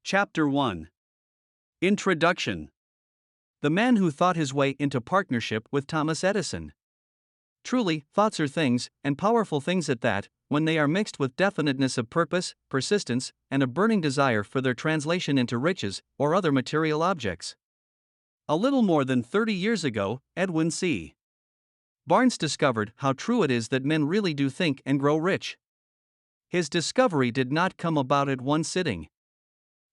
Chapter 1. Introduction. The man who thought his way into partnership with Thomas Edison. Truly, thoughts are things, and powerful things at that, when they are mixed with definiteness of purpose, persistence, and a burning desire for their translation into riches or other material objects. A little more than 30 years ago, Edwin C. Barnes discovered how true it is that men really do think and grow rich. His discovery did not come about at one sitting.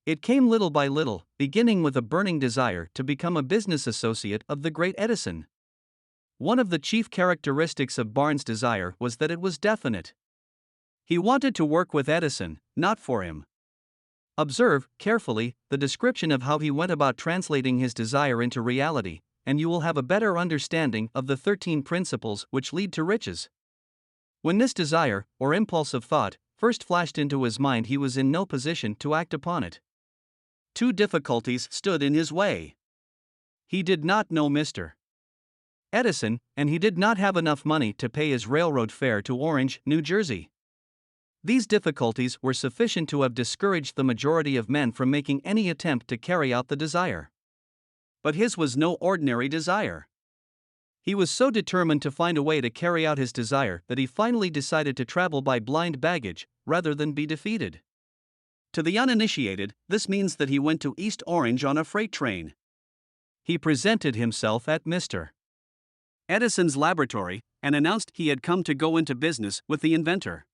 It came little by little, beginning with a burning desire to become a business associate of the great Edison. One of the chief characteristics of Barnes' desire was that it was definite. He wanted to work with Edison, not for him. Observe, carefully, the description of how he went about translating his desire into reality, and you will have a better understanding of the 13 principles which lead to riches. When this desire, or impulse of thought, first flashed into his mind, he was in no position to act upon it. Two difficulties stood in his way. He did not know Mr. Edison, and he did not have enough money to pay his railroad fare to Orange, New Jersey. These difficulties were sufficient to have discouraged the majority of men from making any attempt to carry out the desire. But his was no ordinary desire. He was so determined to find a way to carry out his desire that he finally decided to travel by blind baggage, rather than be defeated. To the uninitiated, this means that he went to East Orange on a freight train. He presented himself at Mr. Edison's laboratory and announced he had come to go into business with the inventor.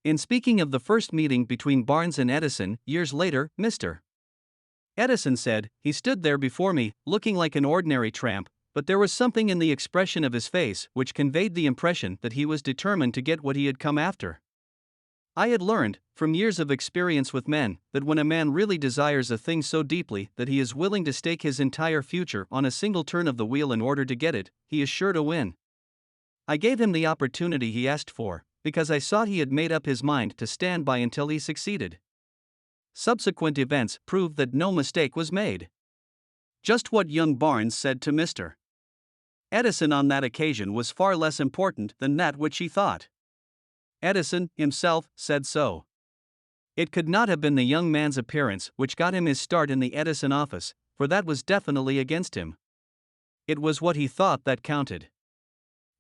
In speaking of the first meeting between Barnes and Edison, years later, Mr. Edison said, "He stood there before me, looking like an ordinary tramp, but there was something in the expression of his face which conveyed the impression that he was determined to get what he had come after." I had learned, from years of experience with men, that when a man really desires a thing so deeply that he is willing to stake his entire future on a single turn of the wheel in order to get it, he is sure to win. I gave him the opportunity he asked for, because I saw he had made up his mind to stand by until he succeeded. Subsequent events proved that no mistake was made. Just what young Barnes said to Mr. Edison on that occasion was far less important than that which he thought. Edison, himself, said so. It could not have been the young man's appearance which got him his start in the Edison office, for that was definitely against him. It was what he thought that counted.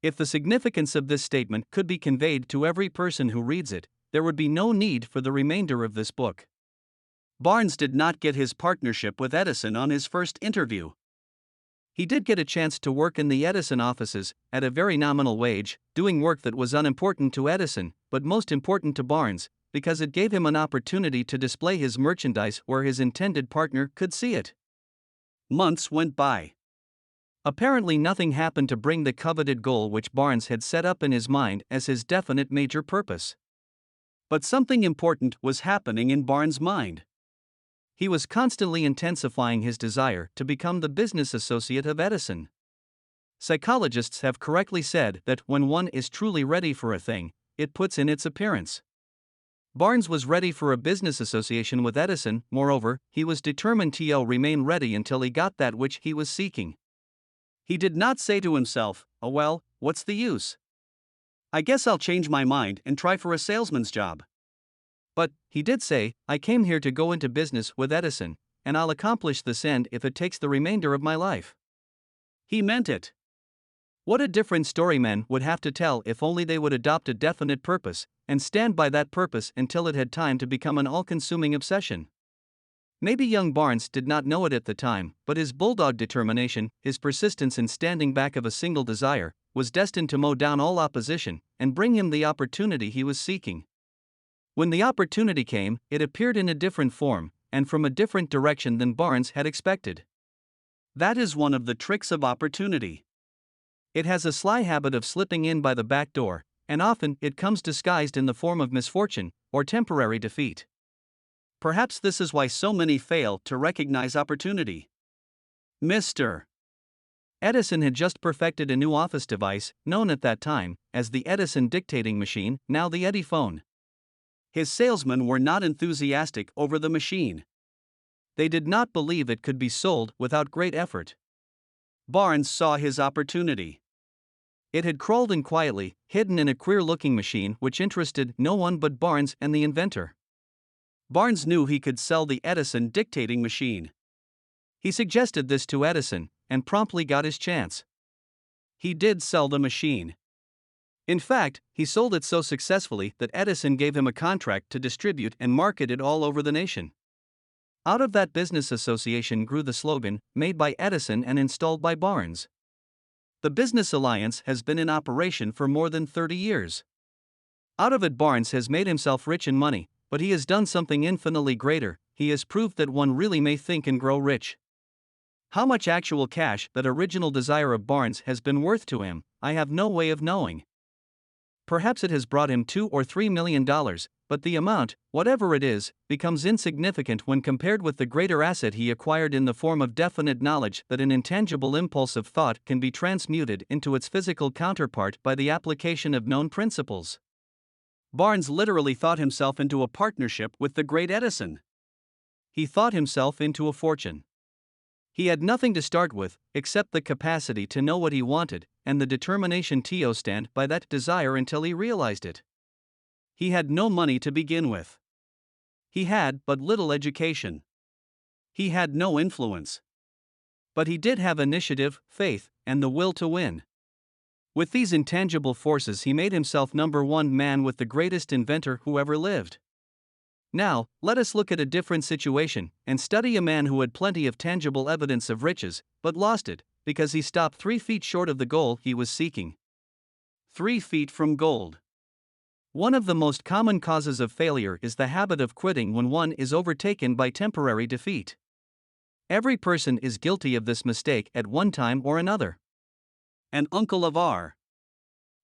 If the significance of this statement could be conveyed to every person who reads it, there would be no need for the remainder of this book. Barnes did not get his partnership with Edison on his first interview. He did get a chance to work in the Edison offices, at a very nominal wage, doing work that was unimportant to Edison, but most important to Barnes, because it gave him an opportunity to display his merchandise where his intended partner could see it. Months went by. Apparently nothing happened to bring the coveted goal which Barnes had set up in his mind as his definite major purpose. But something important was happening in Barnes' mind. He was constantly intensifying his desire to become the business associate of Edison. Psychologists have correctly said that when one is truly ready for a thing, it puts in its appearance. Barnes was ready for a business association with Edison. Moreover, he was determined to remain ready until he got that which he was seeking. He did not say to himself, "Oh well, what's the use? I guess I'll change my mind and try for a salesman's job." But, he did say, "I came here to go into business with Edison, and I'll accomplish this end if it takes the remainder of my life." He meant it. What a different story men would have to tell if only they would adopt a definite purpose, and stand by that purpose until it had time to become an all-consuming obsession. Maybe young Barnes did not know it at the time, but his bulldog determination, his persistence in standing back of a single desire, was destined to mow down all opposition, and bring him the opportunity he was seeking. When the opportunity came, it appeared in a different form, and from a different direction than Barnes had expected. That is one of the tricks of opportunity. It has a sly habit of slipping in by the back door, and often it comes disguised in the form of misfortune, or temporary defeat. Perhaps this is why so many fail to recognize opportunity. Mr. Edison had just perfected a new office device, known at that time as the Edison dictating machine, now the Ediphone. His salesmen were not enthusiastic over the machine. They did not believe it could be sold without great effort. Barnes saw his opportunity. It had crawled in quietly, hidden in a queer-looking machine which interested no one but Barnes and the inventor. Barnes knew he could sell the Edison dictating machine. He suggested this to Edison, and promptly got his chance. He did sell the machine. In fact, he sold it so successfully that Edison gave him a contract to distribute and market it all over the nation. Out of that business association grew the slogan, "Made by Edison and installed by Barnes." The business alliance has been in operation for more than 30 years. Out of it, Barnes has made himself rich in money, but he has done something infinitely greater. He has proved that one really may think and grow rich. How much actual cash that original desire of Barnes has been worth to him, I have no way of knowing. Perhaps it has brought him $2 or $3 million, but the amount, whatever it is, becomes insignificant when compared with the greater asset he acquired in the form of definite knowledge that an intangible impulse of thought can be transmuted into its physical counterpart by the application of known principles. Barnes literally thought himself into a partnership with the great Edison. He thought himself into a fortune. He had nothing to start with, except the capacity to know what he wanted, and the determination to stand by that desire until he realized it. He had no money to begin with. He had but little education. He had no influence. But he did have initiative, faith, and the will to win. With these intangible forces, he made himself number one man with the greatest inventor who ever lived. Now, let us look at a different situation and study a man who had plenty of tangible evidence of riches, but lost it because he stopped 3 feet short of the goal he was seeking. 3 feet from gold. One of the most common causes of failure is the habit of quitting when one is overtaken by temporary defeat. Every person is guilty of this mistake at one time or another. An uncle of R.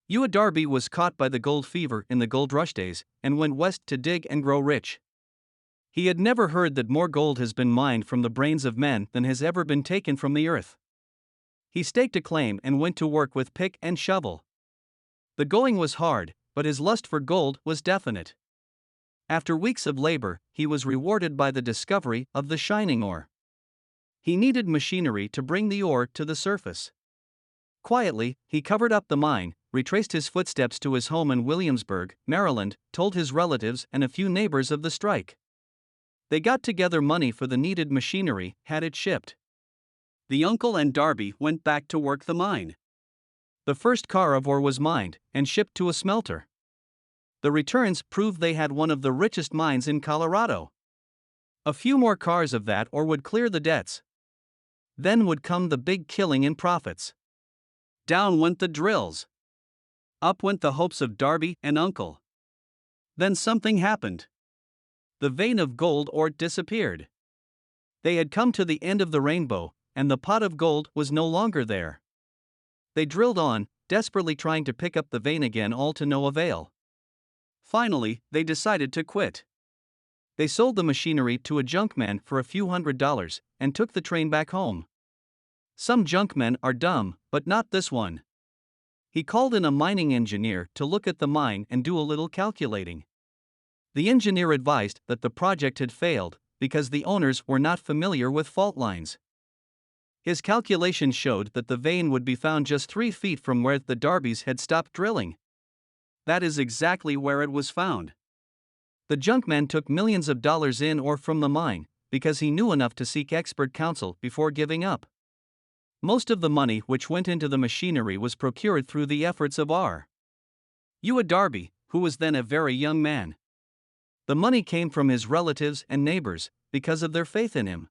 U. Darby was caught by the gold fever in the gold rush days and went west to dig and grow rich. He had never heard that more gold has been mined from the brains of men than has ever been taken from the earth. He staked a claim and went to work with pick and shovel. The going was hard, but his lust for gold was definite. After weeks of labor, he was rewarded by the discovery of the shining ore. He needed machinery to bring the ore to the surface. Quietly, he covered up the mine, retraced his footsteps to his home in Williamsburg, Maryland, told his relatives and a few neighbors of the strike. They got together money for the needed machinery, had it shipped. The uncle and Darby went back to work the mine. The first car of ore was mined and shipped to a smelter. The returns proved they had one of the richest mines in Colorado. A few more cars of that ore would clear the debts. Then would come the big killing in profits. Down went the drills. Up went the hopes of Darby and uncle. Then something happened. The vein of gold ore disappeared. They had come to the end of the rainbow, and the pot of gold was no longer there. They drilled on, desperately trying to pick up the vein again, all to no avail. Finally, they decided to quit. They sold the machinery to a junkman for a few $100s and took the train back home. Some junkmen are dumb, but not this one. He called in a mining engineer to look at the mine and do a little calculating. The engineer advised that the project had failed because the owners were not familiar with fault lines. His calculations showed that the vein would be found just 3 feet from where the Darbys had stopped drilling. That is exactly where it was found. The junkman took millions of dollars in ore from the mine because he knew enough to seek expert counsel before giving up. Most of the money which went into the machinery was procured through the efforts of R. U. Darby, who was then a very young man. The money came from his relatives and neighbors because of their faith in him.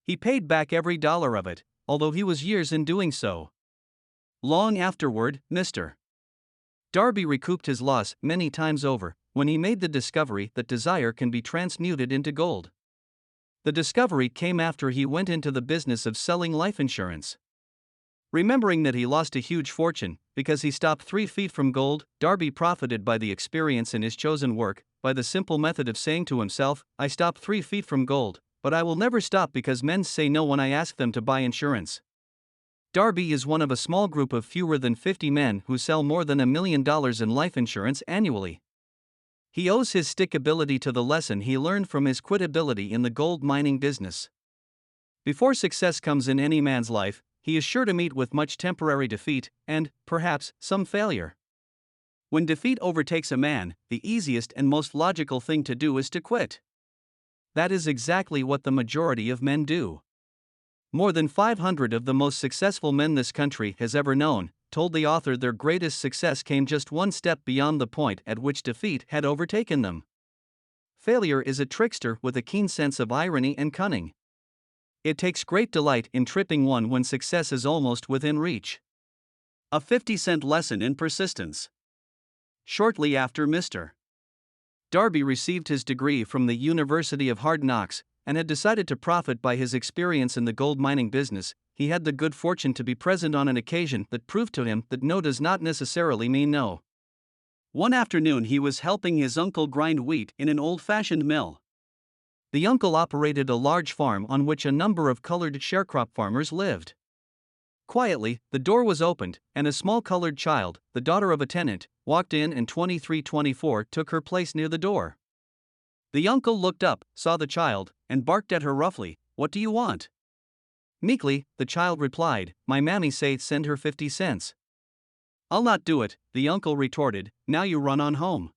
He paid back every dollar of it, although he was years in doing so. Long afterward, Mr. Darby recouped his loss many times over when he made the discovery that desire can be transmuted into gold. The discovery came after he went into the business of selling life insurance. Remembering that he lost a huge fortune because he stopped 3 feet from gold, Darby profited by the experience in his chosen work by the simple method of saying to himself, "I stopped 3 feet from gold, but I will never stop because men say no when I ask them to buy insurance." Darby is one of a small group of fewer than 50 men who sell more than $1 million in life insurance annually. He owes his stickability to the lesson he learned from his quitability in the gold mining business. Before success comes in any man's life, he is sure to meet with much temporary defeat and, perhaps, some failure. When defeat overtakes a man, the easiest and most logical thing to do is to quit. That is exactly what the majority of men do. More than 500 of the most successful men this country has ever known told the author their greatest success came just one step beyond the point at which defeat had overtaken them. Failure is a trickster with a keen sense of irony and cunning. It takes great delight in tripping one when success is almost within reach. A 50-cent lesson in persistence. Shortly after Mr. Darby received his degree from the University of Hard Knocks and had decided to profit by his experience in the gold mining business, he had the good fortune to be present on an occasion that proved to him that no does not necessarily mean no. One afternoon he was helping his uncle grind wheat in an old-fashioned mill. The uncle operated a large farm on which a number of colored sharecrop farmers lived. Quietly, the door was opened, and a small colored child, the daughter of a tenant, walked in and 2324 took her place near the door. The uncle looked up, saw the child, and barked at her roughly, "What do you want?" Meekly, the child replied, "My mammy say send her 50 cents. "I'll not do it," the uncle retorted, "now you run on home."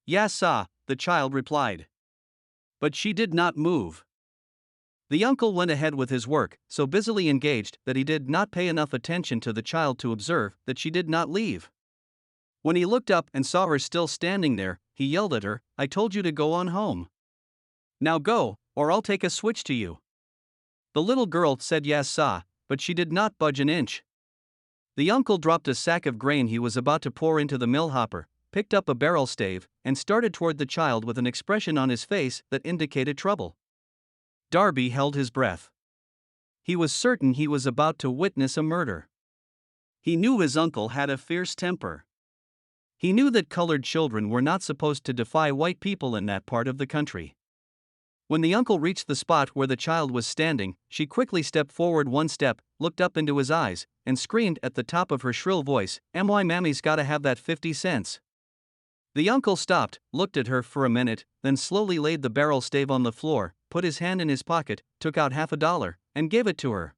"Yes, sah," the child replied. But she did not move. The uncle went ahead with his work, so busily engaged that he did not pay enough attention to the child to observe that she did not leave. When he looked up and saw her still standing there, he yelled at her, "I told you to go on home. Now go, or I'll take a switch to you." The little girl said yes, sah, but she did not budge an inch. The uncle dropped a sack of grain he was about to pour into the mill hopper, picked up a barrel stave, and started toward the child with an expression on his face that indicated trouble. Darby held his breath. He was certain he was about to witness a murder. He knew his uncle had a fierce temper. He knew that colored children were not supposed to defy white people in that part of the country. When the uncle reached the spot where the child was standing, she quickly stepped forward one step, looked up into his eyes, and screamed at the top of her shrill voice, "My mammy's gotta have that 50 cents. The uncle stopped, looked at her for a minute, then slowly laid the barrel stave on the floor, put his hand in his pocket, took out $50, and gave it to her.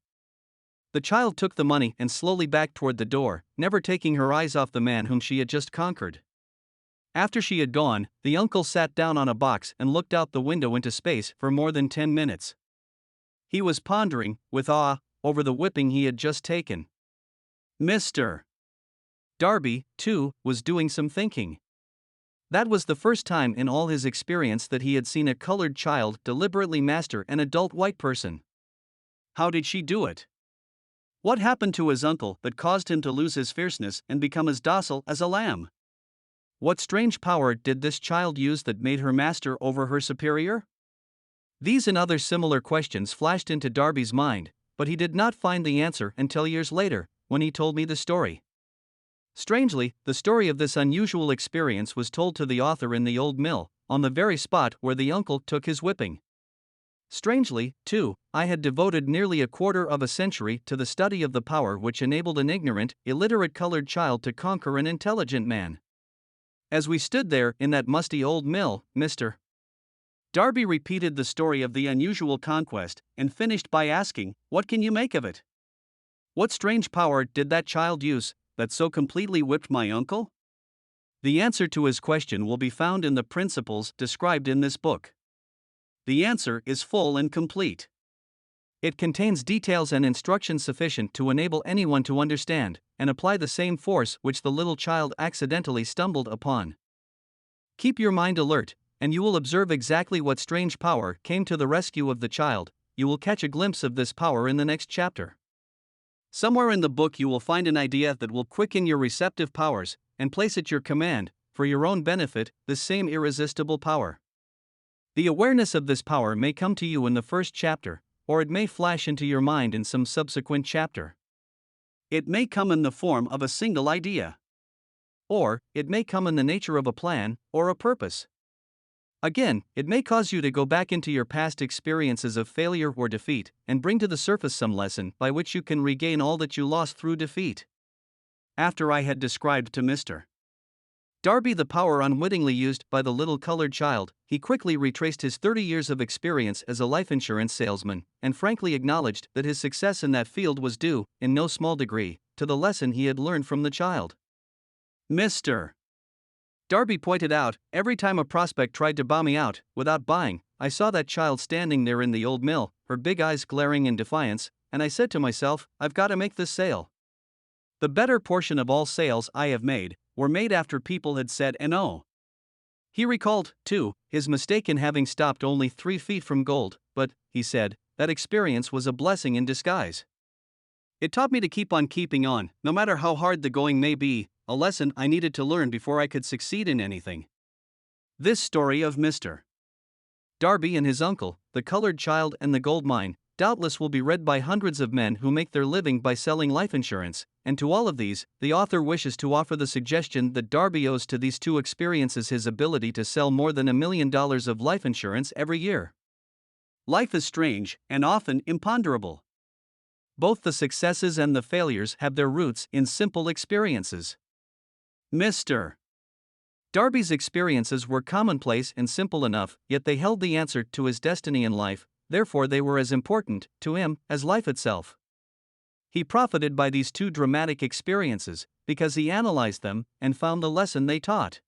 The child took the money and slowly backed toward the door, never taking her eyes off the man whom she had just conquered. After she had gone, the uncle sat down on a box and looked out the window into space for more than 10 minutes. He was pondering, with awe, over the whipping he had just taken. Mr. Darby, too, was doing some thinking. That was the first time in all his experience that he had seen a colored child deliberately master an adult white person. How did she do it? What happened to his uncle that caused him to lose his fierceness and become as docile as a lamb? What strange power did this child use that made her master over her superior? These and other similar questions flashed into Darby's mind, but he did not find the answer until years later, when he told me the story. Strangely, the story of this unusual experience was told to the author in the old mill, on the very spot where the uncle took his whipping. Strangely, too, I had devoted nearly a quarter of a century to the study of the power which enabled an ignorant, illiterate colored child to conquer an intelligent man. As we stood there in that musty old mill, Mr. Darby repeated the story of the unusual conquest and finished by asking, "What can you make of it? What strange power did that child use that so completely whipped my uncle?" The answer to his question will be found in the principles described in this book. The answer is full and complete. It contains details and instructions sufficient to enable anyone to understand and apply the same force which the little child accidentally stumbled upon. Keep your mind alert, and you will observe exactly what strange power came to the rescue of the child. You will catch a glimpse of this power in the next chapter. Somewhere in the book you will find an idea that will quicken your receptive powers and place at your command, for your own benefit, this same irresistible power. The awareness of this power may come to you in the first chapter, or it may flash into your mind in some subsequent chapter. It may come in the form of a single idea. Or, it may come in the nature of a plan or a purpose. Again, it may cause you to go back into your past experiences of failure or defeat and bring to the surface some lesson by which you can regain all that you lost through defeat. After I had described to Mr. Darby the power unwittingly used by the little colored child, he quickly retraced his 30 years of experience as a life insurance salesman and frankly acknowledged that his success in that field was due, in no small degree, to the lesson he had learned from the child. Mr. Darby pointed out, every time a prospect tried to buy me out, without buying, I saw that child standing there in the old mill, her big eyes glaring in defiance, and I said to myself, I've got to make this sale. The better portion of all sales I have made were made after people had said no. He recalled, too, his mistake in having stopped only 3 feet from gold, but, he said, that experience was a blessing in disguise. It taught me to keep on keeping on, no matter how hard the going may be, a lesson I needed to learn before I could succeed in anything. This story of Mr. Darby and his uncle, the colored child and the gold mine, doubtless will be read by hundreds of men who make their living by selling life insurance, and to all of these, the author wishes to offer the suggestion that Darby owes to these two experiences his ability to sell more than $1 million of life insurance every year. Life is strange, and often imponderable. Both the successes and the failures have their roots in simple experiences. Mr. Darby's experiences were commonplace and simple enough, yet they held the answer to his destiny in life, therefore they were as important to him as life itself. He profited by these two dramatic experiences, because he analyzed them and found the lesson they taught.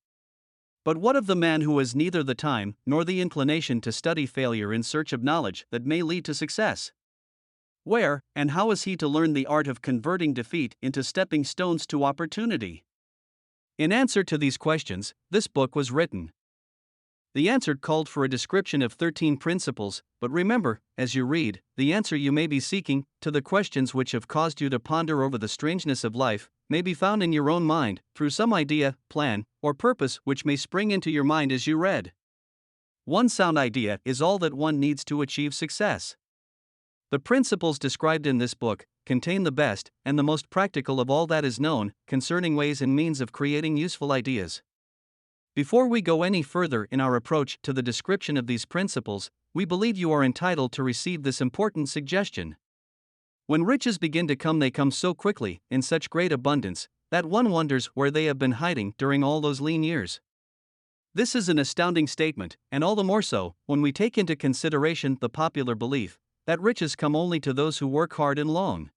But what of the man who has neither the time nor the inclination to study failure in search of knowledge that may lead to success? Where and how is he to learn the art of converting defeat into stepping stones to opportunity? In answer to these questions, this book was written. The answer called for a description of 13 principles, but remember, as you read, the answer you may be seeking to the questions which have caused you to ponder over the strangeness of life may be found in your own mind through some idea, plan, or purpose which may spring into your mind as you read. One sound idea is all that one needs to achieve success. The principles described in this book contain the best and the most practical of all that is known concerning ways and means of creating useful ideas. Before we go any further in our approach to the description of these principles, we believe you are entitled to receive this important suggestion. When riches begin to come, they come so quickly, in such great abundance, that one wonders where they have been hiding during all those lean years. This is an astounding statement, and all the more so when we take into consideration the popular belief that riches come only to those who work hard and long.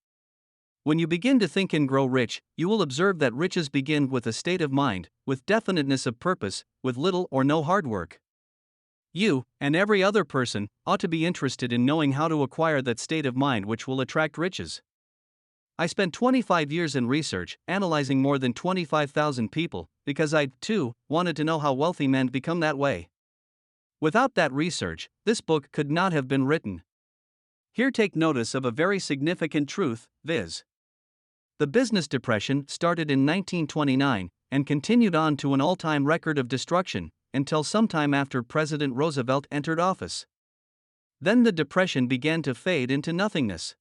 When you begin to think and grow rich, you will observe that riches begin with a state of mind, with definiteness of purpose, with little or no hard work. You, and every other person, ought to be interested in knowing how to acquire that state of mind which will attract riches. I spent 25 years in research, analyzing more than 25,000 people, because I, too, wanted to know how wealthy men become that way. Without that research, this book could not have been written. Here take notice of a very significant truth, viz. The business depression started in 1929 and continued on to an all-time record of destruction until sometime after President Roosevelt entered office. Then the depression began to fade into nothingness.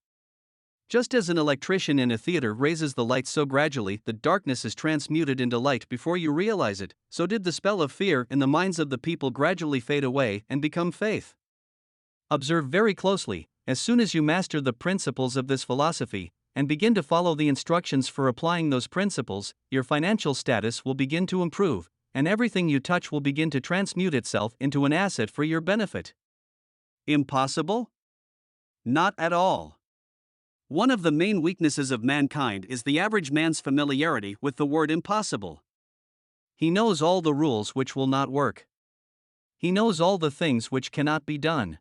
Just as an electrician in a theater raises the lights so gradually that darkness is transmuted into light before you realize it, so did the spell of fear in the minds of the people gradually fade away and become faith. Observe very closely. As soon as you master the principles of this philosophy, and begin to follow the instructions for applying those principles, your financial status will begin to improve, and everything you touch will begin to transmute itself into an asset for your benefit. Impossible? Not at all. One of the main weaknesses of mankind is the average man's familiarity with the word impossible. He knows all the rules which will not work. He knows all the things which cannot be done.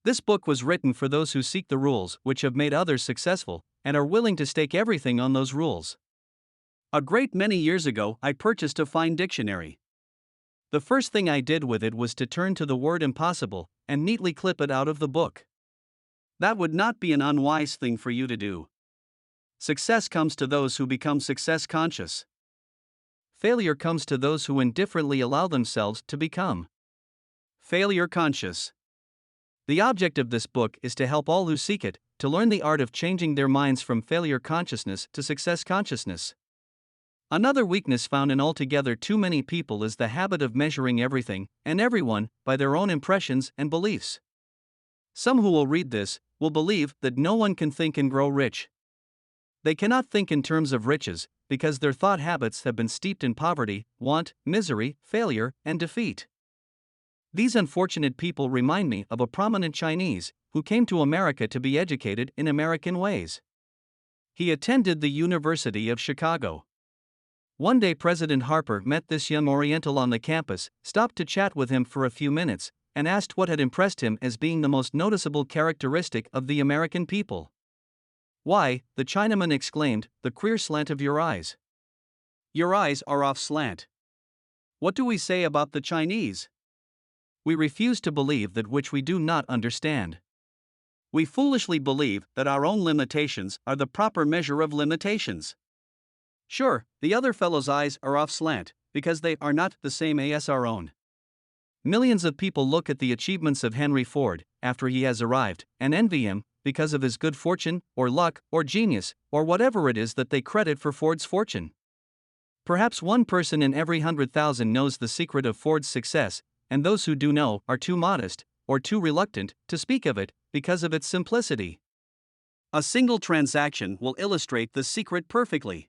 This book was written for those who seek the rules which have made others successful, and are willing to stake everything on those rules. A great many years ago, I purchased a fine dictionary. The first thing I did with it was to turn to the word impossible, and neatly clip it out of the book. That would not be an unwise thing for you to do. Success comes to those who become success conscious. Failure comes to those who indifferently allow themselves to become failure conscious. The object of this book is to help all who seek it to learn the art of changing their minds from failure consciousness to success consciousness. Another weakness found in altogether too many people is the habit of measuring everything and everyone by their own impressions and beliefs. Some who will read this will believe that no one can think and grow rich. They cannot think in terms of riches because their thought habits have been steeped in poverty, want, misery, failure, and defeat. These unfortunate people remind me of a prominent Chinese who came to America to be educated in American ways. He attended the University of Chicago. One day President Harper met this young Oriental on the campus, stopped to chat with him for a few minutes, and asked what had impressed him as being the most noticeable characteristic of the American people. "Why," the Chinaman exclaimed, "the queer slant of your eyes. Your eyes are off slant. What do we say about the Chinese? We refuse to believe that which we do not understand. We foolishly believe that our own limitations are the proper measure of limitations. Sure, the other fellow's eyes are off slant, because they are not the same as our own." Millions of people look at the achievements of Henry Ford, after he has arrived, and envy him, because of his good fortune, or luck, or genius, or whatever it is that they credit for Ford's fortune. Perhaps one person in every 100,000 knows the secret of Ford's success, and those who do know are too modest, or too reluctant, to speak of it, because of its simplicity. A single transaction will illustrate the secret perfectly.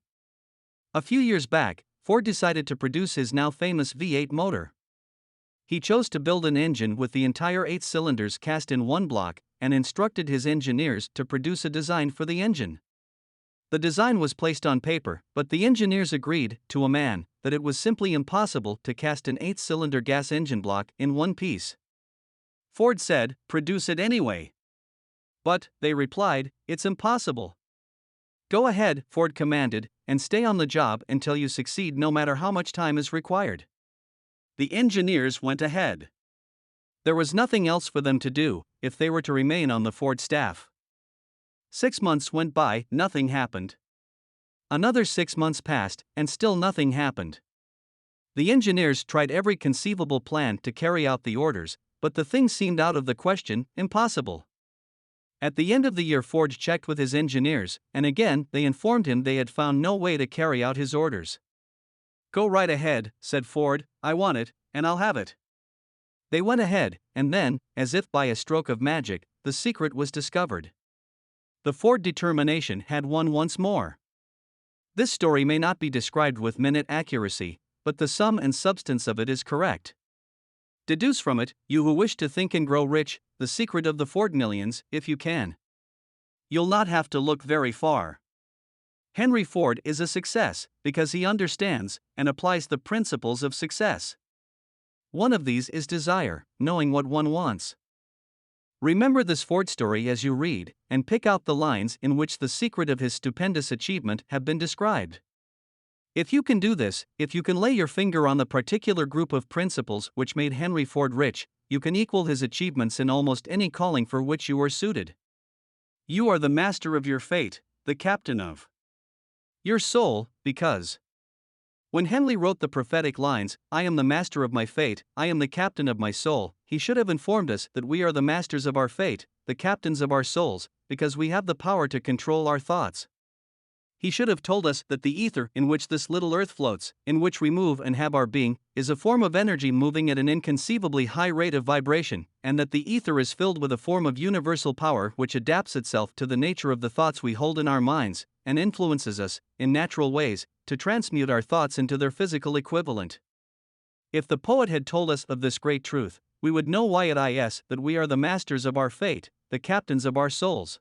A few years back, Ford decided to produce his now famous V8 motor. He chose to build an engine with the entire 8 cylinders cast in one block, and instructed his engineers to produce a design for the engine. The design was placed on paper, but the engineers agreed, to a man, that it was simply impossible to cast an 8-cylinder gas engine block in one piece. Ford said, "Produce it anyway." "But," they replied, "it's impossible." "Go ahead," Ford commanded, "and stay on the job until you succeed, no matter how much time is required." The engineers went ahead. There was nothing else for them to do, if they were to remain on the Ford staff. 6 months went by, nothing happened. Another 6 months passed, and still nothing happened. The engineers tried every conceivable plan to carry out the orders, but the thing seemed out of the question, impossible. At the end of the year, Ford checked with his engineers, and again they informed him they had found no way to carry out his orders. "Go right ahead," said Ford, "I want it, and I'll have it." They went ahead, and then, as if by a stroke of magic, the secret was discovered. The Ford determination had won once more. This story may not be described with minute accuracy, but the sum and substance of it is correct. Deduce from it, you who wish to think and grow rich, the secret of the Ford millions, if you can. You'll not have to look very far. Henry Ford is a success because he understands and applies the principles of success. One of these is desire, knowing what one wants. Remember this Ford story as you read, and pick out the lines in which the secret of his stupendous achievement have been described. If you can do this, if you can lay your finger on the particular group of principles which made Henry Ford rich, you can equal his achievements in almost any calling for which you are suited. You are the master of your fate, the captain of your soul, because when Henley wrote the prophetic lines, "I am the master of my fate, I am the captain of my soul," he should have informed us that we are the masters of our fate, the captains of our souls, because we have the power to control our thoughts. He should have told us that the ether in which this little earth floats, in which we move and have our being, is a form of energy moving at an inconceivably high rate of vibration, and that the ether is filled with a form of universal power which adapts itself to the nature of the thoughts we hold in our minds, and influences us, in natural ways, to transmute our thoughts into their physical equivalent. If the poet had told us of this great truth, we would know why it is that we are the masters of our fate, the captains of our souls.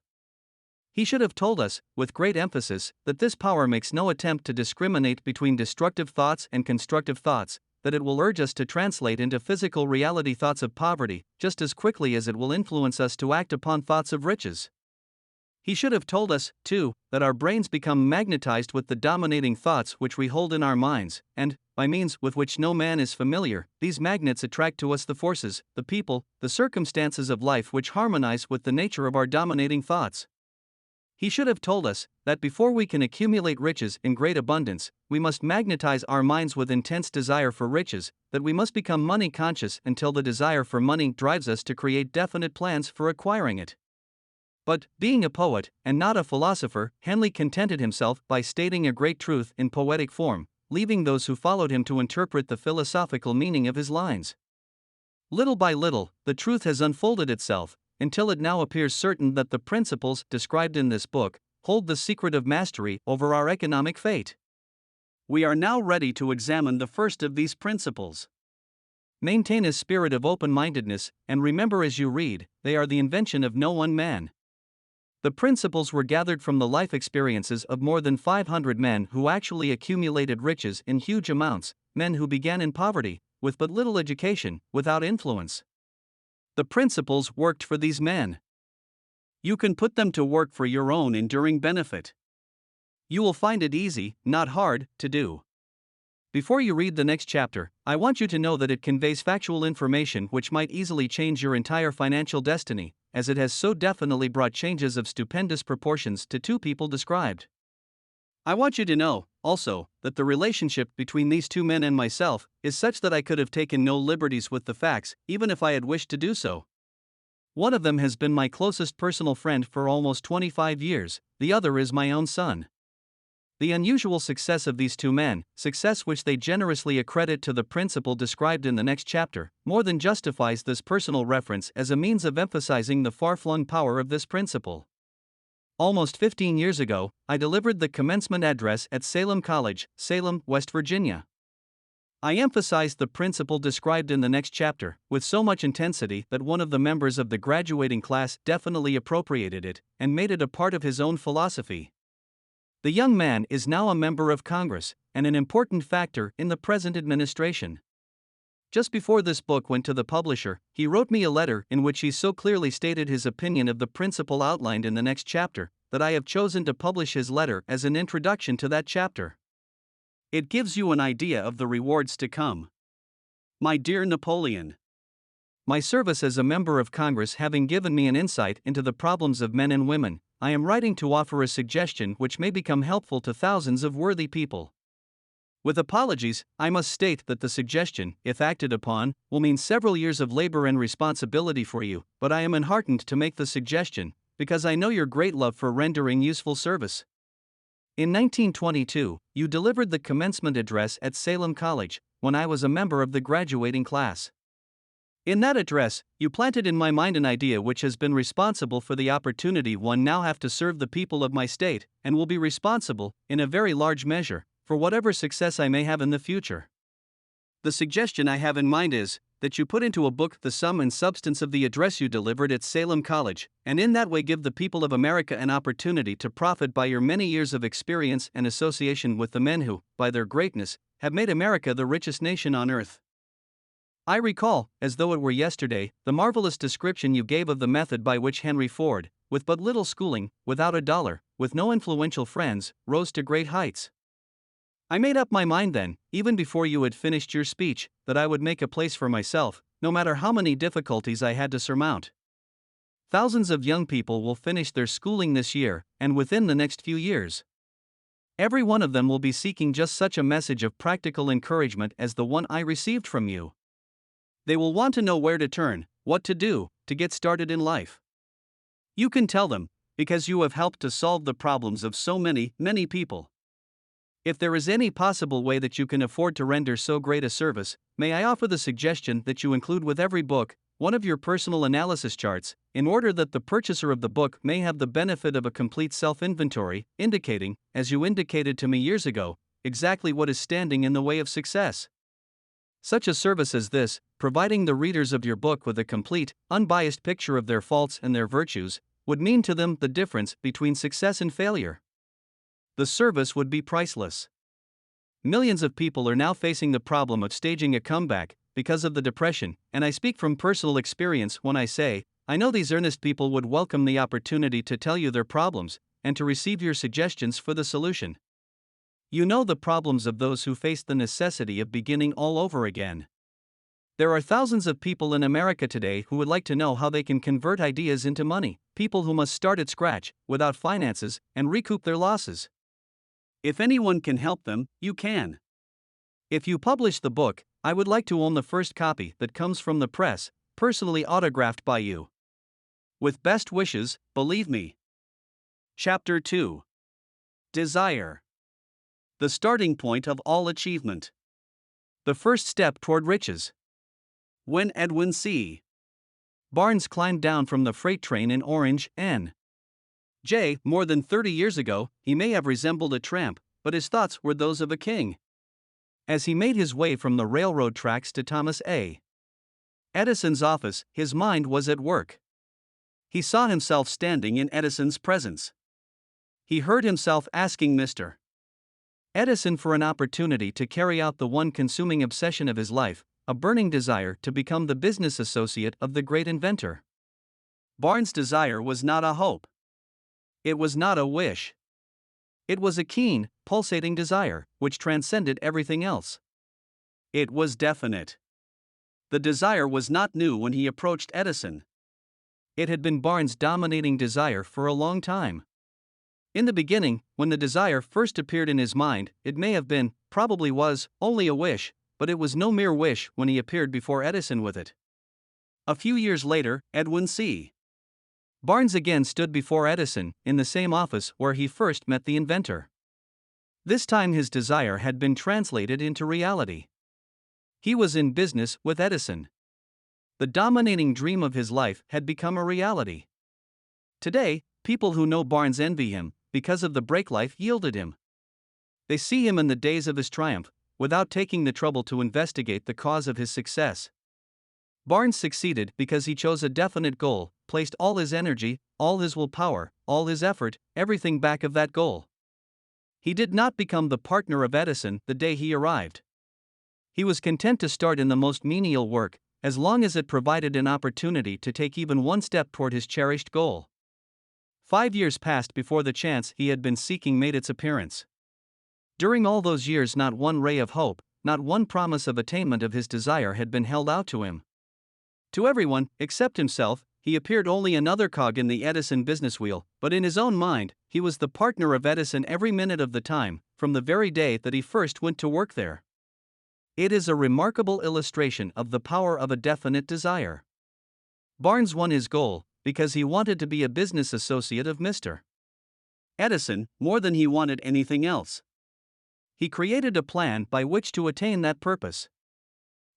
He should have told us, with great emphasis, that this power makes no attempt to discriminate between destructive thoughts and constructive thoughts, that it will urge us to translate into physical reality thoughts of poverty, just as quickly as it will influence us to act upon thoughts of riches. He should have told us, too, that our brains become magnetized with the dominating thoughts which we hold in our minds, and, by means with which no man is familiar, these magnets attract to us the forces, the people, the circumstances of life which harmonize with the nature of our dominating thoughts. He should have told us that before we can accumulate riches in great abundance, we must magnetize our minds with intense desire for riches, that we must become money conscious until the desire for money drives us to create definite plans for acquiring it. But, being a poet, and not a philosopher, Henley contented himself by stating a great truth in poetic form, leaving those who followed him to interpret the philosophical meaning of his lines. Little by little, the truth has unfolded itself, until it now appears certain that the principles described in this book hold the secret of mastery over our economic fate. We are now ready to examine the first of these principles. Maintain a spirit of open-mindedness, and remember as you read, they are the invention of no one man. The principles were gathered from the life experiences of more than 500 men who actually accumulated riches in huge amounts, men who began in poverty, with but little education, without influence. The principles worked for these men. You can put them to work for your own enduring benefit. You will find it easy, not hard, to do. Before you read the next chapter, I want you to know that it conveys factual information which might easily change your entire financial destiny, as it has so definitely brought changes of stupendous proportions to two people described. I want you to know, also, that the relationship between these two men and myself is such that I could have taken no liberties with the facts, even if I had wished to do so. One of them has been my closest personal friend for almost 25 years, the other is my own son. The unusual success of these two men, success which they generously accredit to the principle described in the next chapter, more than justifies this personal reference as a means of emphasizing the far-flung power of this principle. Almost 15 years ago, I delivered the commencement address at Salem College, Salem, West Virginia. I emphasized the principle described in the next chapter with so much intensity that one of the members of the graduating class definitely appropriated it and made it a part of his own philosophy. The young man is now a member of Congress and an important factor in the present administration. Just before this book went to the publisher, he wrote me a letter in which he so clearly stated his opinion of the principle outlined in the next chapter that I have chosen to publish his letter as an introduction to that chapter. It gives you an idea of the rewards to come. My dear Napoleon, my service as a member of Congress having given me an insight into the problems of men and women, I am writing to offer a suggestion which may become helpful to thousands of worthy people. With apologies, I must state that the suggestion, if acted upon, will mean several years of labor and responsibility for you, but I am enheartened to make the suggestion, because I know your great love for rendering useful service. In 1922, you delivered the commencement address at Salem College, when I was a member of the graduating class. In that address, you planted in my mind an idea which has been responsible for the opportunity one now have to serve the people of my state, and will be responsible, in a very large measure, for whatever success I may have in the future. The suggestion I have in mind is that you put into a book the sum and substance of the address you delivered at Salem College, and in that way give the people of America an opportunity to profit by your many years of experience and association with the men who, by their greatness, have made America the richest nation on earth. I recall, as though it were yesterday, the marvelous description you gave of the method by which Henry Ford, with but little schooling, without a dollar, with no influential friends, rose to great heights. I made up my mind then, even before you had finished your speech, that I would make a place for myself, no matter how many difficulties I had to surmount. Thousands of young people will finish their schooling this year, and within the next few years. Every one of them will be seeking just such a message of practical encouragement as the one I received from you. They will want to know where to turn, what to do, to get started in life. You can tell them, because you have helped to solve the problems of so many, many people. If there is any possible way that you can afford to render so great a service, may I offer the suggestion that you include with every book one of your personal analysis charts, in order that the purchaser of the book may have the benefit of a complete self-inventory, indicating, as you indicated to me years ago, exactly what is standing in the way of success. Such a service as this, providing the readers of your book with a complete, unbiased picture of their faults and their virtues, would mean to them the difference between success and failure. The service would be priceless. Millions of people are now facing the problem of staging a comeback because of the depression, and I speak from personal experience when I say, I know these earnest people would welcome the opportunity to tell you their problems and to receive your suggestions for the solution. You know the problems of those who face the necessity of beginning all over again. There are thousands of people in America today who would like to know how they can convert ideas into money, people who must start at scratch, without finances, and recoup their losses. If anyone can help them, you can. If you publish the book, I would like to own the first copy that comes from the press, personally autographed by you. With best wishes, believe me. Chapter 2. Desire. The starting point of all achievement. The first step toward riches. When Edwin C. Barnes climbed down from the freight train in Orange, N.J. more than 30 years ago, he may have resembled a tramp, but his thoughts were those of a king. As he made his way from the railroad tracks to Thomas A. Edison's office, his mind was at work. He saw himself standing in Edison's presence. He heard himself asking Mr. Edison for an opportunity to carry out the one consuming obsession of his life, a burning desire to become the business associate of the great inventor. Barnes' desire was not a hope. It was not a wish. It was a keen, pulsating desire, which transcended everything else. It was definite. The desire was not new when he approached Edison. It had been Barnes' dominating desire for a long time. In the beginning, when the desire first appeared in his mind, it may have been, probably was, only a wish, but it was no mere wish when he appeared before Edison with it. A few years later, Edwin C. Barnes again stood before Edison, in the same office where he first met the inventor. This time his desire had been translated into reality. He was in business with Edison. The dominating dream of his life had become a reality. Today, people who know Barnes envy him, because of the break life yielded him. They see him in the days of his triumph, without taking the trouble to investigate the cause of his success. Barnes succeeded because he chose a definite goal, placed all his energy, all his willpower, all his effort, everything back of that goal. He did not become the partner of Edison the day he arrived. He was content to start in the most menial work, as long as it provided an opportunity to take even one step toward his cherished goal. 5 years passed before the chance he had been seeking made its appearance. During all those years, not one ray of hope, not one promise of attainment of his desire had been held out to him. To everyone, except himself, he appeared only another cog in the Edison business wheel, but in his own mind, he was the partner of Edison every minute of the time, from the very day that he first went to work there. It is a remarkable illustration of the power of a definite desire. Barnes won his goal because he wanted to be a business associate of Mr. Edison more than he wanted anything else. He created a plan by which to attain that purpose.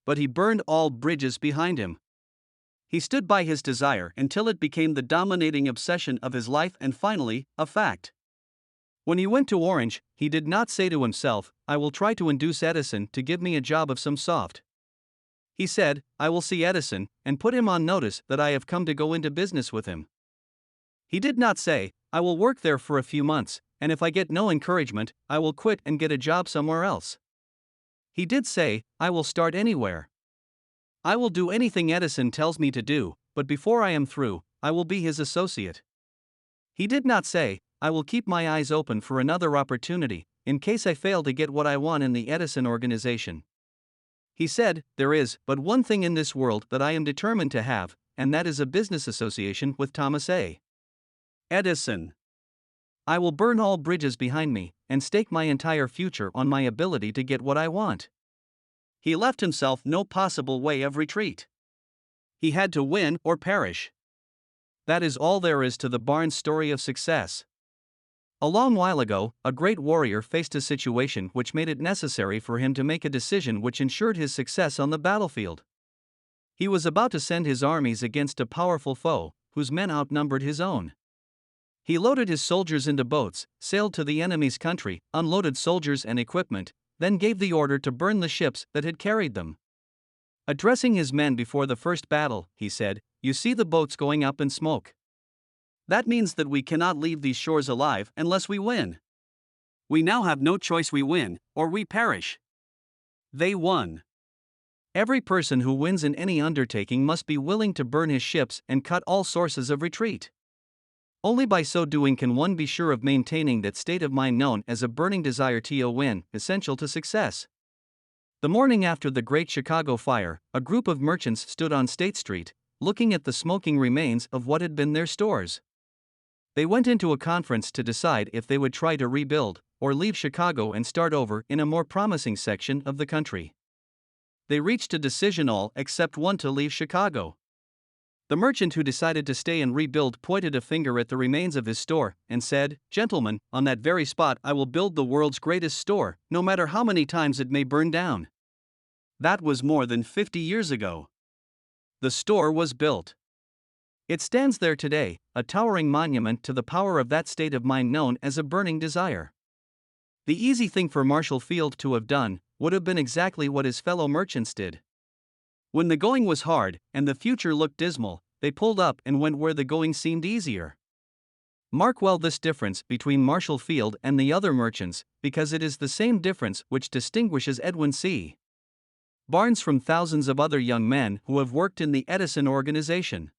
But he burned all bridges behind him. He stood by his desire until it became the dominating obsession of his life and finally, a fact. When he went to Orange, he did not say to himself, "I will try to induce Edison to give me a job of some sort." He said, "I will see Edison, and put him on notice that I have come to go into business with him." He did not say, "I will work there for a few months, and if I get no encouragement, I will quit and get a job somewhere else." He did say, "I will start anywhere. I will do anything Edison tells me to do, but before I am through, I will be his associate." He did not say, "I will keep my eyes open for another opportunity, in case I fail to get what I want in the Edison organization." He said, "There is but one thing in this world that I am determined to have, and that is a business association with Thomas A. Edison. I will burn all bridges behind me, and stake my entire future on my ability to get what I want." He left himself no possible way of retreat. He had to win or perish. That is all there is to the Barnes story of success. A long while ago, a great warrior faced a situation which made it necessary for him to make a decision which ensured his success on the battlefield. He was about to send his armies against a powerful foe, whose men outnumbered his own. He loaded his soldiers into boats, sailed to the enemy's country, unloaded soldiers and equipment, then gave the order to burn the ships that had carried them. Addressing his men before the first battle, he said, "You see the boats going up in smoke. That means that we cannot leave these shores alive unless we win. We now have no choice, we win, or we perish." They won. Every person who wins in any undertaking must be willing to burn his ships and cut all sources of retreat. Only by so doing can one be sure of maintaining that state of mind known as a burning desire to win, essential to success. The morning after the Great Chicago Fire, a group of merchants stood on State Street, looking at the smoking remains of what had been their stores. They went into a conference to decide if they would try to rebuild, or leave Chicago and start over in a more promising section of the country. They reached a decision, all except one to leave Chicago. The merchant who decided to stay and rebuild pointed a finger at the remains of his store and said, "Gentlemen, on that very spot I will build the world's greatest store, no matter how many times it may burn down." That was more than 50 years ago. The store was built. It stands there today, a towering monument to the power of that state of mind known as a burning desire. The easy thing for Marshall Field to have done would have been exactly what his fellow merchants did. When the going was hard and the future looked dismal, they pulled up and went where the going seemed easier. Mark well this difference between Marshall Field and the other merchants, because it is the same difference which distinguishes Edwin C. Barnes from thousands of other young men who have worked in the Edison organization.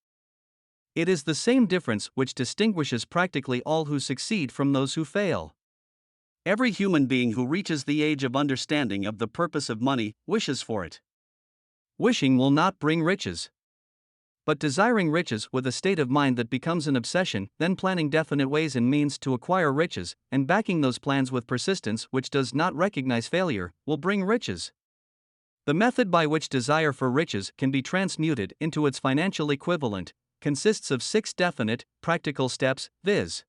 It is the same difference which distinguishes practically all who succeed from those who fail. Every human being who reaches the age of understanding of the purpose of money wishes for it. Wishing will not bring riches. But desiring riches with a state of mind that becomes an obsession, then planning definite ways and means to acquire riches, and backing those plans with persistence which does not recognize failure, will bring riches. The method by which desire for riches can be transmuted into its financial equivalent consists of 6 definite, practical steps, viz.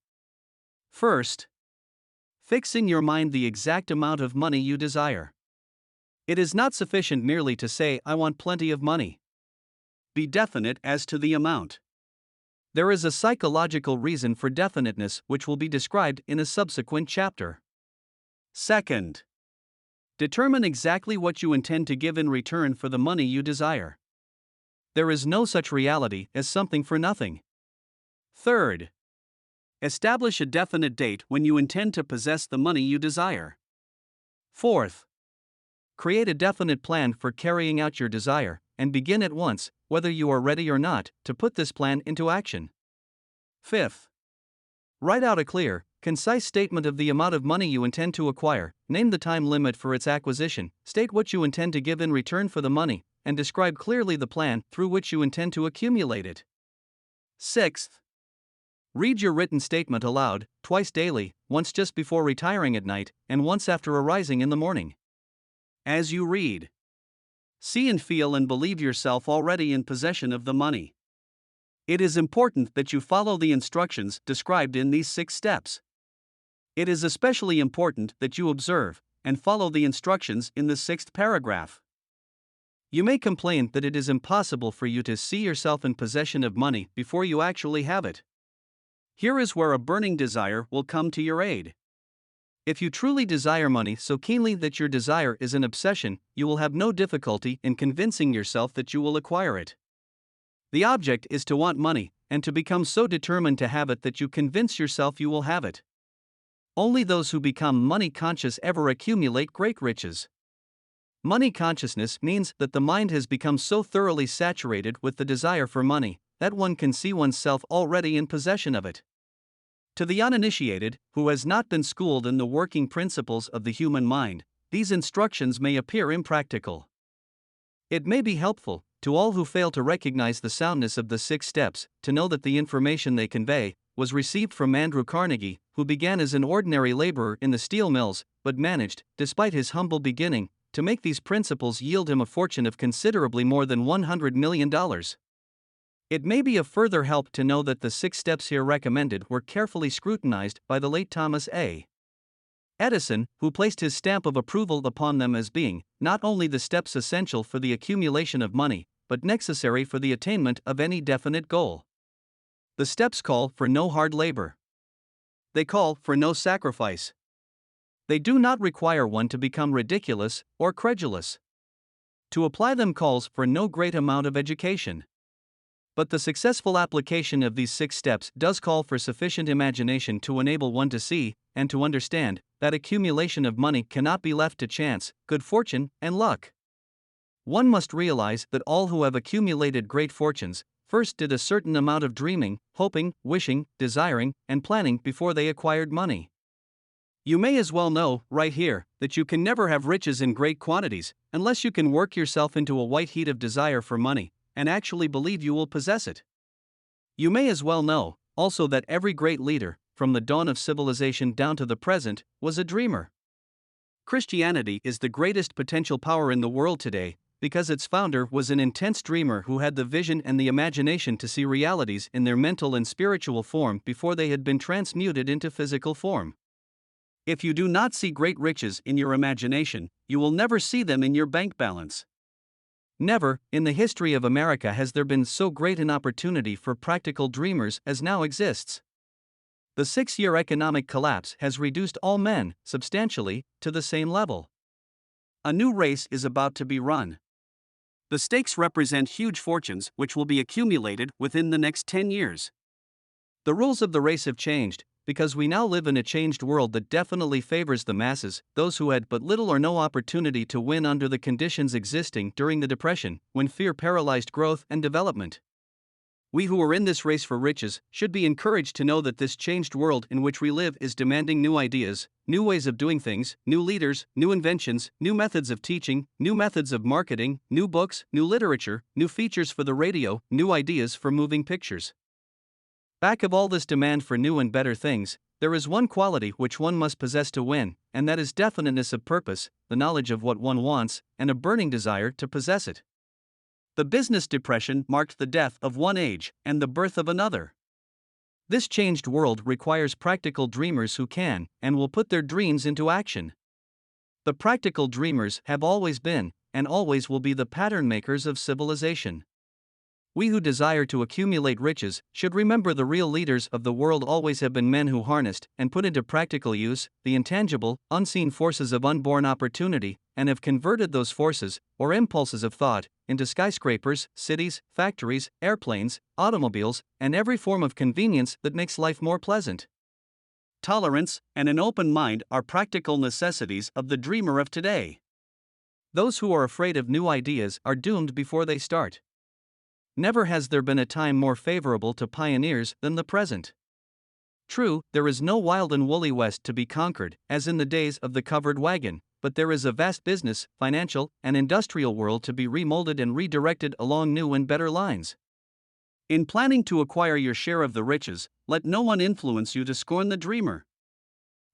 First, fix in your mind the exact amount of money you desire. It is not sufficient merely to say, "I want plenty of money." Be definite as to the amount. There is a psychological reason for definiteness which will be described in a subsequent chapter. Second, determine exactly what you intend to give in return for the money you desire. There is no such reality as something for nothing. Third, establish a definite date when you intend to possess the money you desire. Fourth, create a definite plan for carrying out your desire, and begin at once, whether you are ready or not, to put this plan into action. Fifth, write out a clear, concise statement of the amount of money you intend to acquire, name the time limit for its acquisition, state what you intend to give in return for the money, and describe clearly the plan through which you intend to accumulate it. Sixth, read your written statement aloud, twice daily, once just before retiring at night, and once after arising in the morning. As you read, see and feel and believe yourself already in possession of the money. It is important that you follow the instructions described in these 6 steps. It is especially important that you observe and follow the instructions in the 6th paragraph. You may complain that it is impossible for you to see yourself in possession of money before you actually have it. Here is where a burning desire will come to your aid. If you truly desire money so keenly that your desire is an obsession, you will have no difficulty in convincing yourself that you will acquire it. The object is to want money, and to become so determined to have it that you convince yourself you will have it. Only those who become money conscious ever accumulate great riches. Money consciousness means that the mind has become so thoroughly saturated with the desire for money that one can see oneself already in possession of it. To the uninitiated, who has not been schooled in the working principles of the human mind, these instructions may appear impractical. It may be helpful, to all who fail to recognize the soundness of the 6 steps, to know that the information they convey was received from Andrew Carnegie, who began as an ordinary laborer in the steel mills, but managed, despite his humble beginning, to make these principles yield him a fortune of considerably more than $100 million. It may be of further help to know that the 6 steps here recommended were carefully scrutinized by the late Thomas A. Edison, who placed his stamp of approval upon them as being not only the steps essential for the accumulation of money, but necessary for the attainment of any definite goal. The steps call for no hard labor. They call for no sacrifice. They do not require one to become ridiculous or credulous. To apply them calls for no great amount of education. But the successful application of these 6 steps does call for sufficient imagination to enable one to see, and to understand, that accumulation of money cannot be left to chance, good fortune, and luck. One must realize that all who have accumulated great fortunes first did a certain amount of dreaming, hoping, wishing, desiring, and planning before they acquired money. You may as well know, right here, that you can never have riches in great quantities unless you can work yourself into a white heat of desire for money, and actually believe you will possess it. You may as well know, also, that every great leader, from the dawn of civilization down to the present, was a dreamer. Christianity is the greatest potential power in the world today, because its founder was an intense dreamer who had the vision and the imagination to see realities in their mental and spiritual form before they had been transmuted into physical form. If you do not see great riches in your imagination, you will never see them in your bank balance. Never, in the history of America, has there been so great an opportunity for practical dreamers as now exists. The 6-year economic collapse has reduced all men, substantially, to the same level. A new race is about to be run. The stakes represent huge fortunes which will be accumulated within the next 10 years. The rules of the race have changed, because we now live in a changed world that definitely favors the masses, those who had but little or no opportunity to win under the conditions existing during the Depression, when fear paralyzed growth and development. We who are in this race for riches should be encouraged to know that this changed world in which we live is demanding new ideas, new ways of doing things, new leaders, new inventions, new methods of teaching, new methods of marketing, new books, new literature, new features for the radio, new ideas for moving pictures. Back of all this demand for new and better things, there is one quality which one must possess to win, and that is definiteness of purpose, the knowledge of what one wants, and a burning desire to possess it. The business depression marked the death of one age and the birth of another. This changed world requires practical dreamers who can and will put their dreams into action. The practical dreamers have always been, and always will be, the pattern makers of civilization. We who desire to accumulate riches should remember the real leaders of the world always have been men who harnessed and put into practical use the intangible, unseen forces of unborn opportunity, and have converted those forces, or impulses of thought, into skyscrapers, cities, factories, airplanes, automobiles, and every form of convenience that makes life more pleasant. Tolerance and an open mind are practical necessities of the dreamer of today. Those who are afraid of new ideas are doomed before they start. Never has there been a time more favorable to pioneers than the present. True, there is no wild and woolly West to be conquered, as in the days of the covered wagon, but there is a vast business, financial, and industrial world to be remolded and redirected along new and better lines. In planning to acquire your share of the riches, let no one influence you to scorn the dreamer.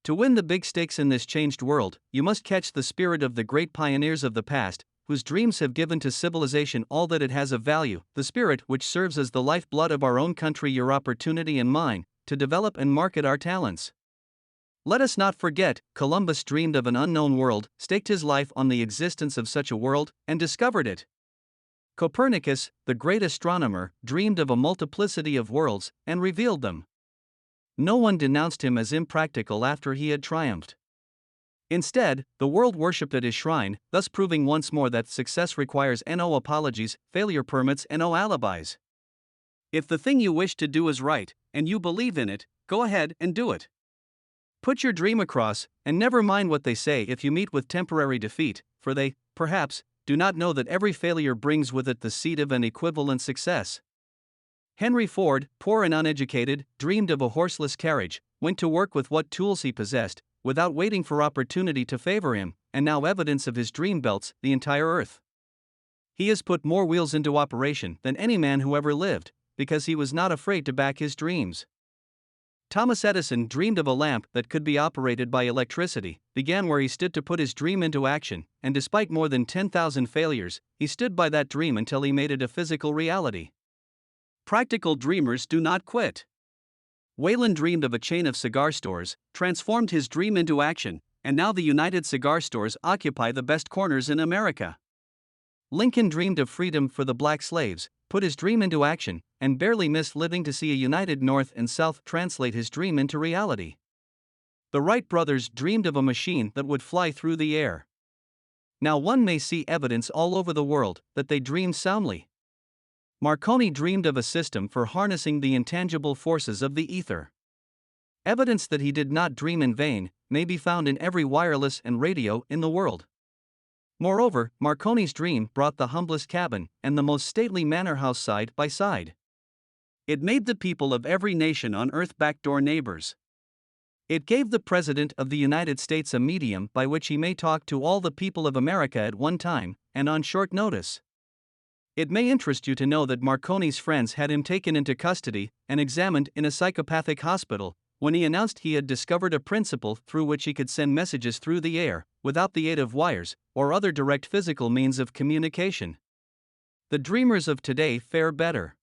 To win the big stakes in this changed world, you must catch the spirit of the great pioneers of the past, whose dreams have given to civilization all that it has of value, the spirit which serves as the lifeblood of our own country, your opportunity and mine, to develop and market our talents. Let us not forget, Columbus dreamed of an unknown world, staked his life on the existence of such a world, and discovered it. Copernicus, the great astronomer, dreamed of a multiplicity of worlds, and revealed them. No one denounced him as impractical after he had triumphed. Instead, the world worshipped at his shrine, thus proving once more that success requires no apologies, failure permits and no alibis. If the thing you wish to do is right, and you believe in it, go ahead and do it. Put your dream across, and never mind what they say if you meet with temporary defeat, for they, perhaps, do not know that every failure brings with it the seed of an equivalent success. Henry Ford, poor and uneducated, dreamed of a horseless carriage, went to work with what tools he possessed, without waiting for opportunity to favor him, and now evidence of his dream belts the entire earth. He has put more wheels into operation than any man who ever lived, because he was not afraid to back his dreams. Thomas Edison dreamed of a lamp that could be operated by electricity, began where he stood to put his dream into action, and despite more than 10,000 failures, he stood by that dream until he made it a physical reality. Practical dreamers do not quit. Wayland dreamed of a chain of cigar stores, transformed his dream into action, and now the United Cigar Stores occupy the best corners in America. Lincoln dreamed of freedom for the black slaves, put his dream into action, and barely missed living to see a united North and South translate his dream into reality. The Wright brothers dreamed of a machine that would fly through the air. Now one may see evidence all over the world that they dreamed soundly. Marconi dreamed of a system for harnessing the intangible forces of the ether. Evidence that he did not dream in vain may be found in every wireless and radio in the world. Moreover, Marconi's dream brought the humblest cabin and the most stately manor house side by side. It made the people of every nation on earth backdoor neighbors. It gave the President of the United States a medium by which he may talk to all the people of America at one time, and on short notice. It may interest you to know that Marconi's friends had him taken into custody and examined in a psychopathic hospital, when he announced he had discovered a principle through which he could send messages through the air, without the aid of wires, or other direct physical means of communication. The dreamers of today fare better.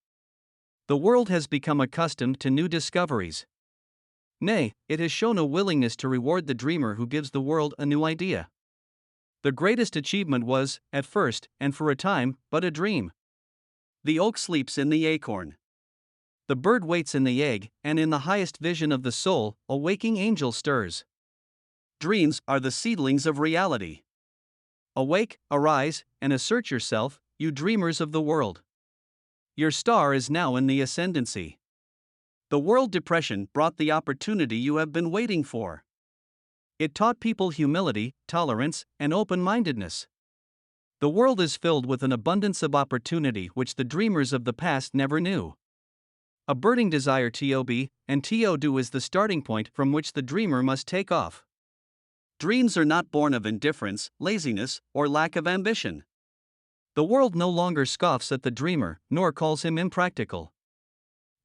The world has become accustomed to new discoveries. Nay, it has shown a willingness to reward the dreamer who gives the world a new idea. The greatest achievement was, at first, and for a time, but a dream. The oak sleeps in the acorn. The bird waits in the egg, and in the highest vision of the soul, a waking angel stirs. Dreams are the seedlings of reality. Awake, arise, and assert yourself, you dreamers of the world. Your star is now in the ascendancy. The World Depression brought the opportunity you have been waiting for. It taught people humility, tolerance, and open-mindedness. The world is filled with an abundance of opportunity which the dreamers of the past never knew. A burning desire to be, and to do is the starting point from which the dreamer must take off. Dreams are not born of indifference, laziness, or lack of ambition. The world no longer scoffs at the dreamer, nor calls him impractical.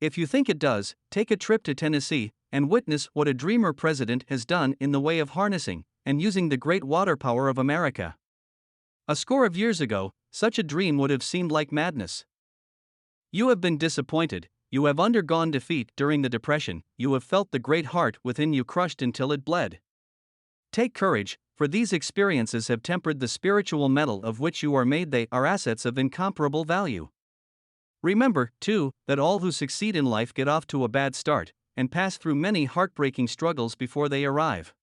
If you think it does, take a trip to Tennessee and witness what a dreamer president has done in the way of harnessing and using the great water power of America. A score of years ago, such a dream would have seemed like madness. You have been disappointed, you have undergone defeat during the Depression, you have felt the great heart within you crushed until it bled. Take courage, for these experiences have tempered the spiritual metal of which you are made. They are assets of incomparable value. Remember, too, that all who succeed in life get off to a bad start and pass through many heartbreaking struggles before they arrive.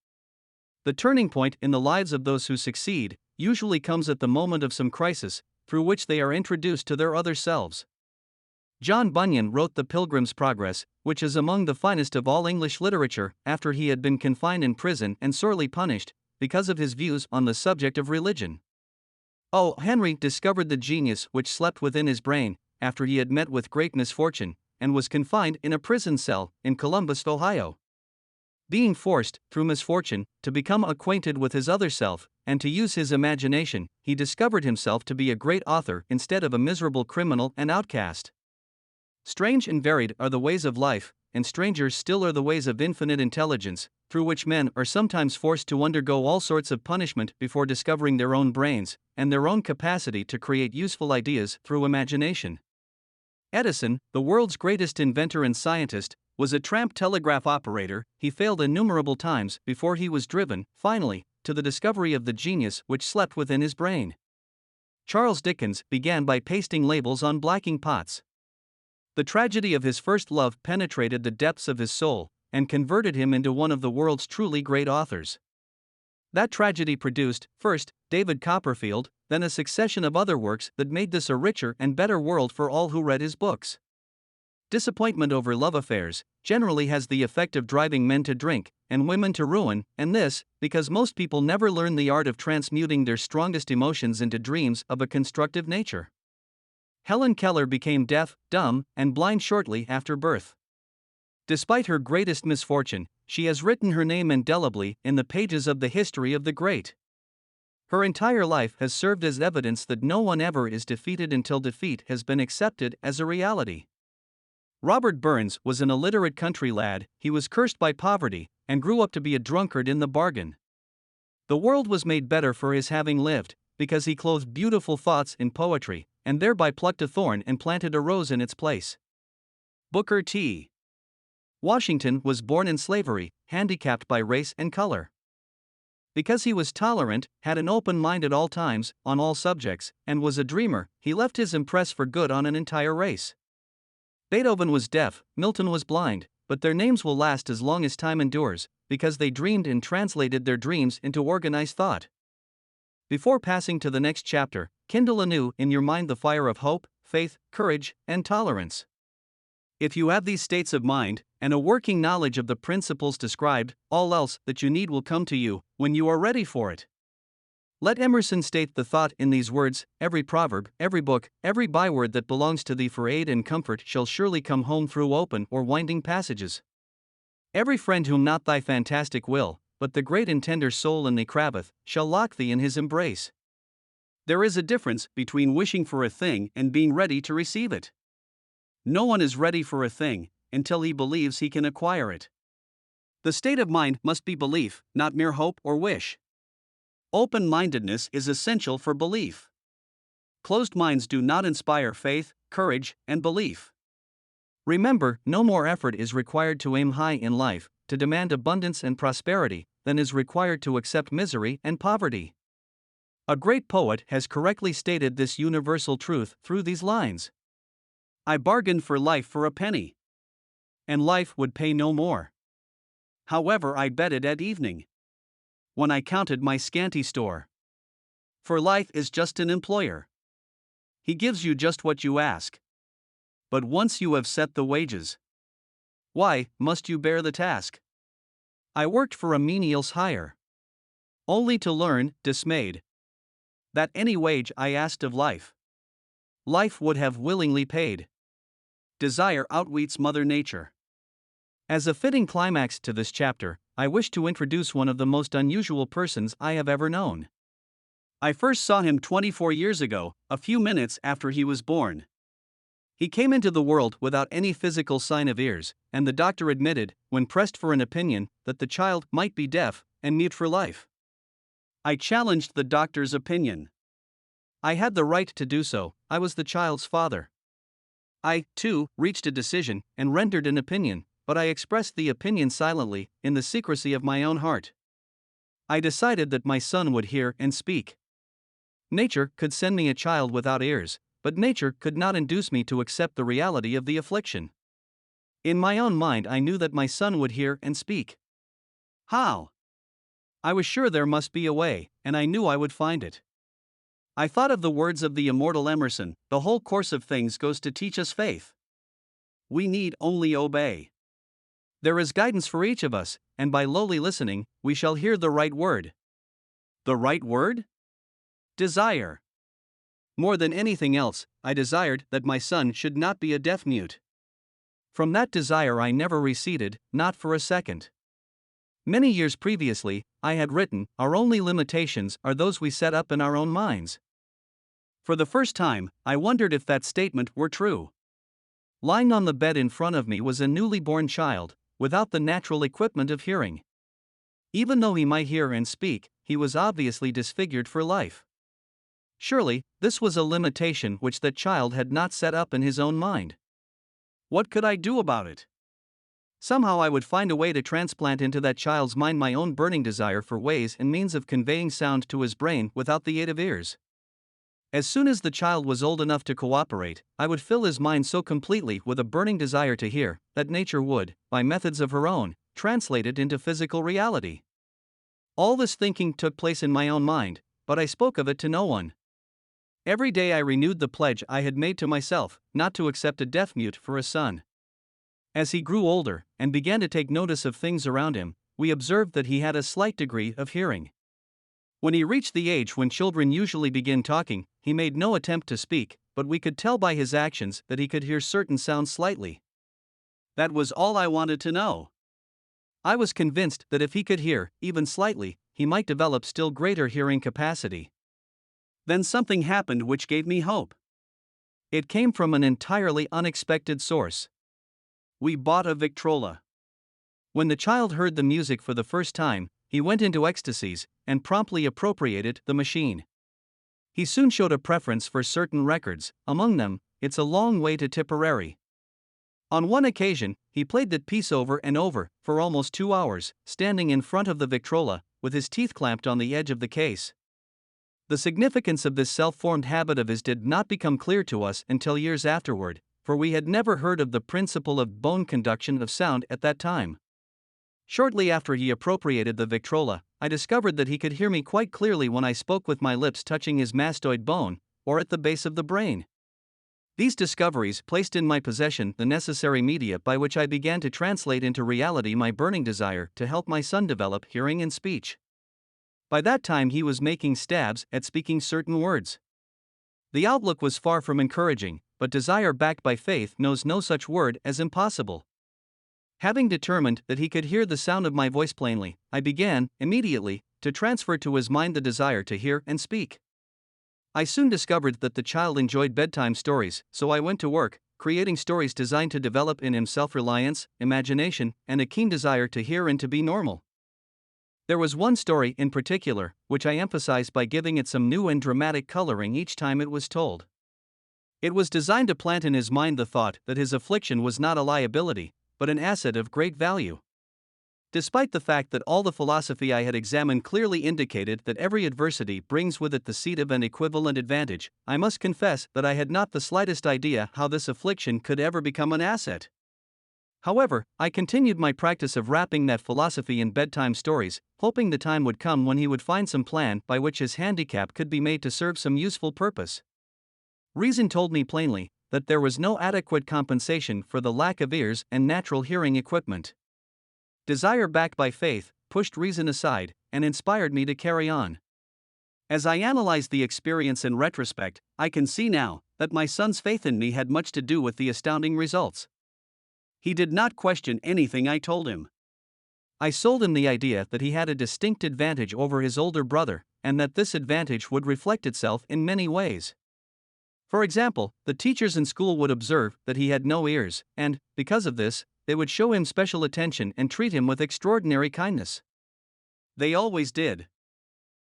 The turning point in the lives of those who succeed usually comes at the moment of some crisis, through which they are introduced to their other selves. John Bunyan wrote The Pilgrim's Progress, which is among the finest of all English literature, after he had been confined in prison and sorely punished because of his views on the subject of religion. O. Henry discovered the genius which slept within his brain after he had met with great misfortune and was confined in a prison cell in Columbus, Ohio. Being forced, through misfortune, to become acquainted with his other self and to use his imagination, he discovered himself to be a great author instead of a miserable criminal and outcast. Strange and varied are the ways of life, and stranger still are the ways of infinite intelligence, through which men are sometimes forced to undergo all sorts of punishment before discovering their own brains and their own capacity to create useful ideas through imagination. Edison, the world's greatest inventor and scientist, was a tramp telegraph operator. He failed innumerable times before he was driven, finally, to the discovery of the genius which slept within his brain. Charles Dickens began by pasting labels on blacking pots. The tragedy of his first love penetrated the depths of his soul and converted him into one of the world's truly great authors. That tragedy produced, first, David Copperfield, then a succession of other works that made this a richer and better world for all who read his books. Disappointment over love affairs generally has the effect of driving men to drink and women to ruin, and this, because most people never learn the art of transmuting their strongest emotions into dreams of a constructive nature. Helen Keller became deaf, dumb, and blind shortly after birth. Despite her greatest misfortune, she has written her name indelibly in the pages of the history of the great. Her entire life has served as evidence that no one ever is defeated until defeat has been accepted as a reality. Robert Burns was an illiterate country lad. He was cursed by poverty and grew up to be a drunkard in the bargain. The world was made better for his having lived, because he clothed beautiful thoughts in poetry, and thereby plucked a thorn and planted a rose in its place. Booker T. Washington was born in slavery, handicapped by race and color. Because he was tolerant, had an open mind at all times, on all subjects, and was a dreamer, he left his impress for good on an entire race. Beethoven was deaf, Milton was blind, but their names will last as long as time endures, because they dreamed and translated their dreams into organized thought. Before passing to the next chapter, kindle anew in your mind the fire of hope, faith, courage, and tolerance. If you have these states of mind, and a working knowledge of the principles described, all else that you need will come to you when you are ready for it. Let Emerson state the thought in these words: every proverb, every book, every byword that belongs to thee for aid and comfort shall surely come home through open or winding passages. Every friend whom not thy fantastic will, but the great and tender soul in thee craveth, shall lock thee in his embrace. There is a difference between wishing for a thing and being ready to receive it. No one is ready for a thing until he believes he can acquire it. The state of mind must be belief, not mere hope or wish. Open-mindedness is essential for belief. Closed minds do not inspire faith, courage, and belief. Remember, no more effort is required to aim high in life, to demand abundance and prosperity, than is required to accept misery and poverty. A great poet has correctly stated this universal truth through these lines: I bargained for life for a penny, and life would pay no more. However, I betted at evening, when I counted my scanty store. For life is just an employer. He gives you just what you ask. But once you have set the wages, why must you bear the task? I worked for a menial's hire, only to learn, dismayed, that any wage I asked of life, life would have willingly paid. Desire outwits Mother Nature. As a fitting climax to this chapter, I wish to introduce one of the most unusual persons I have ever known. I first saw him 24 years ago, a few minutes after he was born. He came into the world without any physical sign of ears, and the doctor admitted, when pressed for an opinion, that the child might be deaf and mute for life. I challenged the doctor's opinion. I had the right to do so. I was the child's father. I, too, reached a decision and rendered an opinion, but I expressed the opinion silently, in the secrecy of my own heart. I decided that my son would hear and speak. Nature could send me a child without ears, but nature could not induce me to accept the reality of the affliction. In my own mind, I knew that my son would hear and speak. How? I was sure there must be a way, and I knew I would find it. I thought of the words of the immortal Emerson: the whole course of things goes to teach us faith. We need only obey. There is guidance for each of us, and by lowly listening, we shall hear the right word. The right word? Desire. More than anything else, I desired that my son should not be a deaf-mute. From that desire I never receded, not for a second. Many years previously, I had written, "Our only limitations are those we set up in our own minds." For the first time, I wondered if that statement were true. Lying on the bed in front of me was a newly born child, without the natural equipment of hearing. Even though he might hear and speak, he was obviously disfigured for life. Surely, this was a limitation which that child had not set up in his own mind. What could I do about it? Somehow I would find a way to transplant into that child's mind my own burning desire for ways and means of conveying sound to his brain without the aid of ears. As soon as the child was old enough to cooperate, I would fill his mind so completely with a burning desire to hear, that nature would, by methods of her own, translate it into physical reality. All this thinking took place in my own mind, but I spoke of it to no one. Every day I renewed the pledge I had made to myself, not to accept a deaf-mute for a son. As he grew older, and began to take notice of things around him, we observed that he had a slight degree of hearing. When he reached the age when children usually begin talking, he made no attempt to speak, but we could tell by his actions that he could hear certain sounds slightly. That was all I wanted to know. I was convinced that if he could hear, even slightly, he might develop still greater hearing capacity. Then something happened which gave me hope. It came from an entirely unexpected source. We bought a Victrola. When the child heard the music for the first time, he went into ecstasies, and promptly appropriated the machine. He soon showed a preference for certain records, among them, "It's a Long Way to Tipperary." On one occasion, he played that piece over and over, for almost 2 hours, standing in front of the Victrola, with his teeth clamped on the edge of the case. The significance of this self-formed habit of his did not become clear to us until years afterward, for we had never heard of the principle of bone conduction of sound at that time. Shortly after he appropriated the Victrola, I discovered that he could hear me quite clearly when I spoke with my lips touching his mastoid bone, or at the base of the brain. These discoveries placed in my possession the necessary media by which I began to translate into reality my burning desire to help my son develop hearing and speech. By that time he was making stabs at speaking certain words. The outlook was far from encouraging, but desire backed by faith knows no such word as impossible. Having determined that he could hear the sound of my voice plainly, I began, immediately, to transfer to his mind the desire to hear and speak. I soon discovered that the child enjoyed bedtime stories, so I went to work, creating stories designed to develop in him self-reliance, imagination, and a keen desire to hear and to be normal. There was one story in particular, which I emphasized by giving it some new and dramatic coloring each time it was told. It was designed to plant in his mind the thought that his affliction was not a liability, but an asset of great value. Despite the fact that all the philosophy I had examined clearly indicated that every adversity brings with it the seed of an equivalent advantage, I must confess that I had not the slightest idea how this affliction could ever become an asset. However, I continued my practice of wrapping that philosophy in bedtime stories, hoping the time would come when he would find some plan by which his handicap could be made to serve some useful purpose. Reason told me plainly that there was no adequate compensation for the lack of ears and natural hearing equipment. Desire, backed by faith, pushed reason aside and inspired me to carry on. As I analyze the experience in retrospect, I can see now that my son's faith in me had much to do with the astounding results. He did not question anything I told him. I sold him the idea that he had a distinct advantage over his older brother, and that this advantage would reflect itself in many ways. For example, the teachers in school would observe that he had no ears, and, because of this, they would show him special attention and treat him with extraordinary kindness. They always did.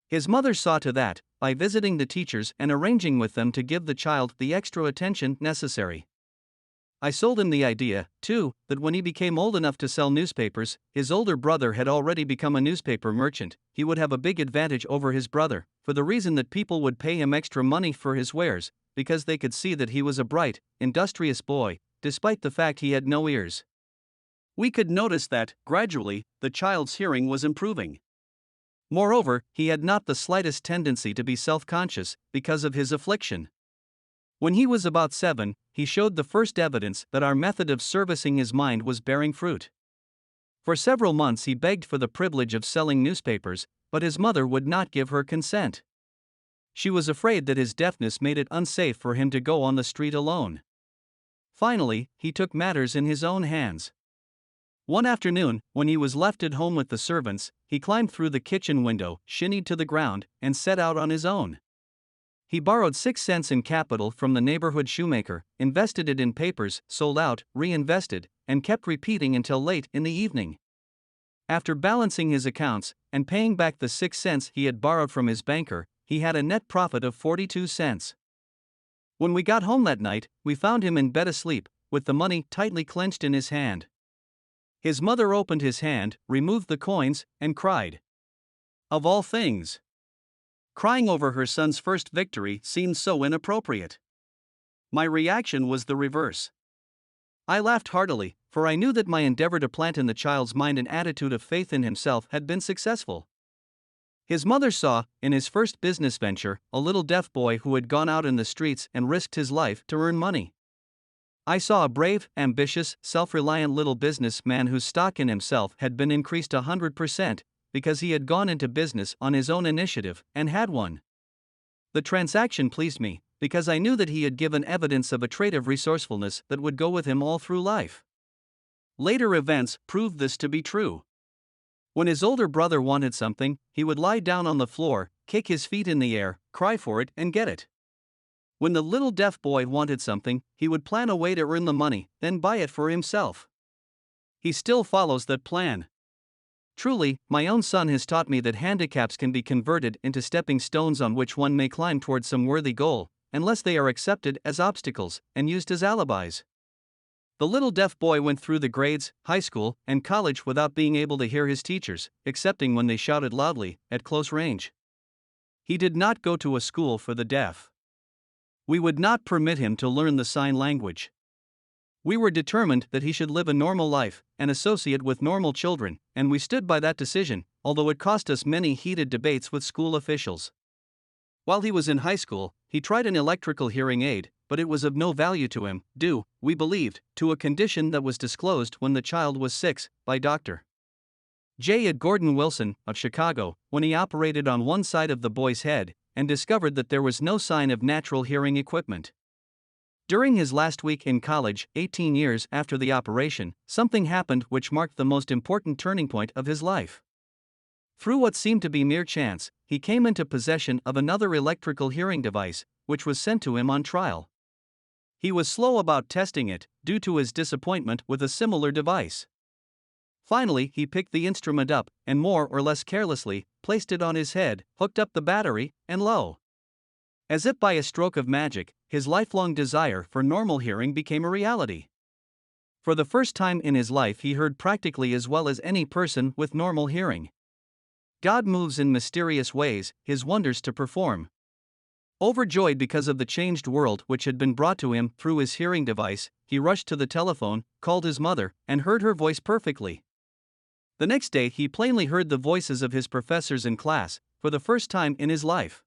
His mother saw to that, by visiting the teachers and arranging with them to give the child the extra attention necessary. I sold him the idea, too, that when he became old enough to sell newspapers, his older brother had already become a newspaper merchant, he would have a big advantage over his brother, for the reason that people would pay him extra money for his wares, because they could see that he was a bright, industrious boy, despite the fact he had no ears. We could notice that, gradually, the child's hearing was improving. Moreover, he had not the slightest tendency to be self-conscious because of his affliction. When he was about 7, he showed the first evidence that our method of servicing his mind was bearing fruit. For several months he begged for the privilege of selling newspapers, but his mother would not give her consent. She was afraid that his deafness made it unsafe for him to go on the street alone. Finally, he took matters in his own hands. One afternoon, when he was left at home with the servants, he climbed through the kitchen window, shinnied to the ground, and set out on his own. He borrowed 6 cents in capital from the neighborhood shoemaker, invested it in papers, sold out, reinvested, and kept repeating until late in the evening. After balancing his accounts and paying back the 6 cents he had borrowed from his banker, he had a net profit of 42 cents. When we got home that night, we found him in bed asleep, with the money tightly clenched in his hand. His mother opened his hand, removed the coins, and cried. Of all things! Crying over her son's first victory seemed so inappropriate. My reaction was the reverse. I laughed heartily, for I knew that my endeavor to plant in the child's mind an attitude of faith in himself had been successful. His mother saw, in his first business venture, a little deaf boy who had gone out in the streets and risked his life to earn money. I saw a brave, ambitious, self-reliant little businessman whose stock in himself had been increased 100%, because he had gone into business on his own initiative and had won. The transaction pleased me, because I knew that he had given evidence of a trait of resourcefulness that would go with him all through life. Later events proved this to be true. When his older brother wanted something, he would lie down on the floor, kick his feet in the air, cry for it, and get it. When the little deaf boy wanted something, he would plan a way to earn the money, then buy it for himself. He still follows that plan. Truly, my own son has taught me that handicaps can be converted into stepping stones on which one may climb towards some worthy goal, unless they are accepted as obstacles and used as alibis. The little deaf boy went through the grades, high school, and college without being able to hear his teachers, excepting when they shouted loudly, at close range. He did not go to a school for the deaf. We would not permit him to learn the sign language. We were determined that he should live a normal life and associate with normal children, and we stood by that decision, although it cost us many heated debates with school officials. While he was in high school, he tried an electrical hearing aid, but it was of no value to him, due, we believed, to a condition that was disclosed when the child was 6, by Dr. J. Gordon Wilson, of Chicago, when he operated on one side of the boy's head and discovered that there was no sign of natural hearing equipment. During his last week in college, 18 years after the operation, something happened which marked the most important turning point of his life. Through what seemed to be mere chance, he came into possession of another electrical hearing device, which was sent to him on trial. He was slow about testing it, due to his disappointment with a similar device. Finally, he picked the instrument up, and more or less carelessly, placed it on his head, hooked up the battery, and lo! As if by a stroke of magic, his lifelong desire for normal hearing became a reality. For the first time in his life he heard practically as well as any person with normal hearing. God moves in mysterious ways, his wonders to perform. Overjoyed because of the changed world which had been brought to him through his hearing device, he rushed to the telephone, called his mother, and heard her voice perfectly. The next day he plainly heard the voices of his professors in class, for the first time in his life.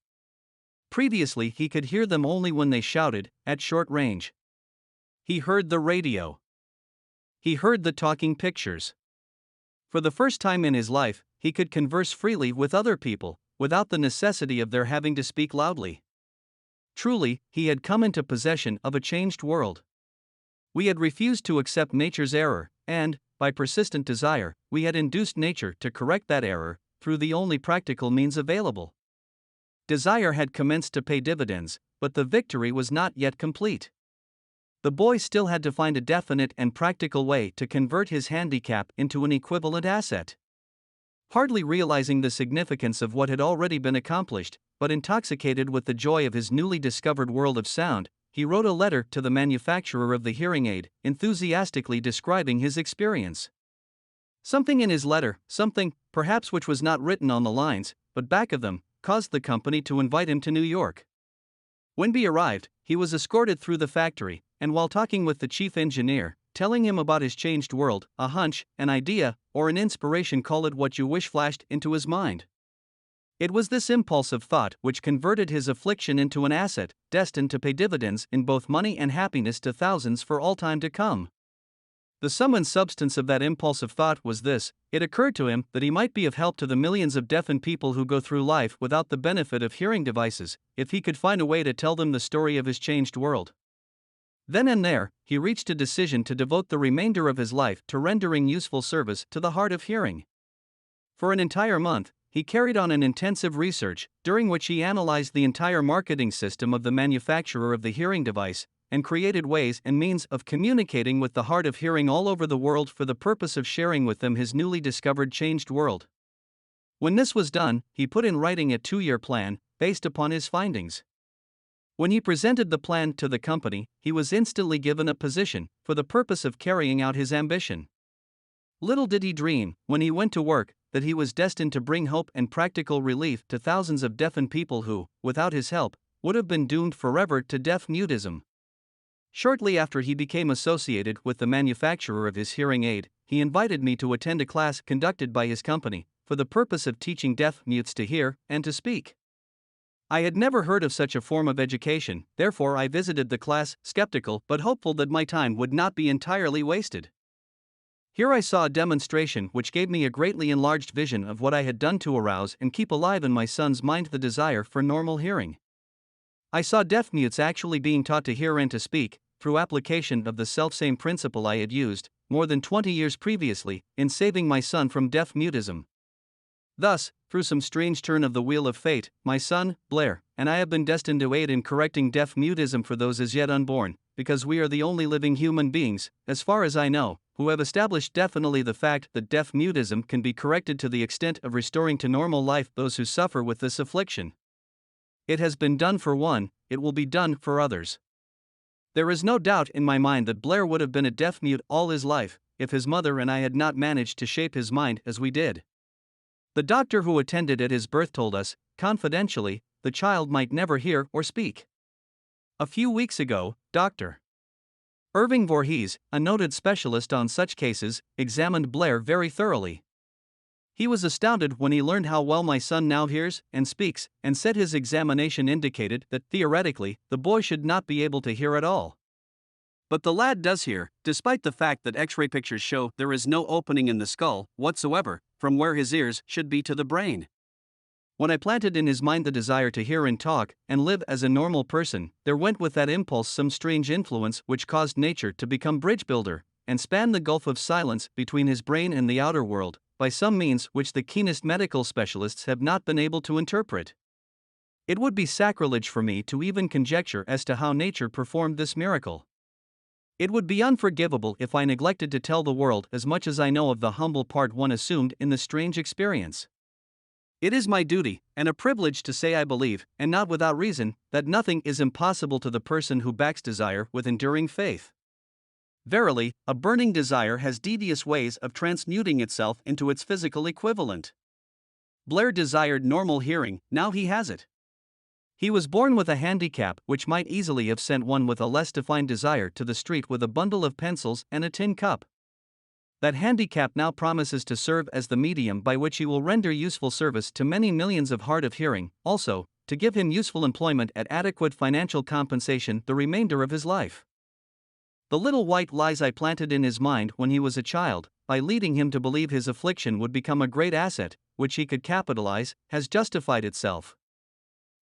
Previously, he could hear them only when they shouted, at short range. He heard the radio. He heard the talking pictures. For the first time in his life, he could converse freely with other people, without the necessity of their having to speak loudly. Truly, he had come into possession of a changed world. We had refused to accept nature's error, and, by persistent desire, we had induced nature to correct that error, through the only practical means available. Desire had commenced to pay dividends, but the victory was not yet complete. The boy still had to find a definite and practical way to convert his handicap into an equivalent asset. Hardly realizing the significance of what had already been accomplished, but intoxicated with the joy of his newly discovered world of sound, he wrote a letter to the manufacturer of the hearing aid, enthusiastically describing his experience. Something in his letter, something, perhaps, which was not written on the lines, but back of them, caused the company to invite him to New York. When he arrived, he was escorted through the factory, and while talking with the chief engineer, telling him about his changed world, a hunch, an idea, or an inspiration, call it what you wish, flashed into his mind. It was this impulse of thought which converted his affliction into an asset, destined to pay dividends in both money and happiness to thousands for all time to come. The sum and substance of that impulse of thought was this: it occurred to him that he might be of help to the millions of deafened people who go through life without the benefit of hearing devices, if he could find a way to tell them the story of his changed world. Then and there, he reached a decision to devote the remainder of his life to rendering useful service to the hard of hearing. For an entire month, he carried on an intensive research, during which he analyzed the entire marketing system of the manufacturer of the hearing device, and created ways and means of communicating with the hard of hearing all over the world for the purpose of sharing with them his newly discovered changed world. When this was done, he put in writing a 2-year plan, based upon his findings. When he presented the plan to the company, he was instantly given a position, for the purpose of carrying out his ambition. Little did he dream, when he went to work, that he was destined to bring hope and practical relief to thousands of deafened people who, without his help, would have been doomed forever to deaf-mutism. Shortly after he became associated with the manufacturer of his hearing aid, he invited me to attend a class conducted by his company, for the purpose of teaching deaf-mutes to hear and to speak. I had never heard of such a form of education, therefore I visited the class, skeptical but hopeful that my time would not be entirely wasted. Here I saw a demonstration which gave me a greatly enlarged vision of what I had done to arouse and keep alive in my son's mind the desire for normal hearing. I saw deaf-mutes actually being taught to hear and to speak, through application of the selfsame principle I had used, more than 20 years previously, in saving my son from deaf-mutism. Thus, through some strange turn of the wheel of fate, my son, Blair, and I have been destined to aid in correcting deaf-mutism for those as yet unborn, because we are the only living human beings, as far as I know, who have established definitely the fact that deaf-mutism can be corrected to the extent of restoring to normal life those who suffer with this affliction. It has been done for one, it will be done for others. There is no doubt in my mind that Blair would have been a deaf-mute all his life, if his mother and I had not managed to shape his mind as we did. The doctor who attended at his birth told us, confidentially, the child might never hear or speak. A few weeks ago, Dr. Irving Voorhees, a noted specialist on such cases, examined Blair very thoroughly. He was astounded when he learned how well my son now hears and speaks, and said his examination indicated that, theoretically, the boy should not be able to hear at all. But the lad does hear, despite the fact that X-ray pictures show there is no opening in the skull whatsoever, from where his ears should be to the brain. When I planted in his mind the desire to hear and talk, and live as a normal person, there went with that impulse some strange influence which caused nature to become bridge builder, and span the gulf of silence between his brain and the outer world, by some means which the keenest medical specialists have not been able to interpret. It would be sacrilege for me to even conjecture as to how nature performed this miracle. It would be unforgivable if I neglected to tell the world as much as I know of the humble part one assumed in the strange experience. It is my duty, and a privilege, to say I believe, and not without reason, that nothing is impossible to the person who backs desire with enduring faith. Verily, a burning desire has devious ways of transmuting itself into its physical equivalent. Blair desired normal hearing, now he has it. He was born with a handicap which might easily have sent one with a less defined desire to the street with a bundle of pencils and a tin cup. That handicap now promises to serve as the medium by which he will render useful service to many millions of hard of hearing, also, to give him useful employment at adequate financial compensation the remainder of his life. The little white lies I planted in his mind when he was a child, by leading him to believe his affliction would become a great asset, which he could capitalize, has justified itself.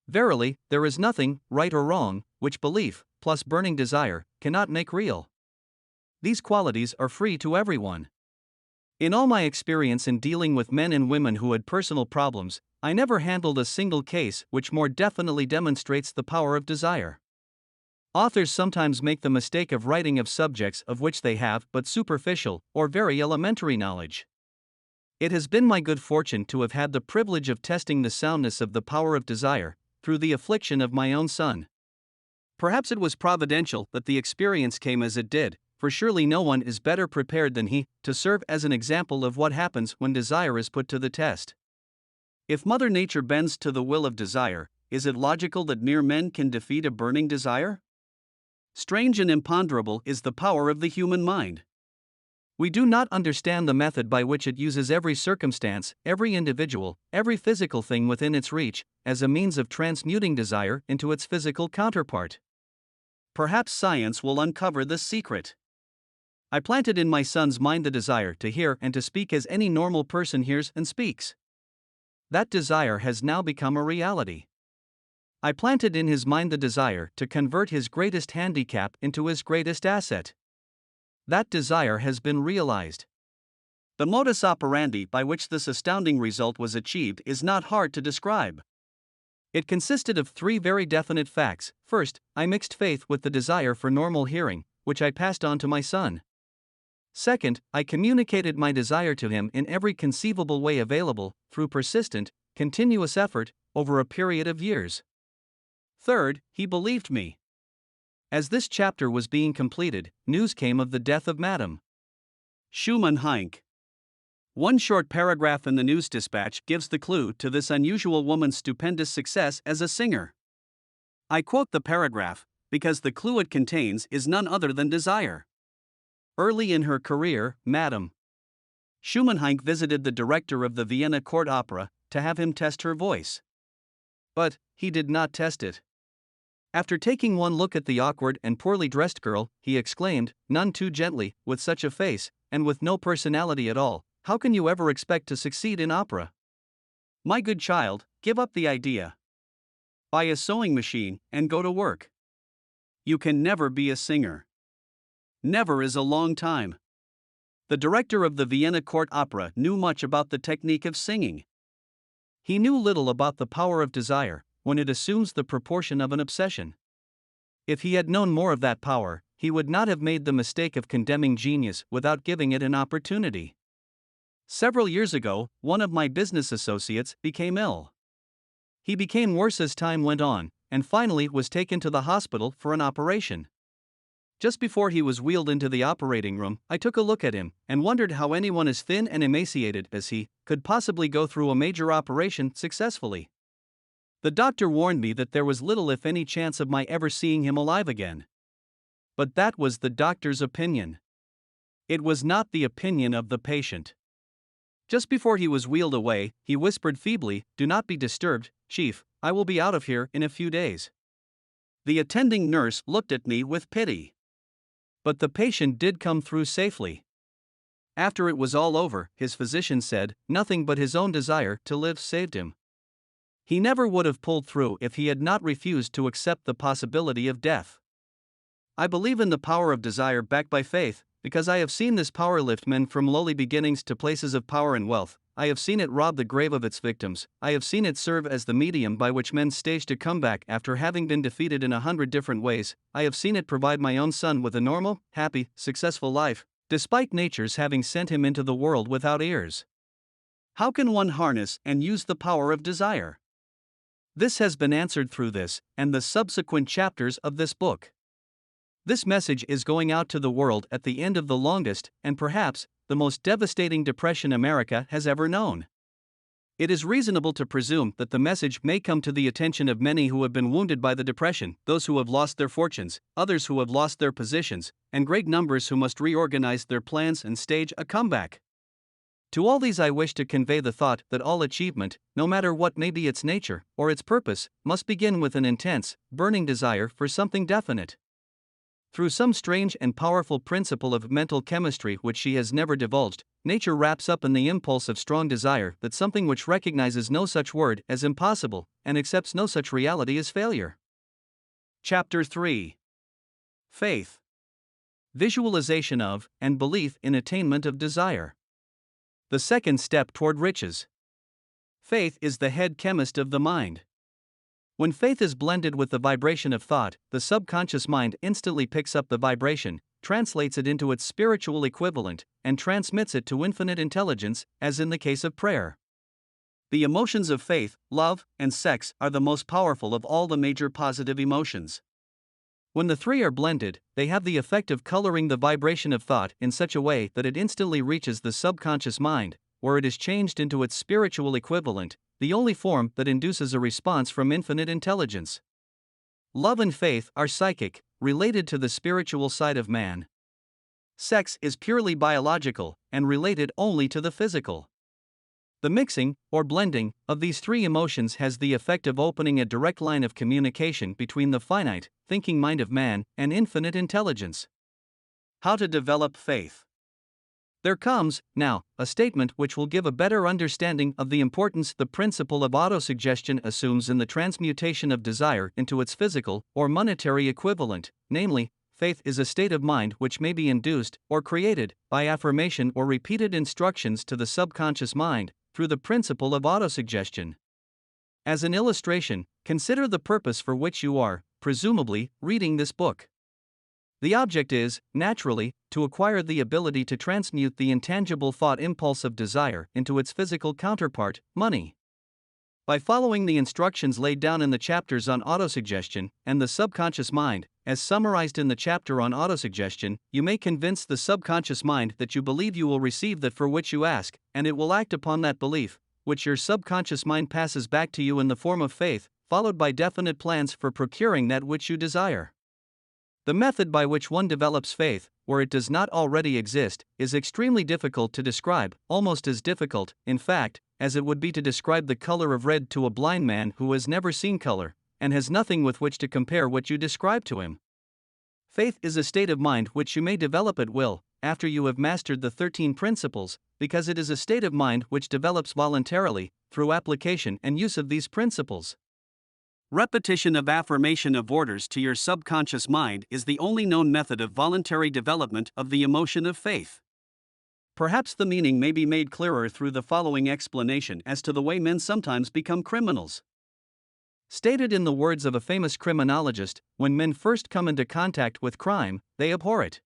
Verily, there is nothing, right or wrong, which belief, plus burning desire, cannot make real. These qualities are free to everyone. In all my experience in dealing with men and women who had personal problems, I never handled a single case which more definitely demonstrates the power of desire. Authors sometimes make the mistake of writing of subjects of which they have but superficial or very elementary knowledge. It has been my good fortune to have had the privilege of testing the soundness of the power of desire through the affliction of my own son. Perhaps it was providential that the experience came as it did, for surely no one is better prepared than he to serve as an example of what happens when desire is put to the test. If Mother Nature bends to the will of desire, is it logical that mere men can defeat a burning desire? Strange and imponderable is the power of the human mind. We do not understand the method by which it uses every circumstance, every individual, every physical thing within its reach, as a means of transmuting desire into its physical counterpart. Perhaps science will uncover this secret. I planted in my son's mind the desire to hear and to speak as any normal person hears and speaks. That desire has now become a reality. I planted in his mind the desire to convert his greatest handicap into his greatest asset. That desire has been realized. The modus operandi by which this astounding result was achieved is not hard to describe. It consisted of 3 very definite facts. First, I mixed faith with the desire for normal hearing, which I passed on to my son. Second, I communicated my desire to him in every conceivable way available, through persistent, continuous effort, over a period of years. Third, he believed me. As this chapter was being completed, news came of the death of Madame Schumann Heinck. One short paragraph in the news dispatch gives the clue to this unusual woman's stupendous success as a singer. I quote the paragraph, because the clue it contains is none other than desire. Early in her career, Madame Schumann Heinck visited the director of the Vienna Court Opera to have him test her voice. But he did not test it. After taking one look at the awkward and poorly dressed girl, he exclaimed, none too gently, with such a face, and with no personality at all, how can you ever expect to succeed in opera? My good child, give up the idea. Buy a sewing machine and go to work. You can never be a singer. Never is a long time. The director of the Vienna Court Opera knew much about the technique of singing. He knew little about the power of desire, when it assumes the proportion of an obsession. If he had known more of that power, he would not have made the mistake of condemning genius without giving it an opportunity. Several years ago, one of my business associates became ill. He became worse as time went on, and finally was taken to the hospital for an operation. Just before he was wheeled into the operating room, I took a look at him, and wondered how anyone as thin and emaciated as he could possibly go through a major operation successfully. The doctor warned me that there was little if any chance of my ever seeing him alive again. But that was the doctor's opinion. It was not the opinion of the patient. Just before he was wheeled away, he whispered feebly, "Do not be disturbed, Chief, I will be out of here in a few days." The attending nurse looked at me with pity. But the patient did come through safely. After it was all over, his physician said, nothing but his own desire to live saved him. He never would have pulled through if he had not refused to accept the possibility of death. I believe in the power of desire backed by faith, because I have seen this power lift men from lowly beginnings to places of power and wealth. I have seen it rob the grave of its victims. I have seen it serve as the medium by which men staged a comeback after having been defeated in 100 different ways. I have seen it provide my own son with a normal, happy, successful life, despite nature's having sent him into the world without ears. How can one harness and use the power of desire? This has been answered through this and the subsequent chapters of this book. This message is going out to the world at the end of the longest, and perhaps, the most devastating depression America has ever known. It is reasonable to presume that the message may come to the attention of many who have been wounded by the depression, those who have lost their fortunes, others who have lost their positions, and great numbers who must reorganize their plans and stage a comeback. To all these I wish to convey the thought that all achievement, no matter what may be its nature or its purpose, must begin with an intense, burning desire for something definite. Through some strange and powerful principle of mental chemistry which she has never divulged, nature wraps up in the impulse of strong desire that something which recognizes no such word as impossible and accepts no such reality as failure. Chapter 3. Faith. Visualization of and belief in attainment of desire. The second step toward riches. Faith is the head chemist of the mind. When faith is blended with the vibration of thought, the subconscious mind instantly picks up the vibration, translates it into its spiritual equivalent, and transmits it to infinite intelligence, as in the case of prayer. The emotions of faith, love, and sex are the most powerful of all the major positive emotions. When the three are blended, they have the effect of coloring the vibration of thought in such a way that it instantly reaches the subconscious mind, where it is changed into its spiritual equivalent, the only form that induces a response from infinite intelligence. Love and faith are psychic, related to the spiritual side of man. Sex is purely biological, and related only to the physical. The mixing, or blending, of these three emotions has the effect of opening a direct line of communication between the finite, thinking mind of man and infinite intelligence. How to develop faith. There comes, now, a statement which will give a better understanding of the importance the principle of autosuggestion assumes in the transmutation of desire into its physical or monetary equivalent, namely, faith is a state of mind which may be induced or created by affirmation or repeated instructions to the subconscious mind through the principle of autosuggestion. As an illustration, consider the purpose for which you are, presumably, reading this book. The object is, naturally, to acquire the ability to transmute the intangible thought impulse of desire into its physical counterpart, money. By following the instructions laid down in the chapters on autosuggestion and the subconscious mind, as summarized in the chapter on autosuggestion, you may convince the subconscious mind that you believe you will receive that for which you ask, and it will act upon that belief, which your subconscious mind passes back to you in the form of faith, followed by definite plans for procuring that which you desire. The method by which one develops faith, where it does not already exist, is extremely difficult to describe, almost as difficult, in fact, as it would be to describe the color of red to a blind man who has never seen color, and has nothing with which to compare what you describe to him. Faith is a state of mind which you may develop at will, after you have mastered the 13 principles, because it is a state of mind which develops voluntarily, through application and use of these principles. Repetition of affirmation of orders to your subconscious mind is the only known method of voluntary development of the emotion of faith. Perhaps the meaning may be made clearer through the following explanation as to the way men sometimes become criminals. Stated in the words of a famous criminologist, when men first come into contact with crime, they abhor it.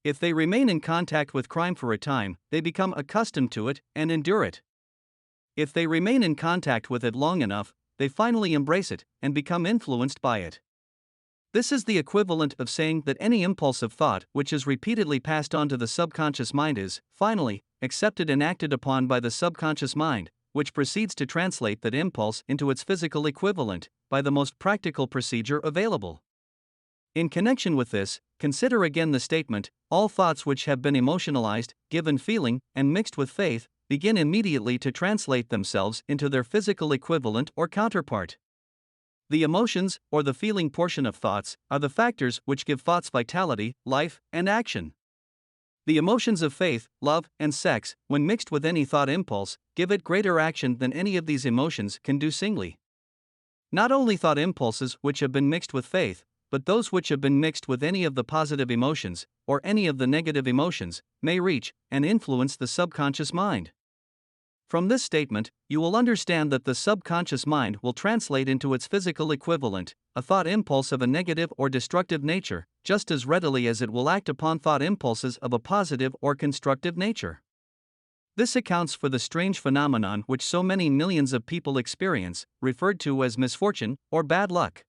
If they remain in contact with crime for a time, they become accustomed to it and endure it. If they remain in contact with it long enough, they finally embrace it and become influenced by it. This is the equivalent of saying that any impulse of thought which is repeatedly passed on to the subconscious mind is, finally, accepted and acted upon by the subconscious mind, which proceeds to translate that impulse into its physical equivalent, by the most practical procedure available. In connection with this, consider again the statement, all thoughts which have been emotionalized, given feeling, and mixed with faith, begin immediately to translate themselves into their physical equivalent or counterpart. The emotions, or the feeling portion of thoughts, are the factors which give thoughts vitality, life, and action. The emotions of faith, love, and sex, when mixed with any thought impulse, give it greater action than any of these emotions can do singly. Not only thought impulses which have been mixed with faith, but those which have been mixed with any of the positive emotions, or any of the negative emotions, may reach and influence the subconscious mind. From this statement, you will understand that the subconscious mind will translate into its physical equivalent a thought impulse of a negative or destructive nature, just as readily as it will act upon thought impulses of a positive or constructive nature. This accounts for the strange phenomenon which so many millions of people experience, referred to as misfortune or bad luck.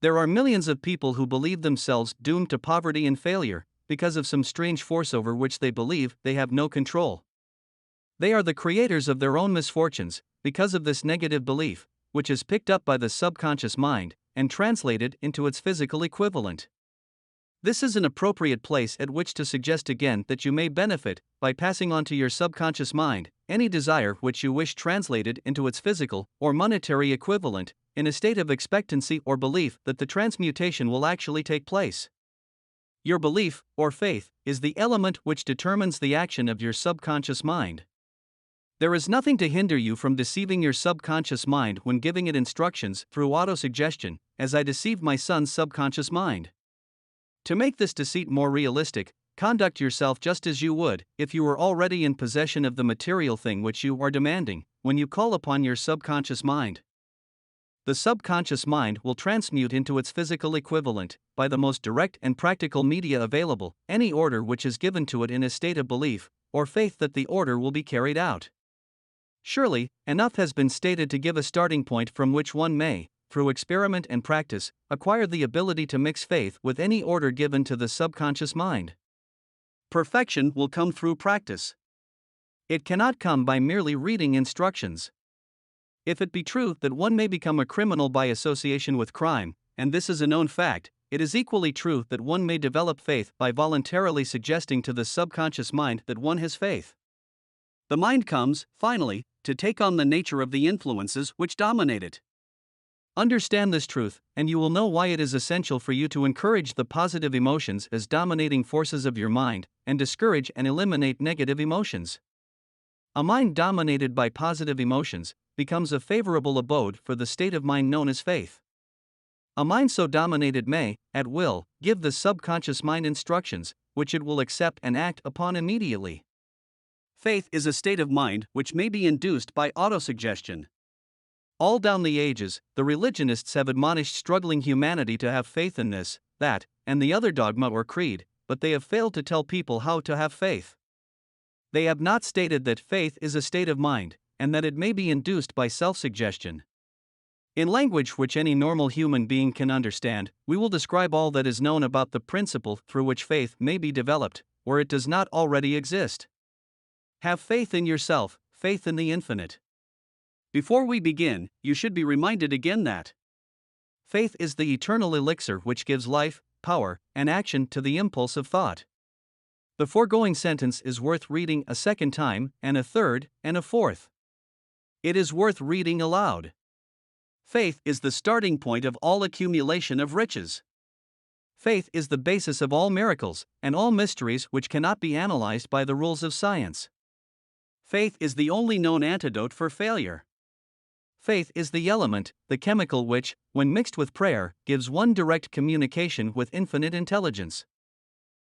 There are millions of people who believe themselves doomed to poverty and failure because of some strange force over which they believe they have no control. They are the creators of their own misfortunes, because of this negative belief, which is picked up by the subconscious mind and translated into its physical equivalent. This is an appropriate place at which to suggest again that you may benefit by passing on to your subconscious mind any desire which you wish translated into its physical or monetary equivalent, in a state of expectancy or belief that the transmutation will actually take place. Your belief, or faith, is the element which determines the action of your subconscious mind. There is nothing to hinder you from deceiving your subconscious mind when giving it instructions through autosuggestion, as I deceived my son's subconscious mind. To make this deceit more realistic, conduct yourself just as you would if you were already in possession of the material thing which you are demanding, when you call upon your subconscious mind. The subconscious mind will transmute into its physical equivalent, by the most direct and practical media available, any order which is given to it in a state of belief or faith that the order will be carried out. Surely, enough has been stated to give a starting point from which one may, through experiment and practice, acquire the ability to mix faith with any order given to the subconscious mind. Perfection will come through practice. It cannot come by merely reading instructions. If it be true that one may become a criminal by association with crime, and this is a known fact, it is equally true that one may develop faith by voluntarily suggesting to the subconscious mind that one has faith. The mind comes, finally, to take on the nature of the influences which dominate it. Understand this truth, and you will know why it is essential for you to encourage the positive emotions as dominating forces of your mind, and discourage and eliminate negative emotions. A mind dominated by positive emotions becomes a favorable abode for the state of mind known as faith. A mind so dominated may, at will, give the subconscious mind instructions, which it will accept and act upon immediately. Faith is a state of mind which may be induced by autosuggestion. All down the ages, the religionists have admonished struggling humanity to have faith in this, that, and the other dogma or creed, but they have failed to tell people how to have faith. They have not stated that faith is a state of mind, and that it may be induced by self-suggestion. In language which any normal human being can understand, we will describe all that is known about the principle through which faith may be developed, where it does not already exist. Have faith in yourself, faith in the infinite. Before we begin, you should be reminded again that faith is the eternal elixir which gives life, power, and action to the impulse of thought. The foregoing sentence is worth reading a second time, and a third, and a fourth. It is worth reading aloud. Faith is the starting point of all accumulation of riches. Faith is the basis of all miracles, and all mysteries which cannot be analyzed by the rules of science. Faith is the only known antidote for failure. Faith is the element, the chemical which, when mixed with prayer, gives one direct communication with infinite intelligence.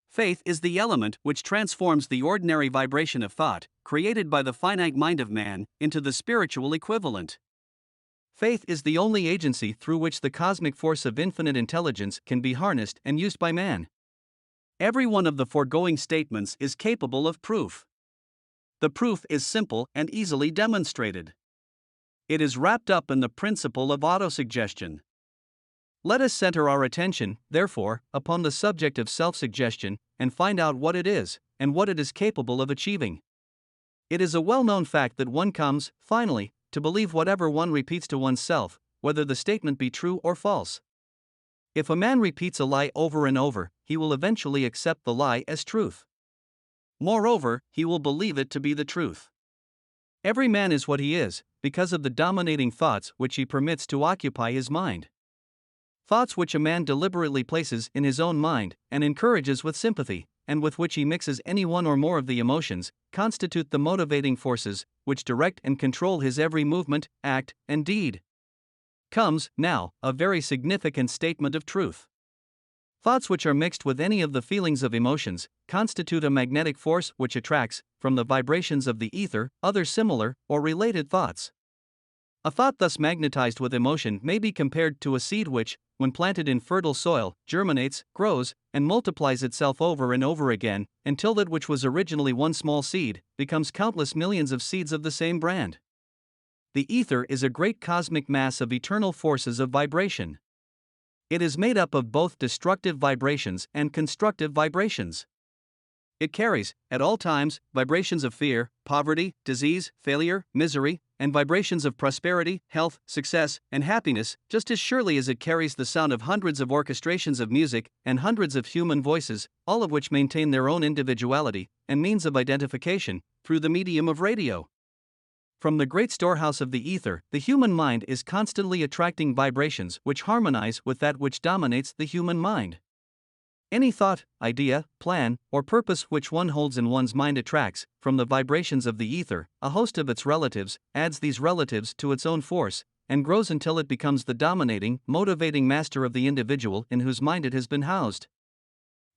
Faith is the element which transforms the ordinary vibration of thought, created by the finite mind of man, into the spiritual equivalent. Faith is the only agency through which the cosmic force of infinite intelligence can be harnessed and used by man. Every one of the foregoing statements is capable of proof. The proof is simple and easily demonstrated. It is wrapped up in the principle of autosuggestion. Let us center our attention, therefore, upon the subject of self-suggestion, and find out what it is, and what it is capable of achieving. It is a well-known fact that one comes, finally, to believe whatever one repeats to oneself, whether the statement be true or false. If a man repeats a lie over and over, he will eventually accept the lie as truth. Moreover, he will believe it to be the truth. Every man is what he is, because of the dominating thoughts which he permits to occupy his mind. Thoughts which a man deliberately places in his own mind, and encourages with sympathy, and with which he mixes any one or more of the emotions, constitute the motivating forces which direct and control his every movement, act, and deed. Comes, now, a very significant statement of truth. Thoughts which are mixed with any of the feelings of emotions constitute a magnetic force which attracts, from the vibrations of the ether, other similar or related thoughts. A thought thus magnetized with emotion may be compared to a seed which, when planted in fertile soil, germinates, grows, and multiplies itself over and over again, until that which was originally one small seed becomes countless millions of seeds of the same brand. The ether is a great cosmic mass of eternal forces of vibration. It is made up of both destructive vibrations and constructive vibrations. It carries, at all times, vibrations of fear, poverty, disease, failure, misery, and vibrations of prosperity, health, success, and happiness, just as surely as it carries the sound of hundreds of orchestrations of music and hundreds of human voices, all of which maintain their own individuality and means of identification through the medium of radio. From the great storehouse of the ether, the human mind is constantly attracting vibrations which harmonize with that which dominates the human mind. Any thought, idea, plan, or purpose which one holds in one's mind attracts, from the vibrations of the ether, a host of its relatives, adds these relatives to its own force, and grows until it becomes the dominating, motivating master of the individual in whose mind it has been housed.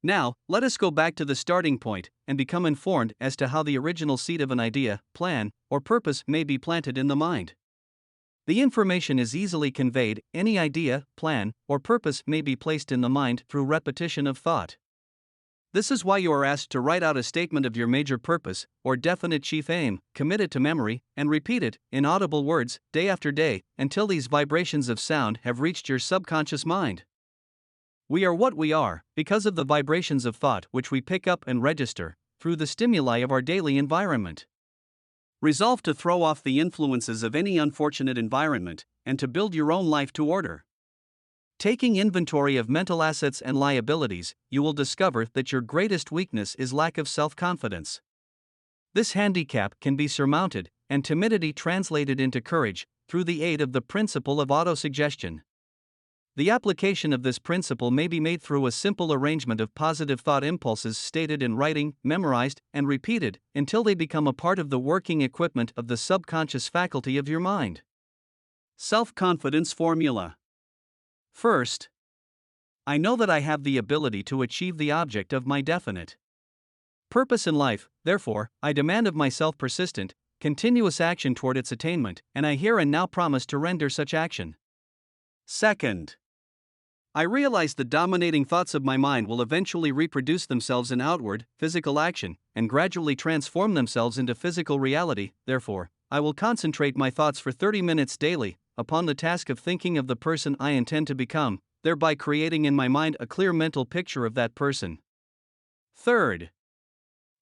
Now, let us go back to the starting point and become informed as to how the original seed of an idea, plan, or purpose may be planted in the mind. The information is easily conveyed. Any idea, plan, or purpose may be placed in the mind through repetition of thought. This is why you are asked to write out a statement of your major purpose or definite chief aim, commit it to memory, and repeat it, in audible words, day after day, until these vibrations of sound have reached your subconscious mind. We are what we are because of the vibrations of thought which we pick up and register through the stimuli of our daily environment. Resolve to throw off the influences of any unfortunate environment and to build your own life to order. Taking inventory of mental assets and liabilities, you will discover that your greatest weakness is lack of self-confidence. This handicap can be surmounted, and timidity translated into courage, through the aid of the principle of autosuggestion. The application of this principle may be made through a simple arrangement of positive thought impulses stated in writing, memorized, and repeated, until they become a part of the working equipment of the subconscious faculty of your mind. Self-confidence formula. First, I know that I have the ability to achieve the object of my definite purpose in life, therefore, I demand of myself persistent, continuous action toward its attainment, and I here and now promise to render such action. Second, I realize the dominating thoughts of my mind will eventually reproduce themselves in outward, physical action, and gradually transform themselves into physical reality. Therefore, I will concentrate my thoughts for 30 minutes daily upon the task of thinking of the person I intend to become, thereby creating in my mind a clear mental picture of that person. Third,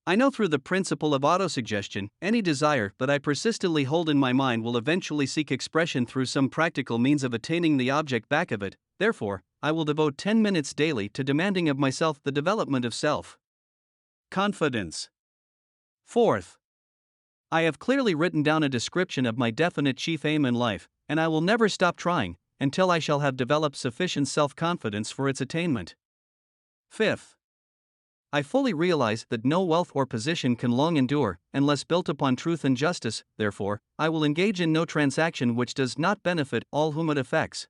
I know through the principle of autosuggestion, any desire that I persistently hold in my mind will eventually seek expression through some practical means of attaining the object back of it. Therefore, I will devote 10 minutes daily to demanding of myself the development of self-confidence. Fourth, I have clearly written down a description of my definite chief aim in life, and I will never stop trying until I shall have developed sufficient self-confidence for its attainment. Fifth, I fully realize that no wealth or position can long endure unless built upon truth and justice. Therefore, I will engage in no transaction which does not benefit all whom it affects.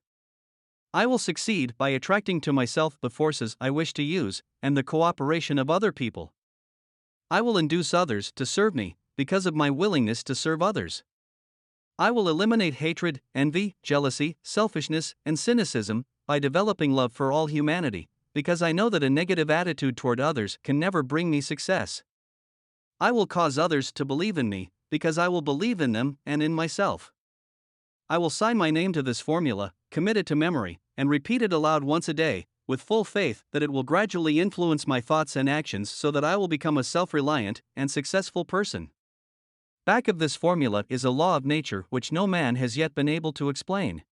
I will succeed by attracting to myself the forces I wish to use and the cooperation of other people. I will induce others to serve me because of my willingness to serve others. I will eliminate hatred, envy, jealousy, selfishness, and cynicism by developing love for all humanity, because I know that a negative attitude toward others can never bring me success. I will cause others to believe in me because I will believe in them and in myself. I will sign my name to this formula, commit it to memory, and repeat it aloud once a day, with full faith that it will gradually influence my thoughts and actions so that I will become a self-reliant and successful person. Back of this formula is a law of nature which no man has yet been able to explain.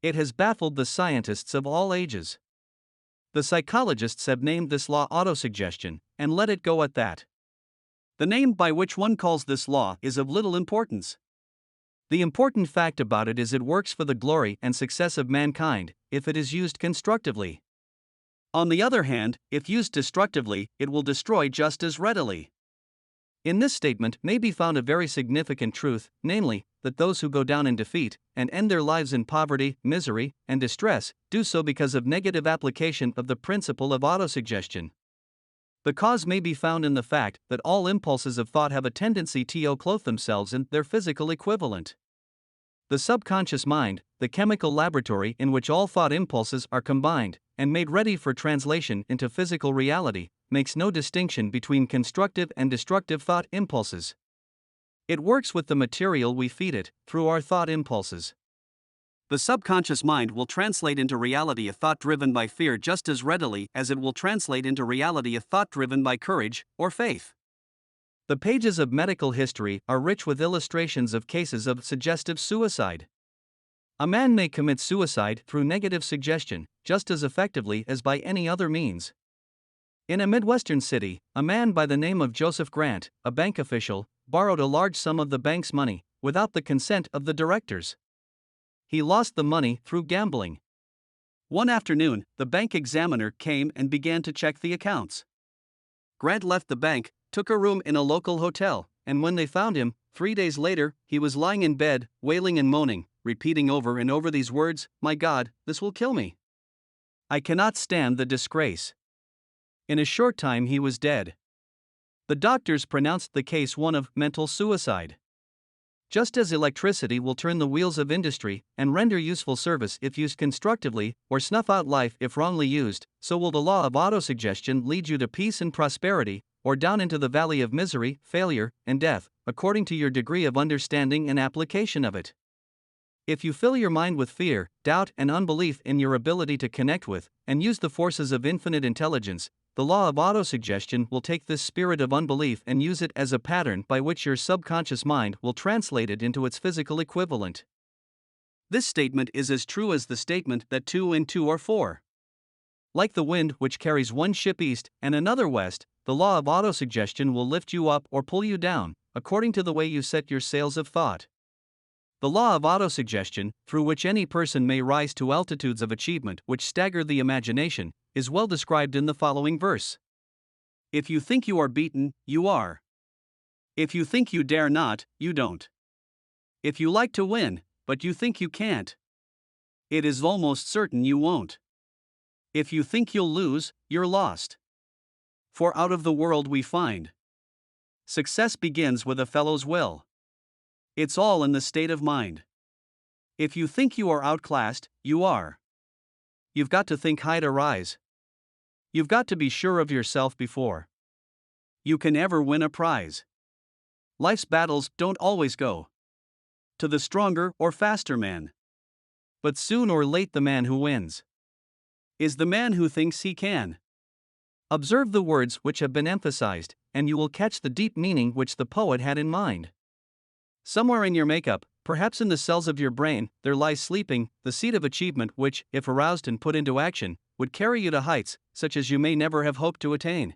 It has baffled the scientists of all ages. The psychologists have named this law autosuggestion, and let it go at that. The name by which one calls this law is of little importance. The important fact about it is it works for the glory and success of mankind, if it is used constructively. On the other hand, if used destructively, it will destroy just as readily. In this statement may be found a very significant truth, namely, that those who go down in defeat and end their lives in poverty, misery, and distress, do so because of negative application of the principle of autosuggestion. The cause may be found in the fact that all impulses of thought have a tendency to clothe themselves in their physical equivalent. The subconscious mind, the chemical laboratory in which all thought impulses are combined and made ready for translation into physical reality, makes no distinction between constructive and destructive thought impulses. It works with the material we feed it, through our thought impulses. The subconscious mind will translate into reality a thought driven by fear just as readily as it will translate into reality a thought driven by courage or faith. The pages of medical history are rich with illustrations of cases of suggestive suicide. A man may commit suicide through negative suggestion just as effectively as by any other means. In a Midwestern city, a man by the name of Joseph Grant, a bank official, borrowed a large sum of the bank's money without the consent of the directors. He lost the money through gambling. One afternoon, the bank examiner came and began to check the accounts. Grant left the bank, took a room in a local hotel, and when they found him, 3 days later, he was lying in bed, wailing and moaning, repeating over and over these words, "My God, this will kill me. I cannot stand the disgrace." In a short time he was dead. The doctors pronounced the case one of mental suicide. Just as electricity will turn the wheels of industry and render useful service if used constructively, or snuff out life if wrongly used, so will the law of autosuggestion lead you to peace and prosperity, or down into the valley of misery, failure, and death, according to your degree of understanding and application of it. If you fill your mind with fear, doubt, and unbelief in your ability to connect with and use the forces of infinite intelligence, the law of autosuggestion will take this spirit of unbelief and use it as a pattern by which your subconscious mind will translate it into its physical equivalent. This statement is as true as the statement that 2 and 2 are 4. Like the wind which carries one ship east and another west, the law of autosuggestion will lift you up or pull you down, according to the way you set your sails of thought. The law of autosuggestion, through which any person may rise to altitudes of achievement which stagger the imagination, is well described in the following verse. If you think you are beaten, you are. If you think you dare not, you don't. If you like to win, but you think you can't, it is almost certain you won't. If you think you'll lose, you're lost. For out of the world we find success begins with a fellow's will. It's all in the state of mind. If you think you are outclassed, you are. You've got to think high to rise. You've got to be sure of yourself before you can ever win a prize. Life's battles don't always go to the stronger or faster man. But soon or late the man who wins is the man who thinks he can. Observe the words which have been emphasized, and you will catch the deep meaning which the poet had in mind. Somewhere in your makeup, perhaps in the cells of your brain, there lies sleeping the seed of achievement which, if aroused and put into action, would carry you to heights such as you may never have hoped to attain.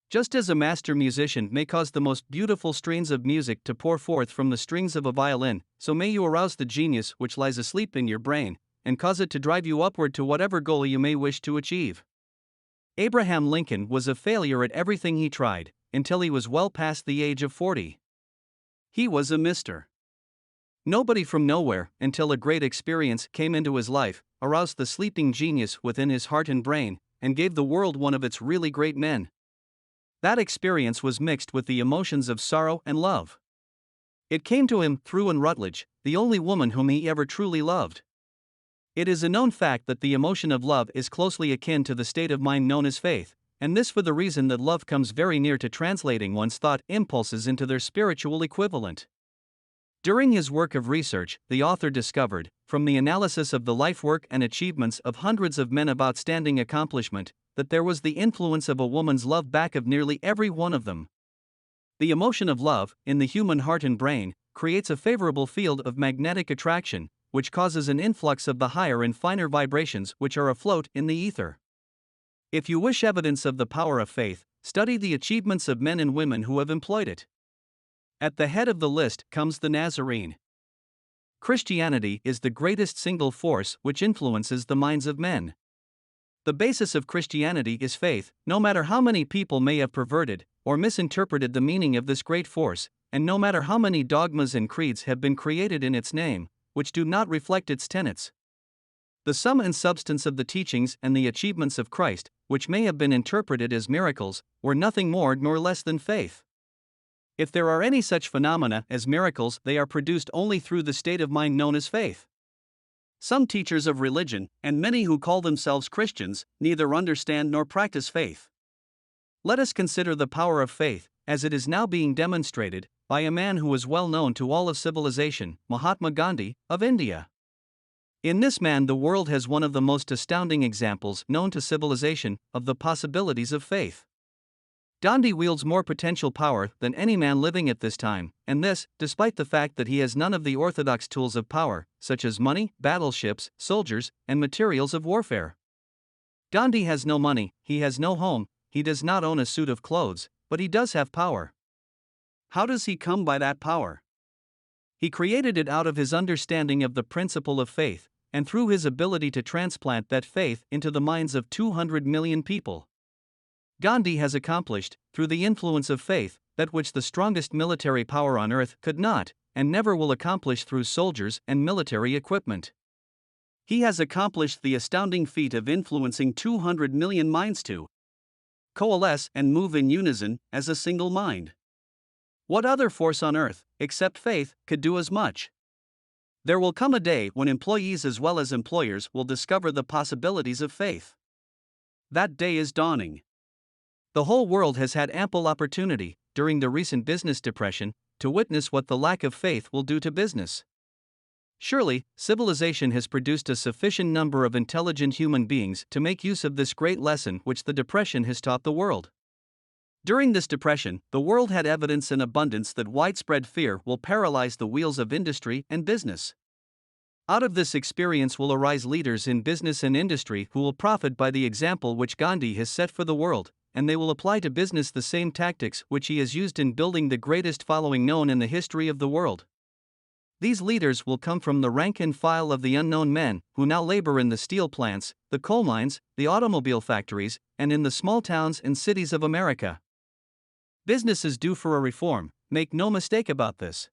Just as a master musician may cause the most beautiful strains of music to pour forth from the strings of a violin, so may you arouse the genius which lies asleep in your brain, and cause it to drive you upward to whatever goal you may wish to achieve. Abraham Lincoln was a failure at everything he tried, until he was well past the age of 40. He was a Mr. Nobody from nowhere, until a great experience came into his life, aroused the sleeping genius within his heart and brain, and gave the world one of its really great men. That experience was mixed with the emotions of sorrow and love. It came to him through Anne Rutledge, the only woman whom he ever truly loved. It is a known fact that the emotion of love is closely akin to the state of mind known as faith, and this for the reason that love comes very near to translating one's thought impulses into their spiritual equivalent. During his work of research, the author discovered, from the analysis of the life work and achievements of hundreds of men of outstanding accomplishment, that there was the influence of a woman's love back of nearly every one of them. The emotion of love, in the human heart and brain, creates a favorable field of magnetic attraction, which causes an influx of the higher and finer vibrations which are afloat in the ether. If you wish evidence of the power of faith, study the achievements of men and women who have employed it. At the head of the list comes the Nazarene. Christianity is the greatest single force which influences the minds of men. The basis of Christianity is faith, no matter how many people may have perverted or misinterpreted the meaning of this great force, and no matter how many dogmas and creeds have been created in its name, which do not reflect its tenets. The sum and substance of the teachings and the achievements of Christ, which may have been interpreted as miracles, were nothing more nor less than faith. If there are any such phenomena as miracles, they are produced only through the state of mind known as faith. Some teachers of religion, and many who call themselves Christians, neither understand nor practice faith. Let us consider the power of faith, as it is now being demonstrated, by a man who is well known to all of civilization, Mahatma Gandhi, of India. In this man, the world has one of the most astounding examples known to civilization of the possibilities of faith. Gandhi wields more potential power than any man living at this time, and this, despite the fact that he has none of the orthodox tools of power, such as money, battleships, soldiers, and materials of warfare. Gandhi has no money, he has no home, he does not own a suit of clothes, but he does have power. How does he come by that power? He created it out of his understanding of the principle of faith, and through his ability to transplant that faith into the minds of 200 million people. Gandhi has accomplished, through the influence of faith, that which the strongest military power on earth could not, and never will accomplish through soldiers and military equipment. He has accomplished the astounding feat of influencing 200 million minds to coalesce and move in unison as a single mind. What other force on earth, except faith, could do as much? There will come a day when employees as well as employers will discover the possibilities of faith. That day is dawning. The whole world has had ample opportunity, during the recent business depression, to witness what the lack of faith will do to business. Surely, civilization has produced a sufficient number of intelligent human beings to make use of this great lesson which the depression has taught the world. During this depression, the world had evidence in abundance that widespread fear will paralyze the wheels of industry and business. Out of this experience will arise leaders in business and industry who will profit by the example which Gandhi has set for the world, and they will apply to business the same tactics which he has used in building the greatest following known in the history of the world. These leaders will come from the rank and file of the unknown men who now labor in the steel plants, the coal mines, the automobile factories, and in the small towns and cities of America. Business is due for a reform, make no mistake about this.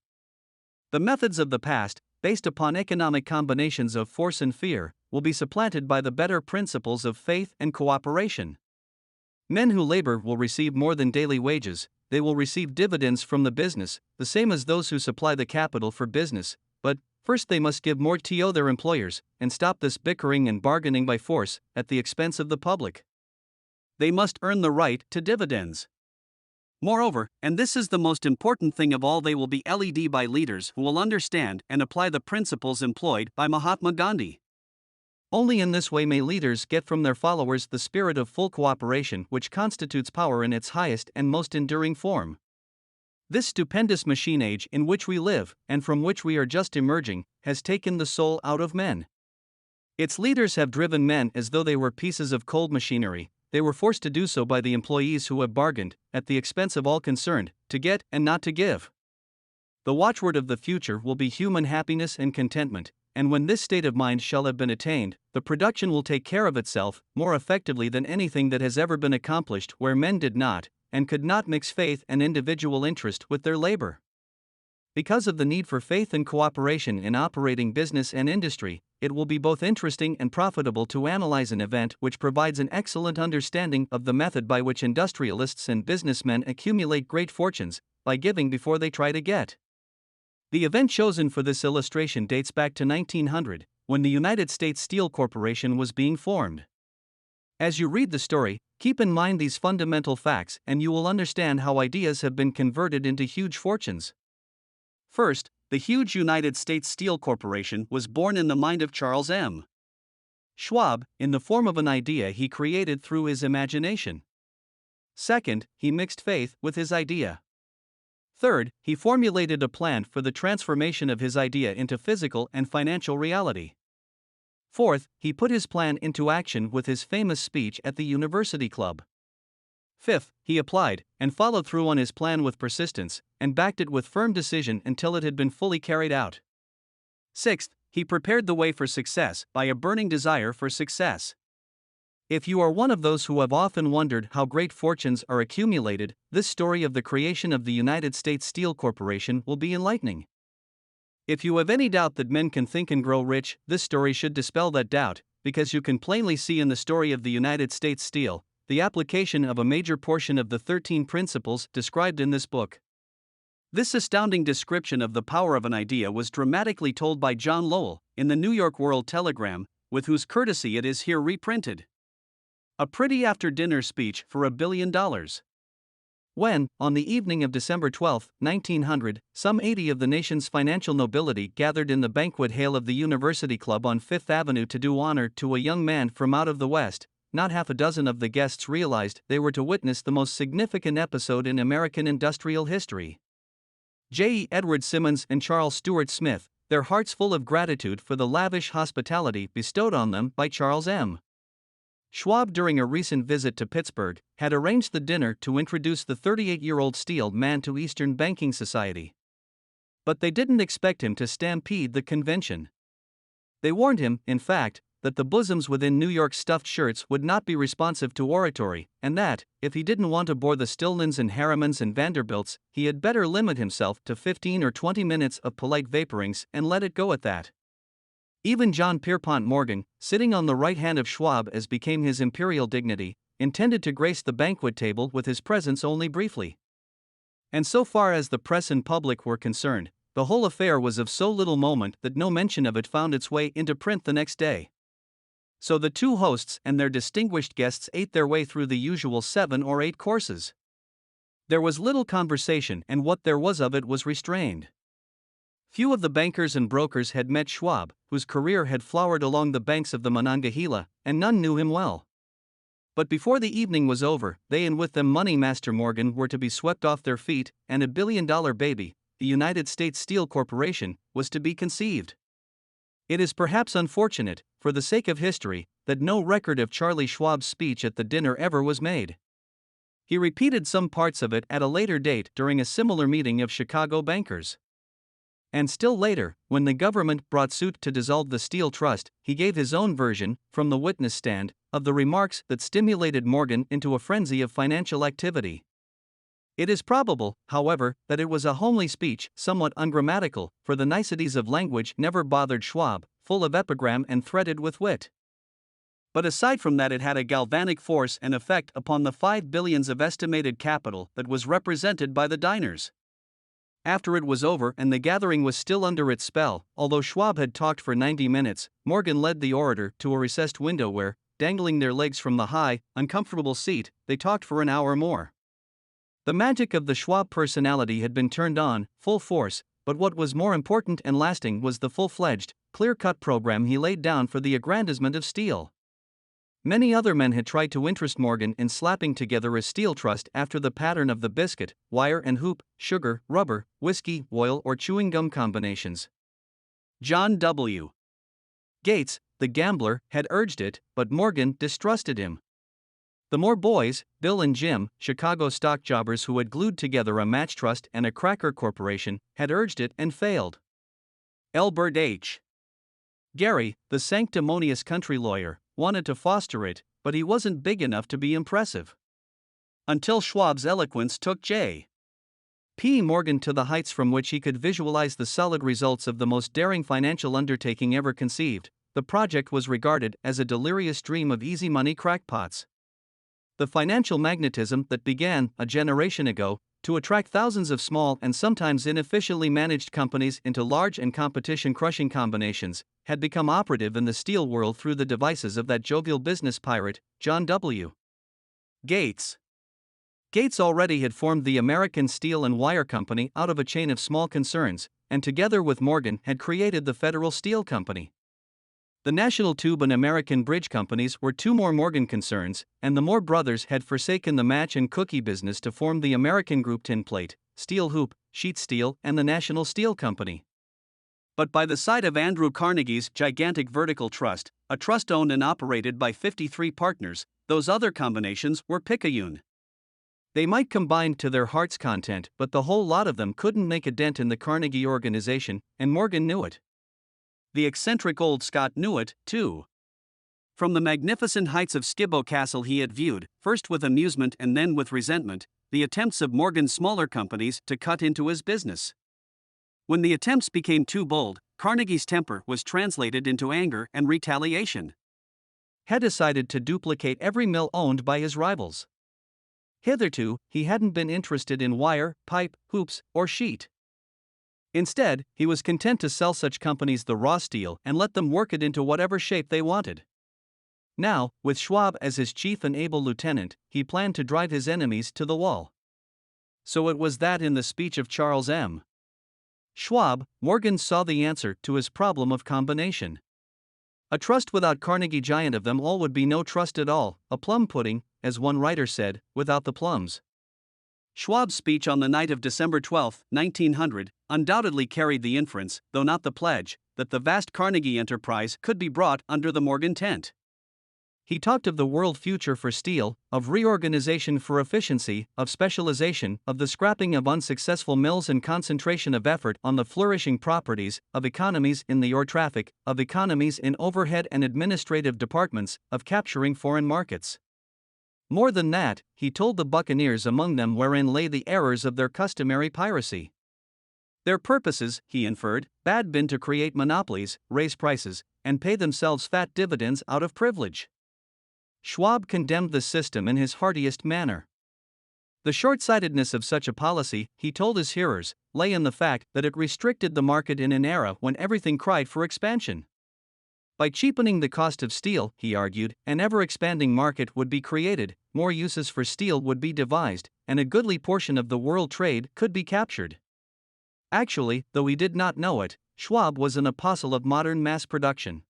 The methods of the past, based upon economic combinations of force and fear, will be supplanted by the better principles of faith and cooperation. Men who labor will receive more than daily wages, they will receive dividends from the business, the same as those who supply the capital for business, but first they must give more to their employers, and stop this bickering and bargaining by force, at the expense of the public. They must earn the right to dividends. Moreover, and this is the most important thing of all, they will be led by leaders who will understand and apply the principles employed by Mahatma Gandhi. Only in this way may leaders get from their followers the spirit of full cooperation which constitutes power in its highest and most enduring form. This stupendous machine age in which we live, and from which we are just emerging, has taken the soul out of men. Its leaders have driven men as though they were pieces of cold machinery. They were forced to do so by the employees who have bargained, at the expense of all concerned, to get and not to give. The watchword of the future will be human happiness and contentment, and when this state of mind shall have been attained, the production will take care of itself more effectively than anything that has ever been accomplished where men did not, and could not mix faith and individual interest with their labor. Because of the need for faith and cooperation in operating business and industry, it will be both interesting and profitable to analyze an event which provides an excellent understanding of the method by which industrialists and businessmen accumulate great fortunes, by giving before they try to get. The event chosen for this illustration dates back to 1900, when the United States Steel Corporation was being formed. As you read the story, keep in mind these fundamental facts and you will understand how ideas have been converted into huge fortunes. First, the huge United States Steel Corporation was born in the mind of Charles M. Schwab, in the form of an idea he created through his imagination. Second, he mixed faith with his idea. Third, he formulated a plan for the transformation of his idea into physical and financial reality. Fourth, he put his plan into action with his famous speech at the University Club. Fifth, he applied and followed through on his plan with persistence, and backed it with firm decision until it had been fully carried out. Sixth, he prepared the way for success by a burning desire for success. If you are one of those who have often wondered how great fortunes are accumulated, this story of the creation of the United States Steel Corporation will be enlightening. If you have any doubt that men can think and grow rich, this story should dispel that doubt, because you can plainly see in the story of the United States Steel the application of a major portion of the 13 principles described in this book. This astounding description of the power of an idea was dramatically told by John Lowell in the New York World Telegram, with whose courtesy it is here reprinted. A pretty after-dinner speech for $1 billion. When, on the evening of December 12, 1900, some 80 of the nation's financial nobility gathered in the banquet hall of the University Club on Fifth Avenue to do honor to a young man from out of the West, not half a dozen of the guests realized they were to witness the most significant episode in American industrial history. J. E. Edward Simmons and Charles Stewart Smith, their hearts full of gratitude for the lavish hospitality bestowed on them by Charles M. Schwab, during a recent visit to Pittsburgh, had arranged the dinner to introduce the 38-year-old steel man to Eastern banking society. But they didn't expect him to stampede the convention. They warned him, in fact, that the bosoms within New York's stuffed shirts would not be responsive to oratory, and that, if he didn't want to bore the Stillmans and Harrimans and Vanderbilts, he had better limit himself to 15 or 20 minutes of polite vaporings and let it go at that. Even John Pierpont Morgan, sitting on the right hand of Schwab as became his imperial dignity, intended to grace the banquet table with his presence only briefly. And so far as the press and public were concerned, the whole affair was of so little moment that no mention of it found its way into print the next day. So the two hosts and their distinguished guests ate their way through the usual 7 or 8 courses. There was little conversation, and what there was of it was restrained. Few of the bankers and brokers had met Schwab, whose career had flowered along the banks of the Monongahela, and none knew him well. But before the evening was over, they and with them Money Master Morgan were to be swept off their feet, and a billion-dollar baby, the United States Steel Corporation, was to be conceived. It is perhaps unfortunate, for the sake of history, that no record of Charlie Schwab's speech at the dinner ever was made. He repeated some parts of it at a later date during a similar meeting of Chicago bankers. And still later, when the government brought suit to dissolve the Steel Trust, he gave his own version, from the witness stand, of the remarks that stimulated Morgan into a frenzy of financial activity. It is probable, however, that it was a homely speech, somewhat ungrammatical, for the niceties of language never bothered Schwab, full of epigram and threaded with wit. But aside from that, it had a galvanic force and effect upon the 5 billions of estimated capital that was represented by the diners. After it was over and the gathering was still under its spell, although Schwab had talked for 90 minutes, Morgan led the orator to a recessed window where, dangling their legs from the high, uncomfortable seat, they talked for an hour more. The magic of the Schwab personality had been turned on, full force, but what was more important and lasting was the full-fledged, clear-cut program he laid down for the aggrandizement of steel. Many other men had tried to interest Morgan in slapping together a steel trust after the pattern of the biscuit, wire and hoop, sugar, rubber, whiskey, oil or chewing gum combinations. John W. Gates, the gambler, had urged it, but Morgan distrusted him. The Moore boys, Bill and Jim, Chicago stock jobbers who had glued together a match trust and a cracker corporation, had urged it and failed. Elbert H. Gary, the sanctimonious country lawyer, wanted to foster it, but he wasn't big enough to be impressive. Until Schwab's eloquence took J. P. Morgan to the heights from which he could visualize the solid results of the most daring financial undertaking ever conceived, the project was regarded as a delirious dream of easy money crackpots. The financial magnetism that began, a generation ago, to attract thousands of small and sometimes inefficiently managed companies into large and competition-crushing combinations, had become operative in the steel world through the devices of that jovial business pirate, John W. Gates. Gates already had formed the American Steel and Wire Company out of a chain of small concerns, and together with Morgan had created the Federal Steel Company. The National Tube and American Bridge Companies were 2 more Morgan concerns, and the Moore brothers had forsaken the match and cookie business to form the American Group Tin Plate, Steel Hoop, Sheet Steel, and the National Steel Company. But by the side of Andrew Carnegie's gigantic vertical trust, a trust owned and operated by 53 partners, those other combinations were picayune. They might combine to their heart's content, but the whole lot of them couldn't make a dent in the Carnegie organization, and Morgan knew it. The eccentric old Scot knew it, too. From the magnificent heights of Skibo Castle he had viewed, first with amusement and then with resentment, the attempts of Morgan's smaller companies to cut into his business. When the attempts became too bold, Carnegie's temper was translated into anger and retaliation. Had decided to duplicate every mill owned by his rivals. Hitherto, he hadn't been interested in wire, pipe, hoops, or sheet. Instead, he was content to sell such companies the raw steel and let them work it into whatever shape they wanted. Now, with Schwab as his chief and able lieutenant, he planned to drive his enemies to the wall. So it was that in the speech of Charles M. Schwab, Morgan saw the answer to his problem of combination. A trust without Carnegie giant of them all would be no trust at all, a plum pudding, as one writer said, without the plums. Schwab's speech on the night of December 12, 1900, undoubtedly carried the inference, though not the pledge, that the vast Carnegie enterprise could be brought under the Morgan tent. He talked of the world future for steel, of reorganization for efficiency, of specialization, of the scrapping of unsuccessful mills and concentration of effort on the flourishing properties, of economies in the ore traffic, of economies in overhead and administrative departments, of capturing foreign markets. More than that, he told the buccaneers among them wherein lay the errors of their customary piracy. Their purposes, he inferred, had been to create monopolies, raise prices, and pay themselves fat dividends out of privilege. Schwab condemned the system in his heartiest manner. The short-sightedness of such a policy, he told his hearers, lay in the fact that it restricted the market in an era when everything cried for expansion. By cheapening the cost of steel, he argued, an ever-expanding market would be created, more uses for steel would be devised, and a goodly portion of the world trade could be captured. Actually, though he did not know it, Schwab was an apostle of modern mass production.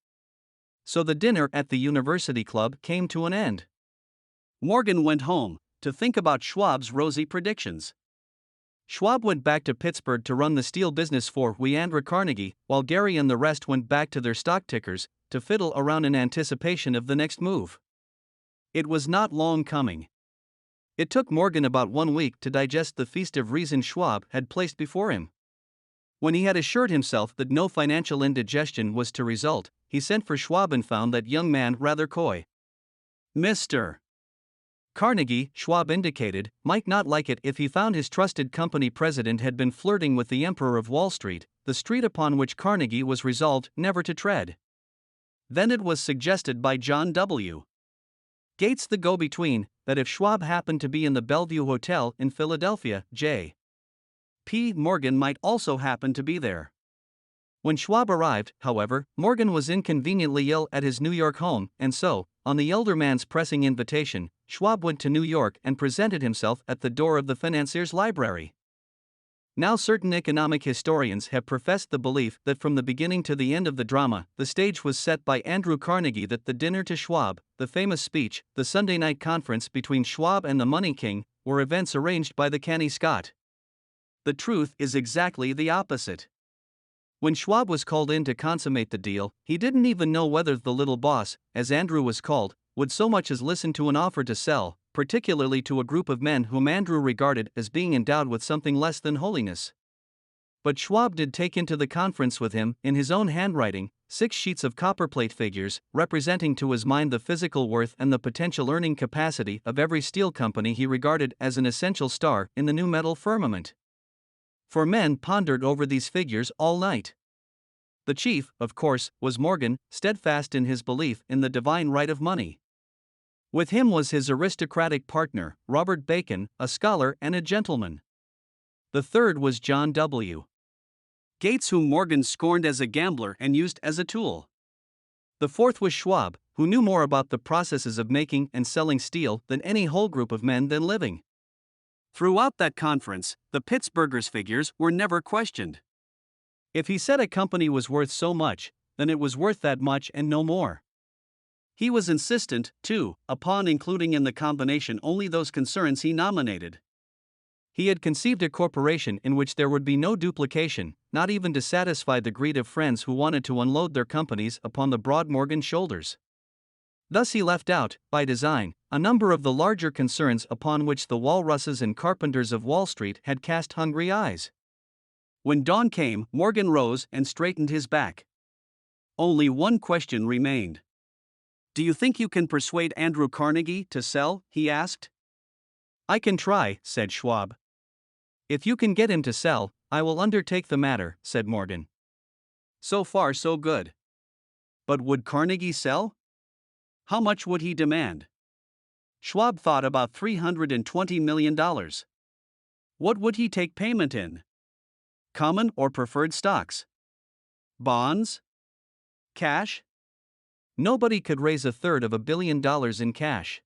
So the dinner at the University Club came to an end. Morgan went home to think about Schwab's rosy predictions. Schwab went back to Pittsburgh to run the steel business for Andrew Carnegie, while Gary and the rest went back to their stock tickers to fiddle around in anticipation of the next move. It was not long coming. It took Morgan about 1 week to digest the feast of reason Schwab had placed before him. When he had assured himself that no financial indigestion was to result, he sent for Schwab and found that young man rather coy. Mr. Carnegie, Schwab indicated, might not like it if he found his trusted company president had been flirting with the Emperor of Wall Street, the street upon which Carnegie was resolved never to tread. Then it was suggested by John W. Gates, the go-between, that if Schwab happened to be in the Bellevue Hotel in Philadelphia, J. P. Morgan might also happen to be there. When Schwab arrived, however, Morgan was inconveniently ill at his New York home, and so, on the elder man's pressing invitation, Schwab went to New York and presented himself at the door of the financier's library. Now certain economic historians have professed the belief that from the beginning to the end of the drama, the stage was set by Andrew Carnegie, that the dinner to Schwab, the famous speech, the Sunday night conference between Schwab and the Money King, were events arranged by the canny Scot. The truth is exactly the opposite. When Schwab was called in to consummate the deal, he didn't even know whether the little boss, as Andrew was called, would so much as listen to an offer to sell, particularly to a group of men whom Andrew regarded as being endowed with something less than holiness. But Schwab did take into the conference with him, in his own handwriting, 6 sheets of copperplate figures, representing to his mind the physical worth and the potential earning capacity of every steel company he regarded as an essential star in the new metal firmament. For men pondered over these figures all night. The chief, of course, was Morgan, steadfast in his belief in the divine right of money. With him was his aristocratic partner, Robert Bacon, a scholar and a gentleman. The third was John W. Gates, whom Morgan scorned as a gambler and used as a tool. The fourth was Schwab, who knew more about the processes of making and selling steel than any whole group of men then living. Throughout that conference, the Pittsburghers' figures were never questioned. If he said a company was worth so much, then it was worth that much and no more. He was insistent, too, upon including in the combination only those concerns he nominated. He had conceived a corporation in which there would be no duplication, not even to satisfy the greed of friends who wanted to unload their companies upon the broad Morgan shoulders. Thus he left out, by design, a number of the larger concerns upon which the walruses and carpenters of Wall Street had cast hungry eyes. When dawn came, Morgan rose and straightened his back. Only one question remained. "Do you think you can persuade Andrew Carnegie to sell?" he asked. "I can try," said Schwab. "If you can get him to sell, I will undertake the matter," said Morgan. So far so good. But would Carnegie sell? How much would he demand? Schwab thought about $320 million. What would he take payment in? Common or preferred stocks? Bonds? Cash? Nobody could raise $350 million in cash.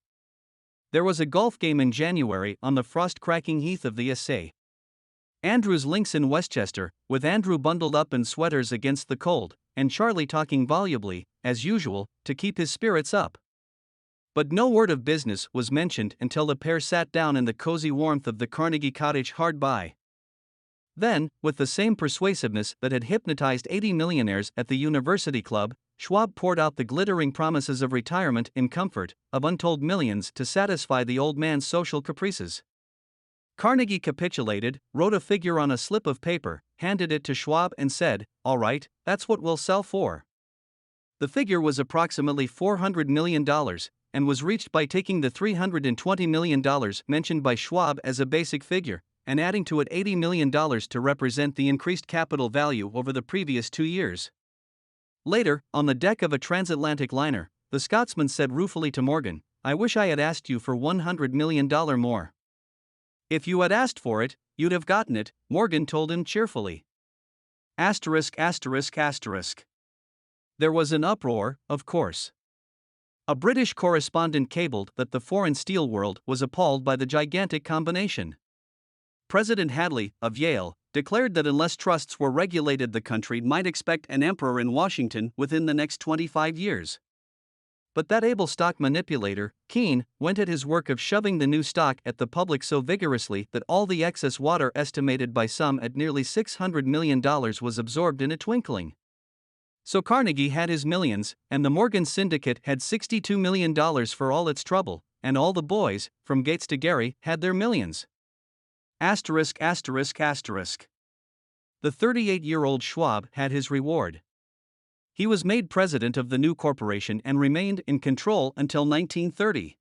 There was a golf game in January on the frost-cracking heath of the SA. Andrew's links in Westchester, with Andrew bundled up in sweaters against the cold, and Charlie talking volubly, as usual, to keep his spirits up. But no word of business was mentioned until the pair sat down in the cozy warmth of the Carnegie cottage hard by. Then, with the same persuasiveness that had hypnotized 80 millionaires at the University Club, Schwab poured out the glittering promises of retirement in comfort, of untold millions to satisfy the old man's social caprices. Carnegie capitulated, wrote a figure on a slip of paper, handed it to Schwab and said, "All right, that's what we'll sell for." The figure was approximately $400 million, and was reached by taking the $320 million mentioned by Schwab as a basic figure, and adding to it $80 million to represent the increased capital value over the previous 2 years. Later, on the deck of a transatlantic liner, the Scotsman said ruefully to Morgan, "I wish I had asked you for $100 million more." "If you had asked for it, you'd have gotten it," Morgan told him cheerfully. Asterisk asterisk asterisk. There was an uproar, of course. A British correspondent cabled that the foreign steel world was appalled by the gigantic combination. President Hadley, of Yale, declared that unless trusts were regulated, the country might expect an emperor in Washington within the next 25 years. But that able stock manipulator, Keene, went at his work of shoving the new stock at the public so vigorously that all the excess water, estimated by some at nearly $600 million, was absorbed in a twinkling. So Carnegie had his millions, and the Morgan Syndicate had $62 million for all its trouble, and all the boys, from Gates to Gary, had their millions. Asterisk asterisk asterisk. The 38-year-old Schwab had his reward. He was made president of the new corporation and remained in control until 1930.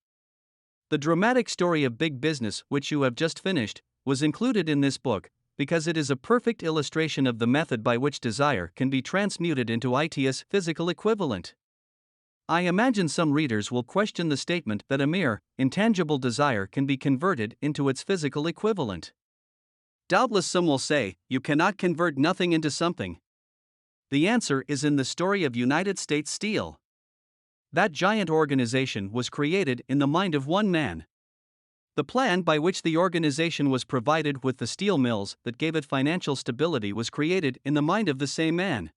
The dramatic story of big business, which you have just finished, was included in this book, because it is a perfect illustration of the method by which desire can be transmuted into its physical equivalent. I imagine some readers will question the statement that a mere, intangible desire can be converted into its physical equivalent. Doubtless some will say, you cannot convert nothing into something. The answer is in the story of United States Steel. That giant organization was created in the mind of one man. The plan by which the organization was provided with the steel mills that gave it financial stability was created in the mind of the same man.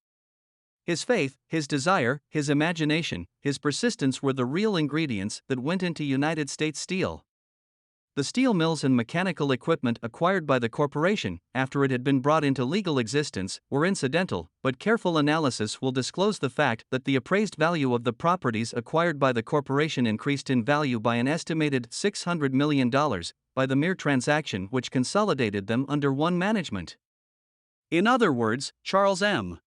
His faith, his desire, his imagination, his persistence were the real ingredients that went into United States Steel. The steel mills and mechanical equipment acquired by the corporation, after it had been brought into legal existence, were incidental, but careful analysis will disclose the fact that the appraised value of the properties acquired by the corporation increased in value by an estimated $600 million by the mere transaction which consolidated them under one management. In other words, Charles M.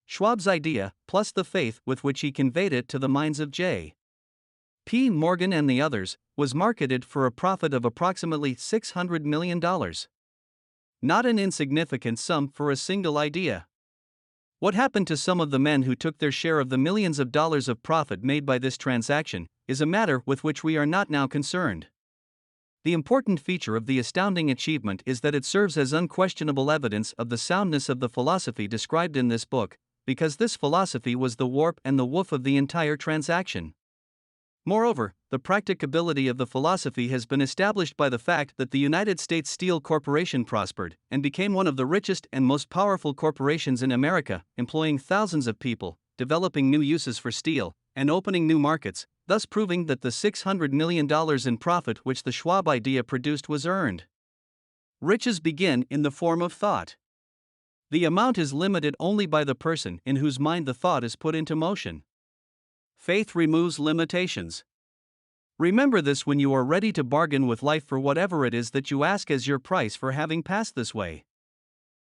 Schwab's idea, plus the faith with which he conveyed it to the minds of J. P. Morgan and the others, was marketed for a profit of approximately $600 million. Not an insignificant sum for a single idea. What happened to some of the men who took their share of the millions of dollars of profit made by this transaction is a matter with which we are not now concerned. The important feature of the astounding achievement is that it serves as unquestionable evidence of the soundness of the philosophy described in this book, because this philosophy was the warp and the woof of the entire transaction. Moreover, the practicability of the philosophy has been established by the fact that the United States Steel Corporation prospered and became one of the richest and most powerful corporations in America, employing thousands of people, developing new uses for steel, and opening new markets, thus proving that the $600 million in profit which the Schwab idea produced was earned. Riches begin in the form of thought. The amount is limited only by the person in whose mind the thought is put into motion. Faith removes limitations. Remember this when you are ready to bargain with life for whatever it is that you ask as your price for having passed this way.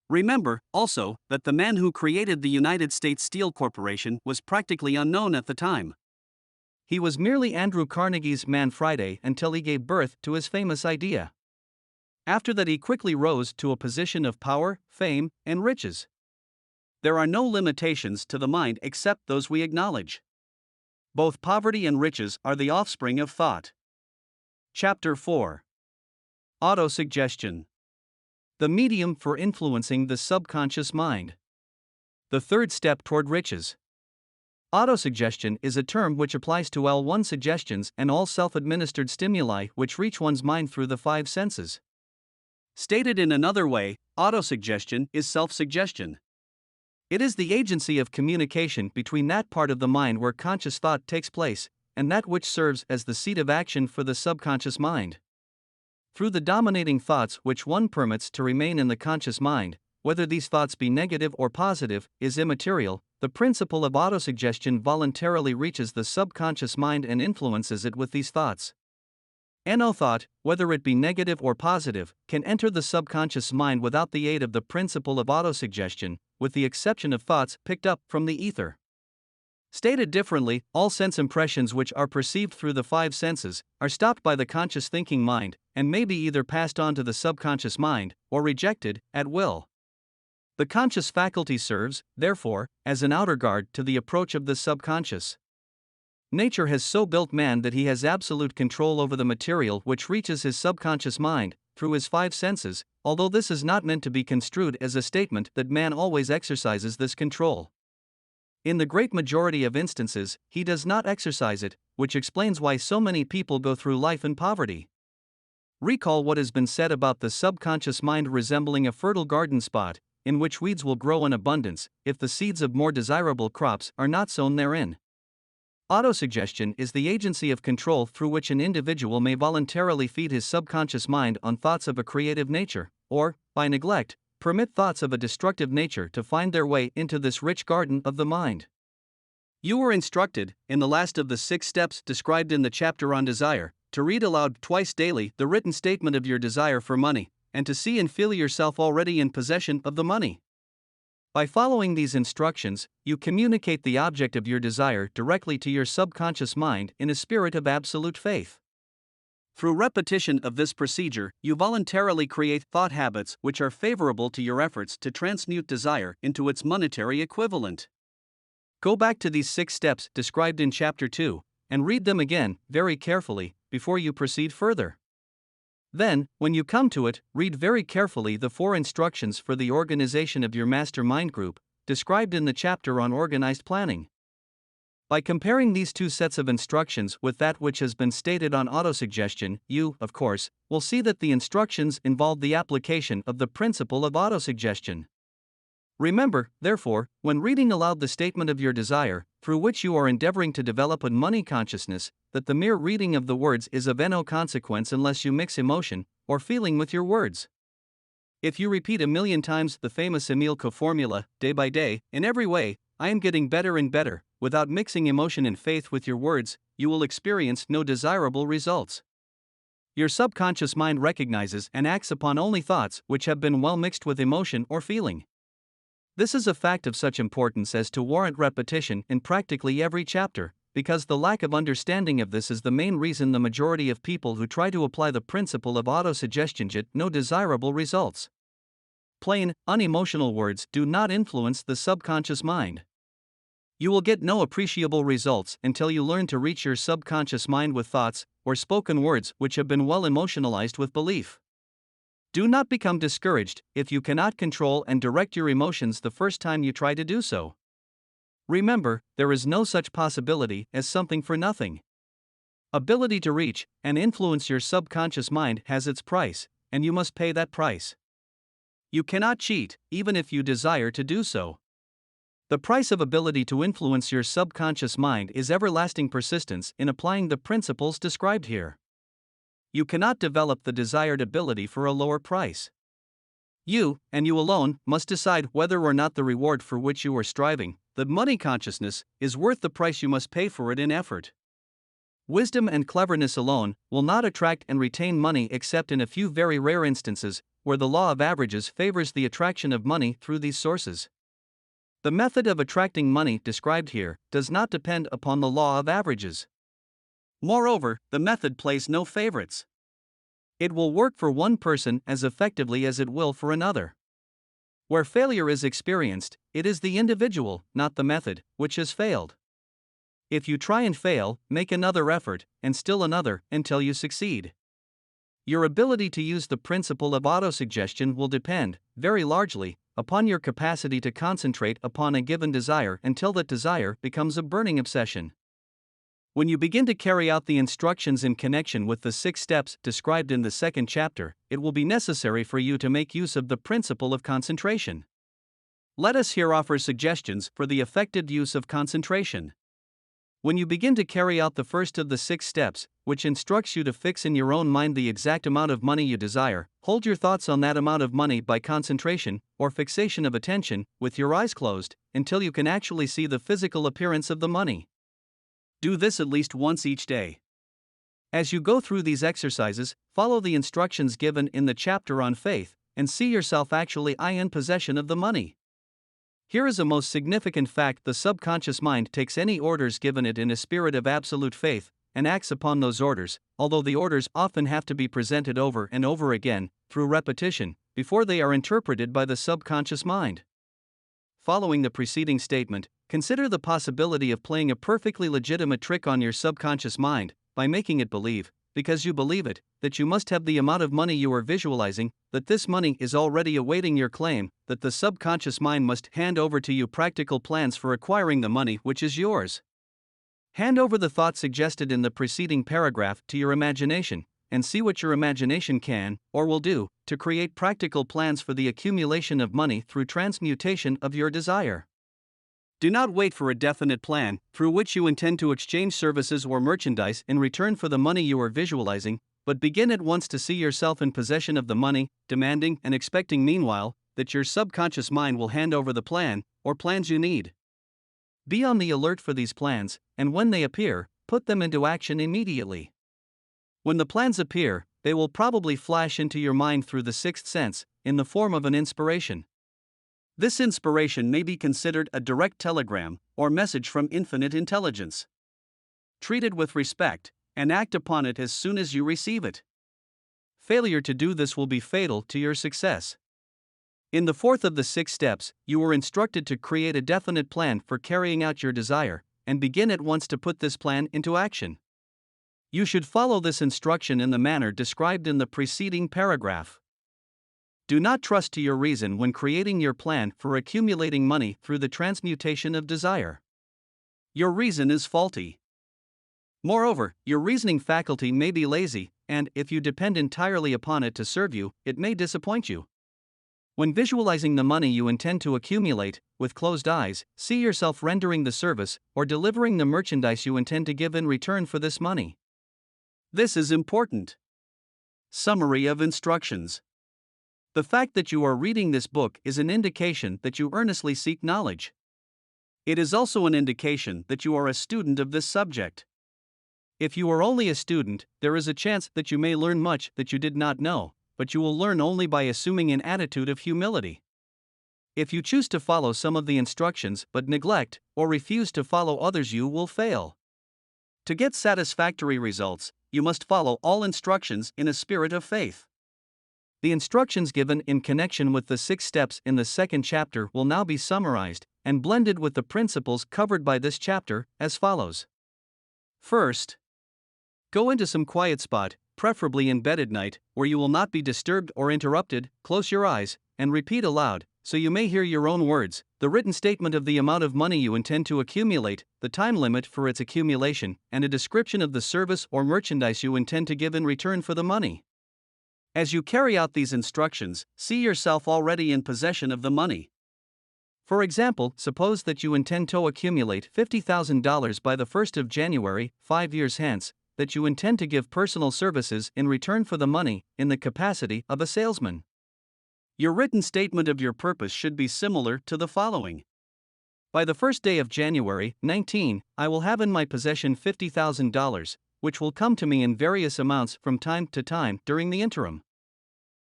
Remember, also, that the man who created the United States Steel Corporation was practically unknown at the time. He was merely Andrew Carnegie's man Friday until he gave birth to his famous idea. After that he quickly rose to a position of power, fame, and riches. There are no limitations to the mind except those we acknowledge. Both poverty and riches are the offspring of thought. Chapter 4. Autosuggestion. The medium for influencing the subconscious mind. The third step toward riches. Autosuggestion is a term which applies to all one suggestions and all self-administered stimuli which reach one's mind through the five senses. Stated in another way, autosuggestion is self-suggestion. It is the agency of communication between that part of the mind where conscious thought takes place and that which serves as the seat of action for the subconscious mind. Through the dominating thoughts which one permits to remain in the conscious mind, whether these thoughts be negative or positive, is immaterial. The principle of autosuggestion voluntarily reaches the subconscious mind and influences it with these thoughts. No thought, whether it be negative or positive, can enter the subconscious mind without the aid of the principle of autosuggestion, with the exception of thoughts picked up from the ether. Stated differently, all sense impressions which are perceived through the five senses are stopped by the conscious thinking mind and may be either passed on to the subconscious mind or rejected at will. The conscious faculty serves, therefore, as an outer guard to the approach of the subconscious. Nature has so built man that he has absolute control over the material which reaches his subconscious mind through his five senses, although this is not meant to be construed as a statement that man always exercises this control. In the great majority of instances, he does not exercise it, which explains why so many people go through life in poverty. Recall what has been said about the subconscious mind resembling a fertile garden spot, in which weeds will grow in abundance if the seeds of more desirable crops are not sown therein. Autosuggestion is the agency of control through which an individual may voluntarily feed his subconscious mind on thoughts of a creative nature, or, by neglect, permit thoughts of a destructive nature to find their way into this rich garden of the mind. You were instructed, in the last of the 6 steps described in the chapter on desire, to read aloud twice daily the written statement of your desire for money, and to see and feel yourself already in possession of the money. By following these instructions, you communicate the object of your desire directly to your subconscious mind in a spirit of absolute faith. Through repetition of this procedure, you voluntarily create thought habits which are favorable to your efforts to transmute desire into its monetary equivalent. Go back to these 6 steps described in Chapter 2 and read them again very carefully before you proceed further. Then, when you come to it, read very carefully the 4 instructions for the organization of your mastermind group, described in the chapter on organized planning. By comparing these 2 sets of instructions with that which has been stated on autosuggestion, you, of course, will see that the instructions involve the application of the principle of autosuggestion. Remember, therefore, when reading aloud the statement of your desire, through which you are endeavoring to develop a money consciousness, that the mere reading of the words is of no consequence unless you mix emotion or feeling with your words. If you repeat 1,000,000 times the famous Emile Co formula, day by day, in every way, I am getting better and better, without mixing emotion and faith with your words, you will experience no desirable results. Your subconscious mind recognizes and acts upon only thoughts which have been well mixed with emotion or feeling. This is a fact of such importance as to warrant repetition in practically every chapter, because the lack of understanding of this is the main reason the majority of people who try to apply the principle of autosuggestion get no desirable results. Plain, unemotional words do not influence the subconscious mind. You will get no appreciable results until you learn to reach your subconscious mind with thoughts or spoken words which have been well emotionalized with belief. Do not become discouraged if you cannot control and direct your emotions the first time you try to do so. Remember, there is no such possibility as something for nothing. Ability to reach and influence your subconscious mind has its price, and you must pay that price. You cannot cheat, even if you desire to do so. The price of ability to influence your subconscious mind is everlasting persistence in applying the principles described here. You cannot develop the desired ability for a lower price. You, and you alone, must decide whether or not the reward for which you are striving, the money consciousness, is worth the price you must pay for it in effort. Wisdom and cleverness alone will not attract and retain money except in a few very rare instances, where the law of averages favors the attraction of money through these sources. The method of attracting money described here does not depend upon the law of averages. Moreover, the method plays no favorites. It will work for one person as effectively as it will for another. Where failure is experienced, it is the individual, not the method, which has failed. If you try and fail, make another effort, and still another, until you succeed. Your ability to use the principle of autosuggestion will depend, very largely, upon your capacity to concentrate upon a given desire until that desire becomes a burning obsession. When you begin to carry out the instructions in connection with the 6 steps described in the second chapter, it will be necessary for you to make use of the principle of concentration. Let us here offer suggestions for the effective use of concentration. When you begin to carry out the first of the 6 steps, which instructs you to fix in your own mind the exact amount of money you desire, hold your thoughts on that amount of money by concentration, or fixation of attention, with your eyes closed, until you can actually see the physical appearance of the money. Do this at least once each day. As you go through these exercises, follow the instructions given in the chapter on faith, and see yourself actually in possession of the money. Here is a most significant fact: the subconscious mind takes any orders given it in a spirit of absolute faith, and acts upon those orders, although the orders often have to be presented over and over again, through repetition, before they are interpreted by the subconscious mind. Following the preceding statement, consider the possibility of playing a perfectly legitimate trick on your subconscious mind, by making it believe, because you believe it, that you must have the amount of money you are visualizing, that this money is already awaiting your claim, that the subconscious mind must hand over to you practical plans for acquiring the money which is yours. Hand over the thought suggested in the preceding paragraph to your imagination, and see what your imagination can, or will do, to create practical plans for the accumulation of money through transmutation of your desire. Do not wait for a definite plan, through which you intend to exchange services or merchandise in return for the money you are visualizing, but begin at once to see yourself in possession of the money, demanding and expecting meanwhile that your subconscious mind will hand over the plan, or plans you need. Be on the alert for these plans, and when they appear, put them into action immediately. When the plans appear, they will probably flash into your mind through the 6th sense, in the form of an inspiration. This inspiration may be considered a direct telegram, or message from infinite intelligence. Treat it with respect, and act upon it as soon as you receive it. Failure to do this will be fatal to your success. In the 4th of the 6 steps, you were instructed to create a definite plan for carrying out your desire, and begin at once to put this plan into action. You should follow this instruction in the manner described in the preceding paragraph. Do not trust to your reason when creating your plan for accumulating money through the transmutation of desire. Your reason is faulty. Moreover, your reasoning faculty may be lazy, and if you depend entirely upon it to serve you, it may disappoint you. When visualizing the money you intend to accumulate, with closed eyes, see yourself rendering the service or delivering the merchandise you intend to give in return for this money. This is important. Summary of instructions. The fact that you are reading this book is an indication that you earnestly seek knowledge. It is also an indication that you are a student of this subject. If you are only a student, there is a chance that you may learn much that you did not know, but you will learn only by assuming an attitude of humility. If you choose to follow some of the instructions but neglect or refuse to follow others, you will fail. To get satisfactory results, you must follow all instructions in a spirit of faith. The instructions given in connection with the 6 steps in the 2nd chapter will now be summarized and blended with the principles covered by this chapter as follows. First, go into some quiet spot, preferably in bed at night, where you will not be disturbed or interrupted. Close your eyes and repeat aloud, so you may hear your own words, the written statement of the amount of money you intend to accumulate, the time limit for its accumulation, and a description of the service or merchandise you intend to give in return for the money. As you carry out these instructions, see yourself already in possession of the money. For example, suppose that you intend to accumulate $50,000 by the 1st of January, 5 years hence, that you intend to give personal services in return for the money, in the capacity of a salesman. Your written statement of your purpose should be similar to the following. By the 1st day of January, 19, I will have in my possession $50,000, which will come to me in various amounts from time to time during the interim.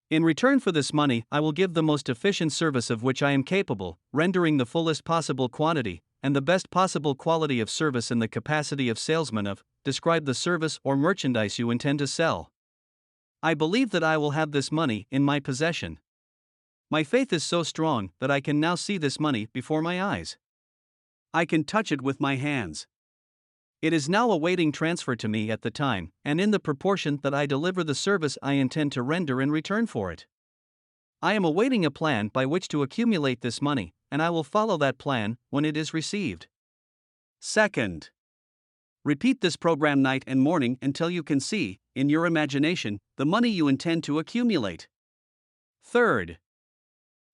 In return for this money, I will give the most efficient service of which I am capable, rendering the fullest possible quantity and the best possible quality of service in the capacity of salesman of. Describe the service or merchandise you intend to sell. I believe that I will have this money in my possession. My faith is so strong that I can now see this money before my eyes. I can touch it with my hands. It is now awaiting transfer to me at the time and in the proportion that I deliver the service I intend to render in return for it. I am awaiting a plan by which to accumulate this money, and I will follow that plan when it is received. Second, repeat this program night and morning until you can see, in your imagination, the money you intend to accumulate. Third,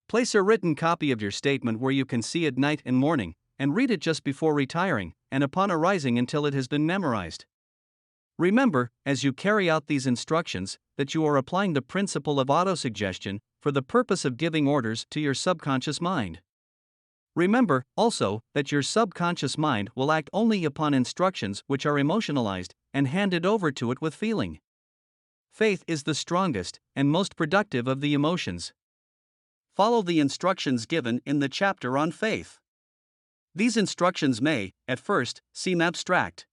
place a written copy of your statement where you can see it night and morning, and read it just before retiring, and upon arising until it has been memorized. Remember, as you carry out these instructions, that you are applying the principle of autosuggestion for the purpose of giving orders to your subconscious mind. Remember, also, that your subconscious mind will act only upon instructions which are emotionalized and handed over to it with feeling. Faith is the strongest and most productive of the emotions. Follow the instructions given in the chapter on faith. These instructions may, at first, seem abstract.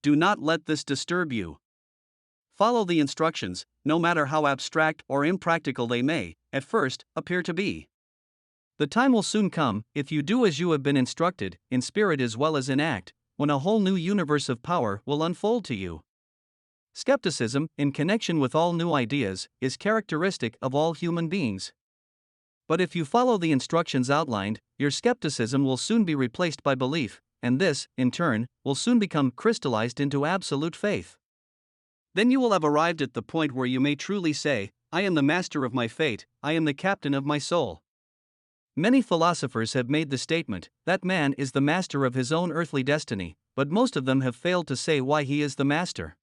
Do not let this disturb you. Follow the instructions, no matter how abstract or impractical they may, at first, appear to be. The time will soon come, if you do as you have been instructed, in spirit as well as in act, when a whole new universe of power will unfold to you. Skepticism, in connection with all new ideas, is characteristic of all human beings. But if you follow the instructions outlined, your skepticism will soon be replaced by belief, and this, in turn, will soon become crystallized into absolute faith. Then you will have arrived at the point where you may truly say, I am the master of my fate, I am the captain of my soul. Many philosophers have made the statement that man is the master of his own earthly destiny, but most of them have failed to say why he is the master.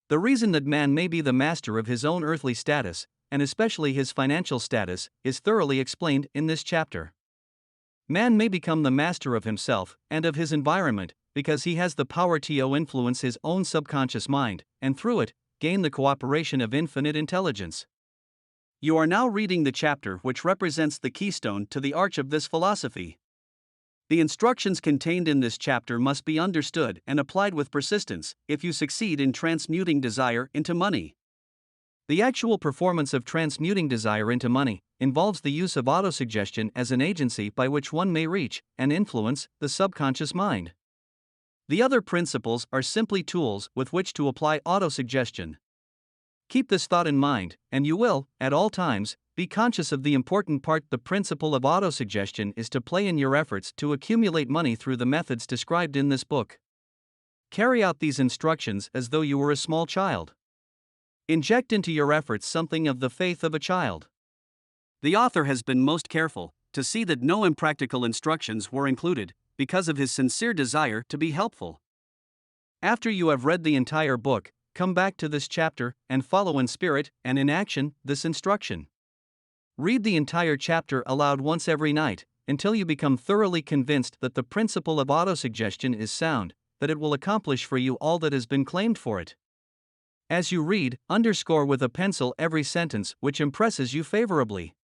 The reason that man may be the master of his own earthly status, and especially his financial status, is thoroughly explained in this chapter. Man may become the master of himself and of his environment because he has the power to influence his own subconscious mind, and through it, gain the cooperation of infinite intelligence. You are now reading the chapter which represents the keystone to the arch of this philosophy. The instructions contained in this chapter must be understood and applied with persistence if you succeed in transmuting desire into money. The actual performance of transmuting desire into money involves the use of autosuggestion as an agency by which one may reach and influence the subconscious mind. The other principles are simply tools with which to apply autosuggestion. Keep this thought in mind, and you will, at all times, be conscious of the important part the principle of autosuggestion is to play in your efforts to accumulate money through the methods described in this book. Carry out these instructions as though you were a small child. Inject into your efforts something of the faith of a child. The author has been most careful to see that no impractical instructions were included, because of his sincere desire to be helpful. After you have read the entire book, come back to this chapter and follow in spirit and in action this instruction. Read the entire chapter aloud once every night, until you become thoroughly convinced that the principle of autosuggestion is sound, that it will accomplish for you all that has been claimed for it. As you read, underscore with a pencil every sentence which impresses you favorably.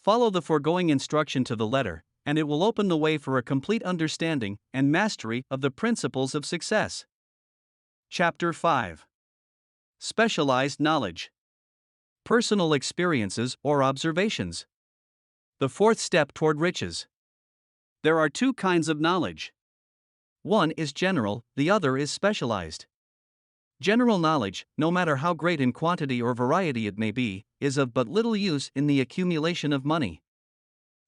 Follow the foregoing instruction to the letter, and it will open the way for a complete understanding and mastery of the principles of success. Chapter 5. Specialized Knowledge. Personal Experiences or Observations. The fourth step toward riches. There are two kinds of knowledge. One is general, the other is specialized. General knowledge, no matter how great in quantity or variety it may be, is of but little use in the accumulation of money.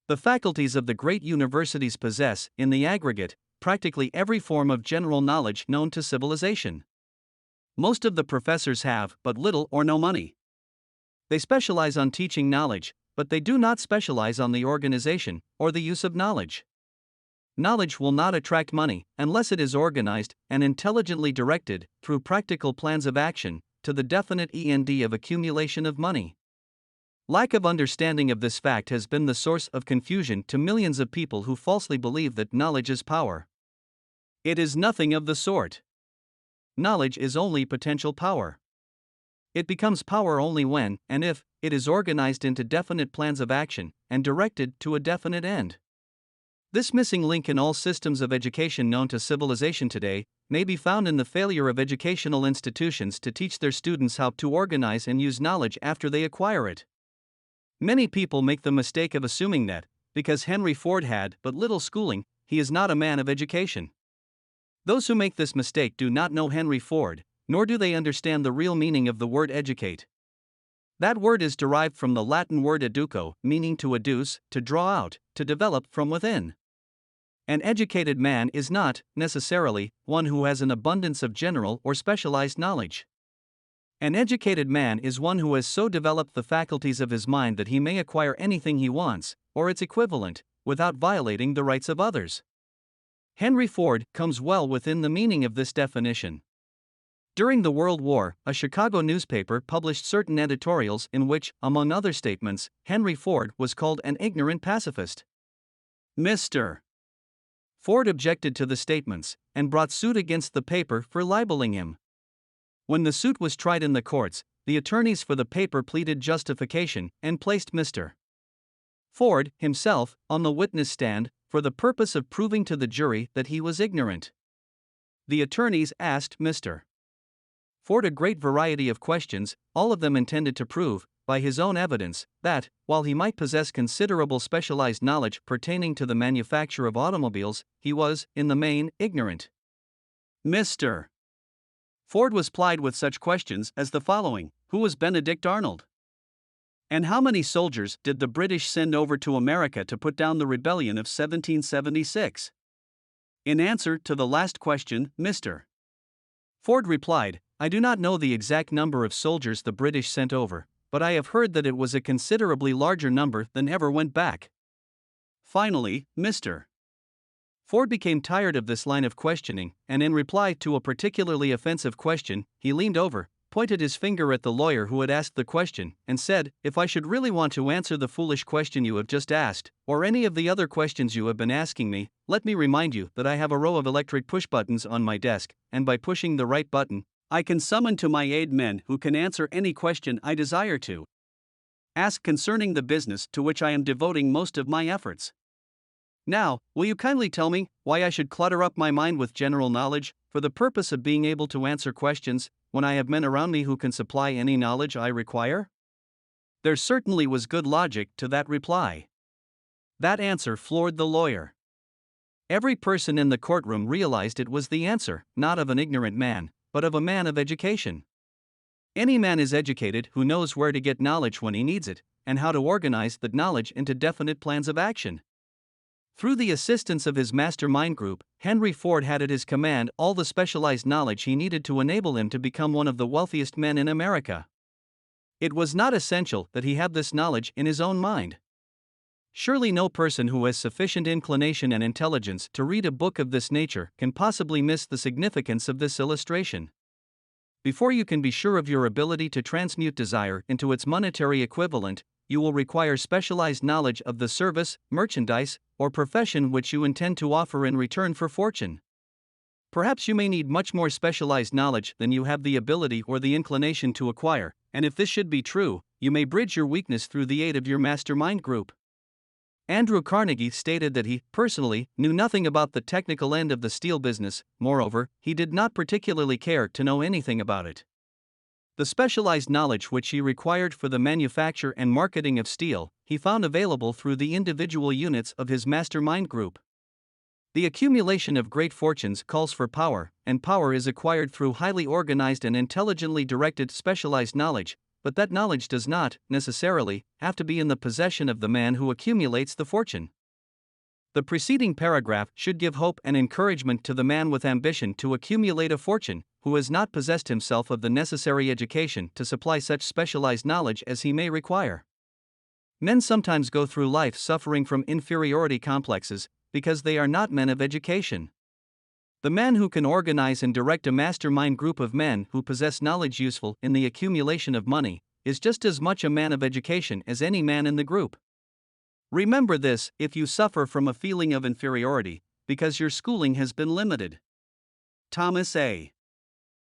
The faculties of the great universities possess, in the aggregate, practically every form of general knowledge known to civilization. Most of the professors have but little or no money. They specialize on teaching knowledge, but they do not specialize on the organization or the use of knowledge. Knowledge will not attract money unless it is organized and intelligently directed through practical plans of action to the definite end of accumulation of money. Lack of understanding of this fact has been the source of confusion to millions of people who falsely believe that knowledge is power. It is nothing of the sort. Knowledge is only potential power. It becomes power only when, and if, it is organized into definite plans of action and directed to a definite end. This missing link in all systems of education known to civilization today may be found in the failure of educational institutions to teach their students how to organize and use knowledge after they acquire it. Many people make the mistake of assuming that, because Henry Ford had but little schooling, he is not a man of education. Those who make this mistake do not know Henry Ford, nor do they understand the real meaning of the word educate. That word is derived from the Latin word educo, meaning to adduce, to draw out, to develop from within. An educated man is not, necessarily, one who has an abundance of general or specialized knowledge. An educated man is one who has so developed the faculties of his mind that he may acquire anything he wants, or its equivalent, without violating the rights of others. Henry Ford comes well within the meaning of this definition. During the World War, a Chicago newspaper published certain editorials in which, among other statements, Henry Ford was called an ignorant pacifist. Mr. Ford objected to the statements and brought suit against the paper for libeling him. When the suit was tried in the courts, the attorneys for the paper pleaded justification and placed Mr. Ford himself on the witness stand for the purpose of proving to the jury that he was ignorant. The attorneys asked Mr. Ford a great variety of questions, all of them intended to prove, by his own evidence, that, while he might possess considerable specialized knowledge pertaining to the manufacture of automobiles, he was, in the main, ignorant. Mr. Ford was plied with such questions as the following: Who was Benedict Arnold? And how many soldiers did the British send over to America to put down the rebellion of 1776? In answer to the last question, Mr. Ford replied, I do not know the exact number of soldiers the British sent over, but I have heard that it was a considerably larger number than ever went back. Finally, Mr. Ford became tired of this line of questioning, and in reply to a particularly offensive question, he leaned over, pointed his finger at the lawyer who had asked the question, and said, If I should really want to answer the foolish question you have just asked, or any of the other questions you have been asking me, let me remind you that I have a row of electric push buttons on my desk, and by pushing the right button, I can summon to my aid men who can answer any question I desire to ask concerning the business to which I am devoting most of my efforts. Now, will you kindly tell me why I should clutter up my mind with general knowledge, for the purpose of being able to answer questions, when I have men around me who can supply any knowledge I require? There certainly was good logic to that reply. That answer floored the lawyer. Every person in the courtroom realized it was the answer, not of an ignorant man, but of a man of education. Any man is educated who knows where to get knowledge when he needs it, and how to organize that knowledge into definite plans of action. Through the assistance of his mastermind group, Henry Ford had at his command all the specialized knowledge he needed to enable him to become one of the wealthiest men in America. It was not essential that he have this knowledge in his own mind. Surely no person who has sufficient inclination and intelligence to read a book of this nature can possibly miss the significance of this illustration. Before you can be sure of your ability to transmute desire into its monetary equivalent, you will require specialized knowledge of the service, merchandise, or profession which you intend to offer in return for fortune. Perhaps you may need much more specialized knowledge than you have the ability or the inclination to acquire, and if this should be true, you may bridge your weakness through the aid of your mastermind group. Andrew Carnegie stated that he, personally, knew nothing about the technical end of the steel business. Moreover, he did not particularly care to know anything about it. The specialized knowledge which he required for the manufacture and marketing of steel, he found available through the individual units of his mastermind group. The accumulation of great fortunes calls for power, and power is acquired through highly organized and intelligently directed specialized knowledge, but that knowledge does not, necessarily, have to be in the possession of the man who accumulates the fortune. The preceding paragraph should give hope and encouragement to the man with ambition to accumulate a fortune, who has not possessed himself of the necessary education to supply such specialized knowledge as he may require. Men sometimes go through life suffering from inferiority complexes, because they are not men of education. The man who can organize and direct a mastermind group of men who possess knowledge useful in the accumulation of money is just as much a man of education as any man in the group. Remember this if you suffer from a feeling of inferiority, because your schooling has been limited. Thomas A.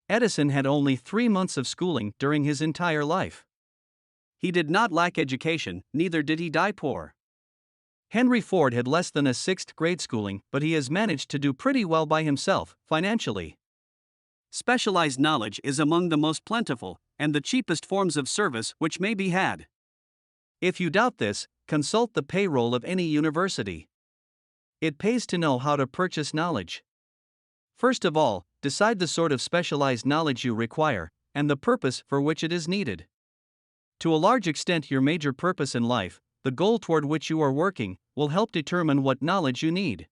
Edison had only 3 months of schooling during his entire life. He did not lack education, neither did he die poor. Henry Ford had less than a 6th grade schooling, but he has managed to do pretty well by himself, financially. Specialized knowledge is among the most plentiful and the cheapest forms of service which may be had. If you doubt this, consult the payroll of any university. It pays to know how to purchase knowledge. First of all, decide the sort of specialized knowledge you require, and the purpose for which it is needed. To a large extent, your major purpose in life, the goal toward which you are working, will help determine what knowledge you need.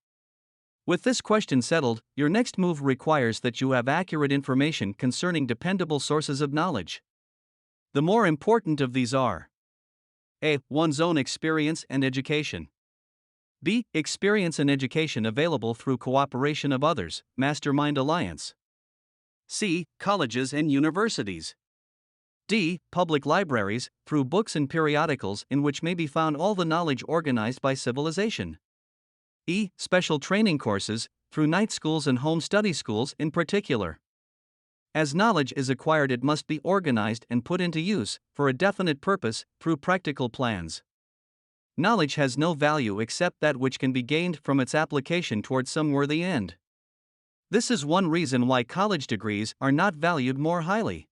With this question settled, your next move requires that you have accurate information concerning dependable sources of knowledge. The more important of these are: A. One's own experience and education. B. Experience and education available through cooperation of others, mastermind alliance. C. Colleges and universities. D. Public libraries, through books and periodicals in which may be found all the knowledge organized by civilization. E. Special training courses, through night schools and home study schools in particular. As knowledge is acquired, it must be organized and put into use, for a definite purpose, through practical plans. Knowledge has no value except that which can be gained from its application toward some worthy end. This is one reason why college degrees are not valued more highly.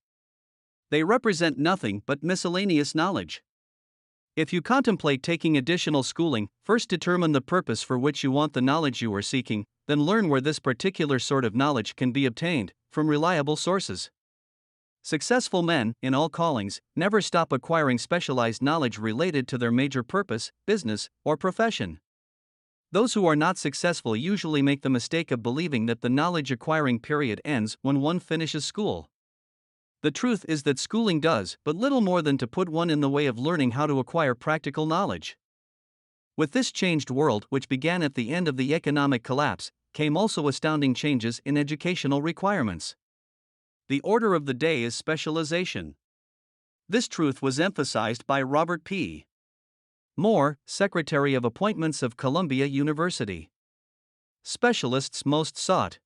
They represent nothing but miscellaneous knowledge. If you contemplate taking additional schooling, first determine the purpose for which you want the knowledge you are seeking, then learn where this particular sort of knowledge can be obtained, from reliable sources. Successful men, in all callings, never stop acquiring specialized knowledge related to their major purpose, business, or profession. Those who are not successful usually make the mistake of believing that the knowledge acquiring period ends when one finishes school. The truth is that schooling does but little more than to put one in the way of learning how to acquire practical knowledge. With this changed world, which began at the end of the economic collapse, came also astounding changes in educational requirements. The order of the day is specialization. This truth was emphasized by Robert P. Moore, Secretary of Appointments of Columbia University. Specialists most sought.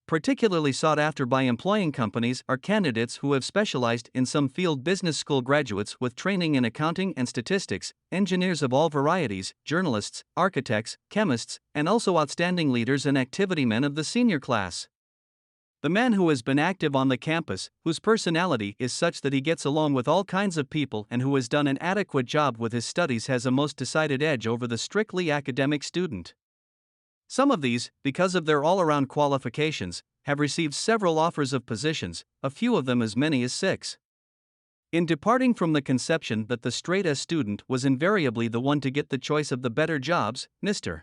Particularly sought after by employing companies are candidates who have specialized in some field. Business school graduates with training in accounting and statistics, engineers of all varieties, journalists, architects, chemists, and also outstanding leaders and activity men of the senior class. The man who has been active on the campus, whose personality is such that he gets along with all kinds of people and who has done an adequate job with his studies, has a most decided edge over the strictly academic student. Some of these, because of their all-around qualifications, have received several offers of positions, a few of them as many as 6. In departing from the conception that the straight-A student was invariably the one to get the choice of the better jobs, Mr.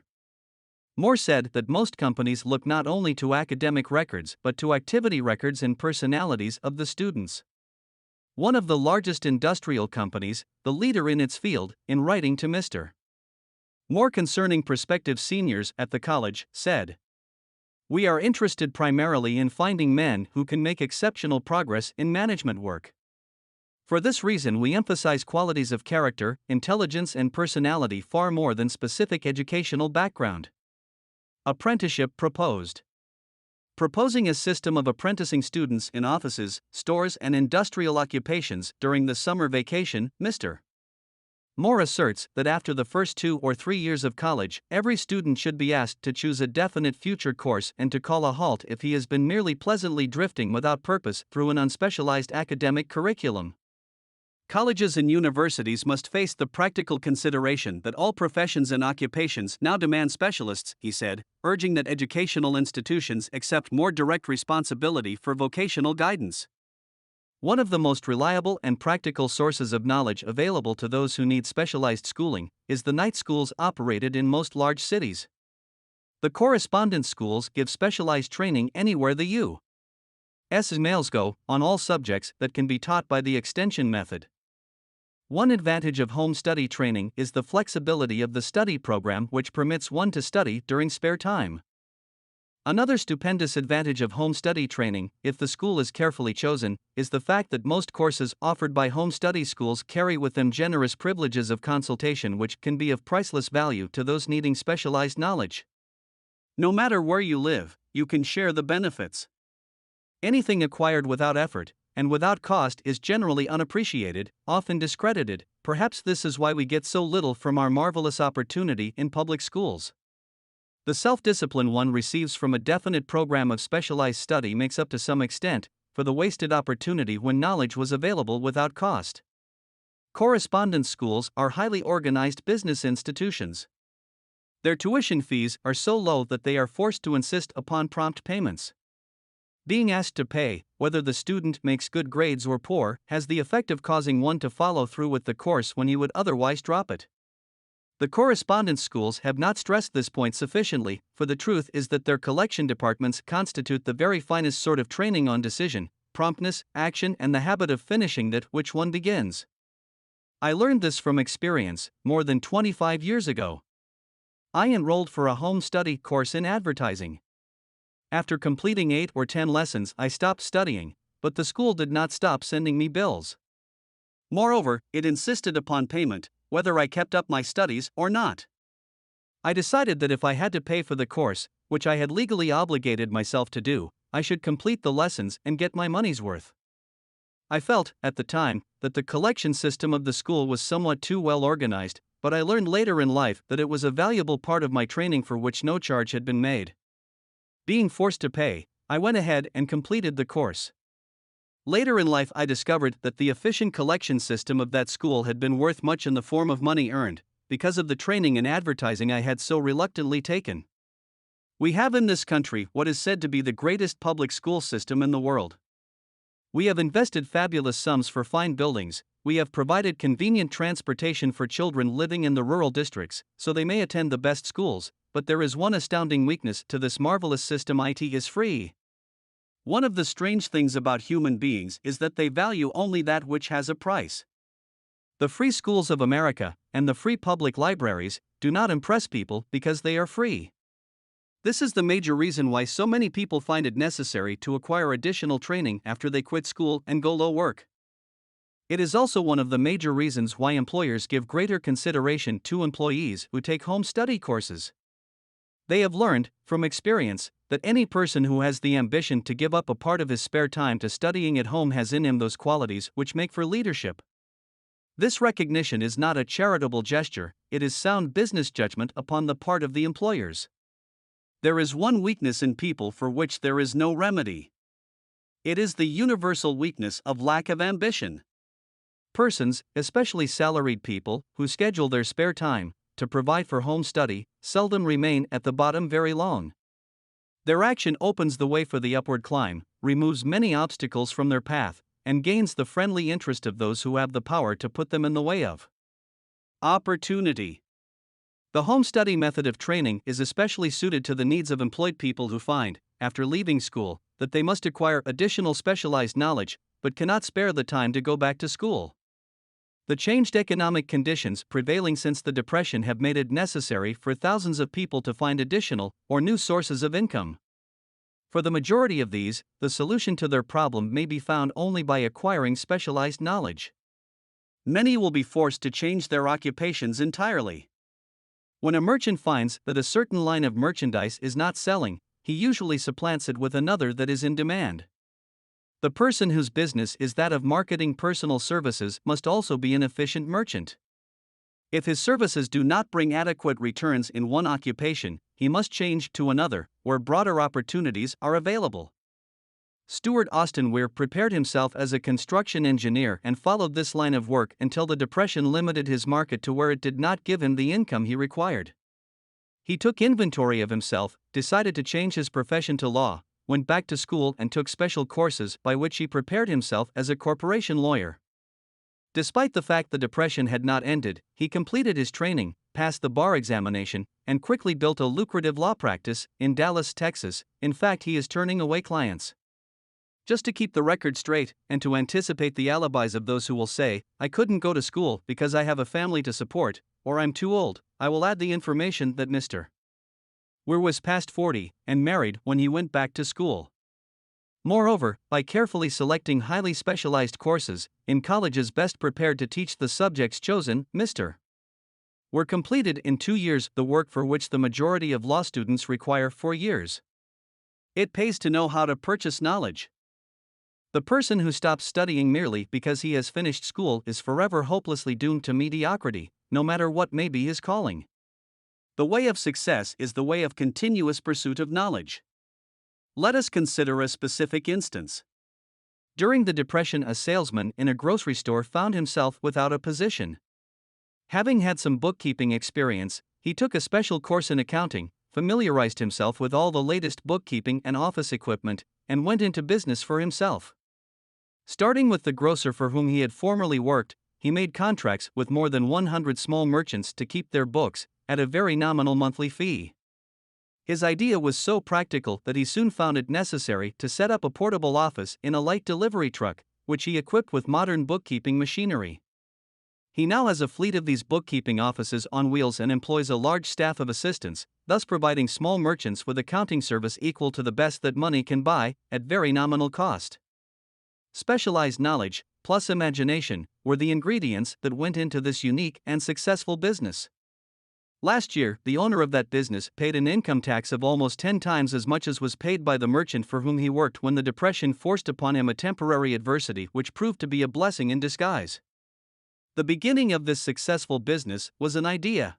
Moore said that most companies look not only to academic records but to activity records and personalities of the students. One of the largest industrial companies, the leader in its field, in writing to Mr. Moore concerning prospective seniors at the college, said, "We are interested primarily in finding men who can make exceptional progress in management work. For this reason, we emphasize qualities of character, intelligence, and personality far more than specific educational background." Apprenticeship proposed. Proposing a system of apprenticing students in offices, stores, and industrial occupations during the summer vacation, Mr. Moore asserts that after the first 2 or 3 years of college, every student should be asked to choose a definite future course and to call a halt if he has been merely pleasantly drifting without purpose through an unspecialized academic curriculum. Colleges and universities must face the practical consideration that all professions and occupations now demand specialists, he said, urging that educational institutions accept more direct responsibility for vocational guidance. One of the most reliable and practical sources of knowledge available to those who need specialized schooling is the night schools operated in most large cities. The correspondence schools give specialized training anywhere the U.S. males go, on all subjects that can be taught by the extension method. One advantage of home study training is the flexibility of the study program, which permits one to study during spare time. Another stupendous advantage of home study training, if the school is carefully chosen, is the fact that most courses offered by home study schools carry with them generous privileges of consultation which can be of priceless value to those needing specialized knowledge. No matter where you live, you can share the benefits. Anything acquired without effort and without cost is generally unappreciated, often discredited. Perhaps this is why we get so little from our marvelous opportunity in public schools. The self-discipline one receives from a definite program of specialized study makes up to some extent for the wasted opportunity when knowledge was available without cost. Correspondence schools are highly organized business institutions. Their tuition fees are so low that they are forced to insist upon prompt payments. Being asked to pay, whether the student makes good grades or poor, has the effect of causing one to follow through with the course when he would otherwise drop it. The correspondence schools have not stressed this point sufficiently, for the truth is that their collection departments constitute the very finest sort of training on decision, promptness, action, and the habit of finishing that which one begins. I learned this from experience, more than 25 years ago. I enrolled for a home study course in advertising. After completing 8 or 10 lessons, I stopped studying, but the school did not stop sending me bills. Moreover, it insisted upon payment, whether I kept up my studies or not. I decided that if I had to pay for the course, which I had legally obligated myself to do, I should complete the lessons and get my money's worth. I felt, at the time, that the collection system of the school was somewhat too well organized, but I learned later in life that it was a valuable part of my training for which no charge had been made. Being forced to pay, I went ahead and completed the course. Later in life, I discovered that the efficient collection system of that school had been worth much in the form of money earned, because of the training in advertising I had so reluctantly taken. We have in this country what is said to be the greatest public school system in the world. We have invested fabulous sums for fine buildings, we have provided convenient transportation for children living in the rural districts, so they may attend the best schools, but there is one astounding weakness to this marvelous system: it is free. One of the strange things about human beings is that they value only that which has a price. The free schools of America, and the free public libraries, do not impress people because they are free. This is the major reason why so many people find it necessary to acquire additional training after they quit school and go low work. It is also one of the major reasons why employers give greater consideration to employees who take home study courses. They have learned, from experience, that any person who has the ambition to give up a part of his spare time to studying at home has in him those qualities which make for leadership. This recognition is not a charitable gesture, it is sound business judgment upon the part of the employers. There is one weakness in people for which there is no remedy. It is the universal weakness of lack of ambition. Persons, especially salaried people, who schedule their spare time to provide for home study, seldom remain at the bottom very long. Their action opens the way for the upward climb, removes many obstacles from their path, and gains the friendly interest of those who have the power to put them in the way of opportunity. The home study method of training is especially suited to the needs of employed people who find, after leaving school, that they must acquire additional specialized knowledge, but cannot spare the time to go back to school. The changed economic conditions prevailing since the Depression have made it necessary for thousands of people to find additional or new sources of income. For the majority of these, the solution to their problem may be found only by acquiring specialized knowledge. Many will be forced to change their occupations entirely. When a merchant finds that a certain line of merchandise is not selling, he usually supplants it with another that is in demand. The person whose business is that of marketing personal services must also be an efficient merchant. If his services do not bring adequate returns in one occupation, he must change to another, where broader opportunities are available. Stuart Austin Weir prepared himself as a construction engineer and followed this line of work until the Depression limited his market to where it did not give him the income he required. He took inventory of himself, decided to change his profession to law, went back to school and took special courses by which he prepared himself as a corporation lawyer. Despite the fact the Depression had not ended, he completed his training, passed the bar examination, and quickly built a lucrative law practice in Dallas, Texas. In fact, he is turning away clients. Just to keep the record straight, and to anticipate the alibis of those who will say, "I couldn't go to school because I have a family to support," or "I'm too old," I will add the information that Mr. Weir was past 40 and married when he went back to school. Moreover, by carefully selecting highly specialized courses in colleges best prepared to teach the subjects chosen, Mr. Weir completed in 2 years the work for which the majority of law students require 4 years. It pays to know how to purchase knowledge. The person who stops studying merely because he has finished school is forever hopelessly doomed to mediocrity, no matter what may be his calling. The way of success is the way of continuous pursuit of knowledge. Let us consider a specific instance. During the Depression, a salesman in a grocery store found himself without a position. Having had some bookkeeping experience, he took a special course in accounting, familiarized himself with all the latest bookkeeping and office equipment, and went into business for himself. Starting with the grocer for whom he had formerly worked, he made contracts with more than 100 small merchants to keep their books, at a very nominal monthly fee. His idea was so practical that he soon found it necessary to set up a portable office in a light delivery truck, which he equipped with modern bookkeeping machinery. He now has a fleet of these bookkeeping offices on wheels and employs a large staff of assistants, thus providing small merchants with accounting service equal to the best that money can buy, at very nominal cost. Specialized knowledge, plus imagination, were the ingredients that went into this unique and successful business. Last year, the owner of that business paid an income tax of almost 10 times as much as was paid by the merchant for whom he worked when the Depression forced upon him a temporary adversity which proved to be a blessing in disguise. The beginning of this successful business was an idea.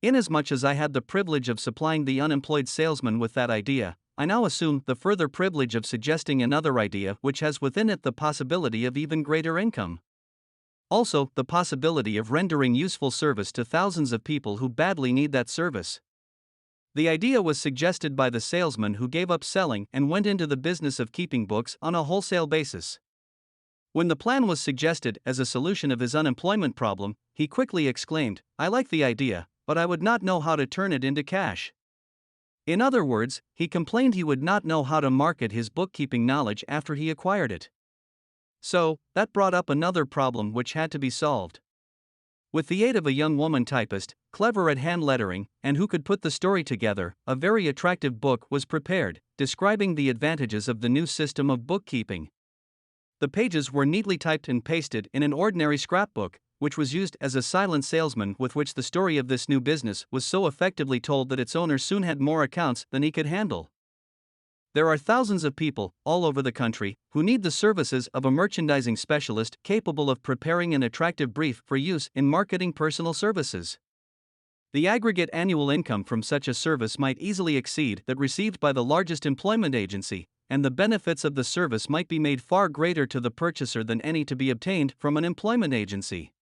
Inasmuch as I had the privilege of supplying the unemployed salesman with that idea, I now assume the further privilege of suggesting another idea which has within it the possibility of even greater income. Also, the possibility of rendering useful service to thousands of people who badly need that service. The idea was suggested by the salesman who gave up selling and went into the business of keeping books on a wholesale basis. When the plan was suggested as a solution of his unemployment problem, he quickly exclaimed, "I like the idea, but I would not know how to turn it into cash." In other words, he complained he would not know how to market his bookkeeping knowledge after he acquired it. So, that brought up another problem which had to be solved. With the aid of a young woman typist, clever at hand lettering, and who could put the story together, a very attractive book was prepared, describing the advantages of the new system of bookkeeping. The pages were neatly typed and pasted in an ordinary scrapbook, which was used as a silent salesman with which the story of this new business was so effectively told that its owner soon had more accounts than he could handle. There are thousands of people, all over the country, who need the services of a merchandising specialist capable of preparing an attractive brief for use in marketing personal services. The aggregate annual income from such a service might easily exceed that received by the largest employment agency, and the benefits of the service might be made far greater to the purchaser than any to be obtained from an employment agency.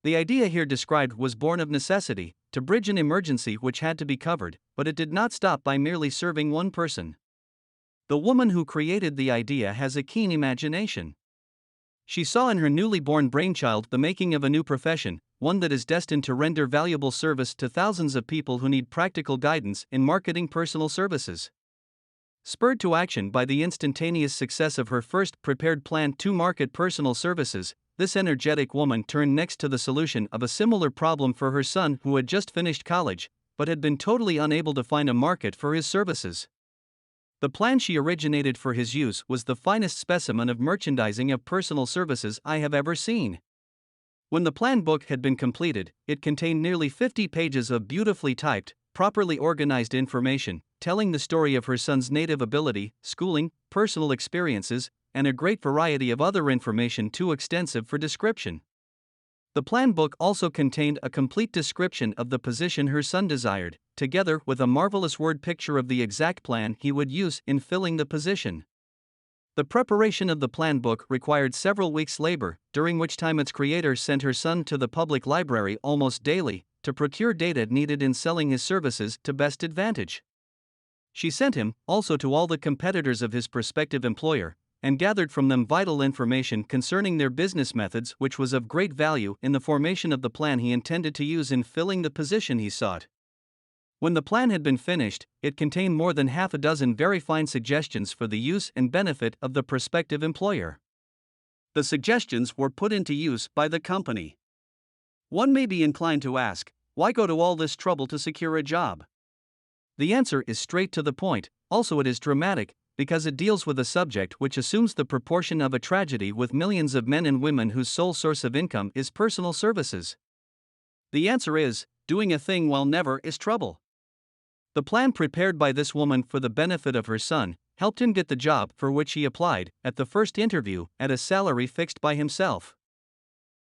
The idea here described was born of necessity, to bridge an emergency which had to be covered, but it did not stop by merely serving one person. The woman who created the idea has a keen imagination. She saw in her newly born brainchild the making of a new profession, one that is destined to render valuable service to thousands of people who need practical guidance in marketing personal services. Spurred to action by the instantaneous success of her first prepared plan to market personal services, this energetic woman turned next to the solution of a similar problem for her son who had just finished college, but had been totally unable to find a market for his services. The plan she originated for his use was the finest specimen of merchandising of personal services I have ever seen. When the plan book had been completed, it contained nearly 50 pages of beautifully typed, properly organized information, telling the story of her son's native ability, schooling, personal experiences, and a great variety of other information too extensive for description. The plan book also contained a complete description of the position her son desired, together with a marvelous word picture of the exact plan he would use in filling the position. The preparation of the plan book required several weeks' labor, during which time its creator sent her son to the public library almost daily to procure data needed in selling his services to best advantage. She sent him also to all the competitors of his prospective employer, and gathered from them vital information concerning their business methods, which was of great value in the formation of the plan he intended to use in filling the position he sought. When the plan had been finished, it contained more than half a dozen very fine suggestions for the use and benefit of the prospective employer. The suggestions were put into use by the company. One may be inclined to ask, why go to all this trouble to secure a job? The answer is straight to the point. Also it is dramatic, because it deals with a subject which assumes the proportion of a tragedy with millions of men and women whose sole source of income is personal services. The answer is, doing a thing while never is trouble. The plan prepared by this woman for the benefit of her son helped him get the job for which he applied, at the first interview, at a salary fixed by himself.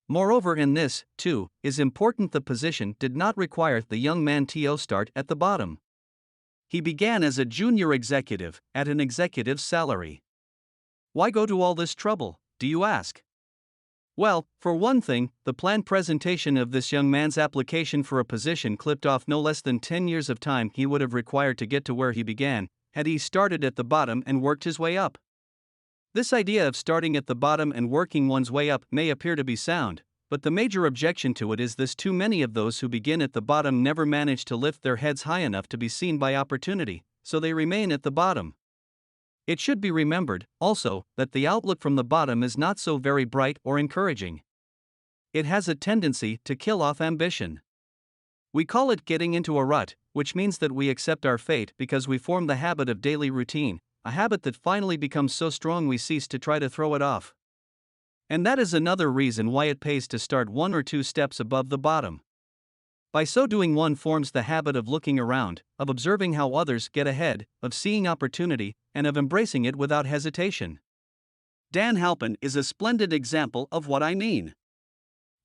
Moreover, in this, too, is important, the position did not require the young man to start at the bottom. He began as a junior executive, at an executive's salary. Why go to all this trouble, do you ask? Well, for one thing, the planned presentation of this young man's application for a position clipped off no less than 10 years of time he would have required to get to where he began, had he started at the bottom and worked his way up. This idea of starting at the bottom and working one's way up may appear to be sound, but the major objection to it is this: too many of those who begin at the bottom never manage to lift their heads high enough to be seen by opportunity, so they remain at the bottom. It should be remembered, also, that the outlook from the bottom is not so very bright or encouraging. It has a tendency to kill off ambition. We call it getting into a rut, which means that we accept our fate because we form the habit of daily routine, a habit that finally becomes so strong we cease to try to throw it off. And that is another reason why it pays to start 1 or 2 steps above the bottom. By so doing, one forms the habit of looking around, of observing how others get ahead, of seeing opportunity, and of embracing it without hesitation. Dan Halpin is a splendid example of what I mean.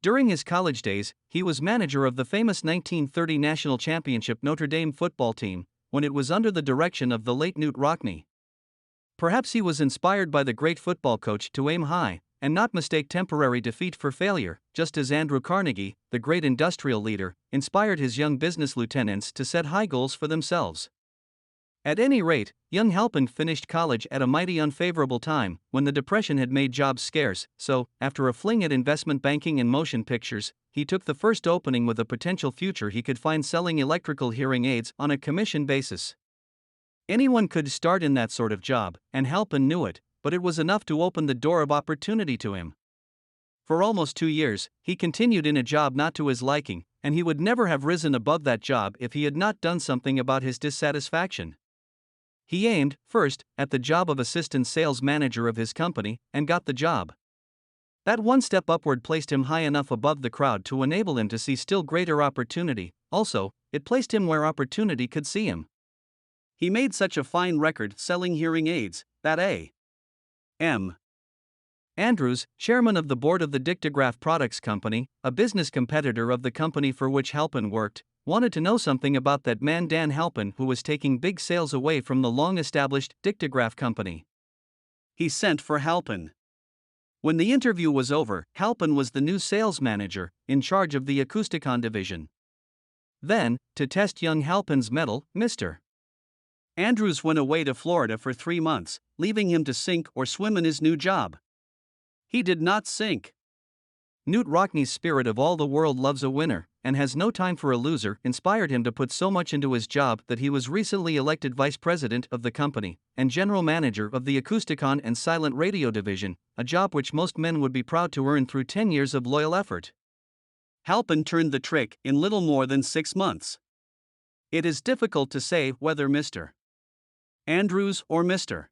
During his college days, he was manager of the famous 1930 national championship Notre Dame football team, when it was under the direction of the late Knute Rockne. Perhaps he was inspired by the great football coach to aim high, and not mistake temporary defeat for failure, just as Andrew Carnegie, the great industrial leader, inspired his young business lieutenants to set high goals for themselves. At any rate, young Halpin finished college at a mighty unfavorable time, when the Depression had made jobs scarce, so, after a fling at investment banking and motion pictures, he took the first opening with a potential future he could find selling electrical hearing aids on a commission basis. Anyone could start in that sort of job, and Halpin knew it, but it was enough to open the door of opportunity to him. For almost 2 years, he continued in a job not to his liking, and he would never have risen above that job if he had not done something about his dissatisfaction. He aimed, first, at the job of assistant sales manager of his company, and got the job. That one step upward placed him high enough above the crowd to enable him to see still greater opportunity. Also, it placed him where opportunity could see him. He made such a fine record selling hearing aids that A.M. Andrews, chairman of the board of the Dictograph Products Company, a business competitor of the company for which Halpin worked, wanted to know something about that man Dan Halpin, who was taking big sales away from the long-established Dictograph Company. He sent for Halpin. When the interview was over, Halpin was the new sales manager, in charge of the Acousticon division. Then, to test young Halpin's mettle, Mr. Andrews went away to Florida for 3 months, leaving him to sink or swim in his new job. He did not sink. Knute Rockne's spirit of all the world loves a winner, and has no time for a loser, inspired him to put so much into his job that he was recently elected vice president of the company, and general manager of the Acousticon and silent radio division, a job which most men would be proud to earn through 10 years of loyal effort. Halpin turned the trick in little more than 6 months. It is difficult to say whether Mr. Andrews or Mr.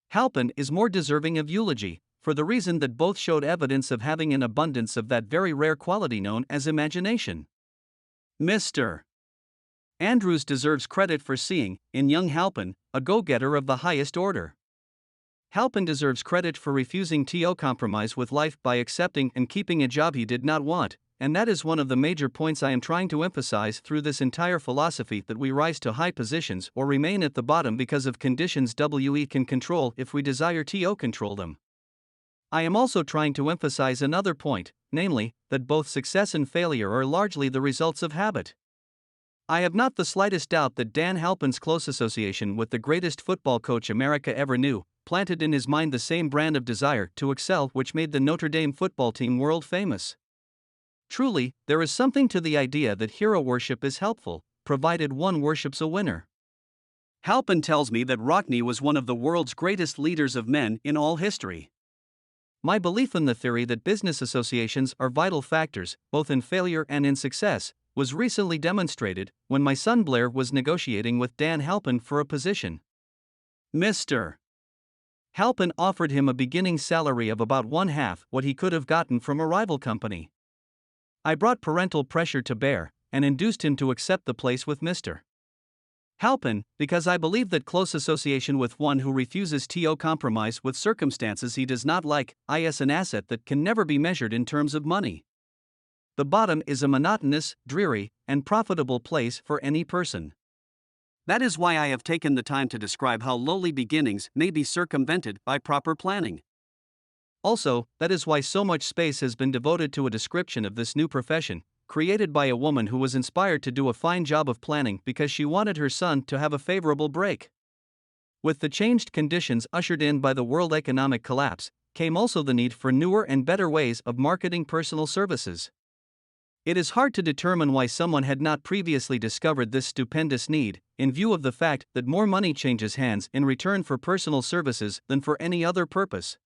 Halpin is more deserving of eulogy, for the reason that both showed evidence of having an abundance of that very rare quality known as imagination. Mr. Andrews deserves credit for seeing, in young Halpin, a go-getter of the highest order. Halpin deserves credit for refusing to compromise with life by accepting and keeping a job he did not want, and that is one of the major points I am trying to emphasize through this entire philosophy, that we rise to high positions or remain at the bottom because of conditions we can control if we desire to control them. I am also trying to emphasize another point, namely, that both success and failure are largely the results of habit. I have not the slightest doubt that Dan Halpin's close association with the greatest football coach America ever knew planted in his mind the same brand of desire to excel which made the Notre Dame football team world famous. Truly, there is something to the idea that hero worship is helpful, provided one worships a winner. Halpin tells me that Rockne was one of the world's greatest leaders of men in all history. My belief in the theory that business associations are vital factors, both in failure and in success, was recently demonstrated when my son Blair was negotiating with Dan Halpin for a position. Mr. Halpin offered him a beginning salary of about 1/2 what he could have gotten from a rival company. I brought parental pressure to bear, and induced him to accept the place with Mr. Halpin, because I believe that close association with one who refuses to compromise with circumstances he does not like is an asset that can never be measured in terms of money. The bottom is a monotonous, dreary, and profitable place for any person. That is why I have taken the time to describe how lowly beginnings may be circumvented by proper planning. Also, that is why so much space has been devoted to a description of this new profession, created by a woman who was inspired to do a fine job of planning because she wanted her son to have a favorable break. With the changed conditions ushered in by the world economic collapse, came also the need for newer and better ways of marketing personal services. It is hard to determine why someone had not previously discovered this stupendous need, in view of the fact that more money changes hands in return for personal services than for any other purpose.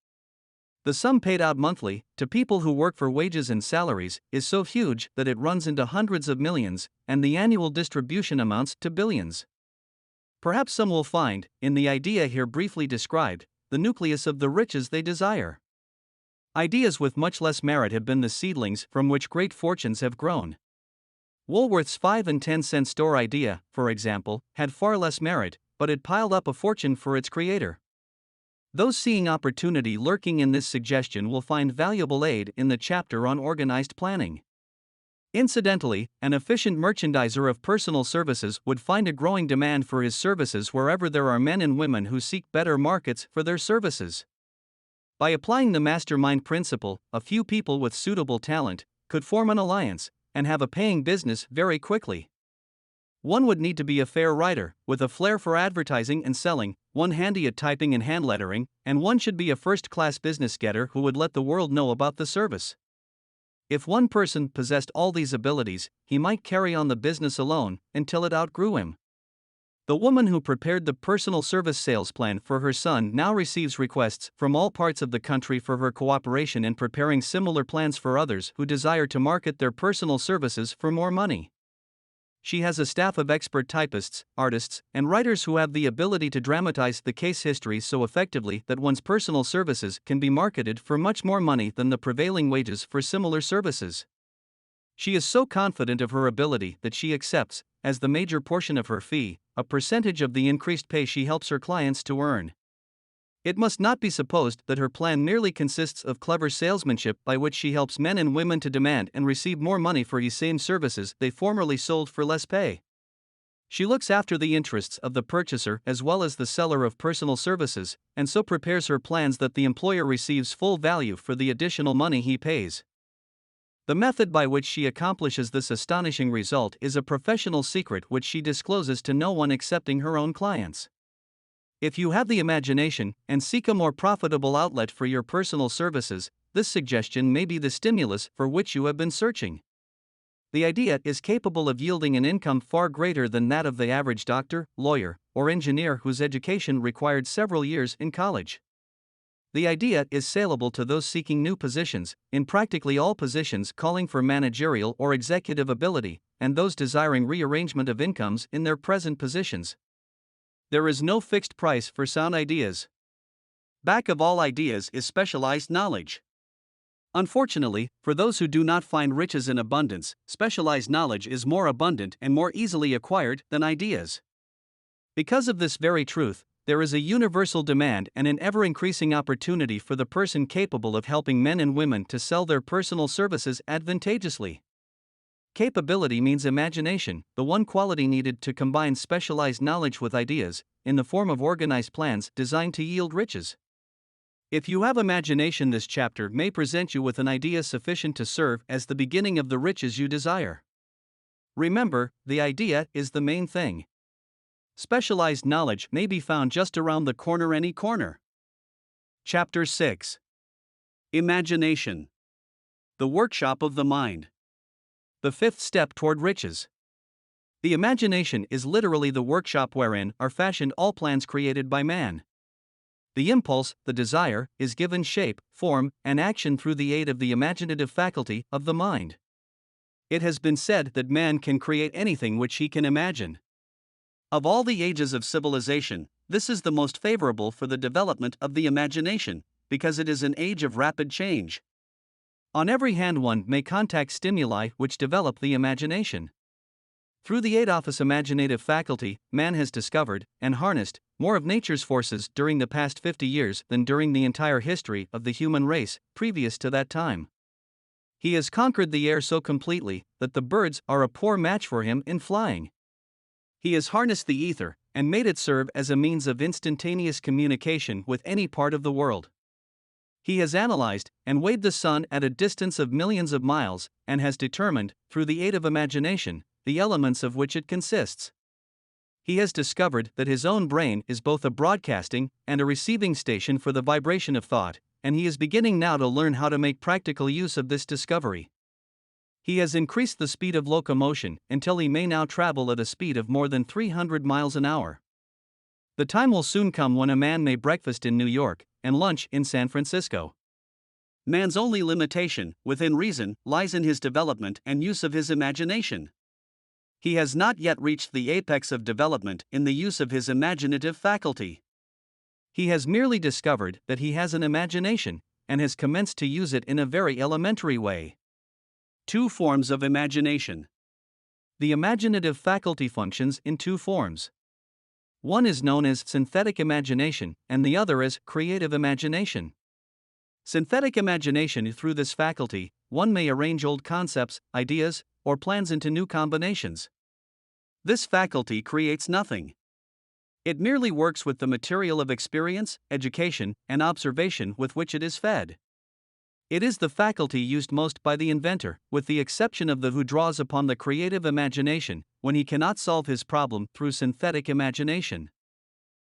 The sum paid out monthly, to people who work for wages and salaries, is so huge that it runs into hundreds of millions, and the annual distribution amounts to billions. Perhaps some will find, in the idea here briefly described, the nucleus of the riches they desire. Ideas with much less merit have been the seedlings from which great fortunes have grown. Woolworth's 5 and 10 cent store idea, for example, had far less merit, but it piled up a fortune for its creator. Those seeing opportunity lurking in this suggestion will find valuable aid in the chapter on organized planning. Incidentally, an efficient merchandiser of personal services would find a growing demand for his services wherever there are men and women who seek better markets for their services. By applying the mastermind principle, a few people with suitable talent could form an alliance and have a paying business very quickly. One would need to be a fair writer, with a flair for advertising and selling, one handy at typing and hand lettering, and one should be a first-class business getter who would let the world know about the service. If one person possessed all these abilities, he might carry on the business alone until it outgrew him. The woman who prepared the personal service sales plan for her son now receives requests from all parts of the country for her cooperation in preparing similar plans for others who desire to market their personal services for more money. She has a staff of expert typists, artists, and writers who have the ability to dramatize the case history so effectively that one's personal services can be marketed for much more money than the prevailing wages for similar services. She is so confident of her ability that she accepts, as the major portion of her fee, a percentage of the increased pay she helps her clients to earn. It must not be supposed that her plan merely consists of clever salesmanship by which she helps men and women to demand and receive more money for the same services they formerly sold for less pay. She looks after the interests of the purchaser as well as the seller of personal services, and so prepares her plans that the employer receives full value for the additional money he pays. The method by which she accomplishes this astonishing result is a professional secret which she discloses to no one excepting her own clients. If you have the imagination and seek a more profitable outlet for your personal services, this suggestion may be the stimulus for which you have been searching. The idea is capable of yielding an income far greater than that of the average doctor, lawyer, or engineer whose education required several years in college. The idea is saleable to those seeking new positions, in practically all positions calling for managerial or executive ability, and those desiring rearrangement of incomes in their present positions. There is no fixed price for sound ideas. Back of all ideas is specialized knowledge. Unfortunately, for those who do not find riches in abundance, specialized knowledge is more abundant and more easily acquired than ideas. Because of this very truth, there is a universal demand and an ever-increasing opportunity for the person capable of helping men and women to sell their personal services advantageously. Capability means imagination, the one quality needed to combine specialized knowledge with ideas, in the form of organized plans designed to yield riches. If you have imagination, this chapter may present you with an idea sufficient to serve as the beginning of the riches you desire. Remember, the idea is the main thing. Specialized knowledge may be found just around the corner, any corner. Chapter 6. Imagination. The workshop of the mind. The fifth step toward riches. The imagination is literally the workshop wherein are fashioned all plans created by man. The impulse, the desire, is given shape, form, and action through the aid of the imaginative faculty of the mind. It has been said that man can create anything which he can imagine. Of all the ages of civilization, this is the most favorable for the development of the imagination, because it is an age of rapid change. On every hand one may contact stimuli which develop the imagination. Through the aid of his imaginative faculty, man has discovered and harnessed more of nature's forces during the past 50 years than during the entire history of the human race previous to that time. He has conquered the air so completely that the birds are a poor match for him in flying. He has harnessed the ether and made it serve as a means of instantaneous communication with any part of the world. He has analyzed and weighed the sun at a distance of millions of miles and has determined, through the aid of imagination, the elements of which it consists. He has discovered that his own brain is both a broadcasting and a receiving station for the vibration of thought, and he is beginning now to learn how to make practical use of this discovery. He has increased the speed of locomotion until he may now travel at a speed of more than 300 miles an hour. The time will soon come when a man may breakfast in New York and lunch in San Francisco. Man's only limitation, within reason, lies in his development and use of his imagination. He has not yet reached the apex of development in the use of his imaginative faculty. He has merely discovered that he has an imagination, and has commenced to use it in a very elementary way. Two forms of imagination. The imaginative faculty functions in two forms. One is known as synthetic imagination, and the other as creative imagination. Synthetic imagination. Through this faculty, one may arrange old concepts, ideas, or plans into new combinations. This faculty creates nothing. It merely works with the material of experience, education, and observation with which it is fed. It is the faculty used most by the inventor, with the exception of the who draws upon the creative imagination when he cannot solve his problem through synthetic imagination.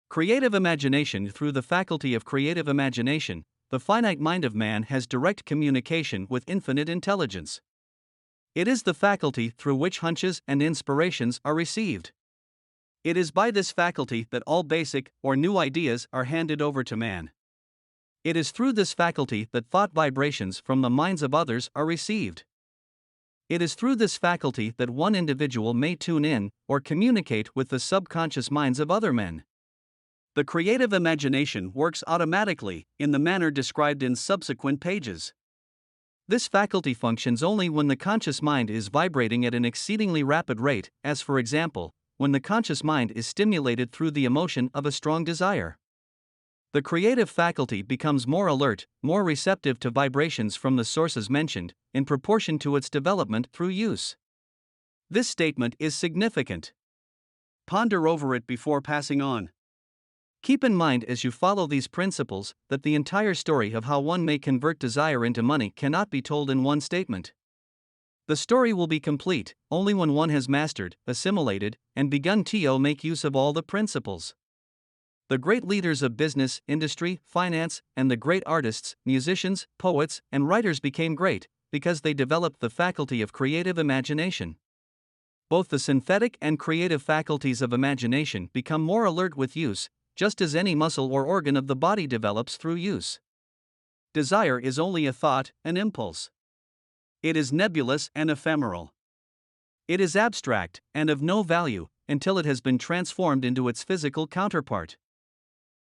Creative imagination. Through the faculty of creative imagination, the finite mind of man has direct communication with infinite intelligence. It is the faculty through which hunches and inspirations are received. It is by this faculty that all basic or new ideas are handed over to man. It is through this faculty that thought vibrations from the minds of others are received. It is through this faculty that one individual may tune in or communicate with the subconscious minds of other men. The creative imagination works automatically, in the manner described in subsequent pages. This faculty functions only when the conscious mind is vibrating at an exceedingly rapid rate, as for example, when the conscious mind is stimulated through the emotion of a strong desire. The creative faculty becomes more alert, more receptive to vibrations from the sources mentioned, in proportion to its development through use. This statement is significant. Ponder over it before passing on. Keep in mind as you follow these principles that the entire story of how one may convert desire into money cannot be told in one statement. The story will be complete only when one has mastered, assimilated, and begun to make use of all the principles. The great leaders of business, industry, finance, and the great artists, musicians, poets, and writers became great because they developed the faculty of creative imagination. Both the synthetic and creative faculties of imagination become more alert with use, just as any muscle or organ of the body develops through use. Desire is only a thought, an impulse. It is nebulous and ephemeral. It is abstract and of no value until it has been transformed into its physical counterpart.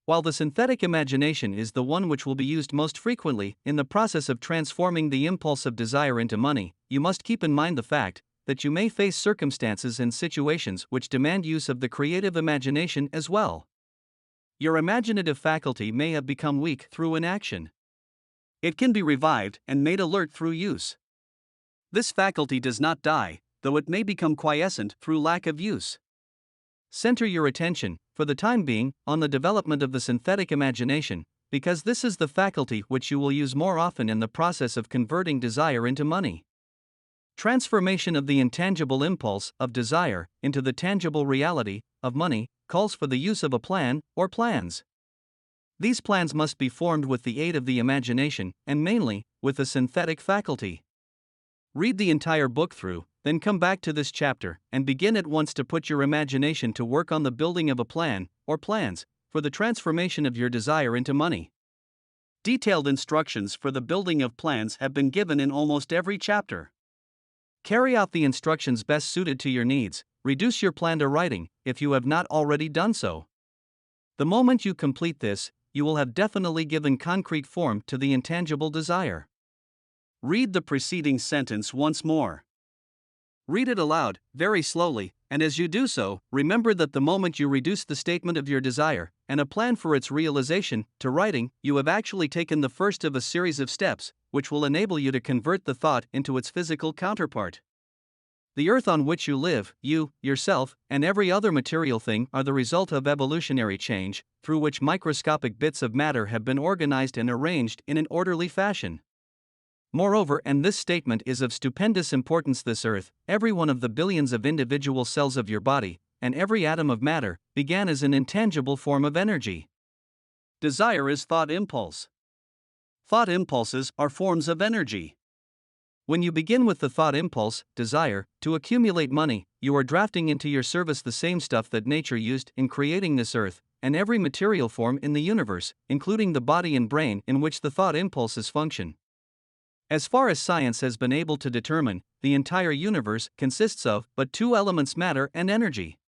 While the synthetic imagination is the one which will be used most frequently in the process of transforming the impulse of desire into money, you must keep in mind the fact that you may face circumstances and situations which demand use of the creative imagination as well. Your imaginative faculty may have become weak through inaction. It can be revived and made alert through use. This faculty does not die, though it may become quiescent through lack of use. Center your attention, for the time being, on the development of the synthetic imagination, because this is the faculty which you will use more often in the process of converting desire into money. Transformation of the intangible impulse of desire into the tangible reality of money calls for the use of a plan or plans. These plans must be formed with the aid of the imagination and mainly with the synthetic faculty. Read the entire book through, then come back to this chapter and begin at once to put your imagination to work on the building of a plan or plans for the transformation of your desire into money. Detailed instructions for the building of plans have been given in almost every chapter. Carry out the instructions best suited to your needs. Reduce your plan to writing if you have not already done so. The moment you complete this, you will have definitely given concrete form to the intangible desire. Read the preceding sentence once more. Read it aloud, very slowly, and as you do so, remember that the moment you reduce the statement of your desire and a plan for its realization to writing, you have actually taken the first of a series of steps which will enable you to convert the thought into its physical counterpart. The earth on which you live, you, yourself, and every other material thing are the result of evolutionary change, through which microscopic bits of matter have been organized and arranged in an orderly fashion. Moreover, and this statement is of stupendous importance, this earth, every one of the billions of individual cells of your body, and every atom of matter, began as an intangible form of energy. Desire is thought impulse. Thought impulses are forms of energy. When you begin with the thought impulse, desire, to accumulate money, you are drafting into your service the same stuff that nature used in creating this earth, and every material form in the universe, including the body and brain in which the thought impulses function. As far as science has been able to determine, the entire universe consists of but two elements: matter and energy.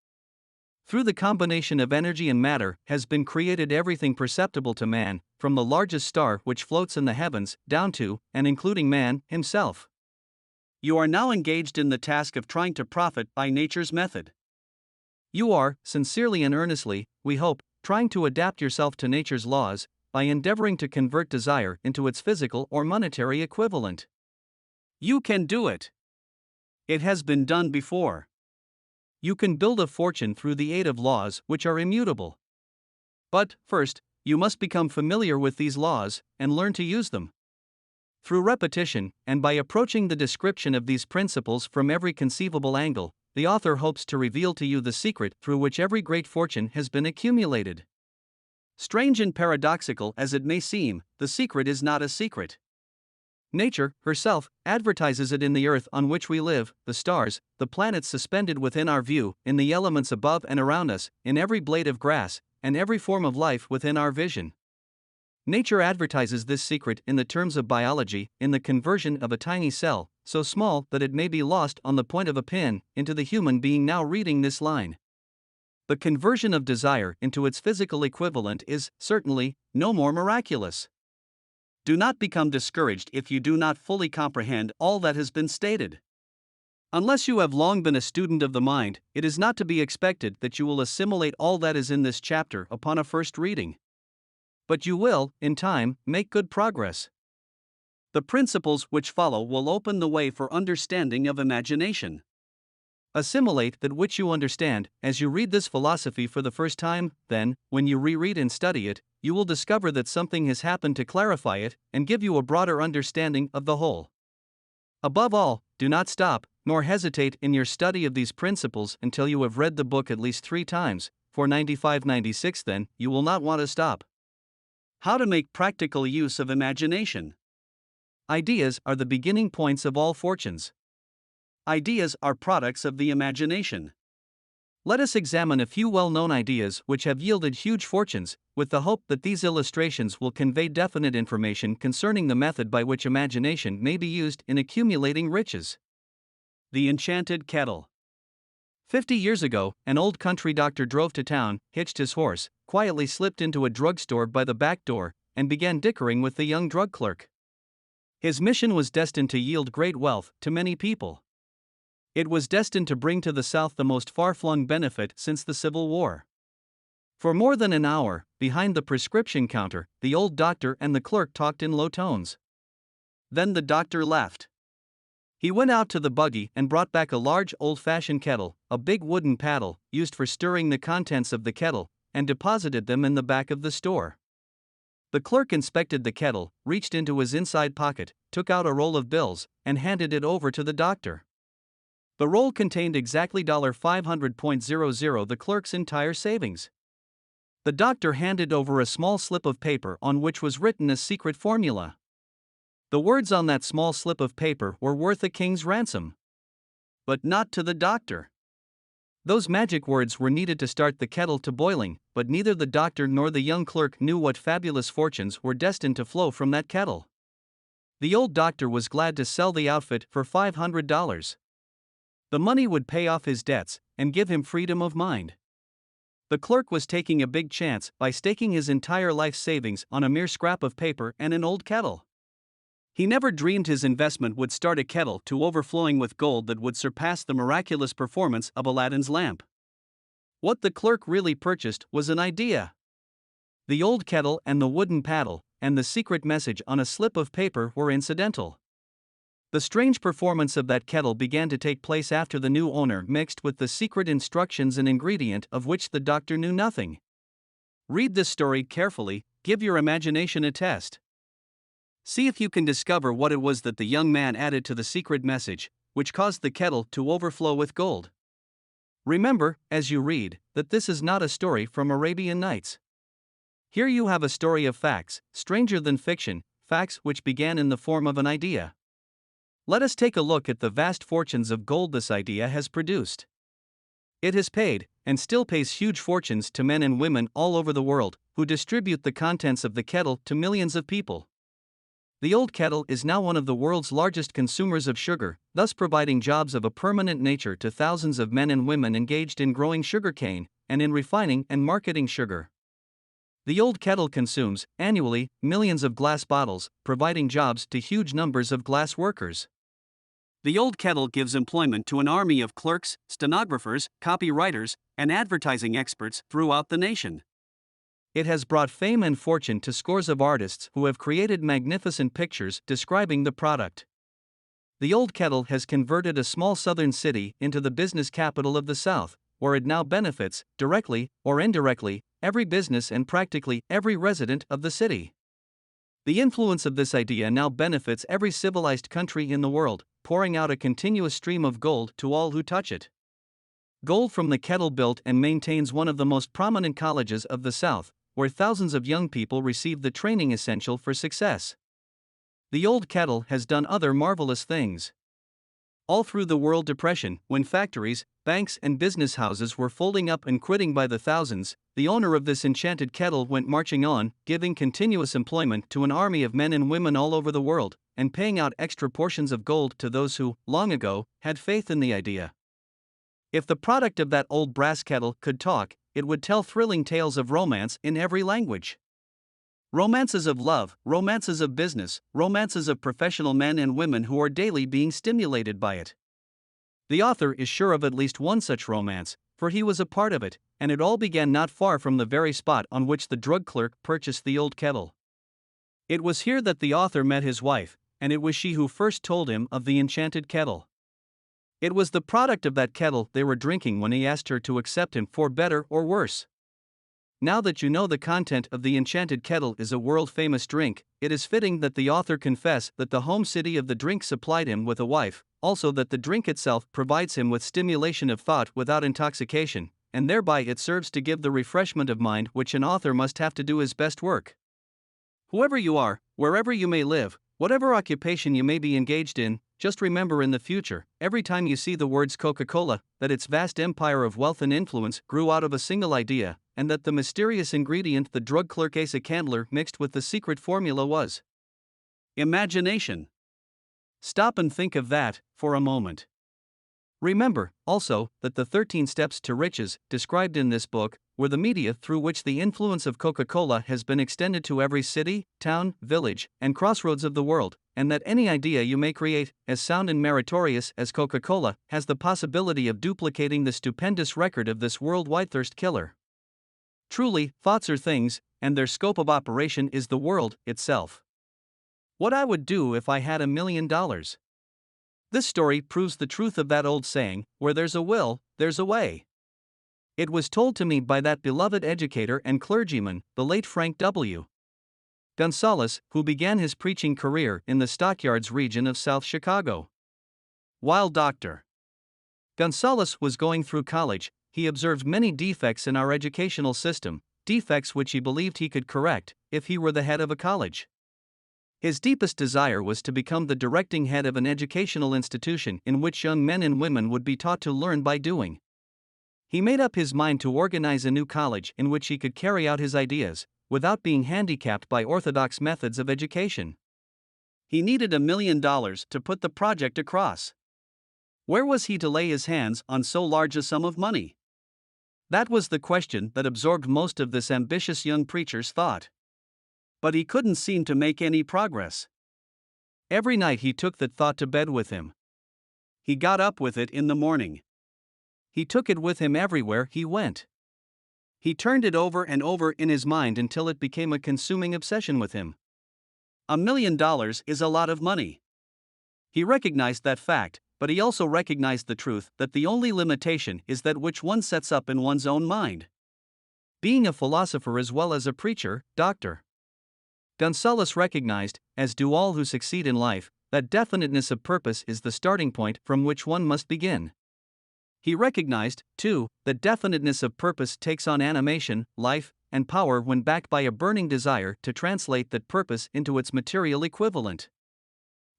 Through the combination of energy and matter has been created everything perceptible to man, from the largest star which floats in the heavens, down to, and including man himself. You are now engaged in the task of trying to profit by nature's method. You are, sincerely and earnestly, we hope, trying to adapt yourself to nature's laws, by endeavoring to convert desire into its physical or monetary equivalent. You can do it. It has been done before. You can build a fortune through the aid of laws which are immutable. But, first, you must become familiar with these laws, and learn to use them. Through repetition, and by approaching the description of these principles from every conceivable angle, the author hopes to reveal to you the secret through which every great fortune has been accumulated. Strange and paradoxical as it may seem, the secret is not a secret. Nature, herself, advertises it in the earth on which we live, the stars, the planets suspended within our view, in the elements above and around us, in every blade of grass, and every form of life within our vision. Nature advertises this secret in the terms of biology, in the conversion of a tiny cell, so small that it may be lost on the point of a pin, into the human being now reading this line. The conversion of desire into its physical equivalent is, certainly, no more miraculous. Do not become discouraged if you do not fully comprehend all that has been stated. Unless you have long been a student of the mind, it is not to be expected that you will assimilate all that is in this chapter upon a first reading. But you will, in time, make good progress. The principles which follow will open the way for understanding of imagination. Assimilate that which you understand as you read this philosophy for the first time, then, when you reread and study it, you will discover that something has happened to clarify it and give you a broader understanding of the whole. Above all, do not stop, nor hesitate in your study of these principles until you have read the book at least 3 times, for 95-96 then, you will not want to stop. How to make practical use of imagination. Ideas are the beginning points of all fortunes. Ideas are products of the imagination. Let us examine a few well-known ideas which have yielded huge fortunes, with the hope that these illustrations will convey definite information concerning the method by which imagination may be used in accumulating riches. The enchanted kettle. 50 years ago, an old country doctor drove to town, hitched his horse, quietly slipped into a drugstore by the back door, and began dickering with the young drug clerk. His mission was destined to yield great wealth to many people. It was destined to bring to the South the most far-flung benefit since the Civil War. For more than an hour, behind the prescription counter, the old doctor and the clerk talked in low tones. Then the doctor left. He went out to the buggy and brought back a large old-fashioned kettle, a big wooden paddle, used for stirring the contents of the kettle, and deposited them in the back of the store. The clerk inspected the kettle, reached into his inside pocket, took out a roll of bills, and handed it over to the doctor. The roll contained exactly $500.00, the clerk's entire savings. The doctor handed over a small slip of paper on which was written a secret formula. The words on that small slip of paper were worth a king's ransom. But not to the doctor. Those magic words were needed to start the kettle to boiling, but neither the doctor nor the young clerk knew what fabulous fortunes were destined to flow from that kettle. The old doctor was glad to sell the outfit for $500. The money would pay off his debts and give him freedom of mind. The clerk was taking a big chance by staking his entire life savings on a mere scrap of paper and an old kettle. He never dreamed his investment would start a kettle to overflowing with gold that would surpass the miraculous performance of Aladdin's lamp. What the clerk really purchased was an idea. The old kettle and the wooden paddle, and the secret message on a slip of paper were incidental. The strange performance of that kettle began to take place after the new owner mixed with the secret instructions an ingredient of which the doctor knew nothing. Read this story carefully, give your imagination a test. See if you can discover what it was that the young man added to the secret message, which caused the kettle to overflow with gold. Remember, as you read, that this is not a story from Arabian Nights. Here you have a story of facts, stranger than fiction, facts which began in the form of an idea. Let us take a look at the vast fortunes of gold this idea has produced. It has paid, and still pays huge fortunes to men and women all over the world, who distribute the contents of the kettle to millions of people. The old kettle is now one of the world's largest consumers of sugar, thus providing jobs of a permanent nature to thousands of men and women engaged in growing sugarcane, and in refining and marketing sugar. The old kettle consumes, annually, millions of glass bottles, providing jobs to huge numbers of glass workers. The old kettle gives employment to an army of clerks, stenographers, copywriters, and advertising experts throughout the nation. It has brought fame and fortune to scores of artists who have created magnificent pictures describing the product. The old kettle has converted a small southern city into the business capital of the South, where it now benefits, directly or indirectly, every business and practically every resident of the city. The influence of this idea now benefits every civilized country in the world, pouring out a continuous stream of gold to all who touch it. Gold from the kettle built and maintains one of the most prominent colleges of the South, where thousands of young people receive the training essential for success. The old kettle has done other marvelous things. All through the World Depression, when factories, banks, and business houses were folding up and quitting by the thousands, the owner of this enchanted kettle went marching on, giving continuous employment to an army of men and women all over the world, and paying out extra portions of gold to those who, long ago, had faith in the idea. If the product of that old brass kettle could talk, it would tell thrilling tales of romance in every language. Romances of love, romances of business, romances of professional men and women who are daily being stimulated by it. The author is sure of at least one such romance, for he was a part of it, and it all began not far from the very spot on which the drug clerk purchased the old kettle. It was here that the author met his wife, and it was she who first told him of the enchanted kettle. It was the product of that kettle they were drinking when he asked her to accept him for better or worse. Now that you know the content of the enchanted kettle is a world-famous drink, it is fitting that the author confess that the home city of the drink supplied him with a wife, also that the drink itself provides him with stimulation of thought without intoxication, and thereby it serves to give the refreshment of mind which an author must have to do his best work. Whoever you are, wherever you may live, whatever occupation you may be engaged in, just remember in the future, every time you see the words Coca-Cola, that its vast empire of wealth and influence grew out of a single idea, and that the mysterious ingredient the drug clerk Asa Candler mixed with the secret formula was imagination. Stop and think of that for a moment. Remember, also, that the 13 steps to riches, described in this book, were the media through which the influence of Coca-Cola has been extended to every city, town, village, and crossroads of the world, and that any idea you may create, as sound and meritorious as Coca-Cola, has the possibility of duplicating the stupendous record of this worldwide thirst killer. Truly, thoughts are things, and their scope of operation is the world itself. What I would do if I had $1 million. This story proves the truth of that old saying, where there's a will, there's a way. It was told to me by that beloved educator and clergyman, the late Frank W. Gonzalez, who began his preaching career in the Stockyards region of South Chicago. While Dr. Gonzalez was going through college, he observed many defects in our educational system, defects which he believed he could correct if he were the head of a college. His deepest desire was to become the directing head of an educational institution in which young men and women would be taught to learn by doing. He made up his mind to organize a new college in which he could carry out his ideas, without being handicapped by orthodox methods of education. He needed $1 million to put the project across. Where was he to lay his hands on so large a sum of money? That was the question that absorbed most of this ambitious young preacher's thought. But he couldn't seem to make any progress. Every night he took that thought to bed with him. He got up with it in the morning. He took it with him everywhere he went. He turned it over and over in his mind until it became a consuming obsession with him. $1 million is a lot of money. He recognized that fact, but he also recognized the truth that the only limitation is that which one sets up in one's own mind. Being a philosopher as well as a preacher, Dr. Gonzalez recognized, as do all who succeed in life, that definiteness of purpose is the starting point from which one must begin. He recognized, too, that definiteness of purpose takes on animation, life, and power when backed by a burning desire to translate that purpose into its material equivalent.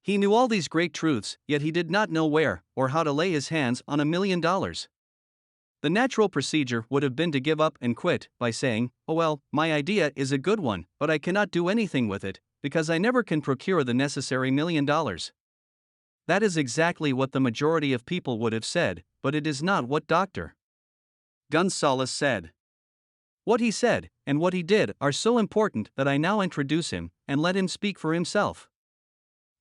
He knew all these great truths, yet he did not know where or how to lay his hands on $1 million. The natural procedure would have been to give up and quit by saying, "Oh well, my idea is a good one, but I cannot do anything with it, because I never can procure the necessary $1 million." That is exactly what the majority of people would have said, but it is not what Dr. Gonzalez said. What he said, and what he did, are so important that I now introduce him, and let him speak for himself.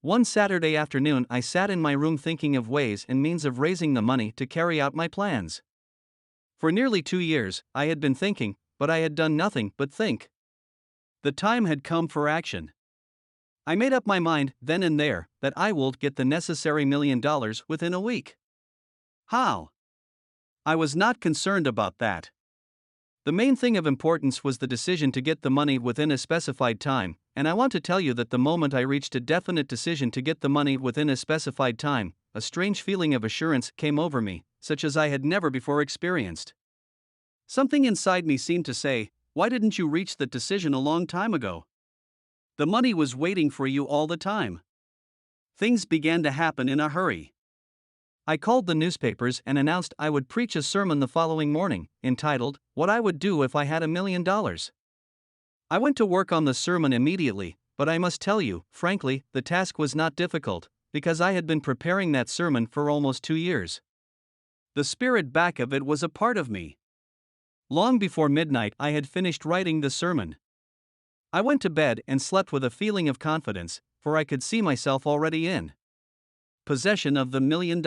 One Saturday afternoon I sat in my room thinking of ways and means of raising the money to carry out my plans. For nearly 2 years, I had been thinking, but I had done nothing but think. The time had come for action. I made up my mind, then and there, that I would get the necessary $1 million within a week. How? I was not concerned about that. The main thing of importance was the decision to get the money within a specified time, and I want to tell you that the moment I reached a definite decision to get the money within a specified time, a strange feeling of assurance came over me, such as I had never before experienced. Something inside me seemed to say, "Why didn't you reach that decision a long time ago? The money was waiting for you all the time." Things began to happen in a hurry. I called the newspapers and announced I would preach a sermon the following morning, entitled, "What I Would Do If I Had $1 Million." I went to work on the sermon immediately, but I must tell you, frankly, the task was not difficult, because I had been preparing that sermon for almost 2 years. The spirit back of it was a part of me. Long before midnight I had finished writing the sermon. I went to bed and slept with a feeling of confidence, for I could see myself already in possession of the $1 million.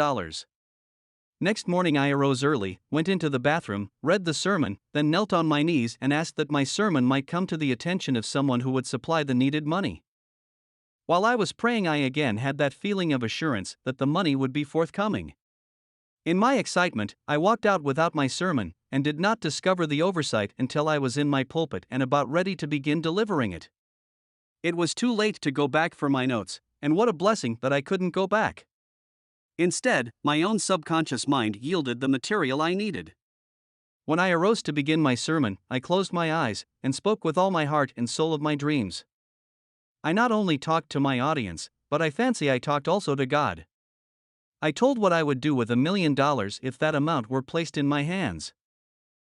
Next morning I arose early, went into the bathroom, read the sermon, then knelt on my knees and asked that my sermon might come to the attention of someone who would supply the needed money. While I was praying, I again had that feeling of assurance that the money would be forthcoming. In my excitement, I walked out without my sermon, and did not discover the oversight until I was in my pulpit and about ready to begin delivering it. It was too late to go back for my notes, and what a blessing that I couldn't go back. Instead, my own subconscious mind yielded the material I needed. When I arose to begin my sermon, I closed my eyes and spoke with all my heart and soul of my dreams. I not only talked to my audience, but I fancy I talked also to God. I told what I would do with $1 million if that amount were placed in my hands.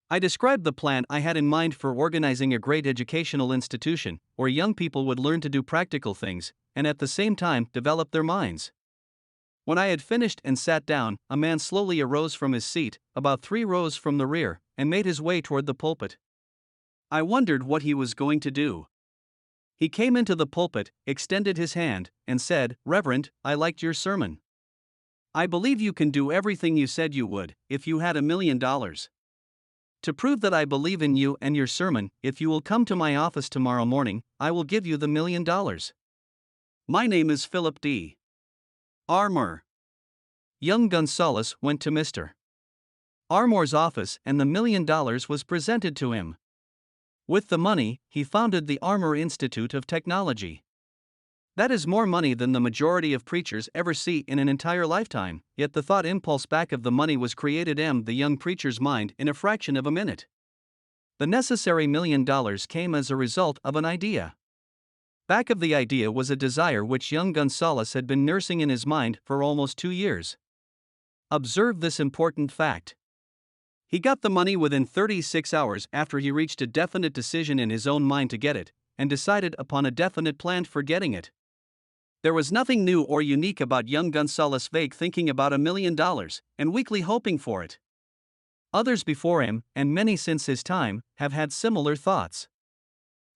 I described the plan I had in mind for organizing a great educational institution, where young people would learn to do practical things, and at the same time develop their minds. When I had finished and sat down, a man slowly arose from his seat, about 3 rows from the rear, and made his way toward the pulpit. I wondered what he was going to do. He came into the pulpit, extended his hand, and said, "Reverend, I liked your sermon. I believe you can do everything you said you would, if you had $1 million. To prove that I believe in you and your sermon, if you will come to my office tomorrow morning, I will give you the $1 million. My name is Philip D. Armour." Young Gonzalez went to Mr. Armour's office and the $1 million was presented to him. With the money, he founded the Armour Institute of Technology. That is more money than the majority of preachers ever see in an entire lifetime, yet the thought impulse back of the money was created in the young preacher's mind in a fraction of a minute. The necessary $1 million came as a result of an idea. Back of the idea was a desire which young Gonzalez had been nursing in his mind for almost 2 years. Observe this important fact. He got the money within 36 hours after he reached a definite decision in his own mind to get it, and decided upon a definite plan for getting it. There was nothing new or unique about young Gonzalez' vague thinking about $1 million, and weakly hoping for it. Others before him, and many since his time, have had similar thoughts.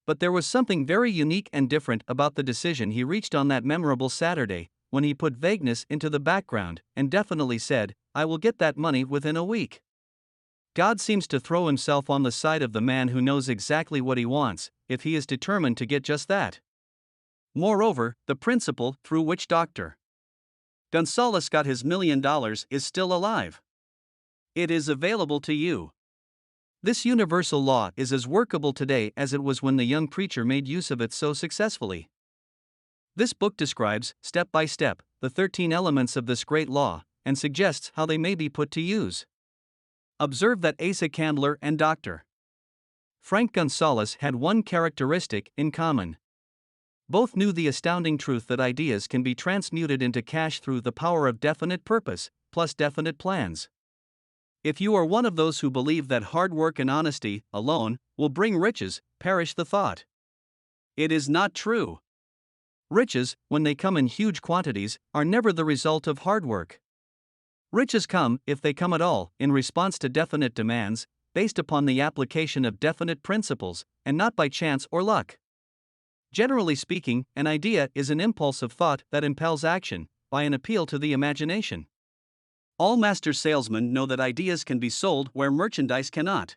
But there was something very unique and different about the decision he reached on that memorable Saturday, when he put vagueness into the background, and definitely said, "I will get that money within a week." God seems to throw himself on the side of the man who knows exactly what he wants, if he is determined to get just that. Moreover, the principle through which Dr. Gonzalez got his $1 million is still alive. It is available to you. This universal law is as workable today as it was when the young preacher made use of it so successfully. This book describes, step by step, the 13 elements of this great law, and suggests how they may be put to use. Observe that Asa Candler and Dr. Frank Gonzalez had one characteristic in common. Both knew the astounding truth that ideas can be transmuted into cash through the power of definite purpose, plus definite plans. If you are one of those who believe that hard work and honesty, alone, will bring riches, perish the thought. It is not true. Riches, when they come in huge quantities, are never the result of hard work. Riches come, if they come at all, in response to definite demands, based upon the application of definite principles, and not by chance or luck. Generally speaking, an idea is an impulse of thought that impels action, by an appeal to the imagination. All master salesmen know that ideas can be sold where merchandise cannot.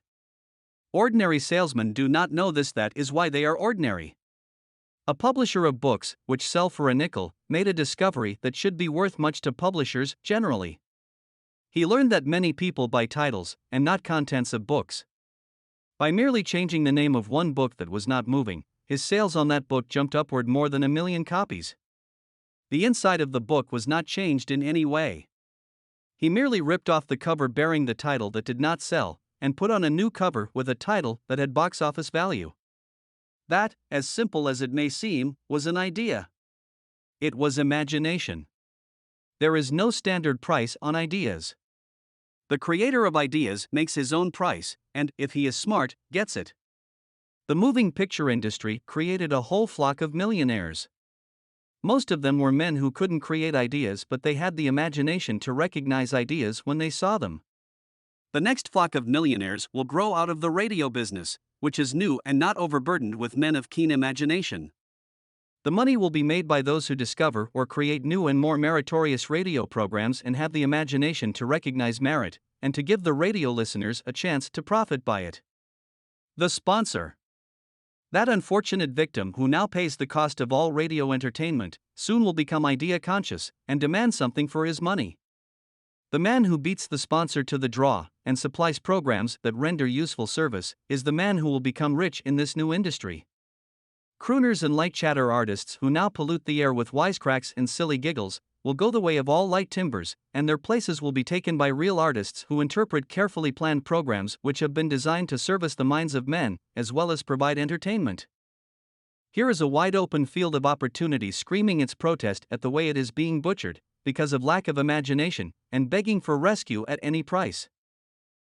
Ordinary salesmen do not know this. That is why they are ordinary. A publisher of books, which sell for a nickel, made a discovery that should be worth much to publishers generally. He learned that many people buy titles, and not contents of books. By merely changing the name of one book that was not moving, his sales on that book jumped upward more than 1 million copies. The inside of the book was not changed in any way. He merely ripped off the cover bearing the title that did not sell, and put on a new cover with a title that had box office value. That, as simple as it may seem, was an idea. It was imagination. There is no standard price on ideas. The creator of ideas makes his own price, and, if he is smart, gets it. The moving picture industry created a whole flock of millionaires. Most of them were men who couldn't create ideas, but they had the imagination to recognize ideas when they saw them. The next flock of millionaires will grow out of the radio business, which is new and not overburdened with men of keen imagination. The money will be made by those who discover or create new and more meritorious radio programs and have the imagination to recognize merit, and to give the radio listeners a chance to profit by it. The sponsor. That unfortunate victim who now pays the cost of all radio entertainment, soon will become idea conscious and demand something for his money. The man who beats the sponsor to the draw and supplies programs that render useful service is the man who will become rich in this new industry. Crooners and light chatter artists who now pollute the air with wisecracks and silly giggles will go the way of all light timbers, and their places will be taken by real artists who interpret carefully planned programs which have been designed to service the minds of men, as well as provide entertainment. Here is a wide-open field of opportunity screaming its protest at the way it is being butchered, because of lack of imagination, and begging for rescue at any price.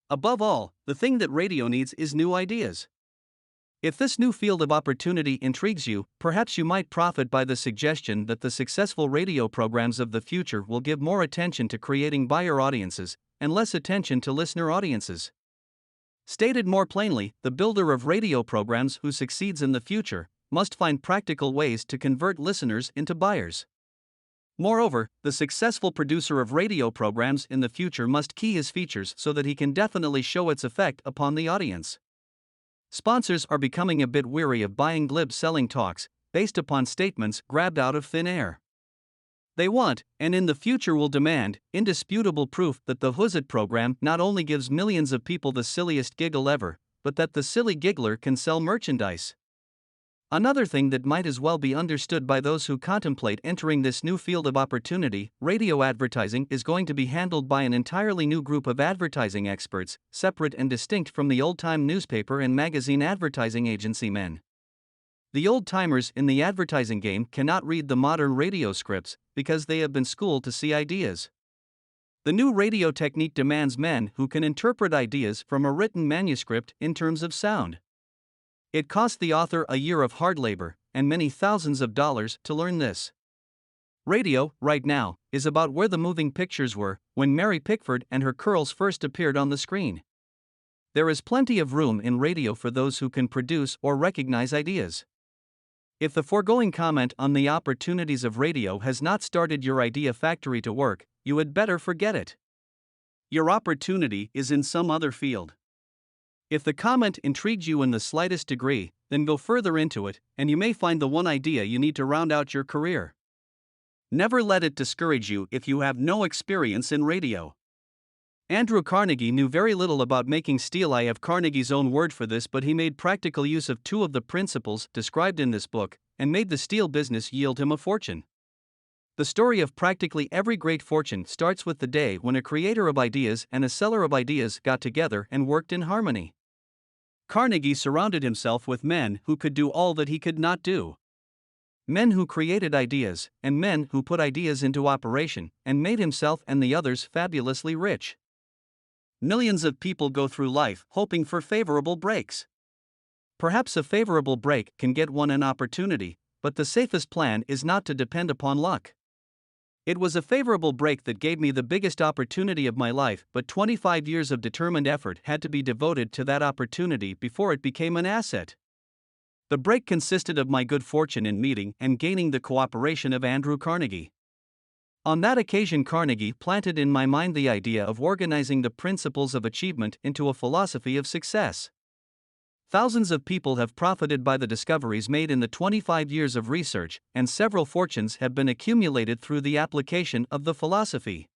Above all, the thing that radio needs is new ideas. If this new field of opportunity intrigues you, perhaps you might profit by the suggestion that the successful radio programs of the future will give more attention to creating buyer audiences, and less attention to listener audiences. Stated more plainly, the builder of radio programs who succeeds in the future must find practical ways to convert listeners into buyers. Moreover, the successful producer of radio programs in the future must key his features so that he can definitely show its effect upon the audience. Sponsors are becoming a bit weary of buying glib selling talks, based upon statements grabbed out of thin air. They want, and in the future will demand, indisputable proof that the Who's It program not only gives millions of people the silliest giggle ever, but that the silly giggler can sell merchandise. Another thing that might as well be understood by those who contemplate entering this new field of opportunity: radio advertising is going to be handled by an entirely new group of advertising experts, separate and distinct from the old-time newspaper and magazine advertising agency men. The old-timers in the advertising game cannot read the modern radio scripts because they have been schooled to see ideas. The new radio technique demands men who can interpret ideas from a written manuscript in terms of sound. It cost the author a year of hard labor, and many thousands of dollars to learn this. Radio, right now, is about where the moving pictures were when Mary Pickford and her curls first appeared on the screen. There is plenty of room in radio for those who can produce or recognize ideas. If the foregoing comment on the opportunities of radio has not started your idea factory to work, you had better forget it. Your opportunity is in some other field. If the comment intrigues you in the slightest degree, then go further into it, and you may find the one idea you need to round out your career. Never let it discourage you if you have no experience in radio. Andrew Carnegie knew very little about making steel. I have Carnegie's own word for this, but he made practical use of two of the principles described in this book, and made the steel business yield him a fortune. The story of practically every great fortune starts with the day when a creator of ideas and a seller of ideas got together and worked in harmony. Carnegie surrounded himself with men who could do all that he could not do. Men who created ideas, and men who put ideas into operation, and made himself and the others fabulously rich. Millions of people go through life hoping for favorable breaks. Perhaps a favorable break can get one an opportunity, but the safest plan is not to depend upon luck. It was a favorable break that gave me the biggest opportunity of my life, but 25 years of determined effort had to be devoted to that opportunity before it became an asset. The break consisted of my good fortune in meeting and gaining the cooperation of Andrew Carnegie. On that occasion, Carnegie planted in my mind the idea of organizing the principles of achievement into a philosophy of success. Thousands of people have profited by the discoveries made in the 25 years of research, and several fortunes have been accumulated through the application of the philosophy.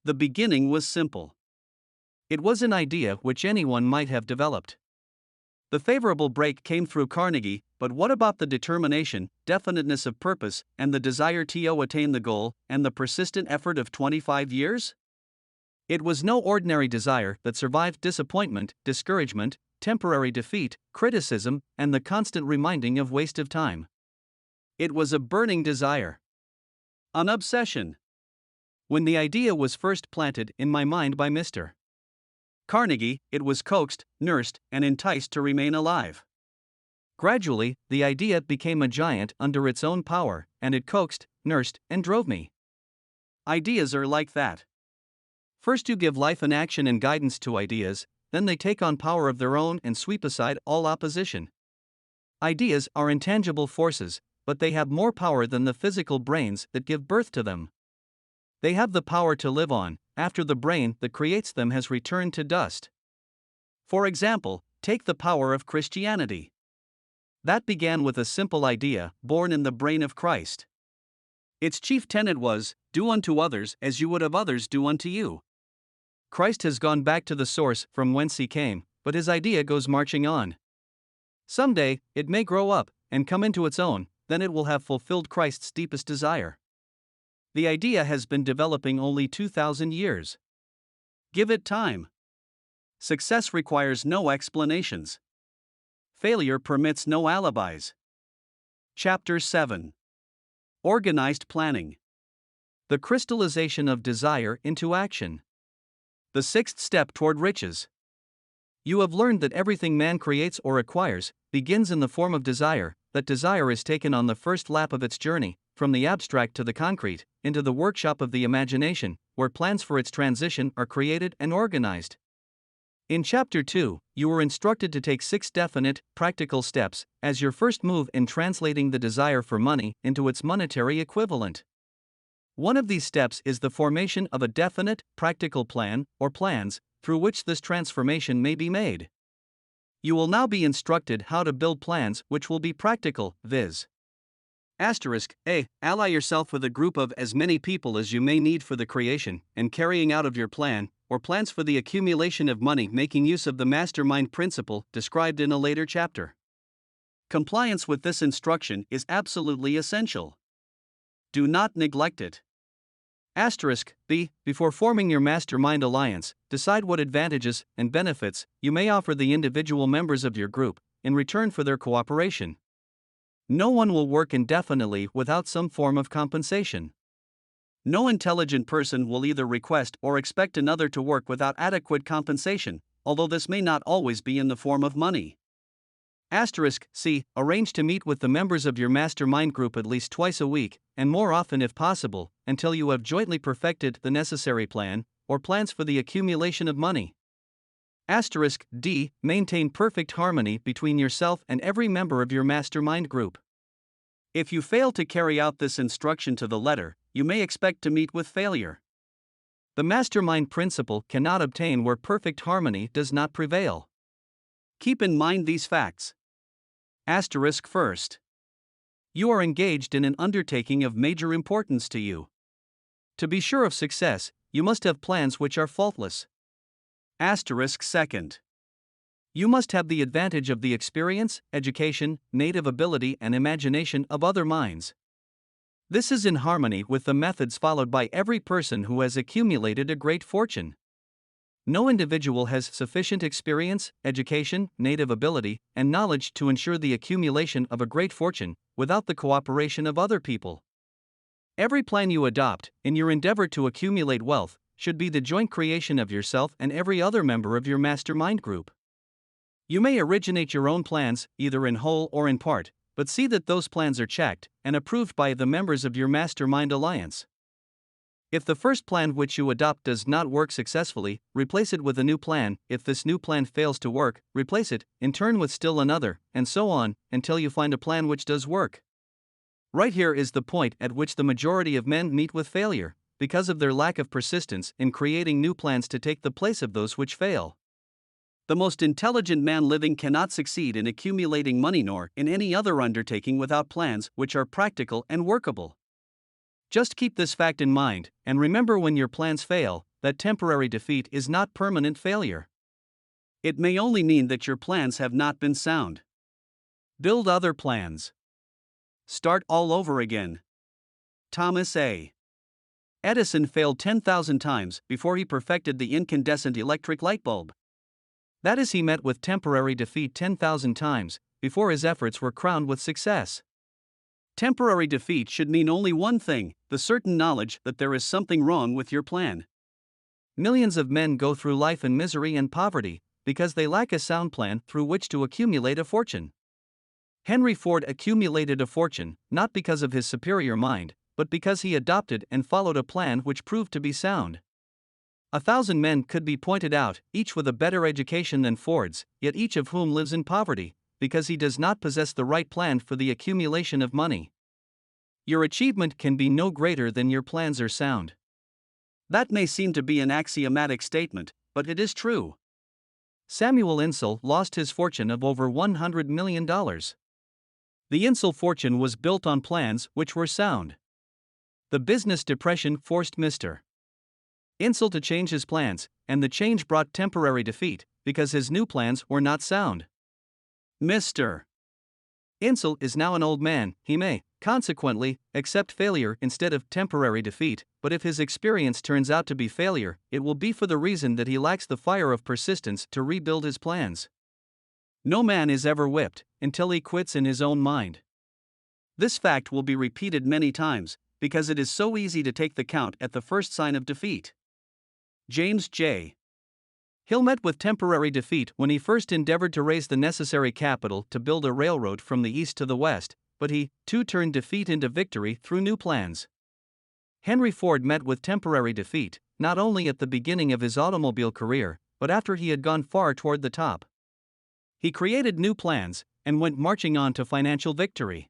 The beginning was simple. It was an idea which anyone might have developed. The favorable break came through Carnegie, but what about the determination, definiteness of purpose, and the desire to attain the goal, and the persistent effort of 25 years? It was no ordinary desire that survived disappointment, discouragement, temporary defeat, criticism, and the constant reminding of waste of time. It was a burning desire. An obsession. When the idea was first planted in my mind by Mr. Carnegie, it was coaxed, nursed, and enticed to remain alive. Gradually, the idea became a giant under its own power, and it coaxed, nursed, and drove me. Ideas are like that. First, you give life and action and guidance to ideas, then they take on power of their own and sweep aside all opposition. Ideas are intangible forces, but they have more power than the physical brains that give birth to them. They have the power to live on, after the brain that creates them has returned to dust. For example, take the power of Christianity. That began with a simple idea, born in the brain of Christ. Its chief tenet was, "Do unto others as you would have others do unto you." Christ has gone back to the source from whence he came, but his idea goes marching on. Someday, it may grow up and come into its own, then it will have fulfilled Christ's deepest desire. The idea has been developing only 2,000 years. Give it time. Success requires no explanations. Failure permits no alibis. Chapter 7. Organized Planning. The crystallization of desire into action. The sixth step toward riches. You have learned that everything man creates or acquires begins in the form of desire, that desire is taken on the first lap of its journey, from the abstract to the concrete, into the workshop of the imagination, where plans for its transition are created and organized. In Chapter 2, you were instructed to take 6 definite, practical steps as your first move in translating the desire for money into its monetary equivalent. One of these steps is the formation of a definite, practical plan, or plans, through which this transformation may be made. You will now be instructed how to build plans which will be practical, viz. A. Ally yourself with a group of as many people as you may need for the creation and carrying out of your plan, or plans for the accumulation of money, making use of the mastermind principle described in a later chapter. Compliance with this instruction is absolutely essential. Do not neglect it. B. Before forming your mastermind alliance, decide what advantages and benefits you may offer the individual members of your group in return for their cooperation. No one will work indefinitely without some form of compensation. No intelligent person will either request or expect another to work without adequate compensation, although this may not always be in the form of money. C. Arrange to meet with the members of your mastermind group at least twice a week, and more often if possible, until you have jointly perfected the necessary plan, or plans for the accumulation of money. D. Maintain perfect harmony between yourself and every member of your mastermind group. If you fail to carry out this instruction to the letter, you may expect to meet with failure. The mastermind principle cannot obtain where perfect harmony does not prevail. Keep in mind these facts. First, you are engaged in an undertaking of major importance to you. To be sure of success, you must have plans which are faultless. Second, you must have the advantage of the experience, education, native ability, and imagination of other minds. This is in harmony with the methods followed by every person who has accumulated a great fortune. No individual has sufficient experience, education, native ability, and knowledge to ensure the accumulation of a great fortune without the cooperation of other people. Every plan you adopt, in your endeavor to accumulate wealth, should be the joint creation of yourself and every other member of your mastermind group. You may originate your own plans, either in whole or in part, but see that those plans are checked and approved by the members of your mastermind alliance. If the first plan which you adopt does not work successfully, replace it with a new plan. If this new plan fails to work, replace it, in turn with still another, and so on, until you find a plan which does work. Right here is the point at which the majority of men meet with failure, because of their lack of persistence in creating new plans to take the place of those which fail. The most intelligent man living cannot succeed in accumulating money nor in any other undertaking without plans which are practical and workable. Just keep this fact in mind, and remember when your plans fail, that temporary defeat is not permanent failure. It may only mean that your plans have not been sound. Build other plans. Start all over again. Thomas A. Edison failed 10,000 times before he perfected the incandescent electric light bulb. That is, he met with temporary defeat 10,000 times before his efforts were crowned with success. Temporary defeat should mean only one thing: the certain knowledge that there is something wrong with your plan. Millions of men go through life in misery and poverty because they lack a sound plan through which to accumulate a fortune. Henry Ford accumulated a fortune not because of his superior mind, but because he adopted and followed a plan which proved to be sound. 1,000 men could be pointed out, each with a better education than Ford's, yet each of whom lives in poverty, because he does not possess the right plan for the accumulation of money. Your achievement can be no greater than your plans are sound. That may seem to be an axiomatic statement, but it is true. Samuel Insull lost his fortune of over $100 million. The Insull fortune was built on plans which were sound. The business depression forced Mr. Insull to change his plans, and the change brought temporary defeat, because his new plans were not sound. Mr. Insull is now an old man. He may, consequently, accept failure instead of temporary defeat, but if his experience turns out to be failure, it will be for the reason that he lacks the fire of persistence to rebuild his plans. No man is ever whipped until he quits in his own mind. This fact will be repeated many times, because it is so easy to take the count at the first sign of defeat. James J. Hill met with temporary defeat when he first endeavored to raise the necessary capital to build a railroad from the east to the west, but he, too, turned defeat into victory through new plans. Henry Ford met with temporary defeat, not only at the beginning of his automobile career, but after he had gone far toward the top. He created new plans and went marching on to financial victory.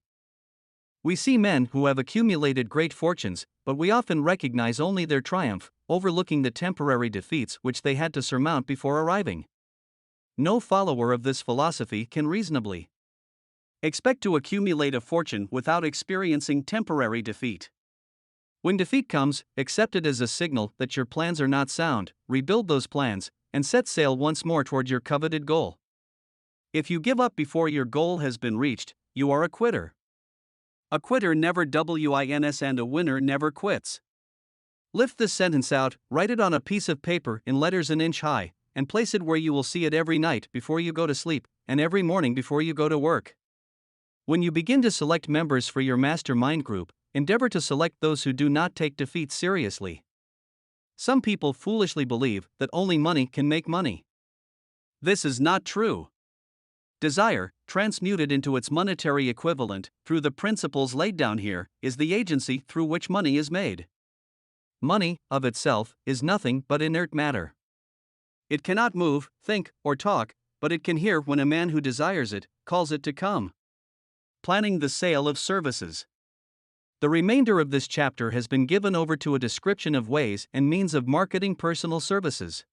We see men who have accumulated great fortunes, but we often recognize only their triumph, overlooking the temporary defeats which they had to surmount before arriving. No follower of this philosophy can reasonably expect to accumulate a fortune without experiencing temporary defeat. When defeat comes, accept it as a signal that your plans are not sound, rebuild those plans, and set sail once more toward your coveted goal. If you give up before your goal has been reached, you are a quitter. A quitter never wins and a winner never quits. Lift this sentence out, write it on a piece of paper in letters an inch high, and place it where you will see it every night before you go to sleep, and every morning before you go to work. When you begin to select members for your mastermind group, endeavor to select those who do not take defeat seriously. Some people foolishly believe that only money can make money. This is not true. Desire, transmuted into its monetary equivalent through the principles laid down here, is the agency through which money is made. Money, of itself, is nothing but inert matter. It cannot move, think, or talk, but it can hear when a man who desires it calls it to come. Planning the sale of services. The remainder of this chapter has been given over to a description of ways and means of marketing personal services.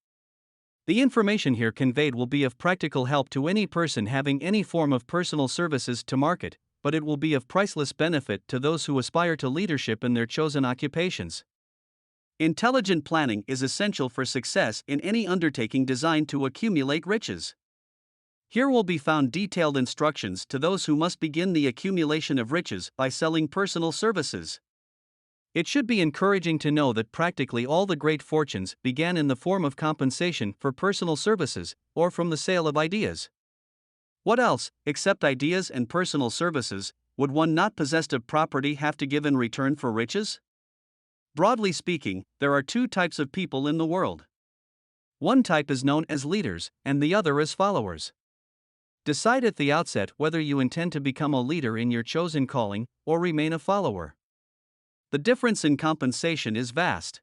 The information here conveyed will be of practical help to any person having any form of personal services to market, but it will be of priceless benefit to those who aspire to leadership in their chosen occupations. Intelligent planning is essential for success in any undertaking designed to accumulate riches. Here will be found detailed instructions to those who must begin the accumulation of riches by selling personal services. It should be encouraging to know that practically all the great fortunes began in the form of compensation for personal services, or from the sale of ideas. What else, except ideas and personal services, would one not possessed of property have to give in return for riches? Broadly speaking, there are two types of people in the world. One type is known as leaders, and the other as followers. Decide at the outset whether you intend to become a leader in your chosen calling, or remain a follower. The difference in compensation is vast.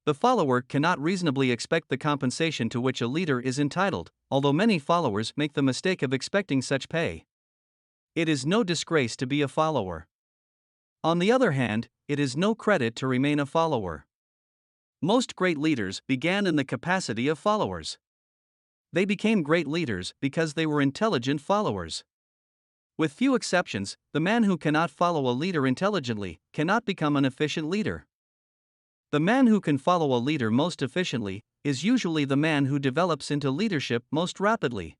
The follower cannot reasonably expect the compensation to which a leader is entitled, although many followers make the mistake of expecting such pay. It is no disgrace to be a follower. On the other hand, it is no credit to remain a follower. Most great leaders began in the capacity of followers. They became great leaders because they were intelligent followers. With few exceptions, the man who cannot follow a leader intelligently cannot become an efficient leader. The man who can follow a leader most efficiently is usually the man who develops into leadership most rapidly.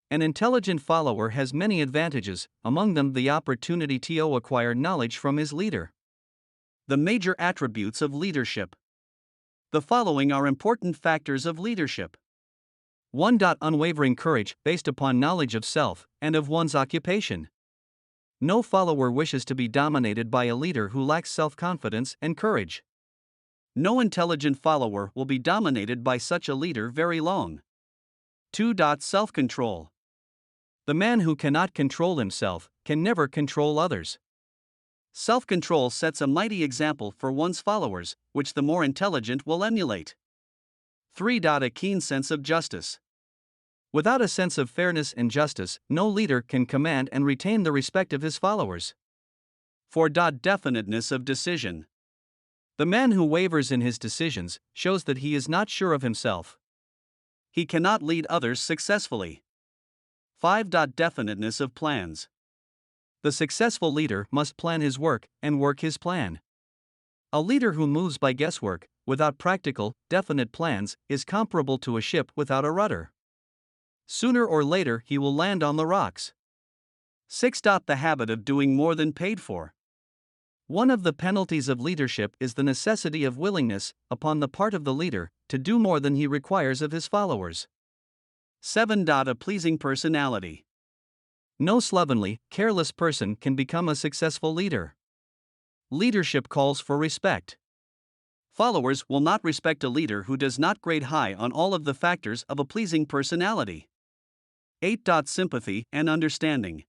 An intelligent follower has many advantages, among them the opportunity to acquire knowledge from his leader. The major attributes of leadership. The following are important factors of leadership. 1. Unwavering courage based upon knowledge of self and of one's occupation. No follower wishes to be dominated by a leader who lacks self-confidence and courage. No intelligent follower will be dominated by such a leader very long. 2. Self-control. The man who cannot control himself can never control others. Self-control sets a mighty example for one's followers, which the more intelligent will emulate. 3. A keen sense of justice. Without a sense of fairness and justice, no leader can command and retain the respect of his followers. 4. Definiteness of decision. The man who wavers in his decisions shows that he is not sure of himself. He cannot lead others successfully. 5. Definiteness of plans. The successful leader must plan his work and work his plan. A leader who moves by guesswork, without practical, definite plans, is comparable to a ship without a rudder. Sooner or later he will land on the rocks. 6. The habit of doing more than paid for. One of the penalties of leadership is the necessity of willingness, upon the part of the leader, to do more than he requires of his followers. 7. A pleasing personality. No slovenly, careless person can become a successful leader. Leadership calls for respect. Followers will not respect a leader who does not grade high on all of the factors of a pleasing personality. 8. Sympathy and understanding.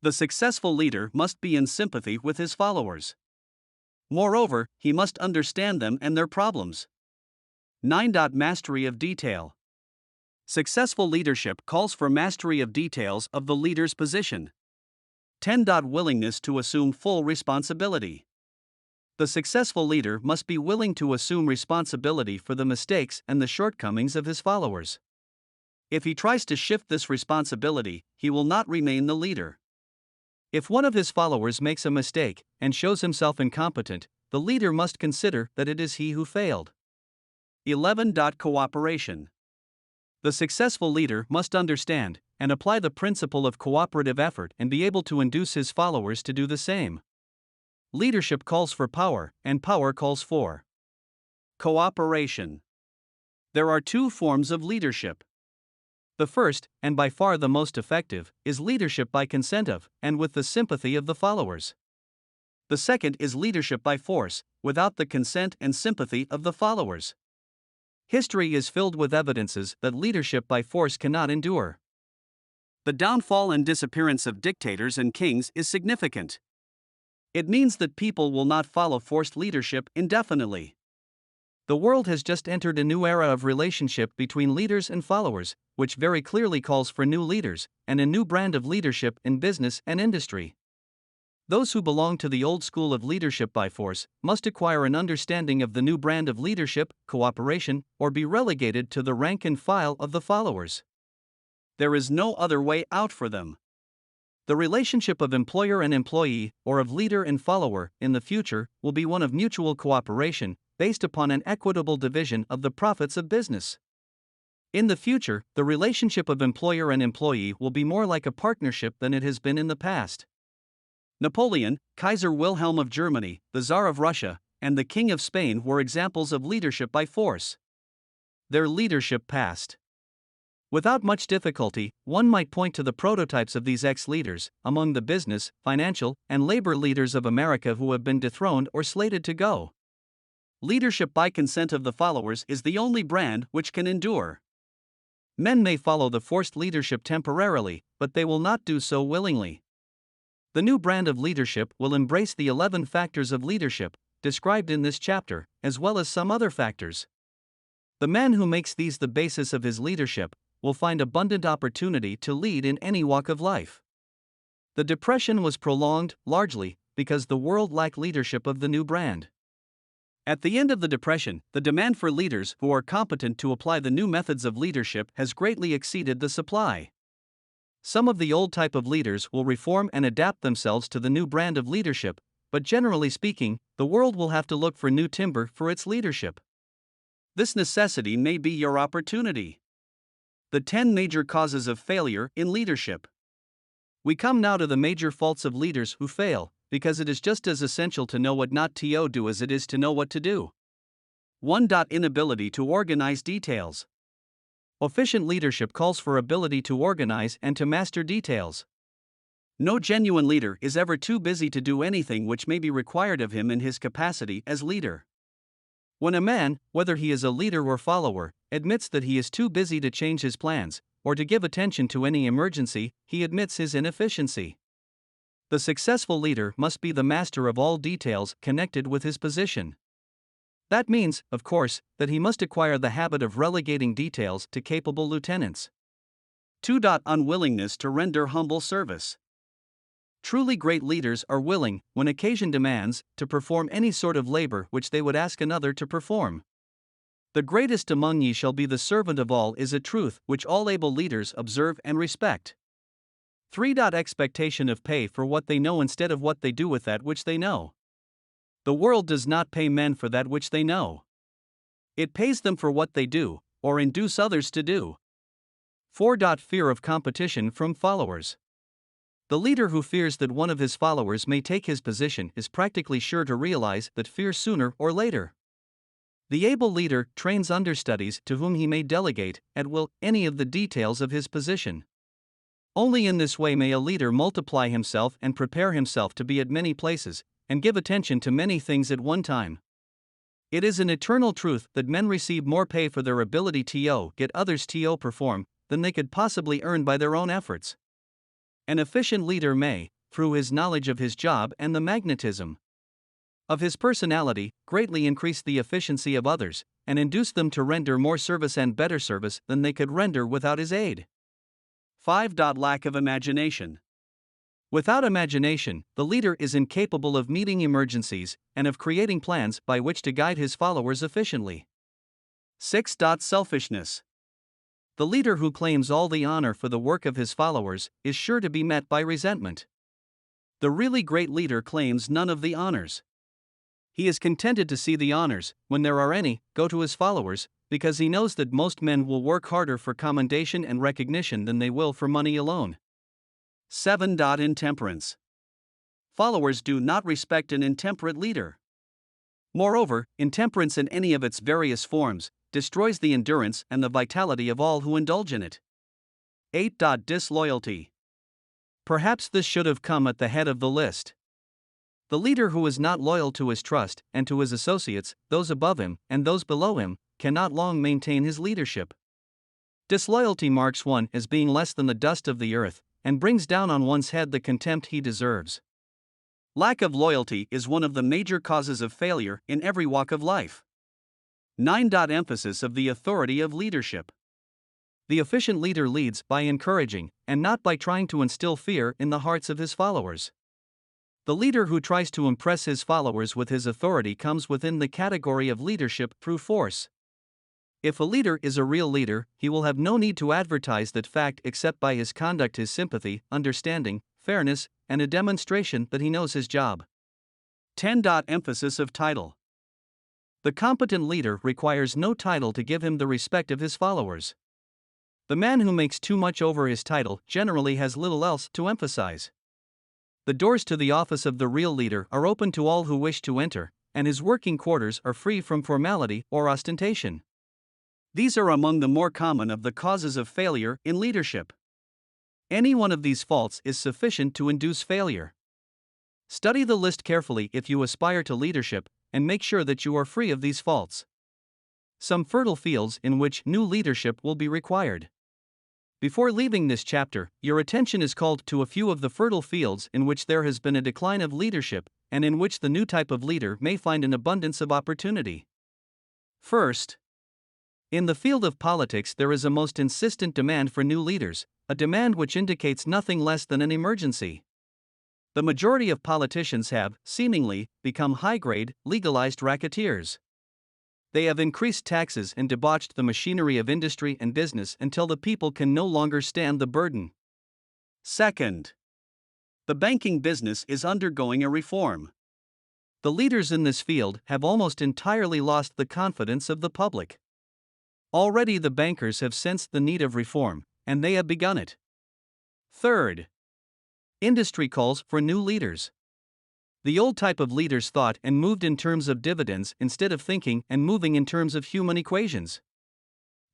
The successful leader must be in sympathy with his followers. Moreover, he must understand them and their problems. 9. Mastery of detail. Successful leadership calls for mastery of details of the leader's position. 10. Willingness to assume full responsibility. The successful leader must be willing to assume responsibility for the mistakes and the shortcomings of his followers. If he tries to shift this responsibility, he will not remain the leader. If one of his followers makes a mistake and shows himself incompetent, the leader must consider that it is he who failed. 11. Cooperation. The successful leader must understand and apply the principle of cooperative effort and be able to induce his followers to do the same. Leadership calls for power, and power calls for cooperation. There are two forms of leadership. The first, and by far the most effective, is leadership by consent of, and with the sympathy of the followers. The second is leadership by force, without the consent and sympathy of the followers. History is filled with evidences that leadership by force cannot endure. The downfall and disappearance of dictators and kings is significant. It means that people will not follow forced leadership indefinitely. The world has just entered a new era of relationship between leaders and followers, which very clearly calls for new leaders, and a new brand of leadership in business and industry. Those who belong to the old school of leadership by force must acquire an understanding of the new brand of leadership, cooperation, or be relegated to the rank and file of the followers. There is no other way out for them. The relationship of employer and employee, or of leader and follower, in the future, will be one of mutual cooperation, based upon an equitable division of the profits of business. In the future, the relationship of employer and employee will be more like a partnership than it has been in the past. Napoleon, Kaiser Wilhelm of Germany, the Tsar of Russia, and the King of Spain were examples of leadership by force. Their leadership passed. Without much difficulty, one might point to the prototypes of these ex-leaders among the business, financial, and labor leaders of America who have been dethroned or slated to go. Leadership by consent of the followers is the only brand which can endure. Men may follow the forced leadership temporarily, but they will not do so willingly. The new brand of leadership will embrace the 11 factors of leadership described in this chapter, as well as some other factors. The man who makes these the basis of his leadership will find abundant opportunity to lead in any walk of life. The Depression was prolonged, largely, because the world lacked leadership of the new brand. At the end of the Depression, the demand for leaders who are competent to apply the new methods of leadership has greatly exceeded the supply. Some of the old type of leaders will reform and adapt themselves to the new brand of leadership, but generally speaking, the world will have to look for new timber for its leadership. This necessity may be your opportunity. The 10 major causes of failure in leadership. We come now to the major faults of leaders who fail, because it is just as essential to know what not to do as it is to know what to do. 1. Inability to organize details. Efficient leadership calls for ability to organize and to master details. No genuine leader is ever too busy to do anything which may be required of him in his capacity as leader. When a man, whether he is a leader or follower, admits that he is too busy to change his plans, or to give attention to any emergency, he admits his inefficiency. The successful leader must be the master of all details connected with his position. That means, of course, that he must acquire the habit of relegating details to capable lieutenants. 2. Unwillingness to render humble service. Truly great leaders are willing, when occasion demands, to perform any sort of labor which they would ask another to perform. The greatest among ye shall be the servant of all is a truth which all able leaders observe and respect. 3. Expectation of pay for what they know instead of what they do with that which they know. The world does not pay men for that which they know. It pays them for what they do, or induce others to do. 4. Fear of competition from followers. The leader who fears that one of his followers may take his position is practically sure to realize that fear sooner or later. The able leader trains understudies to whom he may delegate, at will, any of the details of his position. Only in this way may a leader multiply himself and prepare himself to be at many places, and give attention to many things at one time. It is an eternal truth that men receive more pay for their ability to get others to perform than they could possibly earn by their own efforts. An efficient leader may, through his knowledge of his job and the magnetism of his personality, greatly increase the efficiency of others, and induce them to render more service and better service than they could render without his aid. 5. Lack of imagination. Without imagination, the leader is incapable of meeting emergencies and of creating plans by which to guide his followers efficiently. 6. Selfishness. The leader who claims all the honor for the work of his followers is sure to be met by resentment. The really great leader claims none of the honors. He is contented to see the honors, when there are any, go to his followers, because he knows that most men will work harder for commendation and recognition than they will for money alone. 7. Intemperance. Followers do not respect an intemperate leader. Moreover, intemperance in any of its various forms destroys the endurance and the vitality of all who indulge in it. 8. Disloyalty. Perhaps this should have come at the head of the list. The leader who is not loyal to his trust and to his associates, those above him and those below him, cannot long maintain his leadership. Disloyalty marks one as being less than the dust of the earth, and brings down on one's head the contempt he deserves. Lack of loyalty is one of the major causes of failure in every walk of life. 9. Emphasis of the authority of leadership. The efficient leader leads by encouraging, and not by trying to instill fear in the hearts of his followers. The leader who tries to impress his followers with his authority comes within the category of leadership through force. If a leader is a real leader, he will have no need to advertise that fact except by his conduct, his sympathy, understanding, fairness, and a demonstration that he knows his job. 10. Emphasis of title. The competent leader requires no title to give him the respect of his followers. The man who makes too much over his title generally has little else to emphasize. The doors to the office of the real leader are open to all who wish to enter, and his working quarters are free from formality or ostentation. These are among the more common of the causes of failure in leadership. Any one of these faults is sufficient to induce failure. Study the list carefully if you aspire to leadership, and make sure that you are free of these faults. Some fertile fields in which new leadership will be required. Before leaving this chapter, your attention is called to a few of the fertile fields in which there has been a decline of leadership, and in which the new type of leader may find an abundance of opportunity. First, in the field of politics, there is a most insistent demand for new leaders, a demand which indicates nothing less than an emergency. The majority of politicians have, seemingly, become high-grade, legalized racketeers. They have increased taxes and debauched the machinery of industry and business until the people can no longer stand the burden. Second, the banking business is undergoing a reform. The leaders in this field have almost entirely lost the confidence of the public. Already the bankers have sensed the need of reform, and they have begun it. Third, industry calls for new leaders. The old type of leaders thought and moved in terms of dividends instead of thinking and moving in terms of human equations.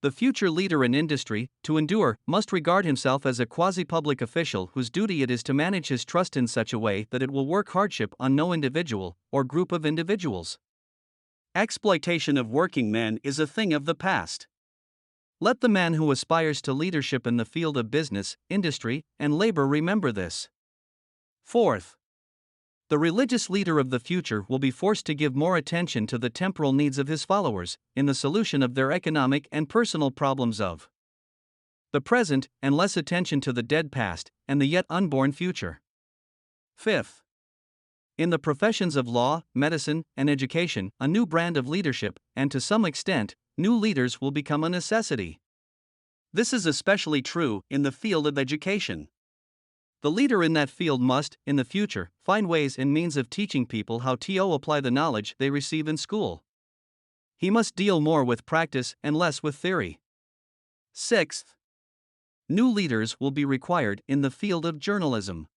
The future leader in industry, to endure, must regard himself as a quasi-public official whose duty it is to manage his trust in such a way that it will work hardship on no individual or group of individuals. Exploitation of working men is a thing of the past. Let the man who aspires to leadership in the field of business, industry, and labor remember this. Fourth, the religious leader of the future will be forced to give more attention to the temporal needs of his followers, in the solution of their economic and personal problems of the present, and less attention to the dead past and the yet unborn future. Fifth, in the professions of law, medicine, and education, a new brand of leadership, and to some extent, new leaders will become a necessity. This is especially true in the field of education. The leader in that field must, in the future, find ways and means of teaching people how to apply the knowledge they receive in school. He must deal more with practice and less with theory. Sixth, new leaders will be required in the field of journalism.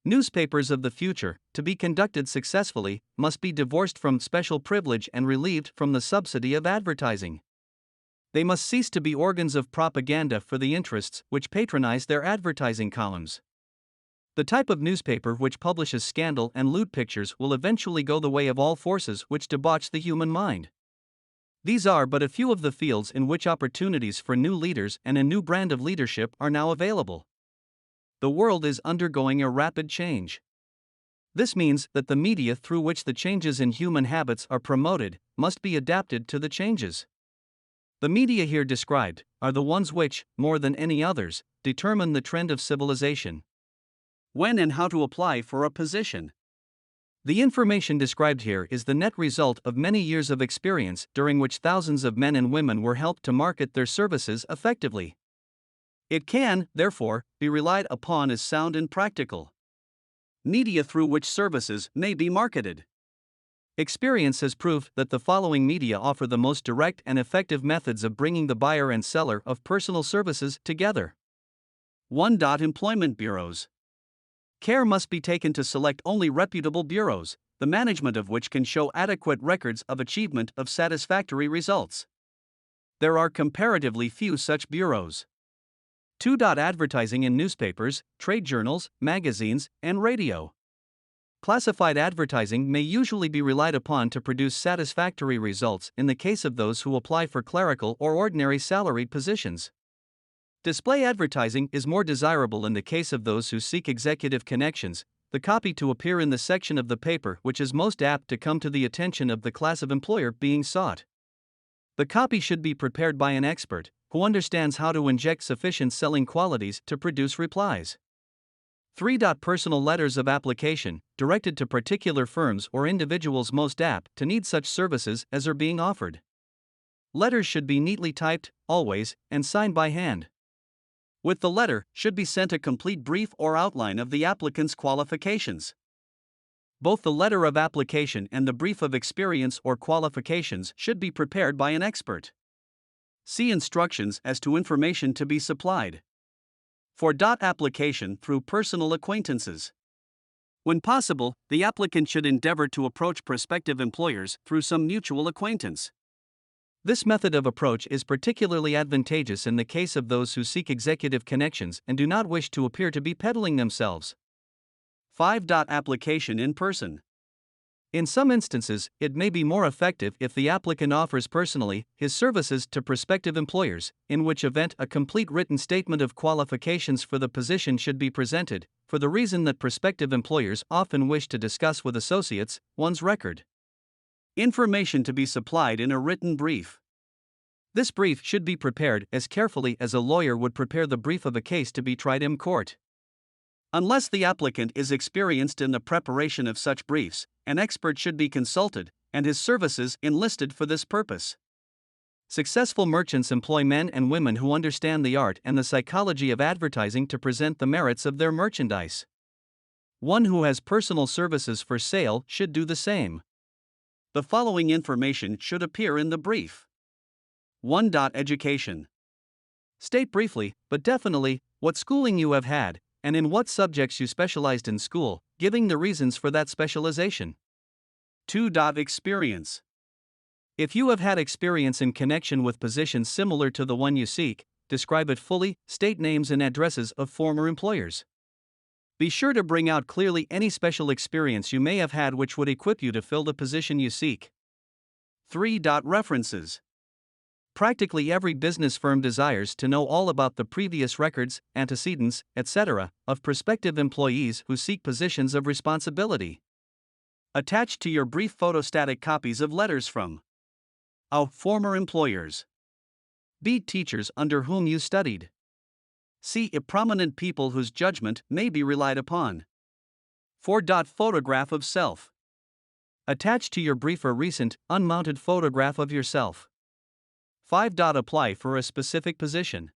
Newspapers of the future, to be conducted successfully, must be divorced from special privilege and relieved from the subsidy of advertising. They must cease to be organs of propaganda for the interests which patronize their advertising columns. The type of newspaper which publishes scandal and lewd pictures will eventually go the way of all forces which debauch the human mind. These are but a few of the fields in which opportunities for new leaders and a new brand of leadership are now available. The world is undergoing a rapid change. This means that the media through which the changes in human habits are promoted must be adapted to the changes. The media here described are the ones which, more than any others, determine the trend of civilization. When and how to apply for a position. The information described here is the net result of many years of experience during which thousands of men and women were helped to market their services effectively. It can, therefore, be relied upon as sound and practical. Media through which services may be marketed. Experience has proved that the following media offer the most direct and effective methods of bringing the buyer and seller of personal services together. 1. Employment bureaus. Care must be taken to select only reputable bureaus, the management of which can show adequate records of achievement of satisfactory results. There are comparatively few such bureaus. 2. Advertising in newspapers, trade journals, magazines, and radio. Classified advertising may usually be relied upon to produce satisfactory results in the case of those who apply for clerical or ordinary salaried positions. Display advertising is more desirable in the case of those who seek executive connections, the copy to appear in the section of the paper which is most apt to come to the attention of the class of employer being sought. The copy should be prepared by an expert, who understands how to inject sufficient selling qualities to produce replies. 3. Personal letters of application, directed to particular firms or individuals most apt to need such services as are being offered. Letters should be neatly typed, always, and signed by hand. With the letter, should be sent a complete brief or outline of the applicant's qualifications. Both the letter of application and the brief of experience or qualifications should be prepared by an expert. See instructions as to information to be supplied. 4. Application through personal acquaintances. When possible, the applicant should endeavor to approach prospective employers through some mutual acquaintance. This method of approach is particularly advantageous in the case of those who seek executive connections and do not wish to appear to be peddling themselves. 5. Application in person. In some instances, it may be more effective if the applicant offers personally his services to prospective employers, in which event a complete written statement of qualifications for the position should be presented, for the reason that prospective employers often wish to discuss with associates one's record. Information to be supplied in a written brief. This brief should be prepared as carefully as a lawyer would prepare the brief of a case to be tried in court. Unless the applicant is experienced in the preparation of such briefs, an expert should be consulted, and his services enlisted for this purpose. Successful merchants employ men and women who understand the art and the psychology of advertising to present the merits of their merchandise. One who has personal services for sale should do the same. The following information should appear in the brief. 1. Education. State briefly, but definitely, what schooling you have had, and in what subjects you specialized in school, giving the reasons for that specialization. 2. Experience. If you have had experience in connection with positions similar to the one you seek, describe it fully, state names and addresses of former employers. Be sure to bring out clearly any special experience you may have had which would equip you to fill the position you seek. 3. References. Practically every business firm desires to know all about the previous records, antecedents, etc., of prospective employees who seek positions of responsibility. Attach to your brief photostatic copies of letters from A. Former employers. B. Teachers under whom you studied. C. Prominent people whose judgment may be relied upon. 4. Photograph of self. Attach to your brief a recent, unmounted photograph of yourself. 5. Apply for a specific position.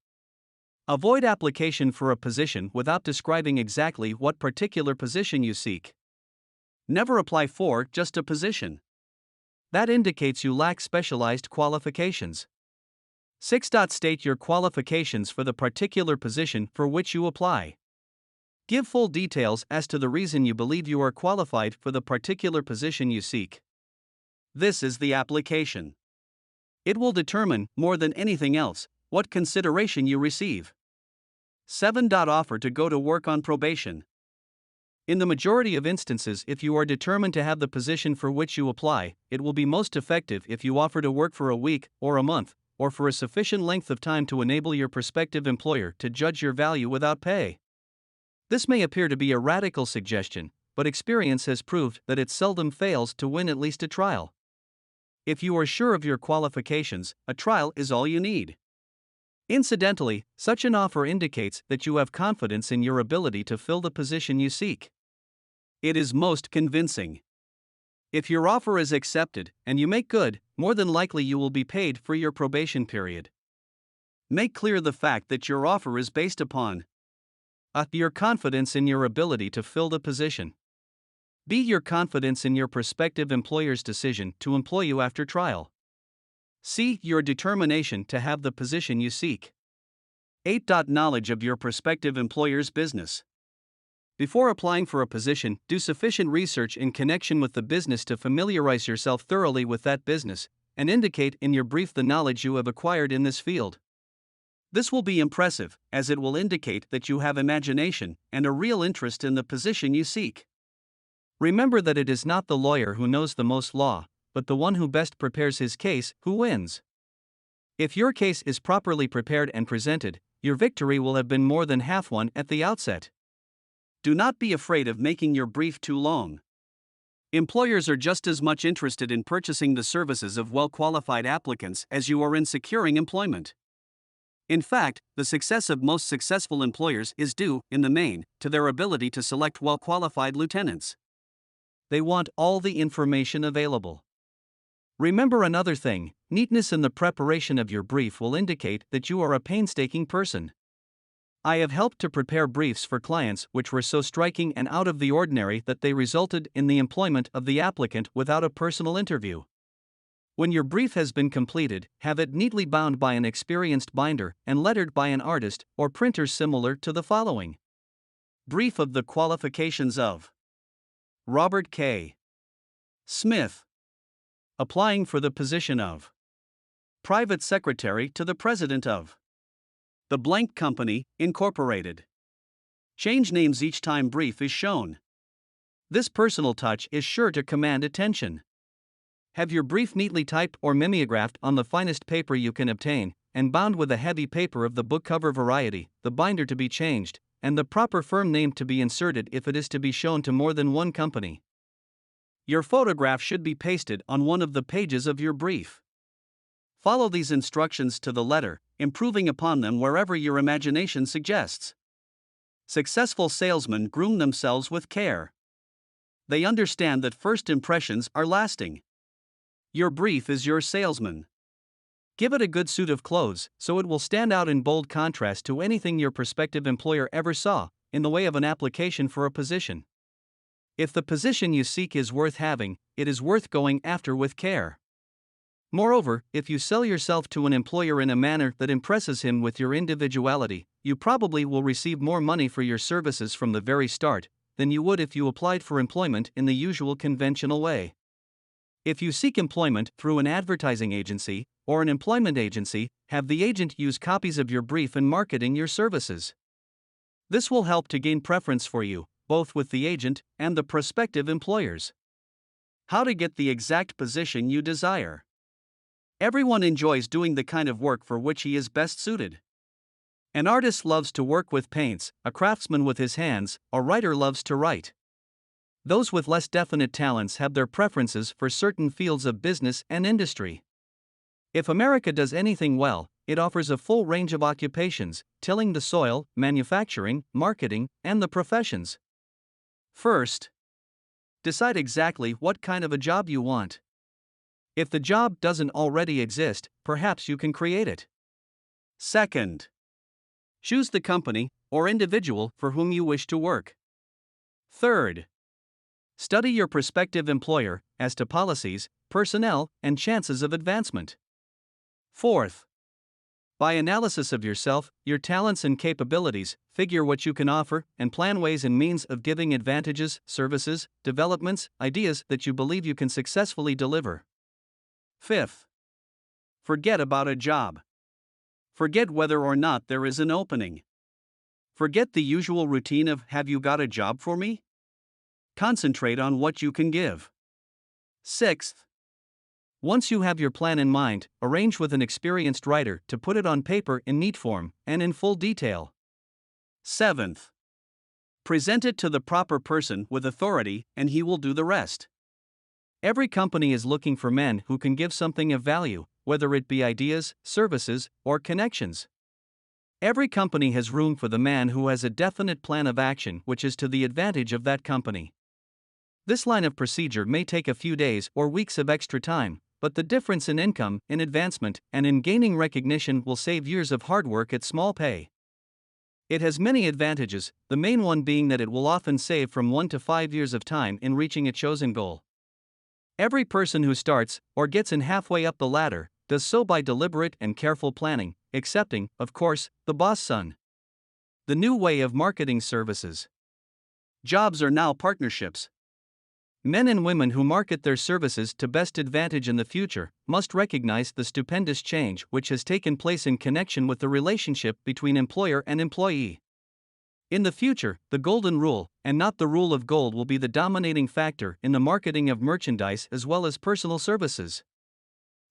Avoid application for a position without describing exactly what particular position you seek. Never apply for just a position. That indicates you lack specialized qualifications. 6. State your qualifications for the particular position for which you apply. Give full details as to the reason you believe you are qualified for the particular position you seek. This is the application. It will determine, more than anything else, what consideration you receive. 7. Offer to go to work on probation. In the majority of instances, if you are determined to have the position for which you apply, it will be most effective if you offer to work for a week, or a month, or for a sufficient length of time to enable your prospective employer to judge your value without pay. This may appear to be a radical suggestion, but experience has proved that it seldom fails to win at least a trial. If you are sure of your qualifications, a trial is all you need. Incidentally, such an offer indicates that you have confidence in your ability to fill the position you seek. It is most convincing. If your offer is accepted, and you make good, more than likely you will be paid for your probation period. Make clear the fact that your offer is based upon A. Your confidence in your ability to fill the position. B. Your confidence in your prospective employer's decision to employ you after trial. C. Your determination to have the position you seek. 8. Knowledge of your prospective employer's business. Before applying for a position, do sufficient research in connection with the business to familiarize yourself thoroughly with that business, and indicate in your brief the knowledge you have acquired in this field. This will be impressive, as it will indicate that you have imagination and a real interest in the position you seek. Remember that it is not the lawyer who knows the most law, but the one who best prepares his case who wins. If your case is properly prepared and presented, your victory will have been more than half won at the outset. Do not be afraid of making your brief too long. Employers are just as much interested in purchasing the services of well-qualified applicants as you are in securing employment. In fact, the success of most successful employers is due, in the main, to their ability to select well-qualified lieutenants. They want all the information available. Remember another thing: neatness in the preparation of your brief will indicate that you are a painstaking person. I have helped to prepare briefs for clients which were so striking and out of the ordinary that they resulted in the employment of the applicant without a personal interview. When your brief has been completed, have it neatly bound by an experienced binder and lettered by an artist or printer similar to the following. Brief of the qualifications of Robert K. Smith. Applying for the position of Private Secretary to the President of the Blank Company, Incorporated. Change names each time brief is shown. This personal touch is sure to command attention. Have your brief neatly typed or mimeographed on the finest paper you can obtain, and bound with a heavy paper of the book cover variety, the binder to be changed, and the proper firm name to be inserted if it is to be shown to more than one company. Your photograph should be pasted on one of the pages of your brief. Follow these instructions to the letter, improving upon them wherever your imagination suggests. Successful salesmen groom themselves with care. They understand that first impressions are lasting. Your brief is your salesman. Give it a good suit of clothes so it will stand out in bold contrast to anything your prospective employer ever saw, in the way of an application for a position. If the position you seek is worth having, it is worth going after with care. Moreover, if you sell yourself to an employer in a manner that impresses him with your individuality, you probably will receive more money for your services from the very start than you would if you applied for employment in the usual conventional way. If you seek employment through an advertising agency or an employment agency, have the agent use copies of your brief in marketing your services. This will help to gain preference for you, both with the agent and the prospective employers. How to get the exact position you desire. Everyone enjoys doing the kind of work for which he is best suited. An artist loves to work with paints, a craftsman with his hands, a writer loves to write. Those with less definite talents have their preferences for certain fields of business and industry. If America does anything well, it offers a full range of occupations, tilling the soil, manufacturing, marketing, and the professions. First, decide exactly what kind of a job you want. If the job doesn't already exist, perhaps you can create it. Second, choose the company or individual for whom you wish to work. Third, study your prospective employer as to policies, personnel, and chances of advancement. Fourth, by analysis of yourself, your talents and capabilities, figure what you can offer and plan ways and means of giving advantages, services, developments, ideas that you believe you can successfully deliver. Fifth, forget about a job. Forget whether or not there is an opening. Forget the usual routine of "have you got a job for me?" Concentrate on what you can give. Sixth, once you have your plan in mind, arrange with an experienced writer to put it on paper in neat form and in full detail. Seventh, present it to the proper person with authority and he will do the rest. Every company is looking for men who can give something of value, whether it be ideas, services, or connections. Every company has room for the man who has a definite plan of action which is to the advantage of that company. This line of procedure may take a few days or weeks of extra time, but the difference in income, in advancement, and in gaining recognition will save years of hard work at small pay. It has many advantages, the main one being that it will often save from 1 to 5 years of time in reaching a chosen goal. Every person who starts, or gets in halfway up the ladder, does so by deliberate and careful planning, excepting, of course, the boss son. The new way of marketing services. Jobs are now partnerships. Men and women who market their services to best advantage in the future must recognize the stupendous change which has taken place in connection with the relationship between employer and employee. In the future, the golden rule, and not the rule of gold, will be the dominating factor in the marketing of merchandise as well as personal services.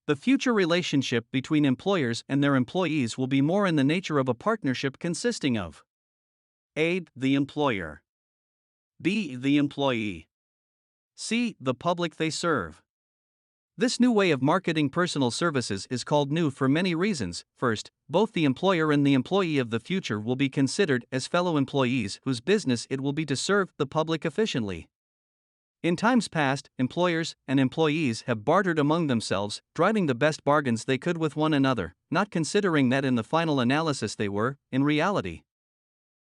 The future relationship between employers and their employees will be more in the nature of a partnership consisting of A. The employer, B. The employee, C. The public they serve. This new way of marketing personal services is called new for many reasons. First, both the employer and the employee of the future will be considered as fellow employees whose business it will be to serve the public efficiently. In times past, employers and employees have bartered among themselves, driving the best bargains they could with one another, not considering that in the final analysis they were, in reality,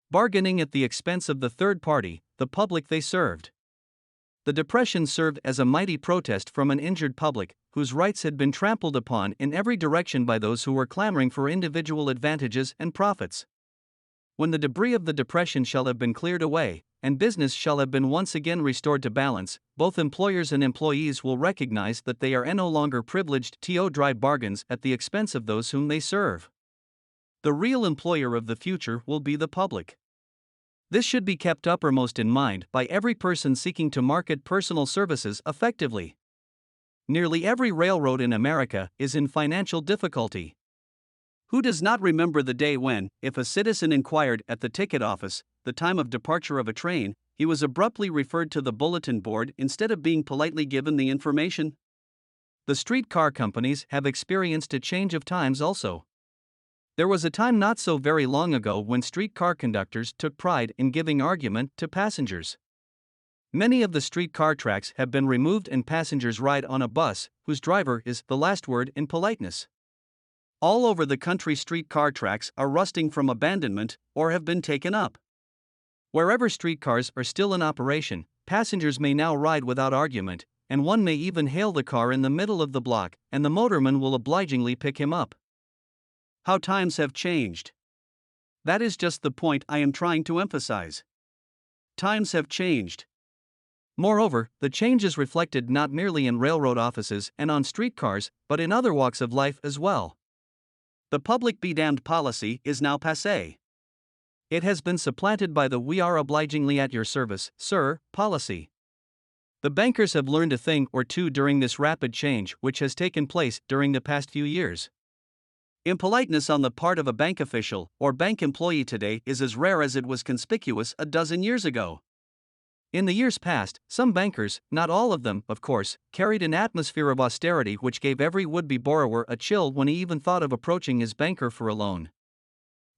bargaining at the expense of the third party, the public they served. The Depression served as a mighty protest from an injured public, whose rights had been trampled upon in every direction by those who were clamoring for individual advantages and profits. When the debris of the Depression shall have been cleared away, and business shall have been once again restored to balance, both employers and employees will recognize that they are no longer privileged to drive bargains at the expense of those whom they serve. The real employer of the future will be the public. This should be kept uppermost in mind by every person seeking to market personal services effectively. Nearly every railroad in America is in financial difficulty. Who does not remember the day when, if a citizen inquired at the ticket office the time of departure of a train, he was abruptly referred to the bulletin board instead of being politely given the information? The streetcar companies have experienced a change of times also. There was a time not so very long ago when streetcar conductors took pride in giving argument to passengers. Many of the streetcar tracks have been removed and passengers ride on a bus whose driver is the last word in politeness. All over the country, streetcar tracks are rusting from abandonment or have been taken up. Wherever streetcars are still in operation, passengers may now ride without argument, and one may even hail the car in the middle of the block, and the motorman will obligingly pick him up. How times have changed. That is just the point I am trying to emphasize. Times have changed. Moreover, the change is reflected not merely in railroad offices and on streetcars, but in other walks of life as well. The public be damned policy is now passé. It has been supplanted by the "we are obligingly at your service, sir" policy. The bankers have learned a thing or two during this rapid change which has taken place during the past few years. Impoliteness on the part of a bank official or bank employee today is as rare as it was conspicuous a dozen years ago. In the years past, some bankers, not all of them, of course, carried an atmosphere of austerity which gave every would-be borrower a chill when he even thought of approaching his banker for a loan.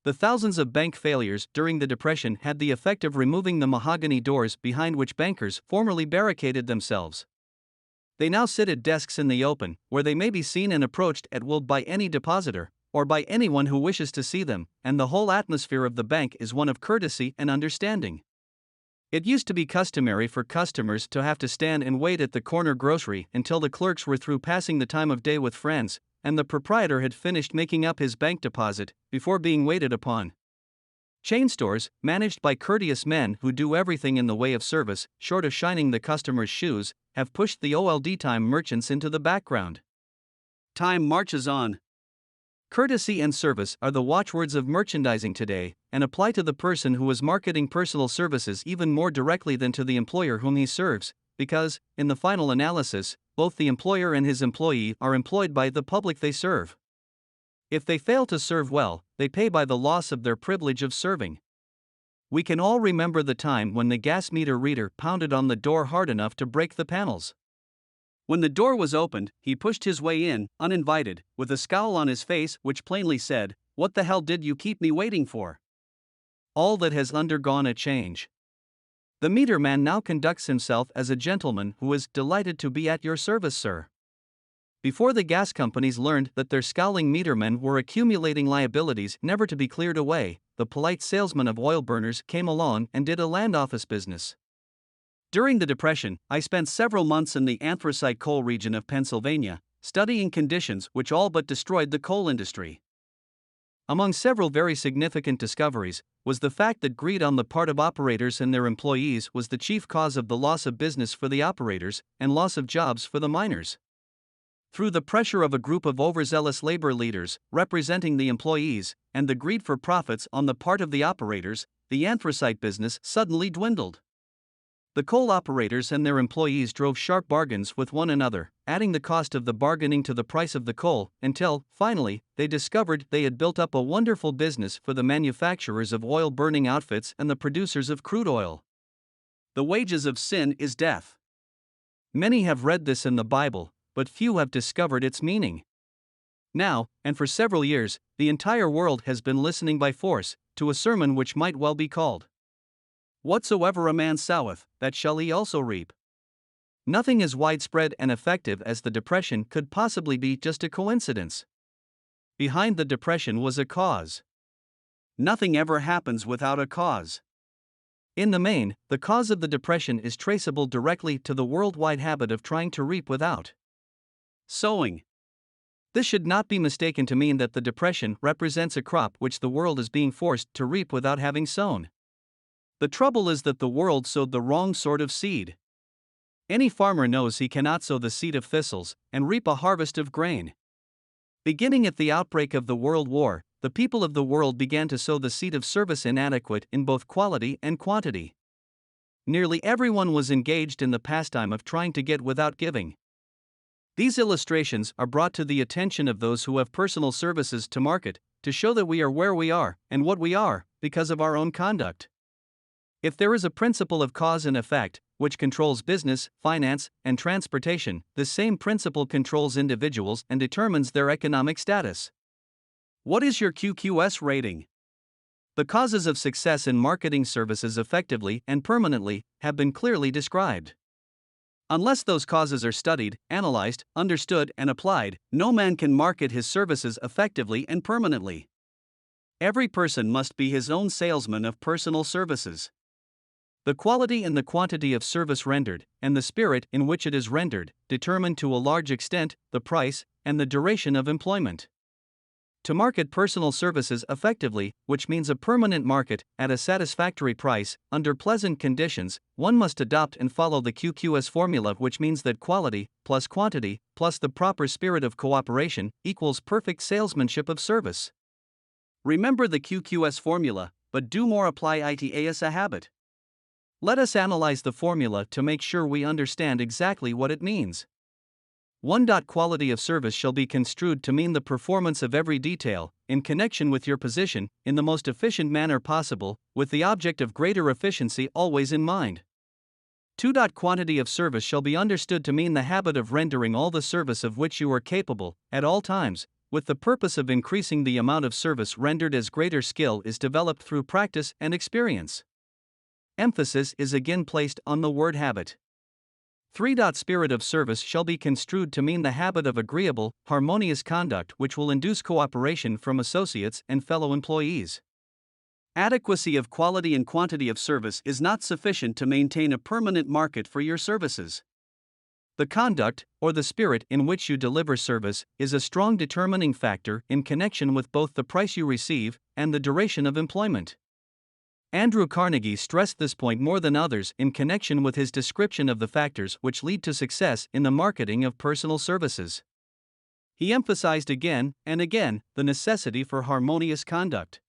The thousands of bank failures during the Depression had the effect of removing the mahogany doors behind which bankers formerly barricaded themselves. They now sit at desks in the open, where they may be seen and approached at will by any depositor, or by anyone who wishes to see them, and the whole atmosphere of the bank is one of courtesy and understanding. It used to be customary for customers to have to stand and wait at the corner grocery until the clerks were through passing the time of day with friends, and the proprietor had finished making up his bank deposit, before being waited upon. Chain stores, managed by courteous men who do everything in the way of service, short of shining the customer's shoes, have pushed the old-time merchants into the background. Time marches on. Courtesy and service are the watchwords of merchandising today, and apply to the person who is marketing personal services even more directly than to the employer whom he serves, because, in the final analysis, both the employer and his employee are employed by the public they serve. If they fail to serve well, they pay by the loss of their privilege of serving. We can all remember the time when the gas meter reader pounded on the door hard enough to break the panels. When the door was opened, he pushed his way in, uninvited, with a scowl on his face which plainly said, "What the hell did you keep me waiting for?" All that has undergone a change. The meter man now conducts himself as a gentleman who is "delighted to be at your service, sir." Before the gas companies learned that their scowling metermen were accumulating liabilities never to be cleared away, the polite salesman of oil burners came along and did a land office business. During the Depression, I spent several months in the anthracite coal region of Pennsylvania, studying conditions which all but destroyed the coal industry. Among several very significant discoveries was the fact that greed on the part of operators and their employees was the chief cause of the loss of business for the operators and loss of jobs for the miners. Through the pressure of a group of overzealous labor leaders representing the employees and the greed for profits on the part of the operators, the anthracite business suddenly dwindled. The coal operators and their employees drove sharp bargains with one another, adding the cost of the bargaining to the price of the coal, until, finally, they discovered they had built up a wonderful business for the manufacturers of oil-burning outfits and the producers of crude oil. The wages of sin is death. Many have read this in the Bible, but few have discovered its meaning. Now, and for several years, the entire world has been listening by force to a sermon which might well be called, "Whatsoever a man soweth, that shall he also reap." Nothing as widespread and effective as the Depression could possibly be just a coincidence. Behind the Depression was a cause. Nothing ever happens without a cause. In the main, the cause of the Depression is traceable directly to the worldwide habit of trying to reap without sowing. This should not be mistaken to mean that the Depression represents a crop which the world is being forced to reap without having sown. The trouble is that the world sowed the wrong sort of seed. Any farmer knows he cannot sow the seed of thistles and reap a harvest of grain. Beginning at the outbreak of the World War, the people of the world began to sow the seed of service inadequate in both quality and quantity. Nearly everyone was engaged in the pastime of trying to get without giving. These illustrations are brought to the attention of those who have personal services to market, to show that we are where we are and what we are because of our own conduct. If there is a principle of cause and effect, which controls business, finance, and transportation, this same principle controls individuals and determines their economic status. What is your QQS rating? The causes of success in marketing services effectively and permanently have been clearly described. Unless those causes are studied, analyzed, understood, and applied, no man can market his services effectively and permanently. Every person must be his own salesman of personal services. The quality and the quantity of service rendered, and the spirit in which it is rendered, determine to a large extent the price and the duration of employment. To market personal services effectively, which means a permanent market at a satisfactory price, under pleasant conditions, one must adopt and follow the QQS formula, which means that quality plus quantity plus the proper spirit of cooperation equals perfect salesmanship of service. Remember the QQS formula, but do more. Apply it as a habit. Let us analyze the formula to make sure we understand exactly what it means. 1. Quality of service shall be construed to mean the performance of every detail, in connection with your position, in the most efficient manner possible, with the object of greater efficiency always in mind. 2. Quantity of service shall be understood to mean the habit of rendering all the service of which you are capable, at all times, with the purpose of increasing the amount of service rendered as greater skill is developed through practice and experience. Emphasis is again placed on the word habit. 3. Spirit of service shall be construed to mean the habit of agreeable, harmonious conduct which will induce cooperation from associates and fellow employees. Adequacy of quality and quantity of service is not sufficient to maintain a permanent market for your services. The conduct, or the spirit in which you deliver service, is a strong determining factor in connection with both the price you receive and the duration of employment. Andrew Carnegie stressed this point more than others in connection with his description of the factors which lead to success in the marketing of personal services. He emphasized again and again the necessity for harmonious conduct.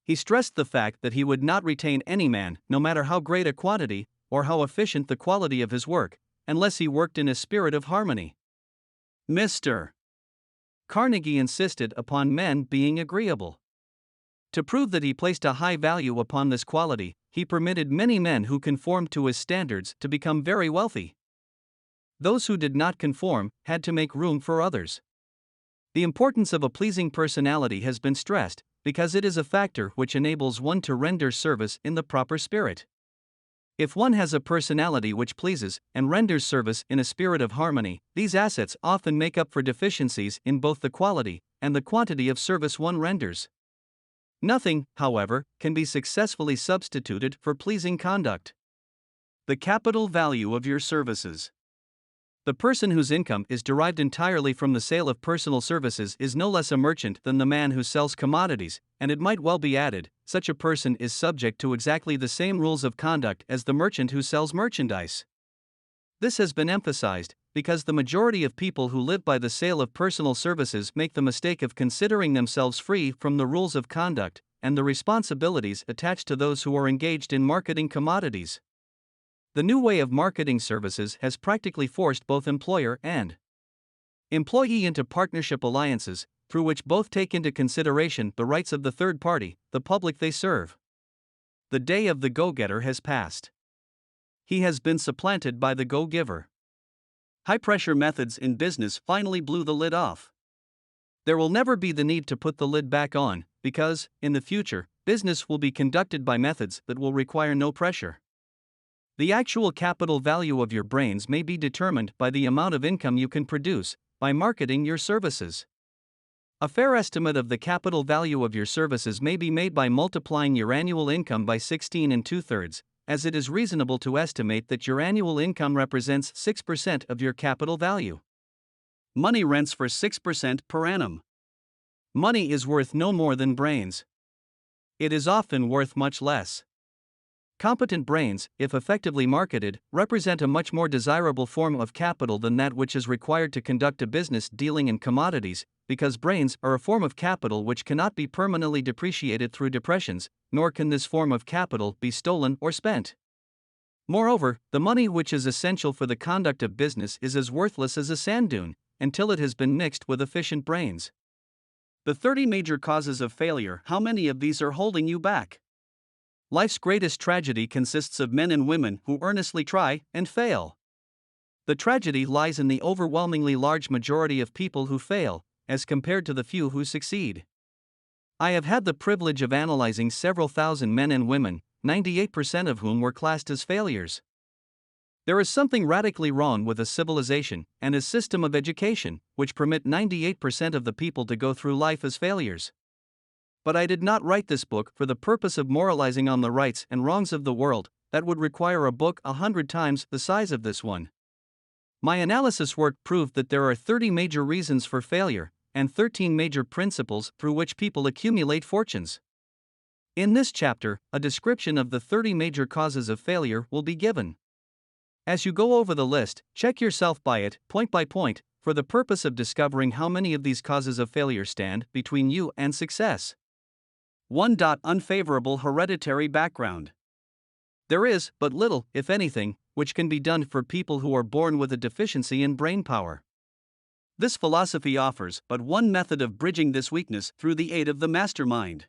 He stressed the fact that he would not retain any man, no matter how great a quantity or how efficient the quality of his work, unless he worked in a spirit of harmony. Mr. Carnegie insisted upon men being agreeable. To prove that he placed a high value upon this quality, he permitted many men who conformed to his standards to become very wealthy. Those who did not conform had to make room for others. The importance of a pleasing personality has been stressed, because it is a factor which enables one to render service in the proper spirit. If one has a personality which pleases and renders service in a spirit of harmony, these assets often make up for deficiencies in both the quality and the quantity of service one renders. Nothing, however, can be successfully substituted for pleasing conduct. The capital value of your services. The person whose income is derived entirely from the sale of personal services is no less a merchant than the man who sells commodities, and it might well be added, such a person is subject to exactly the same rules of conduct as the merchant who sells merchandise. This has been emphasized, because the majority of people who live by the sale of personal services make the mistake of considering themselves free from the rules of conduct and the responsibilities attached to those who are engaged in marketing commodities. The new way of marketing services has practically forced both employer and employee into partnership alliances, through which both take into consideration the rights of the third party, the public they serve. The day of the go-getter has passed. He has been supplanted by the go-giver. High-pressure methods in business finally blew the lid off. There will never be the need to put the lid back on, because, in the future, business will be conducted by methods that will require no pressure. The actual capital value of your brains may be determined by the amount of income you can produce by marketing your services. A fair estimate of the capital value of your services may be made by multiplying your annual income by 16 2/3, as it is reasonable to estimate that your annual income represents 6% of your capital value. Money rents for 6% per annum. Money is worth no more than brains. It is often worth much less. Competent brains, if effectively marketed, represent a much more desirable form of capital than that which is required to conduct a business dealing in commodities, because brains are a form of capital which cannot be permanently depreciated through depressions, nor can this form of capital be stolen or spent. Moreover, the money which is essential for the conduct of business is as worthless as a sand dune, until it has been mixed with efficient brains. The 30 major causes of failure. How many of these are holding you back? Life's greatest tragedy consists of men and women who earnestly try and fail. The tragedy lies in the overwhelmingly large majority of people who fail, as compared to the few who succeed. I have had the privilege of analyzing several thousand men and women, 98% of whom were classed as failures. There is something radically wrong with a civilization and a system of education which permit 98% of the people to go through life as failures. But I did not write this book for the purpose of moralizing on the rights and wrongs of the world. That would require a book 100 times the size of this one. My analysis work proved that there are 30 major reasons for failure, and 13 major principles through which people accumulate fortunes. In this chapter, a description of the 30 major causes of failure will be given. As you go over the list, check yourself by it, point by point, for the purpose of discovering how many of these causes of failure stand between you and success. 1. Unfavorable hereditary background. There is but little, if anything, which can be done for people who are born with a deficiency in brain power. This philosophy offers but one method of bridging this weakness through the aid of the mastermind.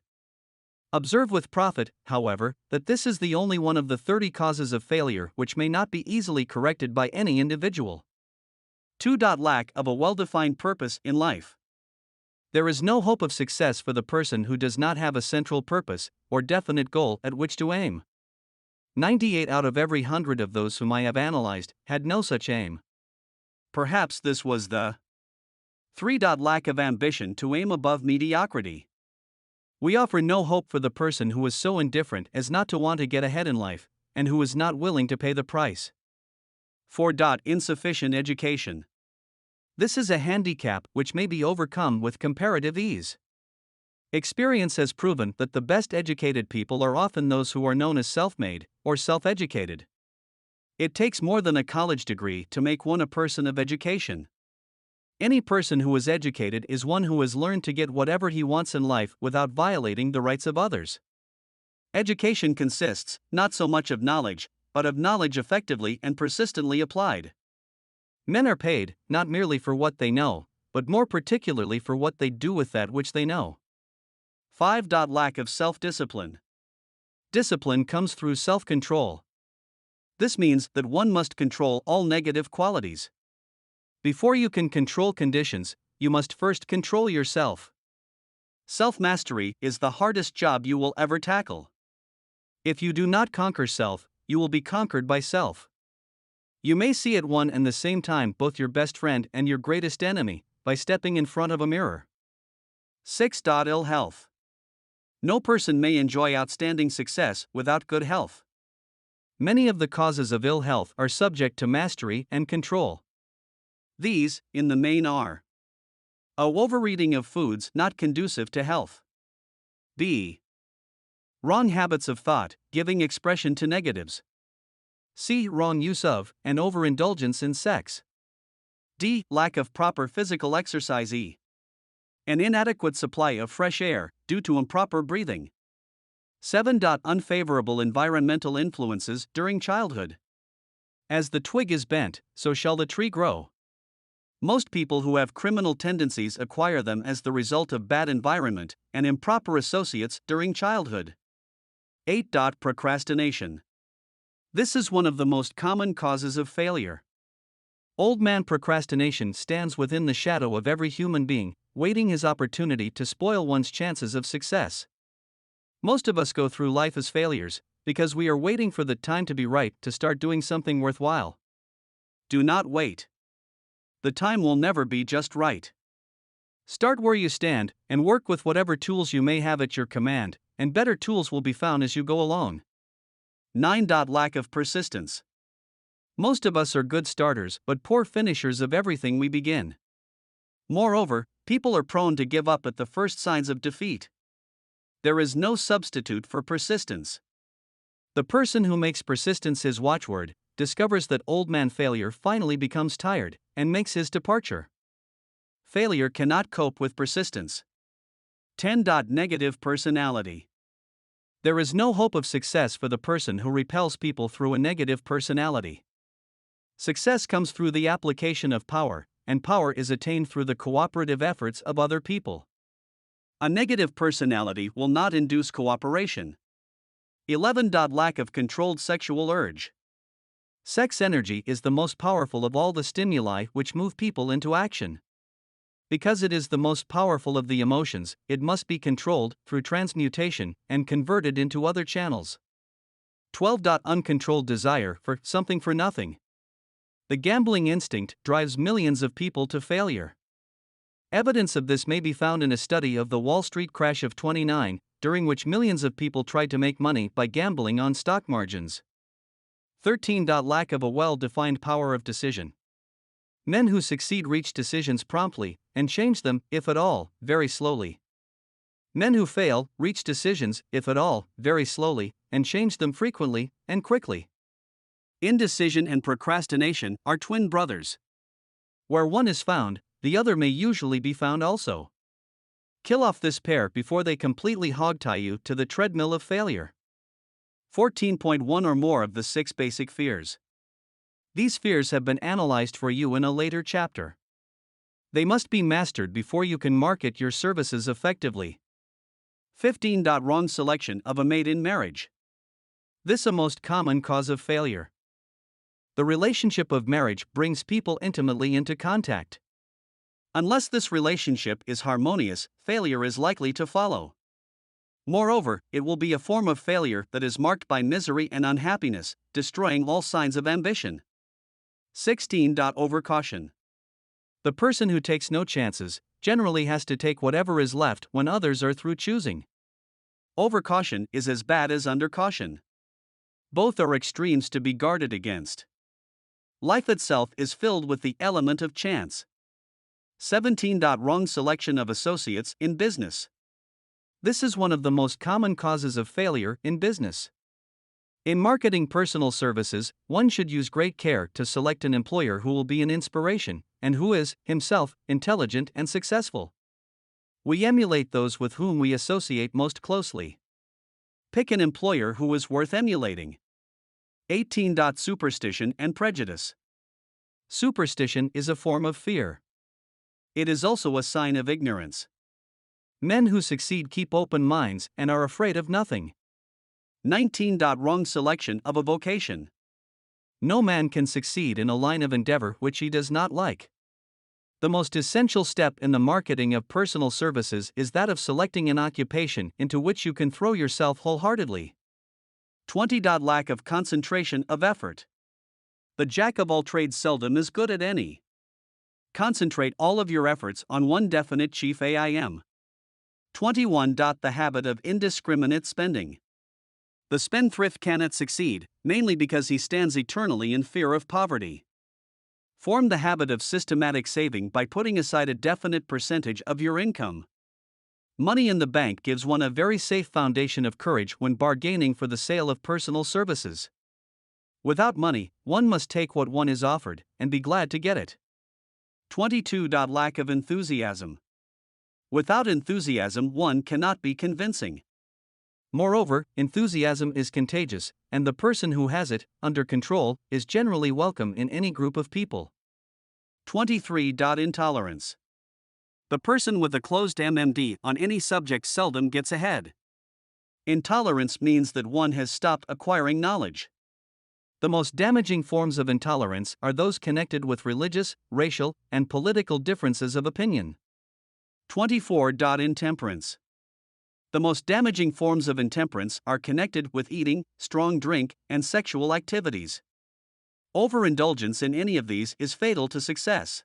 Observe with profit, however, that this is the only one of the 30 causes of failure which may not be easily corrected by any individual. 2. Lack of a well-defined purpose in life. There is no hope of success for the person who does not have a central purpose or definite goal at which to aim. 98 out of every 100 of those whom I have analyzed had no such aim. Perhaps this was the 3. Lack of ambition to aim above mediocrity. We offer no hope for the person who is so indifferent as not to want to get ahead in life, and who is not willing to pay the price. 4. Insufficient education. This is a handicap which may be overcome with comparative ease. Experience has proven that the best educated people are often those who are known as self-made or self-educated. It takes more than a college degree to make one a person of education. Any person who is educated is one who has learned to get whatever he wants in life without violating the rights of others. Education consists not so much of knowledge, but of knowledge effectively and persistently applied. Men are paid, not merely for what they know, but more particularly for what they do with that which they know. 5. Lack of self-discipline. Discipline comes through self-control. This means that one must control all negative qualities. Before you can control conditions, you must first control yourself. Self-mastery is the hardest job you will ever tackle. If you do not conquer self, you will be conquered by self. You may see at one and the same time both your best friend and your greatest enemy, by stepping in front of a mirror. 6. Ill health. No person may enjoy outstanding success without good health. Many of the causes of ill health are subject to mastery and control. These, in the main, are a overeating of foods not conducive to health. B. Wrong habits of thought, giving expression to negatives. C. Wrong use of, and overindulgence in sex. D. Lack of proper physical exercise. E. An inadequate supply of fresh air, due to improper breathing. 7. Unfavorable environmental influences during childhood. As the twig is bent, so shall the tree grow. Most people who have criminal tendencies acquire them as the result of bad environment and improper associates during childhood. 8. Procrastination. This is one of the most common causes of failure. Old man procrastination stands within the shadow of every human being, waiting his opportunity to spoil one's chances of success. Most of us go through life as failures, because we are waiting for the time to be right to start doing something worthwhile. Do not wait. The time will never be just right. Start where you stand, and work with whatever tools you may have at your command, and better tools will be found as you go along. 9. Lack of persistence. Most of us are good starters but poor finishers of everything we begin. Moreover, people are prone to give up at the first signs of defeat. There is no substitute for persistence. The person who makes persistence his watchword discovers that old man failure finally becomes tired and makes his departure. Failure cannot cope with persistence. 10. Negative personality. There is no hope of success for the person who repels people through a negative personality. Success comes through the application of power, and power is attained through the cooperative efforts of other people. A negative personality will not induce cooperation. 11. Lack of controlled sexual urge. Sex energy is the most powerful of all the stimuli which move people into action. Because it is the most powerful of the emotions, it must be controlled through transmutation and converted into other channels. 12. Uncontrolled desire for something for nothing. The gambling instinct drives millions of people to failure. Evidence of this may be found in a study of the Wall Street crash of '29, during which millions of people tried to make money by gambling on stock margins. 13. Lack of a well-defined power of decision. Men who succeed reach decisions promptly, and change them, if at all, very slowly. Men who fail reach decisions, if at all, very slowly, and change them frequently and quickly. Indecision and procrastination are twin brothers. Where one is found, the other may usually be found also. Kill off this pair before they completely hogtie you to the treadmill of failure. 14.1 or more of the 6 basic fears. These fears have been analyzed for you in a later chapter. They must be mastered before you can market your services effectively. 15. Wrong selection of a mate in marriage. This is a most common cause of failure. The relationship of marriage brings people intimately into contact. Unless this relationship is harmonious, failure is likely to follow. Moreover, it will be a form of failure that is marked by misery and unhappiness, destroying all signs of ambition. 16. Overcaution. The person who takes no chances generally has to take whatever is left when others are through choosing. Overcaution is as bad as undercaution. Both are extremes to be guarded against. Life itself is filled with the element of chance. 17. Wrong selection of associates in business. This is one of the most common causes of failure in business. In marketing personal services, one should use great care to select an employer who will be an inspiration, and who is, himself, intelligent and successful. We emulate those with whom we associate most closely. Pick an employer who is worth emulating. 18. Superstition and prejudice. Superstition is a form of fear. It is also a sign of ignorance. Men who succeed keep open minds and are afraid of nothing. 19. Wrong selection of a vocation. No man can succeed in a line of endeavor which he does not like. The most essential step in the marketing of personal services is that of selecting an occupation into which you can throw yourself wholeheartedly. 20. Lack of concentration of effort. The jack of all trades seldom is good at any. Concentrate all of your efforts on one definite chief aim. 21. The habit of indiscriminate spending. The spendthrift cannot succeed, mainly because he stands eternally in fear of poverty. Form the habit of systematic saving by putting aside a definite percentage of your income. Money in the bank gives one a very safe foundation of courage when bargaining for the sale of personal services. Without money, one must take what one is offered and be glad to get it. 22. Lack of enthusiasm. Without enthusiasm, one cannot be convincing. Moreover, enthusiasm is contagious, and the person who has it under control is generally welcome in any group of people. 23. Intolerance. The person with a closed MMD on any subject seldom gets ahead. Intolerance means that one has stopped acquiring knowledge. The most damaging forms of intolerance are those connected with religious, racial, and political differences of opinion. 24. Intemperance. The most damaging forms of intemperance are connected with eating, strong drink, and sexual activities. Overindulgence in any of these is fatal to success.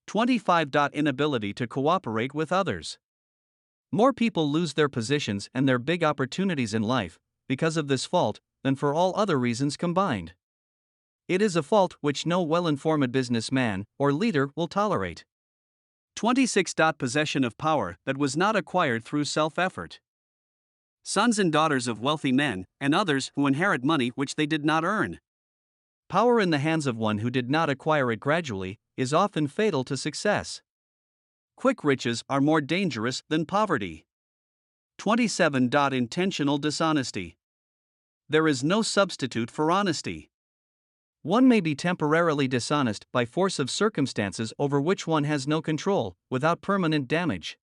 25. Inability to cooperate with others. More people lose their positions and their big opportunities in life because of this fault than for all other reasons combined. It is a fault which no well-informed businessman or leader will tolerate. 26. Possession of power that was not acquired through self-effort. sons and daughters of wealthy men, and others who inherit money which they did not earn. Power in the hands of one who did not acquire it gradually is often fatal to success. Quick riches are more dangerous than poverty. 27. Intentional dishonesty. There is no substitute for honesty. One may be temporarily dishonest by force of circumstances over which one has no control, without permanent damage.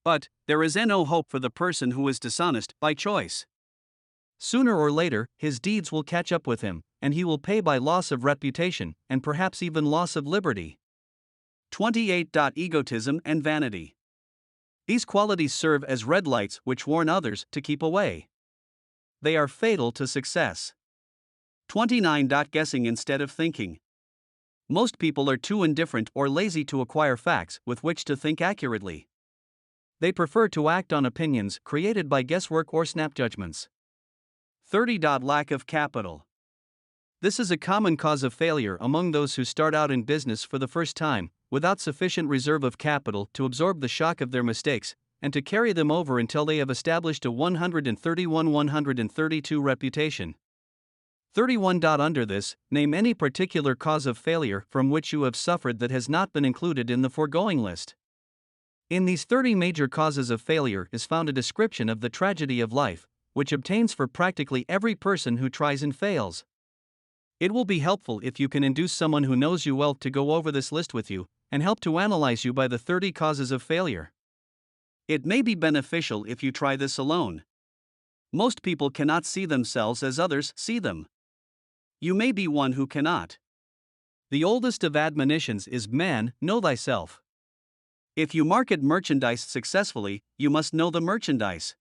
But there is no hope for the person who is dishonest by choice. Sooner or later, his deeds will catch up with him, and he will pay by loss of reputation, and perhaps even loss of liberty. 28. Egotism and vanity. These qualities serve as red lights which warn others to keep away. They are fatal to success. 29. Guessing instead of thinking. Most people are too indifferent or lazy to acquire facts with which to think accurately. They prefer to act on opinions created by guesswork or snap judgments. 30. Lack of capital. This is a common cause of failure among those who start out in business for the first time, without sufficient reserve of capital to absorb the shock of their mistakes, and to carry them over until they have established a 131-132 reputation. 31. Under this, name any particular cause of failure from which you have suffered that has not been included in the foregoing list. In these 30 major causes of failure is found a description of the tragedy of life, which obtains for practically every person who tries and fails. It will be helpful if you can induce someone who knows you well to go over this list with you, and help to analyze you by the 30 causes of failure. It may be beneficial if you try this alone. Most people cannot see themselves as others see them. You may be one who cannot. The oldest of admonitions is, "Man, know thyself." If you market merchandise successfully, you must know the merchandise.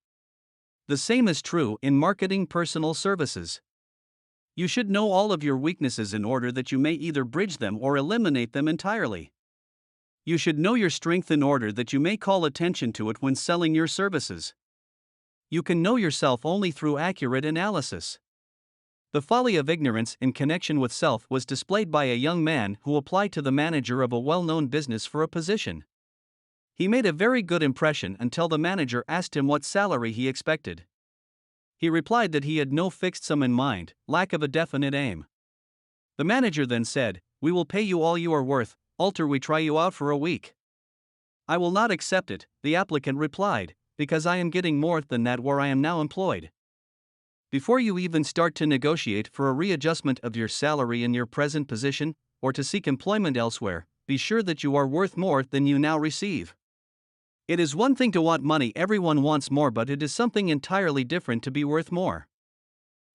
The same is true in marketing personal services. You should know all of your weaknesses in order that you may either bridge them or eliminate them entirely. You should know your strength in order that you may call attention to it when selling your services. You can know yourself only through accurate analysis. The folly of ignorance in connection with self was displayed by a young man who applied to the manager of a well-known business for a position. He made a very good impression until the manager asked him what salary he expected. He replied that he had no fixed sum in mind, lack of a definite aim. The manager then said, "We will pay you all you are worth, alter we try you out for a week." "I will not accept it," the applicant replied, "because I am getting more than that where I am now employed." Before you even start to negotiate for a readjustment of your salary in your present position, or to seek employment elsewhere, be sure that you are worth more than you now receive. It is one thing to want money, everyone wants more, but it is something entirely different to be worth more.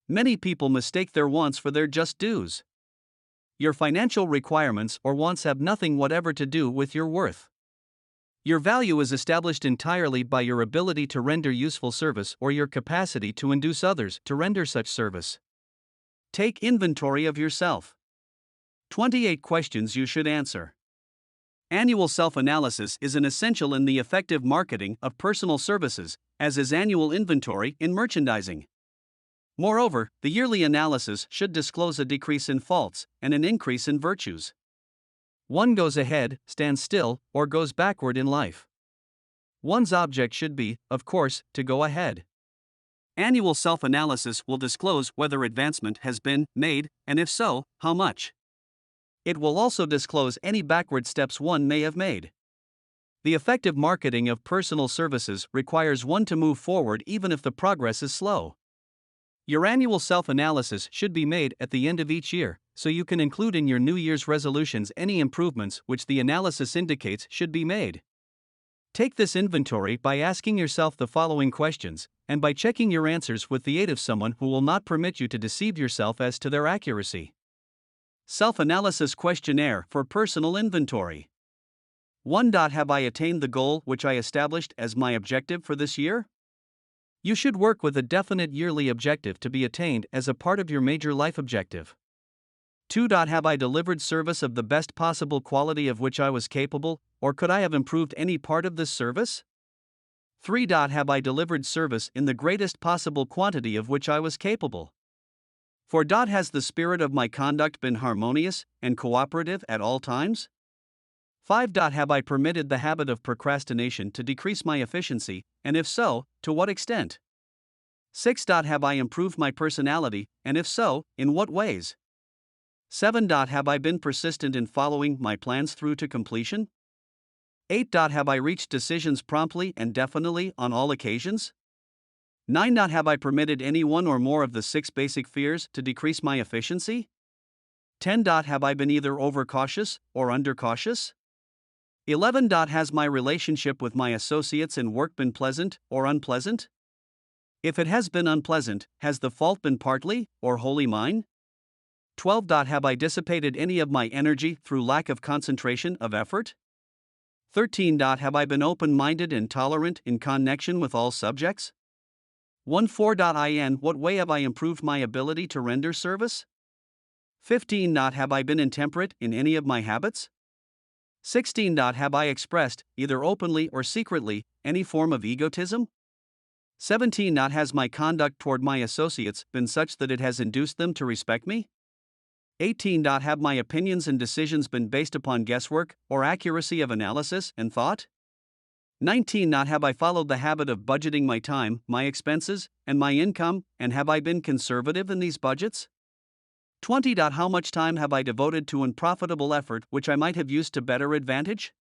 Many people mistake their wants for their just dues. Your financial requirements or wants have nothing whatever to do with your worth. Your value is established entirely by your ability to render useful service or your capacity to induce others to render such service. Take inventory of yourself. 28 questions you should answer. Annual self-analysis is an essential in the effective marketing of personal services, as is annual inventory in merchandising. Moreover, the yearly analysis should disclose a decrease in faults and an increase in virtues. One goes ahead, stands still, or goes backward in life. One's object should be, of course, to go ahead. Annual self-analysis will disclose whether advancement has been made, and if so, how much. It will also disclose any backward steps one may have made. The effective marketing of personal services requires one to move forward even if the progress is slow. Your annual self-analysis should be made at the end of each year, so you can include in your New Year's resolutions any improvements which the analysis indicates should be made. Take this inventory by asking yourself the following questions, and by checking your answers with the aid of someone who will not permit you to deceive yourself as to their accuracy. Self-analysis questionnaire for personal inventory. 1. Have I attained the goal which I established as my objective for this year? You should work with a definite yearly objective to be attained as a part of your major life objective. 2. Have I delivered service of the best possible quality of which I was capable, or could I have improved any part of this service? 3. Have I delivered service in the greatest possible quantity of which I was capable? 4. Has the spirit of my conduct been harmonious and cooperative at all times? 5. Have I permitted the habit of procrastination to decrease my efficiency, and if so, to what extent? 6. Have I improved my personality, and if so, in what ways? 7. Have I been persistent in following my plans through to completion? 8. Have I reached decisions promptly and definitely on all occasions? 9. Have I permitted any one or more of the 6 basic fears to decrease my efficiency? 10. Have I been either overcautious or undercautious? 11. Has my relationship with my associates and work been pleasant or unpleasant? If it has been unpleasant, has the fault been partly or wholly mine? 12. Have I dissipated any of my energy through lack of concentration of effort? 13. Have I been open-minded and tolerant in connection with all subjects? 14. In what way have I improved my ability to render service? 15. Have I been intemperate in any of my habits? 16. Have I expressed, either openly or secretly, any form of egotism? 17. Has my conduct toward my associates been such that it has induced them to respect me? 18. Have my opinions and decisions been based upon guesswork or accuracy of analysis and thought? 19. Have I followed the habit of budgeting my time, my expenses, and my income, and have I been conservative in these budgets? 20. How much time have I devoted to unprofitable effort which I might have used to better advantage?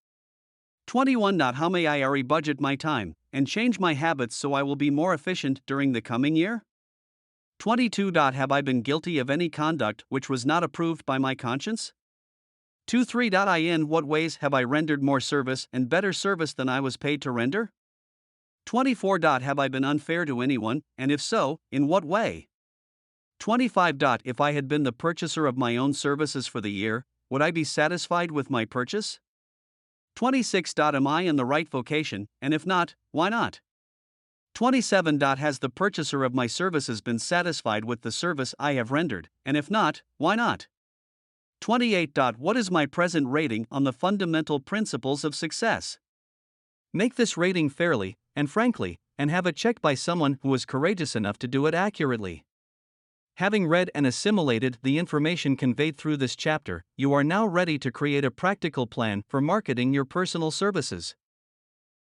21. How may I re-budget my time and change my habits so I will be more efficient during the coming year? 22. Have I been guilty of any conduct which was not approved by my conscience? 23. In what ways have I rendered more service and better service than I was paid to render? 24. Have I been unfair to anyone, and if so, in what way? 25. If I had been the purchaser of my own services for the year, would I be satisfied with my purchase? 26. Am I in the right vocation, and if not, why not? 27. Has the purchaser of my services been satisfied with the service I have rendered, and if not, why not? 28. What is my present rating on the fundamental principles of success? Make this rating fairly and frankly, and have it checked by someone who is courageous enough to do it accurately. Having read and assimilated the information conveyed through this chapter, you are now ready to create a practical plan for marketing your personal services.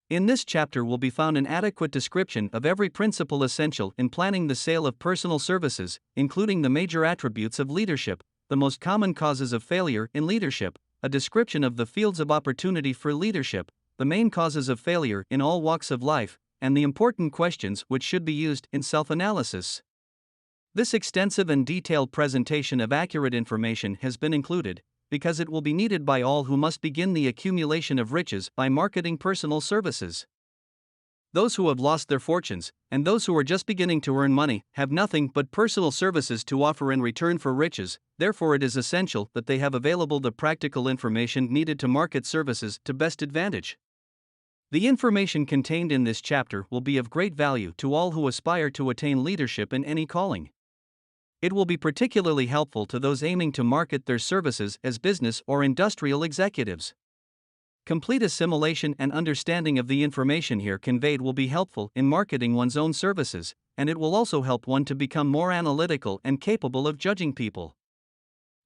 In this chapter will be found an adequate description of every principle essential in planning the sale of personal services, including the major attributes of leadership, the most common causes of failure in leadership, a description of the fields of opportunity for leadership, the main causes of failure in all walks of life, and the important questions which should be used in self-analysis. This extensive and detailed presentation of accurate information has been included because it will be needed by all who must begin the accumulation of riches by marketing personal services. Those who have lost their fortunes, and those who are just beginning to earn money, have nothing but personal services to offer in return for riches. Therefore, it is essential that they have available the practical information needed to market services to best advantage. The information contained in this chapter will be of great value to all who aspire to attain leadership in any calling. It will be particularly helpful to those aiming to market their services as business or industrial executives. Complete assimilation and understanding of the information here conveyed will be helpful in marketing one's own services, and it will also help one to become more analytical and capable of judging people.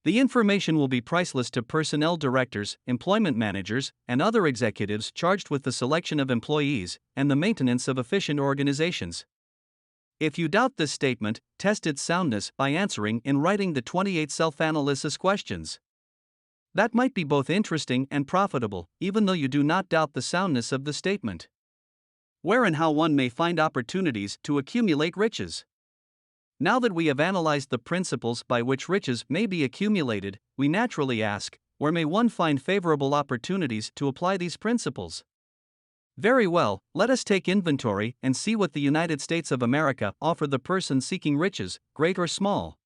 The information will be priceless to personnel directors, employment managers, and other executives charged with the selection of employees and the maintenance of efficient organizations. If you doubt this statement, test its soundness by answering in writing the 28 self-analysis questions. That might be both interesting and profitable, even though you do not doubt the soundness of the statement. Where and how one may find opportunities to accumulate riches. Now that we have analyzed the principles by which riches may be accumulated, we naturally ask, where may one find favorable opportunities to apply these principles? Very well, let us take inventory and see what the United States of America offer the person seeking riches, great or small.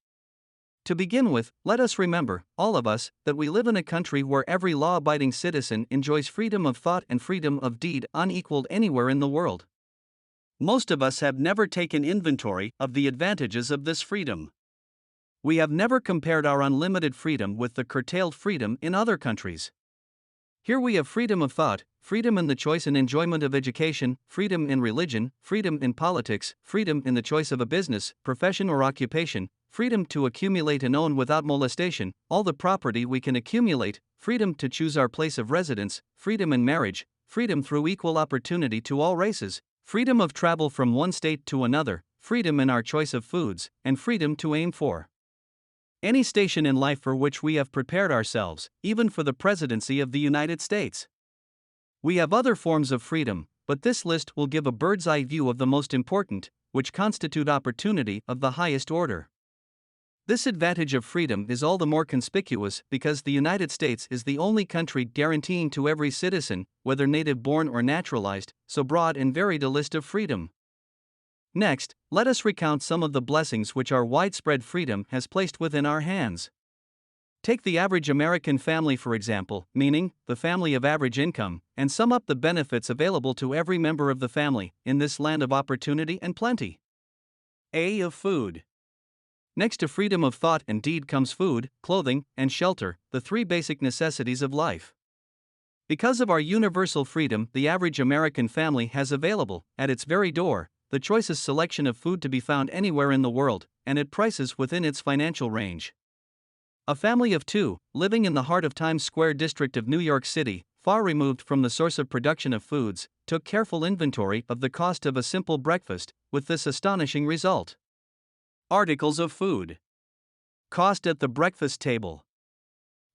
To begin with, let us remember, all of us, that we live in a country where every law-abiding citizen enjoys freedom of thought and freedom of deed unequaled anywhere in the world. Most of us have never taken inventory of the advantages of this freedom. We have never compared our unlimited freedom with the curtailed freedom in other countries. Here we have freedom of thought, freedom in the choice and enjoyment of education, freedom in religion, freedom in politics, freedom in the choice of a business, profession or occupation, freedom to accumulate and own without molestation all the property we can accumulate, freedom to choose our place of residence, freedom in marriage, freedom through equal opportunity to all races, freedom of travel from one state to another, freedom in our choice of foods, and freedom to aim for any station in life for which we have prepared ourselves, even for the presidency of the United States. We have other forms of freedom, but this list will give a bird's eye view of the most important, which constitute opportunity of the highest order. This advantage of freedom is all the more conspicuous because the United States is the only country guaranteeing to every citizen, whether native born or naturalized, so broad and varied a list of freedom. Next, let us recount some of the blessings which our widespread freedom has placed within our hands. Take the average American family for example, meaning the family of average income, and sum up the benefits available to every member of the family in this land of opportunity and plenty. A. Of food. Next to freedom of thought and deed comes food, clothing, and shelter, the three basic necessities of life. Because of our universal freedom, the average American family has available, at its very door, the choicest selection of food to be found anywhere in the world, and at prices within its financial range. A family of two, living in the heart of Times Square district of New York City, far removed from the source of production of foods, took careful inventory of the cost of a simple breakfast, with this astonishing result. Articles of food. Cost at the breakfast table.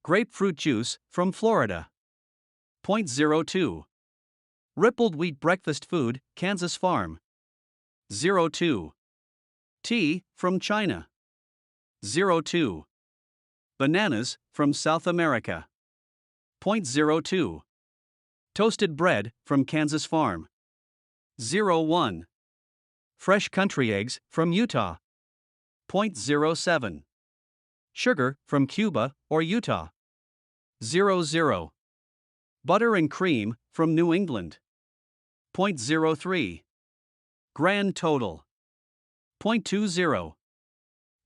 Grapefruit juice, from Florida. 0.02. Rippled wheat breakfast food, Kansas farm. 0.2. Tea, from China. 0.2. Bananas, from South America. 0.02. Toasted bread, from Kansas farm. 0.1. Fresh country eggs, from Utah. 0.07. Sugar, from Cuba or Utah. 0.0. Butter and cream, from New England. 0.03. Grand total. 0.20.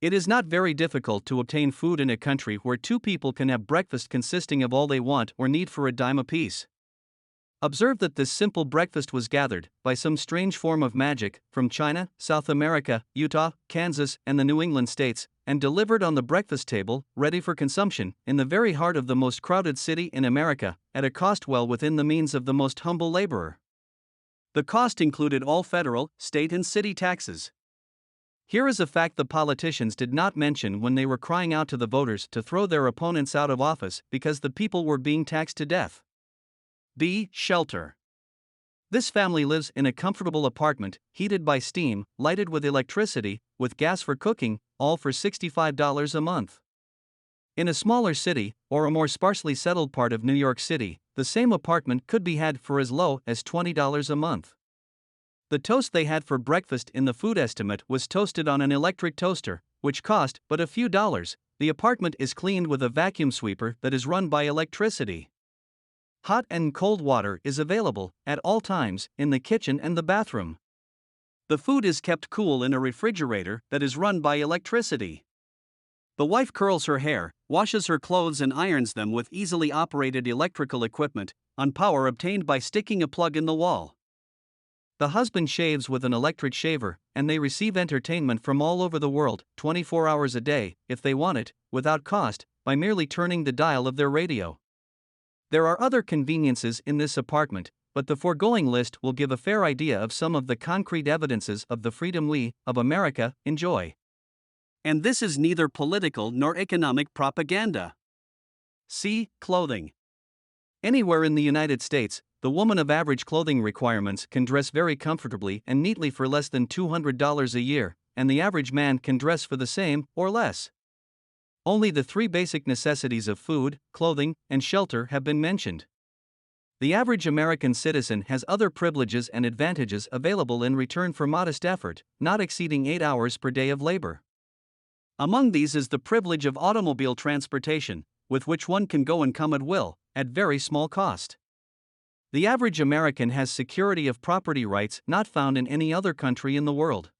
It is not very difficult to obtain food in a country where two people can have breakfast consisting of all they want or need for a dime apiece. Observe that this simple breakfast was gathered, by some strange form of magic, from China, South America, Utah, Kansas, and the New England states, and delivered on the breakfast table, ready for consumption, in the very heart of the most crowded city in America, at a cost well within the means of the most humble laborer. The cost included all federal, state, and city taxes. Here is a fact the politicians did not mention when they were crying out to the voters to throw their opponents out of office because the people were being taxed to death. B. Shelter. This family lives in a comfortable apartment, heated by steam, lighted with electricity, with gas for cooking, all for $65 a month. In a smaller city, or a more sparsely settled part of New York City, the same apartment could be had for as low as $20 a month. The toast they had for breakfast in the food estimate was toasted on an electric toaster, which cost but a few dollars. The apartment is cleaned with a vacuum sweeper that is run by electricity. Hot and cold water is available, at all times, in the kitchen and the bathroom. The food is kept cool in a refrigerator that is run by electricity. The wife curls her hair, washes her clothes and irons them with easily operated electrical equipment, on power obtained by sticking a plug in the wall. The husband shaves with an electric shaver, and they receive entertainment from all over the world, 24 hours a day, if they want it, without cost, by merely turning the dial of their radio. There are other conveniences in this apartment, but the foregoing list will give a fair idea of some of the concrete evidences of the freedom we, of America, enjoy. And this is neither political nor economic propaganda. C. Clothing. Anywhere in the United States, the woman of average clothing requirements can dress very comfortably and neatly for less than $200 a year, and the average man can dress for the same, or less. Only the three basic necessities of food, clothing, and shelter have been mentioned. The average American citizen has other privileges and advantages available in return for modest effort, not exceeding 8 hours per day of labor. Among these is the privilege of automobile transportation, with which one can go and come at will, at very small cost. The average American has security of property rights not found in any other country in the world.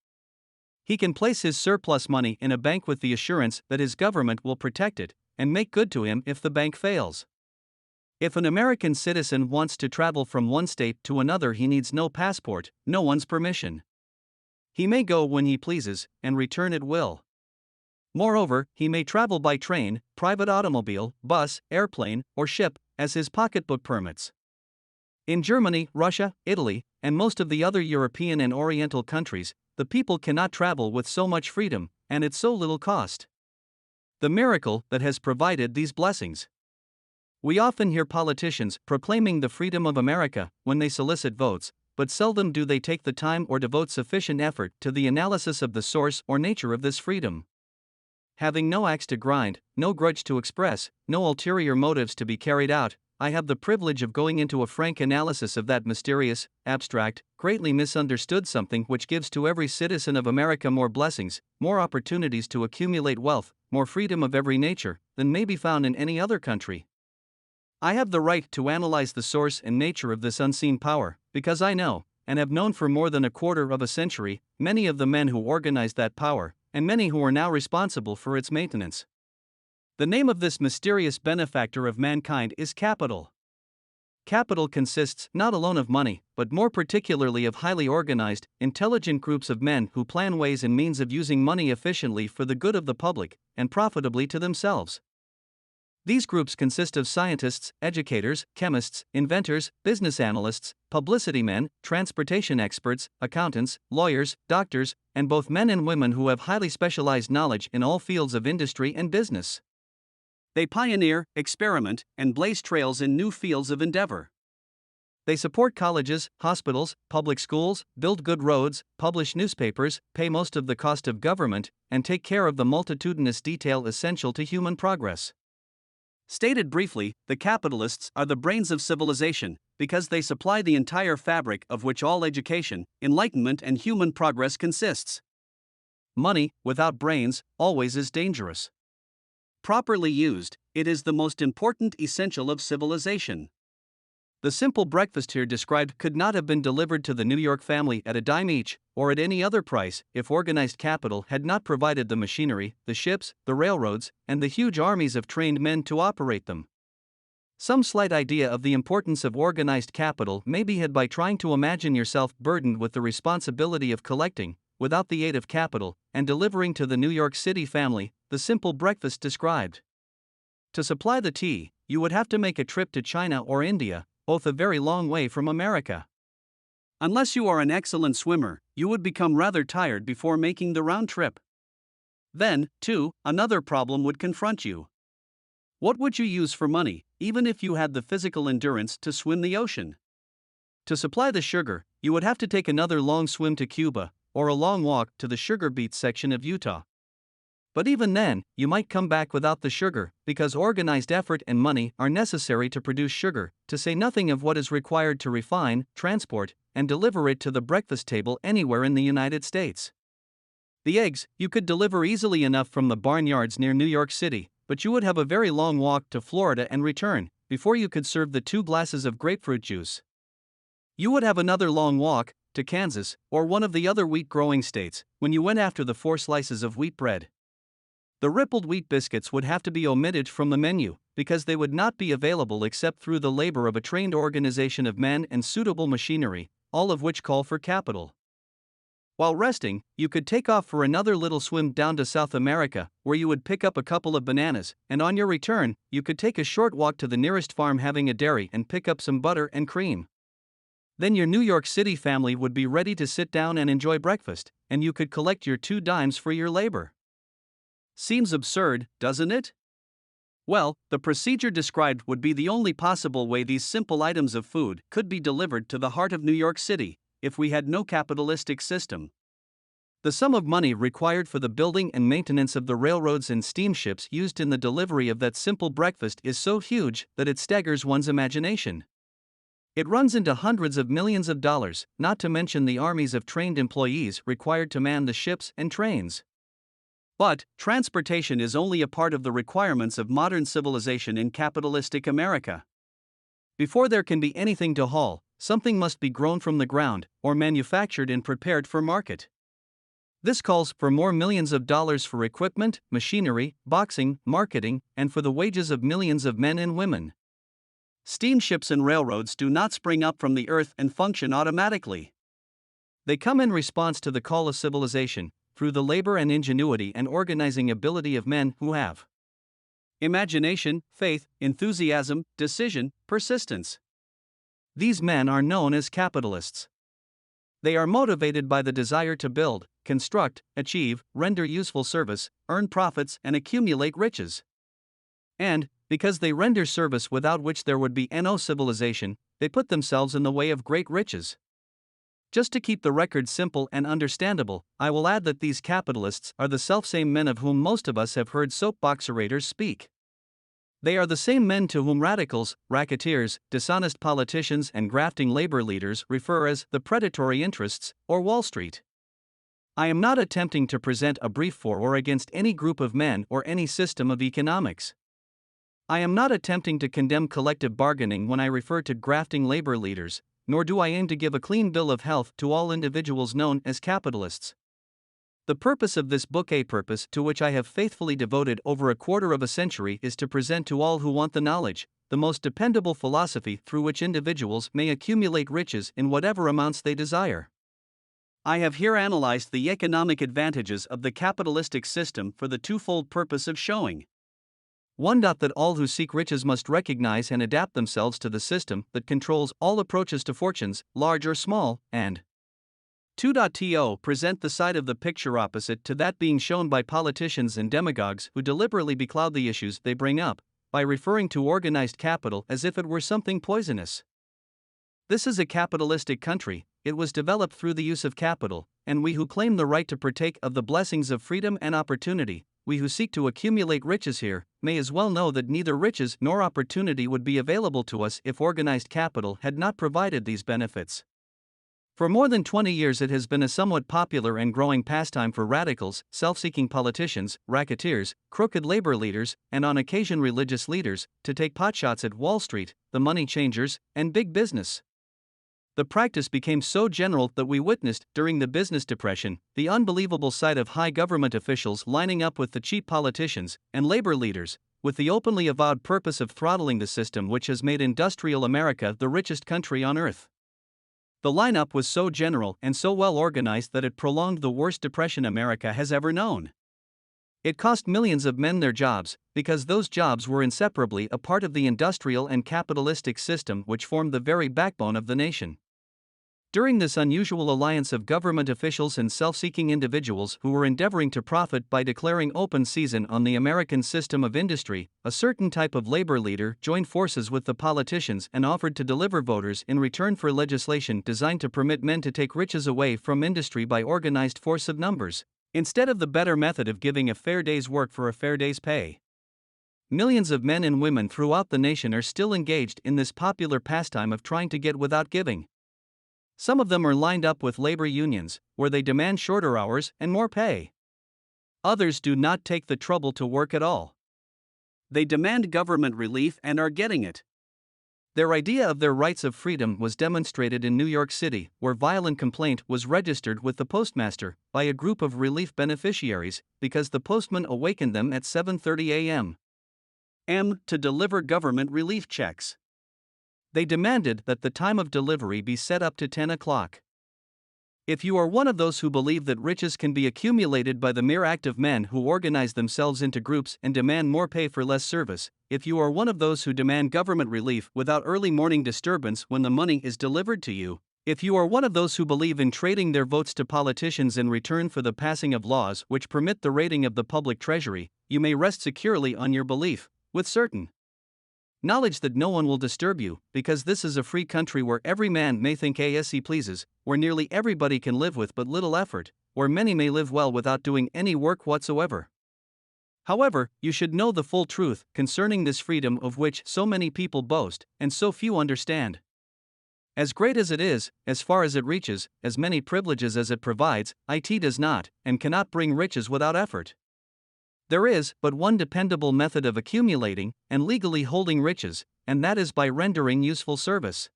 He can place his surplus money in a bank with the assurance that his government will protect it and make good to him if the bank fails. If an American citizen wants to travel from one state to another, he needs no passport, no one's permission. He may go when he pleases and return at will. Moreover, he may travel by train, private automobile, bus, airplane, or ship, as his pocketbook permits. In Germany, Russia, Italy, and most of the other European and Oriental countries, the people cannot travel with so much freedom, and at so little cost. The miracle that has provided these blessings. We often hear politicians proclaiming the freedom of America when they solicit votes, but seldom do they take the time or devote sufficient effort to the analysis of the source or nature of this freedom. Having no axe to grind, no grudge to express, no ulterior motives to be carried out, I have the privilege of going into a frank analysis of that mysterious, abstract, greatly misunderstood something which gives to every citizen of America more blessings, more opportunities to accumulate wealth, more freedom of every nature, than may be found in any other country. I have the right to analyze the source and nature of this unseen power, because I know, and have known for more than a quarter of a century, many of the men who organized that power, and many who are now responsible for its maintenance. The name of this mysterious benefactor of mankind is capital. Capital consists not alone of money, but more particularly of highly organized, intelligent groups of men who plan ways and means of using money efficiently for the good of the public, and profitably to themselves. These groups consist of scientists, educators, chemists, inventors, business analysts, publicity men, transportation experts, accountants, lawyers, doctors, and both men and women who have highly specialized knowledge in all fields of industry and business. They pioneer, experiment, and blaze trails in new fields of endeavor. They support colleges, hospitals, public schools, build good roads, publish newspapers, pay most of the cost of government, and take care of the multitudinous detail essential to human progress. Stated briefly, the capitalists are the brains of civilization, because they supply the entire fabric of which all education, enlightenment, and human progress consists. Money, without brains, always is dangerous. Properly used, it is the most important essential of civilization. The simple breakfast here described could not have been delivered to the New York family at a dime each, or at any other price, if organized capital had not provided the machinery, the ships, the railroads, and the huge armies of trained men to operate them. Some slight idea of the importance of organized capital may be had by trying to imagine yourself burdened with the responsibility of collecting, without the aid of capital, and delivering to the New York City family, the simple breakfast described. To supply the tea, you would have to make a trip to China or India, both a very long way from America. Unless you are an excellent swimmer, you would become rather tired before making the round trip. Then, too, another problem would confront you. What would you use for money, even if you had the physical endurance to swim the ocean? To supply the sugar, you would have to take another long swim to Cuba, or a long walk to the sugar beet section of Utah. But even then, you might come back without the sugar, because organized effort and money are necessary to produce sugar, to say nothing of what is required to refine, transport, and deliver it to the breakfast table anywhere in the United States. The eggs, you could deliver easily enough from the barnyards near New York City, but you would have a very long walk to Florida and return, before you could serve the 2 glasses of grapefruit juice. You would have another long walk, to Kansas, or one of the other wheat-growing states, when you went after the 4 slices of wheat bread. The rippled wheat biscuits would have to be omitted from the menu, because they would not be available except through the labor of a trained organization of men and suitable machinery, all of which call for capital. While resting, you could take off for another little swim down to South America, where you would pick up a couple of bananas, and on your return, you could take a short walk to the nearest farm having a dairy and pick up some butter and cream. Then your New York City family would be ready to sit down and enjoy breakfast, and you could collect your 2 dimes for your labor. Seems absurd, doesn't it? Well, the procedure described would be the only possible way these simple items of food could be delivered to the heart of New York City, if we had no capitalistic system. The sum of money required for the building and maintenance of the railroads and steamships used in the delivery of that simple breakfast is so huge that it staggers one's imagination. It runs into hundreds of millions of dollars, not to mention the armies of trained employees required to man the ships and trains. But, transportation is only a part of the requirements of modern civilization in capitalistic America. Before there can be anything to haul, something must be grown from the ground, or manufactured and prepared for market. This calls for more millions of dollars for equipment, machinery, boxing, marketing, and for the wages of millions of men and women. Steamships and railroads do not spring up from the earth and function automatically. They come in response to the call of civilization, through the labor and ingenuity and organizing ability of men who have imagination, faith, enthusiasm, decision, persistence. These men are known as capitalists. They are motivated by the desire to build, construct, achieve, render useful service, earn profits, and accumulate riches. And, because they render service without which there would be no civilization, they put themselves in the way of great riches. Just to keep the record simple and understandable, I will add that these capitalists are the selfsame men of whom most of us have heard soapbox orators speak. They are the same men to whom radicals, racketeers, dishonest politicians, and grafting labor leaders refer as the predatory interests, or Wall Street. I am not attempting to present a brief for or against any group of men or any system of economics. I am not attempting to condemn collective bargaining when I refer to grafting labor leaders, nor do I aim to give a clean bill of health to all individuals known as capitalists. The purpose of this book, a purpose to which I have faithfully devoted over a quarter of a century, is to present to all who want the knowledge, the most dependable philosophy through which individuals may accumulate riches in whatever amounts they desire. I have here analyzed the economic advantages of the capitalistic system for the twofold purpose of showing 1. That all who seek riches must recognize and adapt themselves to the system that controls all approaches to fortunes, large or small, and 2. To present the side of the picture opposite to that being shown by politicians and demagogues who deliberately becloud the issues they bring up, by referring to organized capital as if it were something poisonous. This is a capitalistic country, it was developed through the use of capital, and we who claim the right to partake of the blessings of freedom and opportunity, we who seek to accumulate riches here, may as well know that neither riches nor opportunity would be available to us if organized capital had not provided these benefits. For more than 20 years it has been a somewhat popular and growing pastime for radicals, self-seeking politicians, racketeers, crooked labor leaders, and on occasion religious leaders, to take potshots at Wall Street, the money changers, and big business. The practice became so general that we witnessed, during the business depression, the unbelievable sight of high government officials lining up with the cheap politicians and labor leaders, with the openly avowed purpose of throttling the system which has made industrial America the richest country on earth. The lineup was so general and so well organized that it prolonged the worst depression America has ever known. It cost millions of men their jobs, because those jobs were inseparably a part of the industrial and capitalistic system which formed the very backbone of the nation. During this unusual alliance of government officials and self-seeking individuals who were endeavoring to profit by declaring open season on the American system of industry, a certain type of labor leader joined forces with the politicians and offered to deliver voters in return for legislation designed to permit men to take riches away from industry by organized force of numbers, instead of the better method of giving a fair day's work for a fair day's pay. Millions of men and women throughout the nation are still engaged in this popular pastime of trying to get without giving. Some of them are lined up with labor unions, where they demand shorter hours and more pay. Others do not take the trouble to work at all. They demand government relief and are getting it. Their idea of their rights of freedom was demonstrated in New York City, where violent complaint was registered with the postmaster by a group of relief beneficiaries because the postman awakened them at 7:30 a.m. to deliver government relief checks. They demanded that the time of delivery be set up to 10 o'clock. If you are one of those who believe that riches can be accumulated by the mere act of men who organize themselves into groups and demand more pay for less service, if you are one of those who demand government relief without early morning disturbance when the money is delivered to you, if you are one of those who believe in trading their votes to politicians in return for the passing of laws which permit the raiding of the public treasury, you may rest securely on your belief, with certain knowledge that no one will disturb you, because this is a free country where every man may think as he pleases, where nearly everybody can live with but little effort, where many may live well without doing any work whatsoever. However, you should know the full truth concerning this freedom of which so many people boast, and so few understand. As great as it is, as far as it reaches, as many privileges as it provides, it does not, and cannot bring riches without effort. There is but one dependable method of accumulating and legally holding riches, and that is by rendering useful service.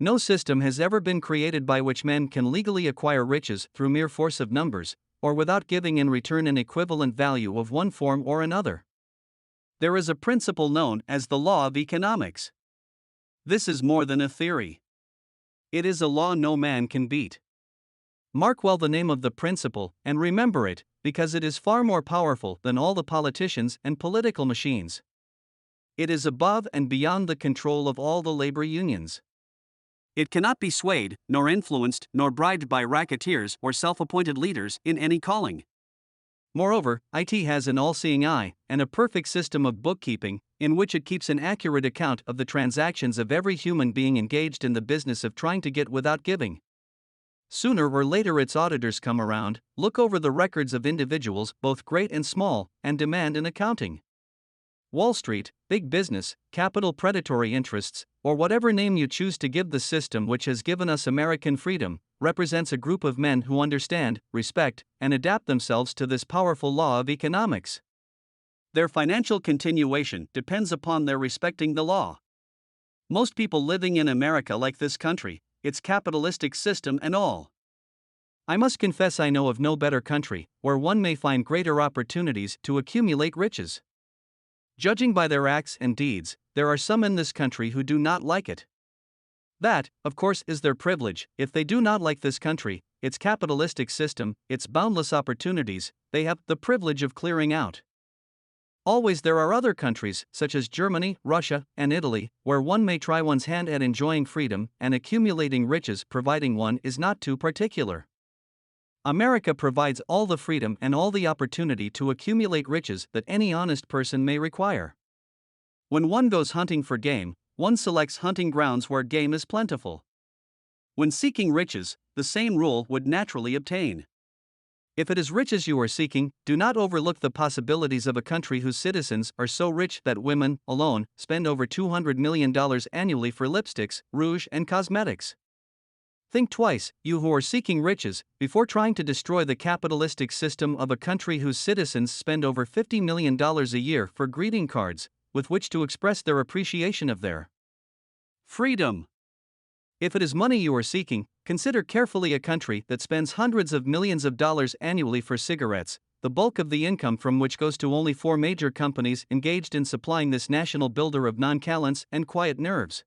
No system has ever been created by which men can legally acquire riches through mere force of numbers, or without giving in return an equivalent value of one form or another. There is a principle known as the law of economics. This is more than a theory. It is a law no man can beat. Mark well the name of the principle, and remember it, because it is far more powerful than all the politicians and political machines. It is above and beyond the control of all the labor unions. It cannot be swayed, nor influenced, nor bribed by racketeers or self-appointed leaders in any calling. Moreover, IT has an all-seeing eye and a perfect system of bookkeeping in which it keeps an accurate account of the transactions of every human being engaged in the business of trying to get without giving. Sooner or later its auditors come around, look over the records of individuals both great and small, and demand an accounting. Wall Street, big business, capital predatory interests, or whatever name you choose to give the system which has given us American freedom, represents a group of men who understand, respect, and adapt themselves to this powerful law of economics. Their financial continuation depends upon their respecting the law. Most people living in America like this country, its capitalistic system and all. I must confess I know of no better country where one may find greater opportunities to accumulate riches. Judging by their acts and deeds, there are some in this country who do not like it. That, of course, is their privilege. If they do not like this country, its capitalistic system, its boundless opportunities, they have the privilege of clearing out. Always there are other countries, such as Germany, Russia, and Italy, where one may try one's hand at enjoying freedom and accumulating riches providing one is not too particular. America provides all the freedom and all the opportunity to accumulate riches that any honest person may require. When one goes hunting for game, one selects hunting grounds where game is plentiful. When seeking riches, the same rule would naturally obtain. If it is riches you are seeking, do not overlook the possibilities of a country whose citizens are so rich that women, alone, spend over $200 million annually for lipsticks, rouge, and cosmetics. Think twice, you who are seeking riches, before trying to destroy the capitalistic system of a country whose citizens spend over $50 million a year for greeting cards, with which to express their appreciation of their freedom. If it is money you are seeking, consider carefully a country that spends hundreds of millions of dollars annually for cigarettes, the bulk of the income from which goes to only 4 major companies engaged in supplying this national builder of nonchalance and quiet nerves.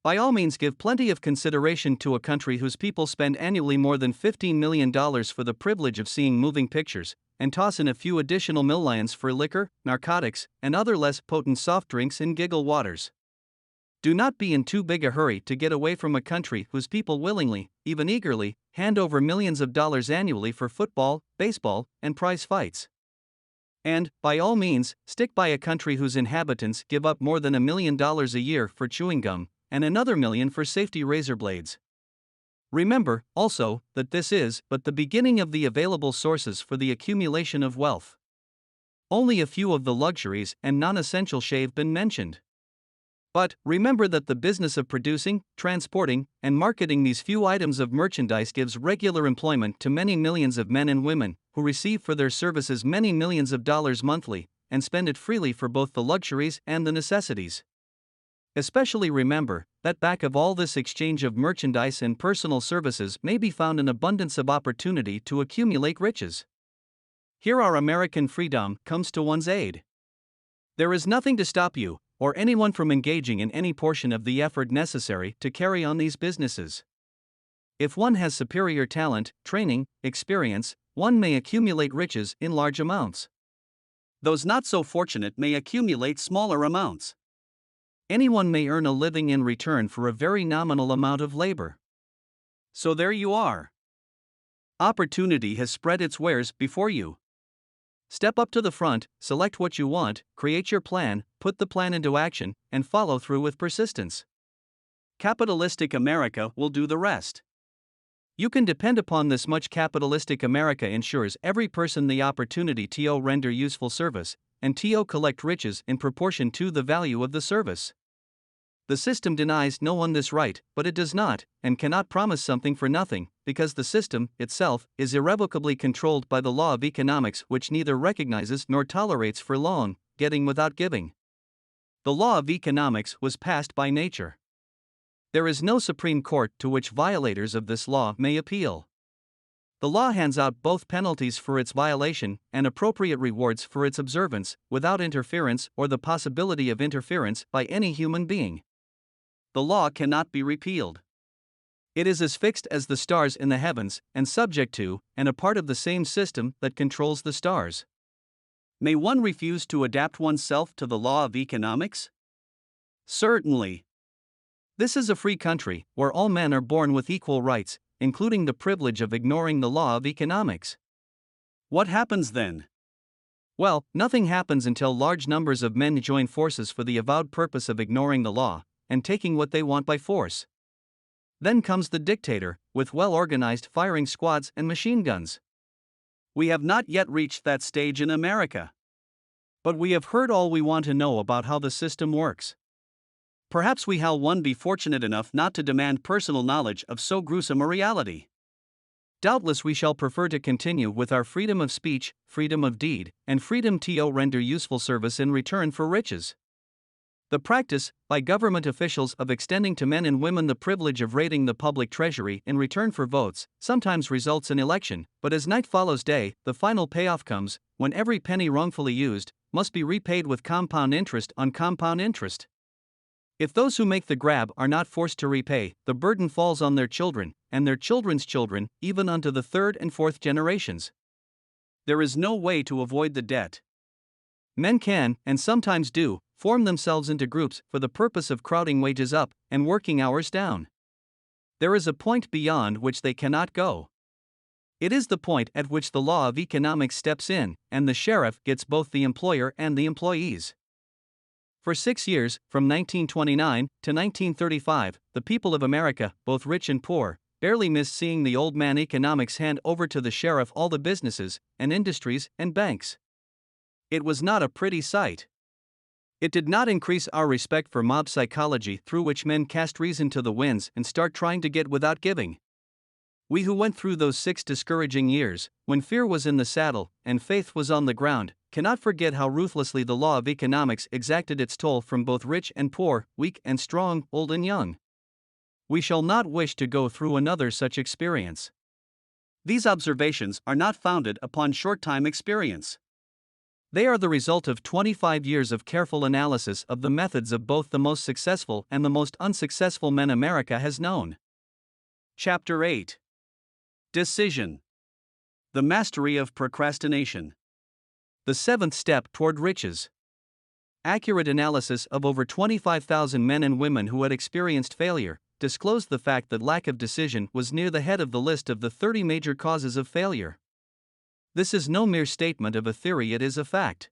By all means, give plenty of consideration to a country whose people spend annually more than $15 million for the privilege of seeing moving pictures, and toss in a few additional millions for liquor, narcotics, and other less potent soft drinks and giggle waters. Do not be in too big a hurry to get away from a country whose people willingly, even eagerly, hand over millions of dollars annually for football, baseball, and prize fights. And, by all means, stick by a country whose inhabitants give up more than $1 million a year for chewing gum, and another $1 million for safety razor blades. Remember, also, that this is but the beginning of the available sources for the accumulation of wealth. Only a few of the luxuries and non-essential shave been mentioned. But, remember that the business of producing, transporting, and marketing these few items of merchandise gives regular employment to many millions of men and women, who receive for their services many millions of dollars monthly, and spend it freely for both the luxuries and the necessities. Especially remember that back of all this exchange of merchandise and personal services may be found an abundance of opportunity to accumulate riches. Here our American freedom comes to one's aid. There is nothing to stop you, or anyone from engaging in any portion of the effort necessary to carry on these businesses. If one has superior talent, training, experience, one may accumulate riches in large amounts. Those not so fortunate may accumulate smaller amounts. Anyone may earn a living in return for a very nominal amount of labor. So there you are. Opportunity has spread its wares before you. Step up to the front, select what you want, create your plan, put the plan into action, and follow through with persistence. Capitalistic America will do the rest. You can depend upon this much. Capitalistic America ensures every person the opportunity to render useful service, and to collect riches in proportion to the value of the service. The system denies no one this right, but it does not, and cannot promise something for nothing, because the system, itself, is irrevocably controlled by the law of economics, which neither recognizes nor tolerates for long getting without giving. The law of economics was passed by nature. There is no Supreme Court to which violators of this law may appeal. The law hands out both penalties for its violation and appropriate rewards for its observance, without interference or the possibility of interference by any human being. The law cannot be repealed. It is as fixed as the stars in the heavens, and subject to, and a part of the same system that controls the stars. May one refuse to adapt oneself to the law of economics? Certainly. This is a free country, where all men are born with equal rights, including the privilege of ignoring the law of economics. What happens then? Well, nothing happens until large numbers of men join forces for the avowed purpose of ignoring the law and taking what they want by force. Then comes the dictator, with well-organized firing squads and machine guns. We have not yet reached that stage in America. But we have heard all we want to know about how the system works. Perhaps we shall one be fortunate enough not to demand personal knowledge of so gruesome a reality. Doubtless we shall prefer to continue with our freedom of speech, freedom of deed, and freedom to render useful service in return for riches. The practice, by government officials, of extending to men and women the privilege of raiding the public treasury in return for votes, sometimes results in election, but as night follows day, the final payoff comes, when every penny wrongfully used must be repaid with compound interest on compound interest. If those who make the grab are not forced to repay, the burden falls on their children, and their children's children, even unto the third and fourth generations. There is no way to avoid the debt. Men can, and sometimes do, form themselves into groups for the purpose of crowding wages up and working hours down. There is a point beyond which they cannot go. It is the point at which the law of economics steps in, and the sheriff gets both the employer and the employees. For 6 years, from 1929 to 1935, the people of America, both rich and poor, barely missed seeing the old man economics hand over to the sheriff all the businesses and industries and banks. It was not a pretty sight. It did not increase our respect for mob psychology, through which men cast reason to the winds and start trying to get without giving. We who went through those 6 discouraging years, when fear was in the saddle and faith was on the ground, cannot forget how ruthlessly the law of economics exacted its toll from both rich and poor, weak and strong, old and young. We shall not wish to go through another such experience. These observations are not founded upon short-time experience. They are the result of 25 years of careful analysis of the methods of both the most successful and the most unsuccessful men America has known. Chapter 8. Decision. The mastery of procrastination. The 7th step toward riches. Accurate analysis of over 25,000 men and women who had experienced failure disclosed the fact that lack of decision was near the head of the list of the 30 major causes of failure. This is no mere statement of a theory, it is a fact.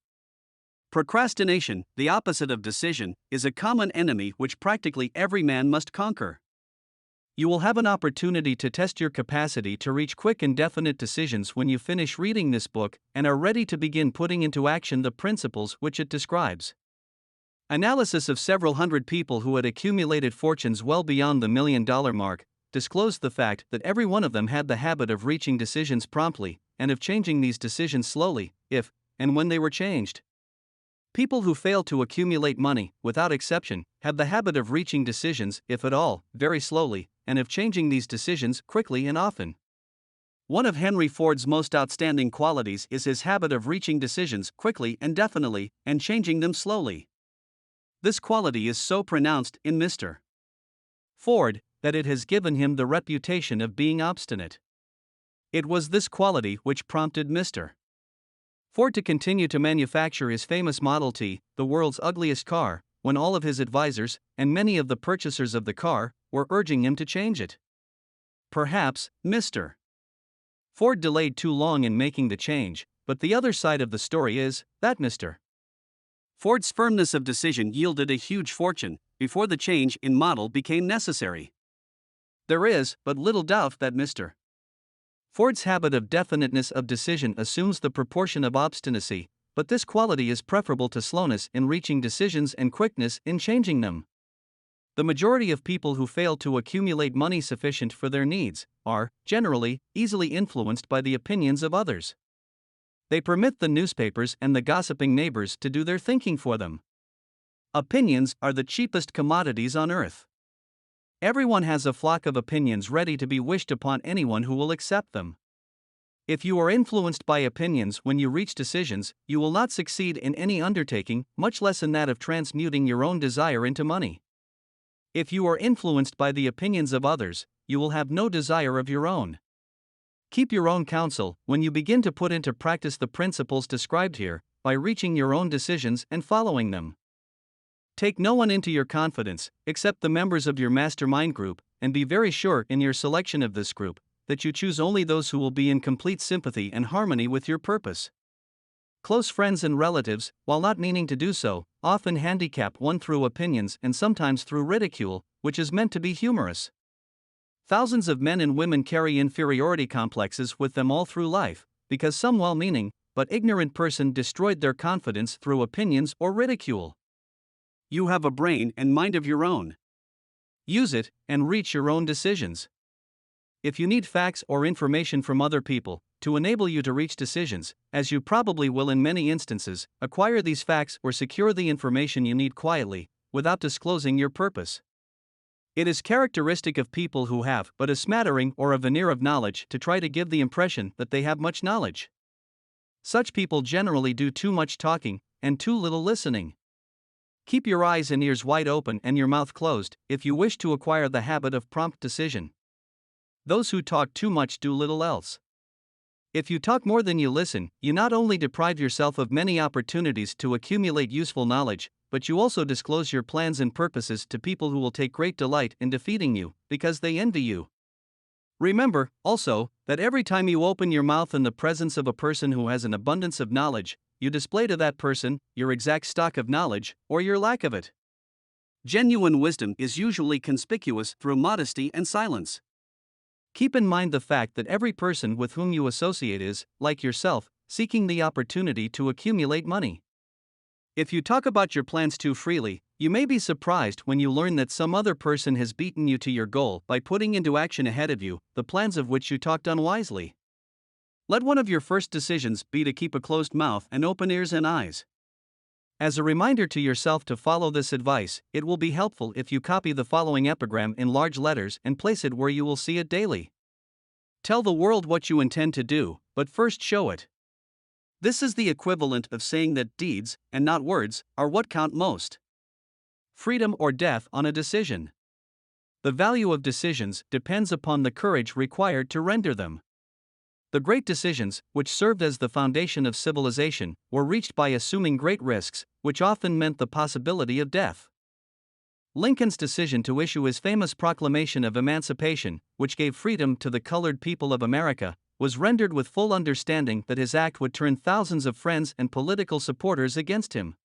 Procrastination, the opposite of decision, is a common enemy which practically every man must conquer. You will have an opportunity to test your capacity to reach quick and definite decisions when you finish reading this book and are ready to begin putting into action the principles which it describes. Analysis of several hundred people who had accumulated fortunes well beyond the $1 million mark disclosed the fact that every one of them had the habit of reaching decisions promptly and of changing these decisions slowly, if and when they were changed. People who fail to accumulate money, without exception, have the habit of reaching decisions, if at all, very slowly, and of changing these decisions quickly and often. One of Henry Ford's most outstanding qualities is his habit of reaching decisions quickly and definitely, and changing them slowly. This quality is so pronounced in Mr. Ford that it has given him the reputation of being obstinate. It was this quality which prompted Mr. Ford to continue to manufacture his famous Model T, the world's ugliest car, when all of his advisors, and many of the purchasers of the car, were urging him to change it. Perhaps, Mr. Ford delayed too long in making the change, but the other side of the story is that Mr. Ford's firmness of decision yielded a huge fortune before the change in model became necessary. There is but little doubt that Mr. Ford's habit of definiteness of decision assumes the proportion of obstinacy, but this quality is preferable to slowness in reaching decisions and quickness in changing them. The majority of people who fail to accumulate money sufficient for their needs are, generally, easily influenced by the opinions of others. They permit the newspapers and the gossiping neighbors to do their thinking for them. Opinions are the cheapest commodities on earth. Everyone has a flock of opinions ready to be wished upon anyone who will accept them. If you are influenced by opinions when you reach decisions, you will not succeed in any undertaking, much less in that of transmuting your own desire into money. If you are influenced by the opinions of others, you will have no desire of your own. Keep your own counsel when you begin to put into practice the principles described here, by reaching your own decisions and following them. Take no one into your confidence, except the members of your mastermind group, and be very sure in your selection of this group that you choose only those who will be in complete sympathy and harmony with your purpose. Close friends and relatives, while not meaning to do so, often handicap one through opinions and sometimes through ridicule, which is meant to be humorous. Thousands of men and women carry inferiority complexes with them all through life, because some well-meaning, but ignorant person destroyed their confidence through opinions or ridicule. You have a brain and mind of your own. Use it, and reach your own decisions. If you need facts or information from other people to enable you to reach decisions, as you probably will in many instances, acquire these facts or secure the information you need quietly, without disclosing your purpose. It is characteristic of people who have but a smattering or a veneer of knowledge to try to give the impression that they have much knowledge. Such people generally do too much talking and too little listening. Keep your eyes and ears wide open and your mouth closed if you wish to acquire the habit of prompt decision. Those who talk too much do little else. If you talk more than you listen, you not only deprive yourself of many opportunities to accumulate useful knowledge, but you also disclose your plans and purposes to people who will take great delight in defeating you, because they envy you. Remember, also, that every time you open your mouth in the presence of a person who has an abundance of knowledge, you display to that person your exact stock of knowledge, or your lack of it. Genuine wisdom is usually conspicuous through modesty and silence. Keep in mind the fact that every person with whom you associate is, like yourself, seeking the opportunity to accumulate money. If you talk about your plans too freely, you may be surprised when you learn that some other person has beaten you to your goal by putting into action ahead of you the plans of which you talked unwisely. Let one of your first decisions be to keep a closed mouth and open ears and eyes. As a reminder to yourself to follow this advice, it will be helpful if you copy the following epigram in large letters and place it where you will see it daily. Tell the world what you intend to do, but first show it. This is the equivalent of saying that deeds, and not words, are what count most. Freedom or death on a decision. The value of decisions depends upon the courage required to render them. The great decisions, which served as the foundation of civilization, were reached by assuming great risks, which often meant the possibility of death. Lincoln's decision to issue his famous Proclamation of Emancipation, which gave freedom to the colored people of America, was rendered with full understanding that his act would turn thousands of friends and political supporters against him.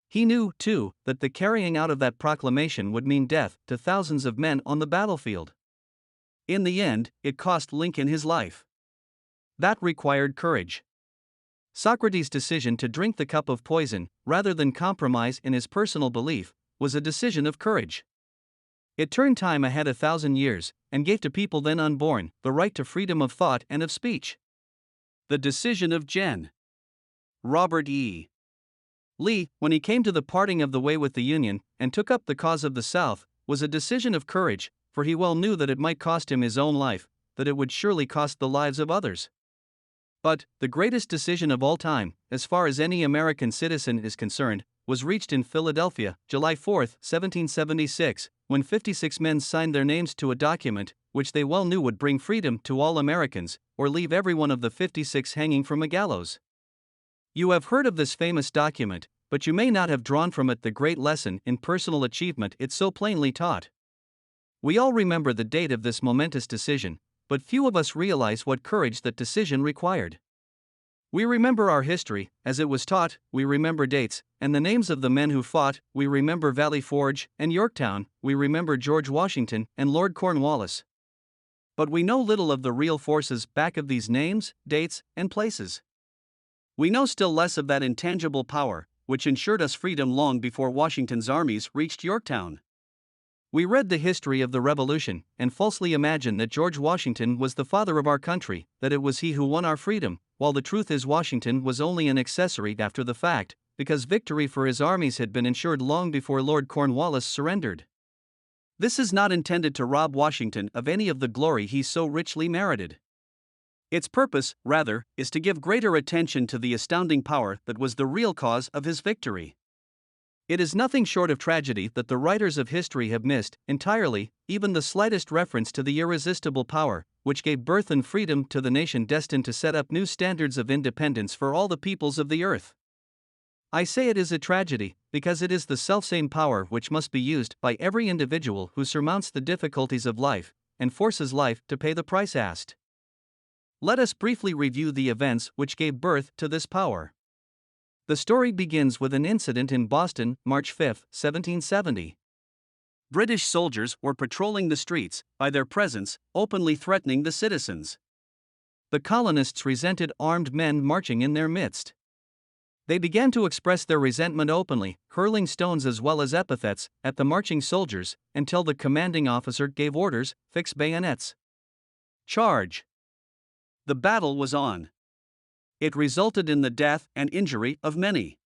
He knew, too, that the carrying out of that proclamation would mean death to thousands of men on the battlefield. In the end, it cost Lincoln his life. That required courage. Socrates' decision to drink the cup of poison, rather than compromise in his personal belief, was a decision of courage. It turned time ahead 1,000 years, and gave to people then unborn the right to freedom of thought and of speech. The decision of Gen. Robert E. Lee, when he came to the parting of the way with the Union, and took up the cause of the South, was a decision of courage, for he well knew that it might cost him his own life, that it would surely cost the lives of others. But, the greatest decision of all time, as far as any American citizen is concerned, was reached in Philadelphia, July 4, 1776, when 56 men signed their names to a document, which they well knew would bring freedom to all Americans, or leave every one of the 56 hanging from a gallows. You have heard of this famous document, but you may not have drawn from it the great lesson in personal achievement it so plainly taught. We all remember the date of this momentous decision, but few of us realize what courage that decision required. We remember our history, as it was taught, we remember dates, and the names of the men who fought, we remember Valley Forge and Yorktown, we remember George Washington and Lord Cornwallis. But we know little of the real forces back of these names, dates, and places. We know still less of that intangible power, which ensured us freedom long before Washington's armies reached Yorktown. We read the history of the Revolution, and falsely imagine that George Washington was the father of our country, that it was he who won our freedom, while the truth is Washington was only an accessory after the fact, because victory for his armies had been ensured long before Lord Cornwallis surrendered. This is not intended to rob Washington of any of the glory he so richly merited. Its purpose, rather, is to give greater attention to the astounding power that was the real cause of his victory. It is nothing short of tragedy that the writers of history have missed, entirely, even the slightest reference to the irresistible power, which gave birth and freedom to the nation destined to set up new standards of independence for all the peoples of the earth. I say it is a tragedy, because it is the selfsame power which must be used by every individual who surmounts the difficulties of life, and forces life to pay the price asked. Let us briefly review the events which gave birth to this power. The story begins with an incident in Boston, March 5, 1770. British soldiers were patrolling the streets, by their presence, openly threatening the citizens. The colonists resented armed men marching in their midst. They began to express their resentment openly, hurling stones as well as epithets at the marching soldiers, until the commanding officer gave orders, "Fix bayonets. Charge." The battle was on. It resulted in the death and injury of many.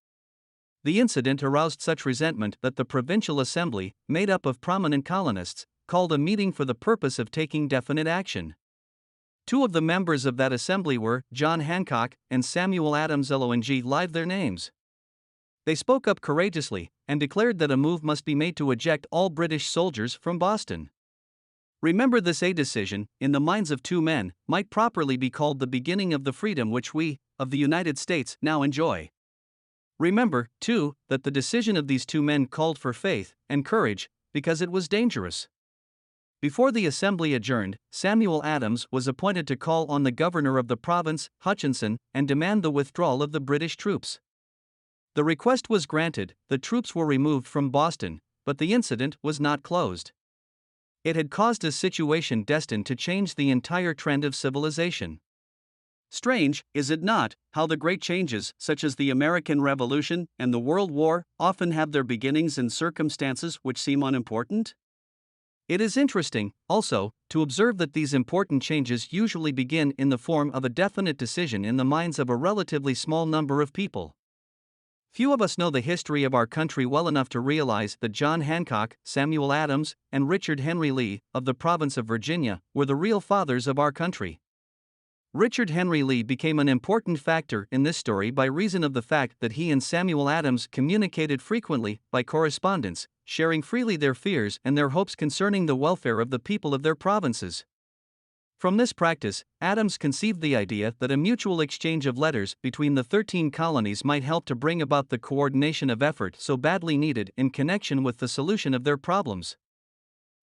The incident aroused such resentment that the Provincial Assembly, made up of prominent colonists, called a meeting for the purpose of taking definite action. Two of the members of that assembly were John Hancock and Samuel Adams Long live their names. They spoke up courageously and declared that a move must be made to eject all British soldiers from Boston. Remember, this a decision, in the minds of two men, might properly be called the beginning of the freedom which we, of the United States, now enjoy. Remember, too, that the decision of these two men called for faith and courage, because it was dangerous. Before the assembly adjourned, Samuel Adams was appointed to call on the governor of the province, Hutchinson, and demand the withdrawal of the British troops. The request was granted, the troops were removed from Boston, but the incident was not closed. It had caused a situation destined to change the entire trend of civilization. Strange, is it not, how the great changes, such as the American Revolution and the World War, often have their beginnings in circumstances which seem unimportant? It is interesting, also, to observe that these important changes usually begin in the form of a definite decision in the minds of a relatively small number of people. Few of us know the history of our country well enough to realize that John Hancock, Samuel Adams, and Richard Henry Lee, of the province of Virginia, were the real fathers of our country. Richard Henry Lee became an important factor in this story by reason of the fact that he and Samuel Adams communicated frequently by correspondence, sharing freely their fears and their hopes concerning the welfare of the people of their provinces. From this practice, Adams conceived the idea that a mutual exchange of letters between the 13 colonies might help to bring about the coordination of effort so badly needed in connection with the solution of their problems.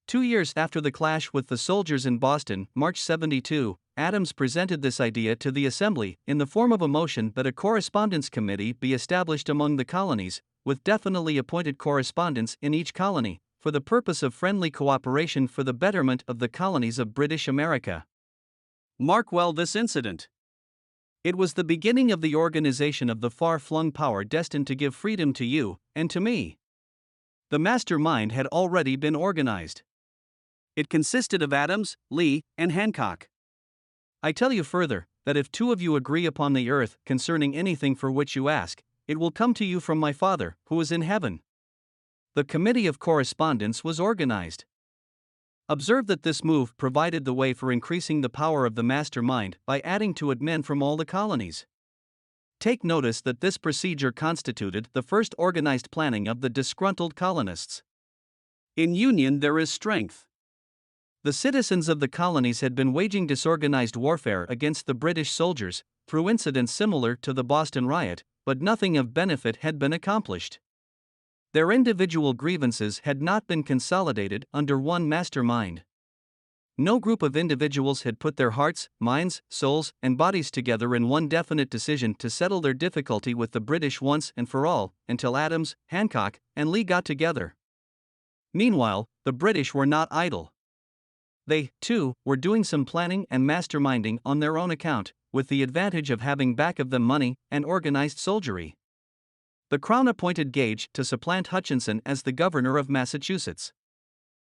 2 years after the clash with the soldiers in Boston, March 72, Adams presented this idea to the Assembly in the form of a motion that a correspondence committee be established among the colonies, with definitely appointed correspondents in each colony, for the purpose of friendly cooperation for the betterment of the colonies of British America. Mark well this incident. It was the beginning of the organization of the far-flung power destined to give freedom to you and to me. The mastermind had already been organized. It consisted of Adams, Lee, and Hancock. I tell you further, that if two of you agree upon the earth concerning anything for which you ask, it will come to you from my Father, who is in heaven. The Committee of Correspondence was organized. Observe that this move provided the way for increasing the power of the mastermind by adding to it men from all the colonies. Take notice that this procedure constituted the first organized planning of the disgruntled colonists. In union there is strength. The citizens of the colonies had been waging disorganized warfare against the British soldiers, through incidents similar to the Boston riot, but nothing of benefit had been accomplished. Their individual grievances had not been consolidated under one mastermind. No group of individuals had put their hearts, minds, souls, and bodies together in one definite decision to settle their difficulty with the British once and for all, until Adams, Hancock, and Lee got together. Meanwhile, the British were not idle. They, too, were doing some planning and masterminding on their own account, with the advantage of having back of them money and organized soldiery. The Crown appointed Gage to supplant Hutchinson as the governor of Massachusetts.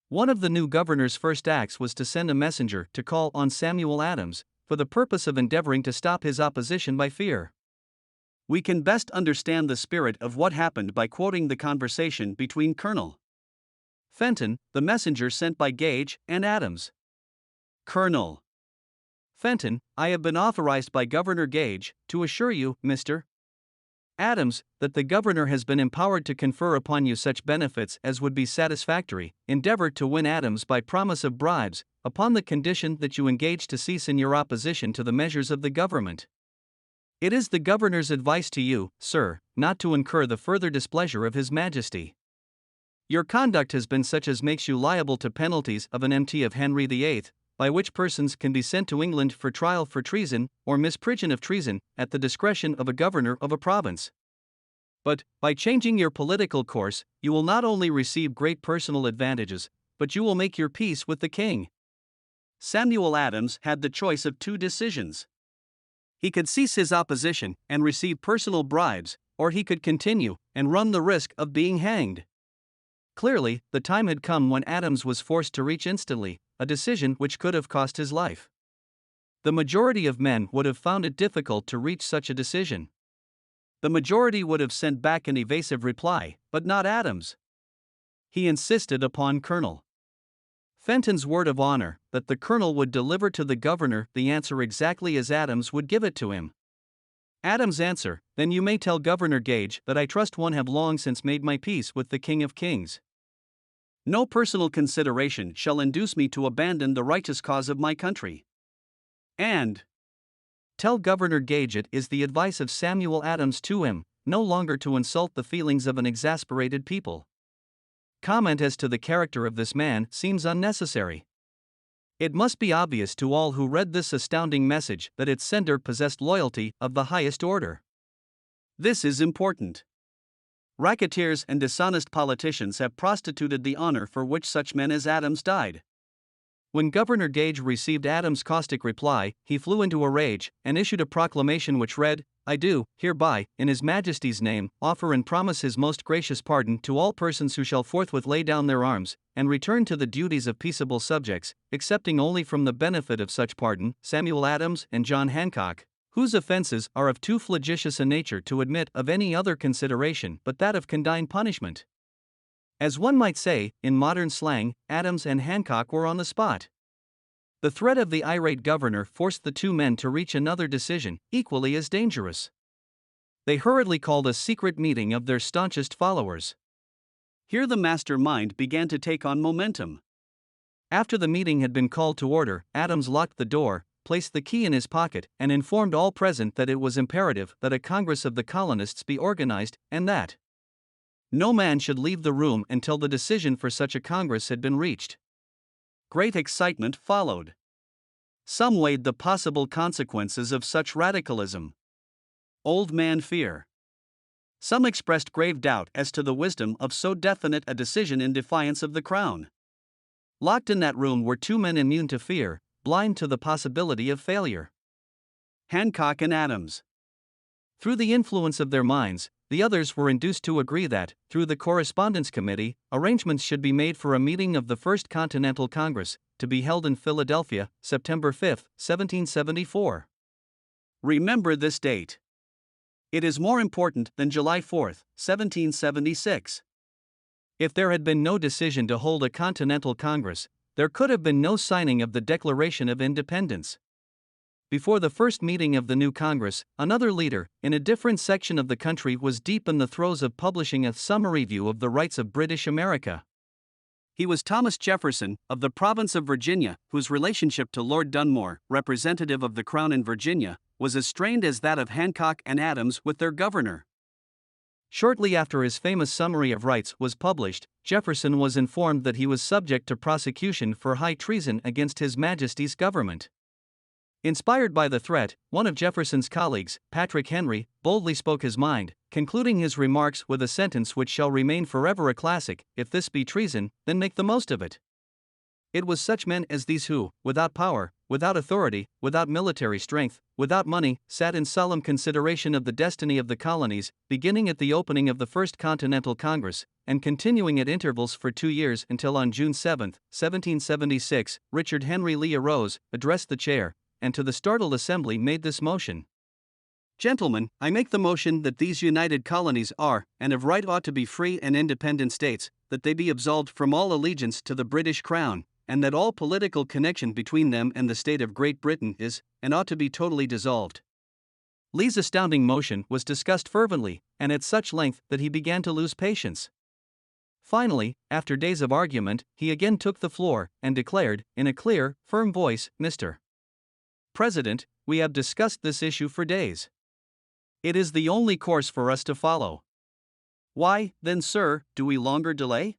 One of the new governor's first acts was to send a messenger to call on Samuel Adams, for the purpose of endeavoring to stop his opposition by fear. We can best understand the spirit of what happened by quoting the conversation between Colonel Fenton, the messenger sent by Gage and Adams. Colonel Fenton, I have been authorized by Governor Gage to assure you, Mr. Adams, that the governor has been empowered to confer upon you such benefits as would be satisfactory. Endeavor to win Adams by promise of bribes, upon the condition that you engage to cease in your opposition to the measures of the government. It is the governor's advice to you, sir, not to incur the further displeasure of His Majesty. Your conduct has been such as makes you liable to penalties of an MT of Henry VIII, by which persons can be sent to England for trial for treason, or misprision of treason, at the discretion of a governor of a province. But, by changing your political course, you will not only receive great personal advantages, but you will make your peace with the king. Samuel Adams had the choice of two decisions. He could cease his opposition and receive personal bribes, or he could continue and run the risk of being hanged. Clearly, the time had come when Adams was forced to reach instantly a decision which could have cost his life. The majority of men would have found it difficult to reach such a decision. The majority would have sent back an evasive reply, but not Adams. He insisted upon Colonel Fenton's word of honor that the colonel would deliver to the governor the answer exactly as Adams would give it to him. Adams' answer: "Then you may tell Governor Gage that I trust one have long since made my peace with the King of Kings. No personal consideration shall induce me to abandon the righteous cause of my country." And tell Governor Gage it is the advice of Samuel Adams to him, no longer to insult the feelings of an exasperated people. Comment as to the character of this man seems unnecessary. It must be obvious to all who read this astounding message that its sender possessed loyalty of the highest order. This is important. Racketeers and dishonest politicians have prostituted the honor for which such men as Adams died. When Governor Gage received Adams' caustic reply, he flew into a rage and issued a proclamation which read, "I do, hereby, in His Majesty's name, offer and promise His most gracious pardon to all persons who shall forthwith lay down their arms, and return to the duties of peaceable subjects, excepting only from the benefit of such pardon Samuel Adams and John Hancock, whose offences are of too flagitious a nature to admit of any other consideration but that of condign punishment." As one might say, in modern slang, Adams and Hancock were on the spot. The threat of the irate governor forced the two men to reach another decision, equally as dangerous. They hurriedly called a secret meeting of their staunchest followers. Here the master mind began to take on momentum. After the meeting had been called to order, Adams locked the door, placed the key in his pocket, and informed all present that it was imperative that a Congress of the colonists be organized, and that no man should leave the room until the decision for such a Congress had been reached. Great excitement followed. Some weighed the possible consequences of such radicalism. Old man fear. Some expressed grave doubt as to the wisdom of so definite a decision in defiance of the crown. Locked in that room were two men immune to fear, blind to the possibility of failure: Hancock and Adams. Through the influence of their minds, the others were induced to agree that, through the Correspondence Committee, arrangements should be made for a meeting of the First Continental Congress, to be held in Philadelphia, September 5, 1774. Remember this date. It is more important than July 4, 1776. If there had been no decision to hold a Continental Congress, there could have been no signing of the Declaration of Independence. Before the first meeting of the new Congress, another leader, in a different section of the country, was deep in the throes of publishing a summary view of the rights of British America. He was Thomas Jefferson, of the province of Virginia, whose relationship to Lord Dunmore, representative of the Crown in Virginia, was as strained as that of Hancock and Adams with their governor. Shortly after his famous Summary of Rights was published, Jefferson was informed that he was subject to prosecution for high treason against His Majesty's government. Inspired by the threat, one of Jefferson's colleagues, Patrick Henry, boldly spoke his mind, concluding his remarks with a sentence which shall remain forever a classic: "If this be treason, then make the most of it." It was such men as these who, without power, without authority, without military strength, without money, sat in solemn consideration of the destiny of the colonies, beginning at the opening of the First Continental Congress, and continuing at intervals for 2 years until on June 7, 1776, Richard Henry Lee arose, addressed the chair, and to the startled assembly made this motion: "Gentlemen, I make the motion that these united colonies are, and of right ought to be free and independent states, that they be absolved from all allegiance to the British Crown, and that all political connection between them and the state of Great Britain is, and ought to be totally dissolved." Lee's astounding motion was discussed fervently, and at such length that he began to lose patience. Finally, after days of argument, he again took the floor, and declared, in a clear, firm voice, "Mr. President, we have discussed this issue for days. It is the only course for us to follow. Why, then, sir, do we longer delay?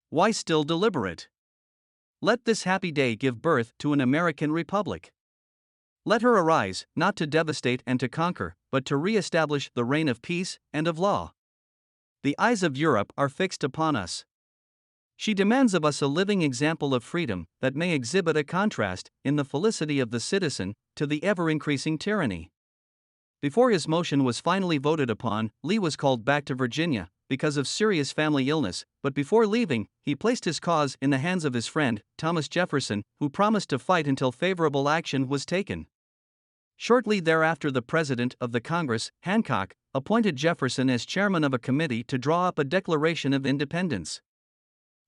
Why still deliberate? Let this happy day give birth to an American republic. Let her arise, not to devastate and to conquer, but to re-establish the reign of peace and of law. The eyes of Europe are fixed upon us. She demands of us a living example of freedom that may exhibit a contrast, in the felicity of the citizen, to the ever-increasing tyranny. Before his motion was finally voted upon, Lee was called back to Virginia because of serious family illness, but before leaving, he placed his cause in the hands of his friend, Thomas Jefferson, who promised to fight until favorable action was taken. Shortly thereafter, the President of the Congress, Hancock, appointed Jefferson as chairman of a committee to draw up a Declaration of Independence.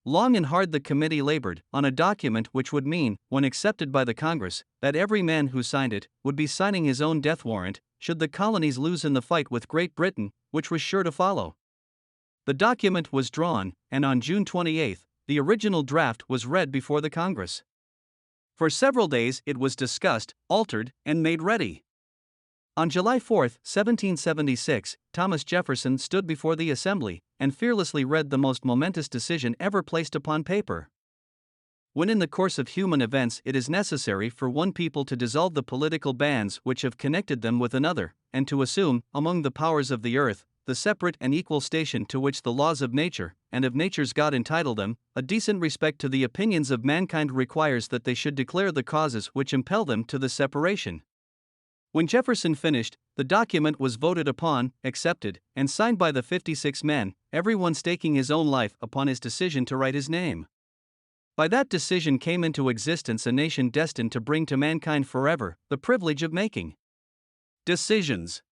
Long and hard the committee labored on a document which would mean, when accepted by the Congress, that every man who signed it would be signing his own death warrant should the colonies lose in the fight with Great Britain, which was sure to follow. The document was drawn, and on June 28, the original draft was read before the Congress. For several days it was discussed, altered, and made ready. On July 4, 1776, Thomas Jefferson stood before the Assembly and fearlessly read the most momentous decision ever placed upon paper. When in the course of human events it is necessary for one people to dissolve the political bands which have connected them with another, and to assume, among the powers of the earth, the separate and equal station to which the laws of nature, and of nature's God entitle them, a decent respect to the opinions of mankind requires that they should declare the causes which impel them to the separation. When Jefferson finished, the document was voted upon, accepted, and signed by the 56 men, everyone staking his own life upon his decision to write his name. By that decision came into existence a nation destined to bring to mankind forever the privilege of making decisions.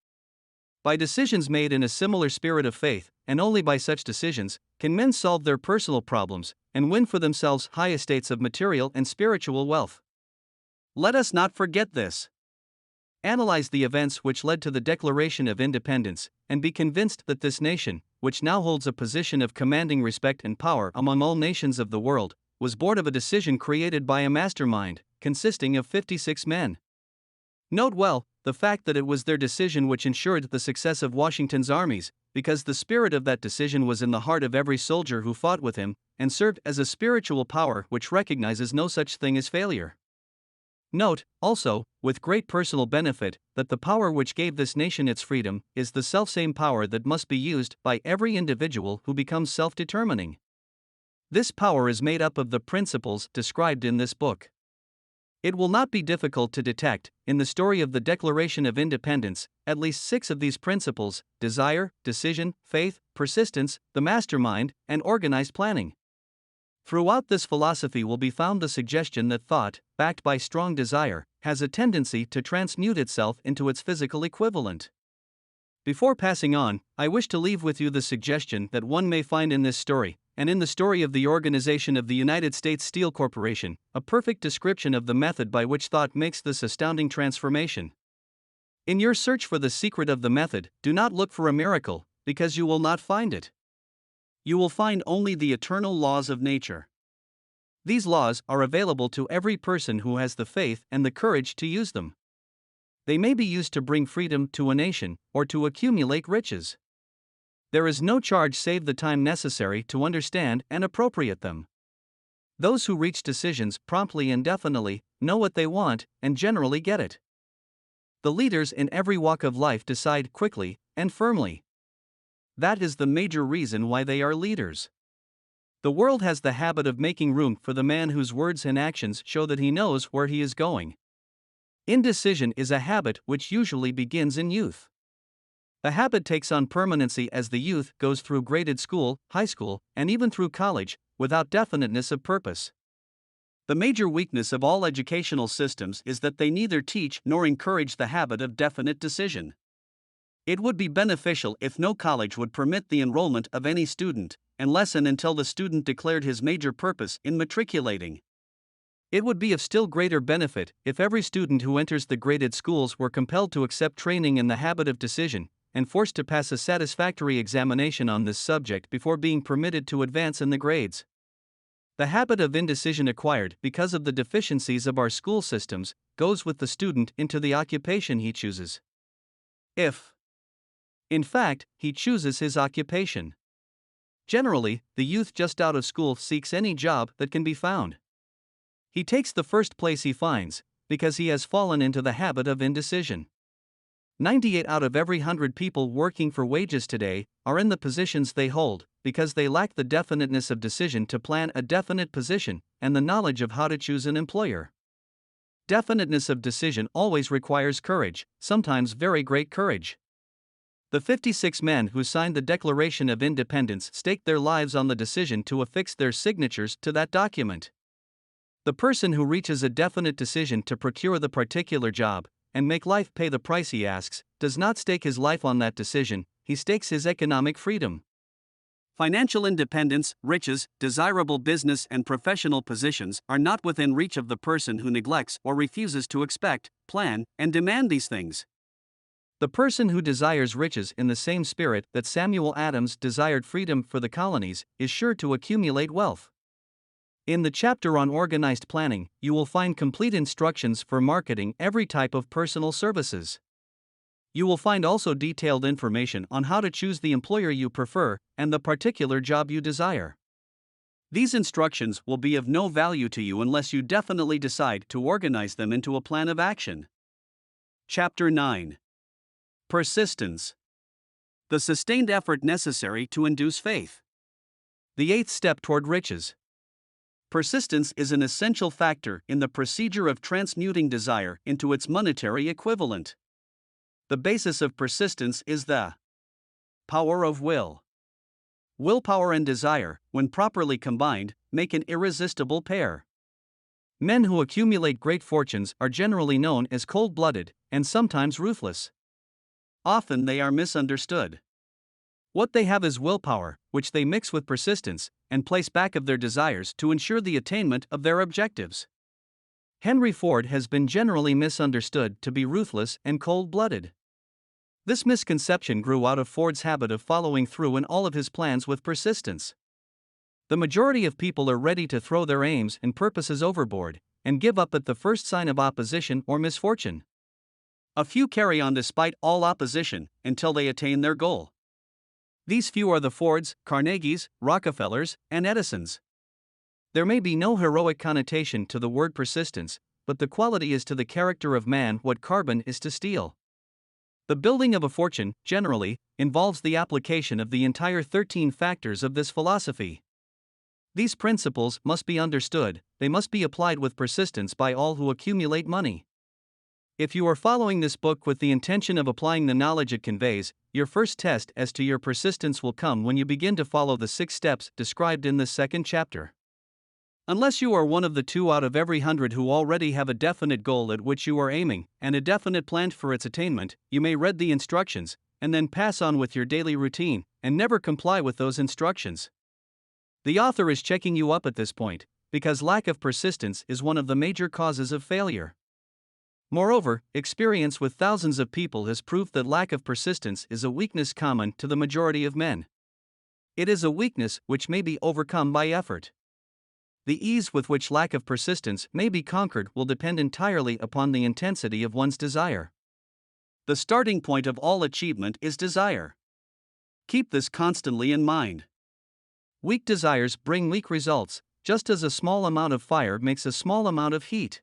By decisions made in a similar spirit of faith, and only by such decisions, can men solve their personal problems and win for themselves high estates of material and spiritual wealth. Let us not forget this. Analyze the events which led to the Declaration of Independence, and be convinced that this nation, which now holds a position of commanding respect and power among all nations of the world, was born of a decision created by a mastermind, consisting of 56 men. Note well the fact that it was their decision which ensured the success of Washington's armies, because the spirit of that decision was in the heart of every soldier who fought with him, and served as a spiritual power which recognizes no such thing as failure. Note, also, with great personal benefit, that the power which gave this nation its freedom is the selfsame power that must be used by every individual who becomes self-determining. This power is made up of the principles described in this book. It will not be difficult to detect, in the story of the Declaration of Independence, at least 6 of these principles: desire, decision, faith, persistence, the mastermind, and organized planning. Throughout this philosophy will be found the suggestion that thought, backed by strong desire, has a tendency to transmute itself into its physical equivalent. Before passing on, I wish to leave with you the suggestion that one may find in this story, and in the story of the organization of the United States Steel Corporation, a perfect description of the method by which thought makes this astounding transformation. In your search for the secret of the method, do not look for a miracle, because you will not find it. You will find only the eternal laws of nature. These laws are available to every person who has the faith and the courage to use them. They may be used to bring freedom to a nation, or to accumulate riches. There is no charge save the time necessary to understand and appropriate them. Those who reach decisions promptly and definitely know what they want and generally get it. The leaders in every walk of life decide quickly and firmly. That is the major reason why they are leaders. The world has the habit of making room for the man whose words and actions show that he knows where he is going. Indecision is a habit which usually begins in youth. The habit takes on permanency as the youth goes through graded school, high school, and even through college, without definiteness of purpose. The major weakness of all educational systems is that they neither teach nor encourage the habit of definite decision. It would be beneficial if no college would permit the enrollment of any student, unless and until the student declared his major purpose in matriculating. It would be of still greater benefit if every student who enters the graded schools were compelled to accept training in the habit of decision, and forced to pass a satisfactory examination on this subject before being permitted to advance in the grades. The habit of indecision acquired because of the deficiencies of our school systems goes with the student into the occupation he chooses. If In fact, he chooses his occupation. Generally, the youth just out of school seeks any job that can be found. He takes the first place he finds, because he has fallen into the habit of indecision. 98 out of every 100 people working for wages today are in the positions they hold because they lack the definiteness of decision to plan a definite position and the knowledge of how to choose an employer. Definiteness of decision always requires courage, sometimes very great courage. The 56 men who signed the Declaration of Independence staked their lives on the decision to affix their signatures to that document. The person who reaches a definite decision to procure the particular job and make life pay the price he asks does not stake his life on that decision, he stakes his economic freedom. Financial independence, riches, desirable business and professional positions are not within reach of the person who neglects or refuses to expect, plan, and demand these things. The person who desires riches in the same spirit that Samuel Adams desired freedom for the colonies is sure to accumulate wealth. In the chapter on organized planning, you will find complete instructions for marketing every type of personal services. You will find also detailed information on how to choose the employer you prefer and the particular job you desire. These instructions will be of no value to you unless you definitely decide to organize them into a plan of action. Chapter 9. Persistence. The sustained effort necessary to induce faith. The 8th step toward riches. Persistence is an essential factor in the procedure of transmuting desire into its monetary equivalent. The basis of persistence is the power of will. Willpower and desire, when properly combined, make an irresistible pair. Men who accumulate great fortunes are generally known as cold-blooded and sometimes ruthless. Often they are misunderstood. What they have is willpower, which they mix with persistence and place back of their desires to ensure the attainment of their objectives. Henry Ford has been generally misunderstood to be ruthless and cold-blooded. This misconception grew out of Ford's habit of following through in all of his plans with persistence. The majority of people are ready to throw their aims and purposes overboard and give up at the first sign of opposition or misfortune. A few carry on despite all opposition until they attain their goal. These few are the Fords, Carnegies, Rockefellers, and Edisons. There may be no heroic connotation to the word persistence, but the quality is to the character of man what carbon is to steel. The building of a fortune, generally, involves the application of the entire 13 factors of this philosophy. These principles must be understood, they must be applied with persistence by all who accumulate money. If you are following this book with the intention of applying the knowledge it conveys, your first test as to your persistence will come when you begin to follow the 6 steps described in this second chapter. Unless you are one of the 2 out of every 100 who already have a definite goal at which you are aiming and a definite plan for its attainment, you may read the instructions and then pass on with your daily routine and never comply with those instructions. The author is checking you up at this point, because lack of persistence is one of the major causes of failure. Moreover, experience with thousands of people has proved that lack of persistence is a weakness common to the majority of men. It is a weakness which may be overcome by effort. The ease with which lack of persistence may be conquered will depend entirely upon the intensity of one's desire. The starting point of all achievement is desire. Keep this constantly in mind. Weak desires bring weak results, just as a small amount of fire makes a small amount of heat.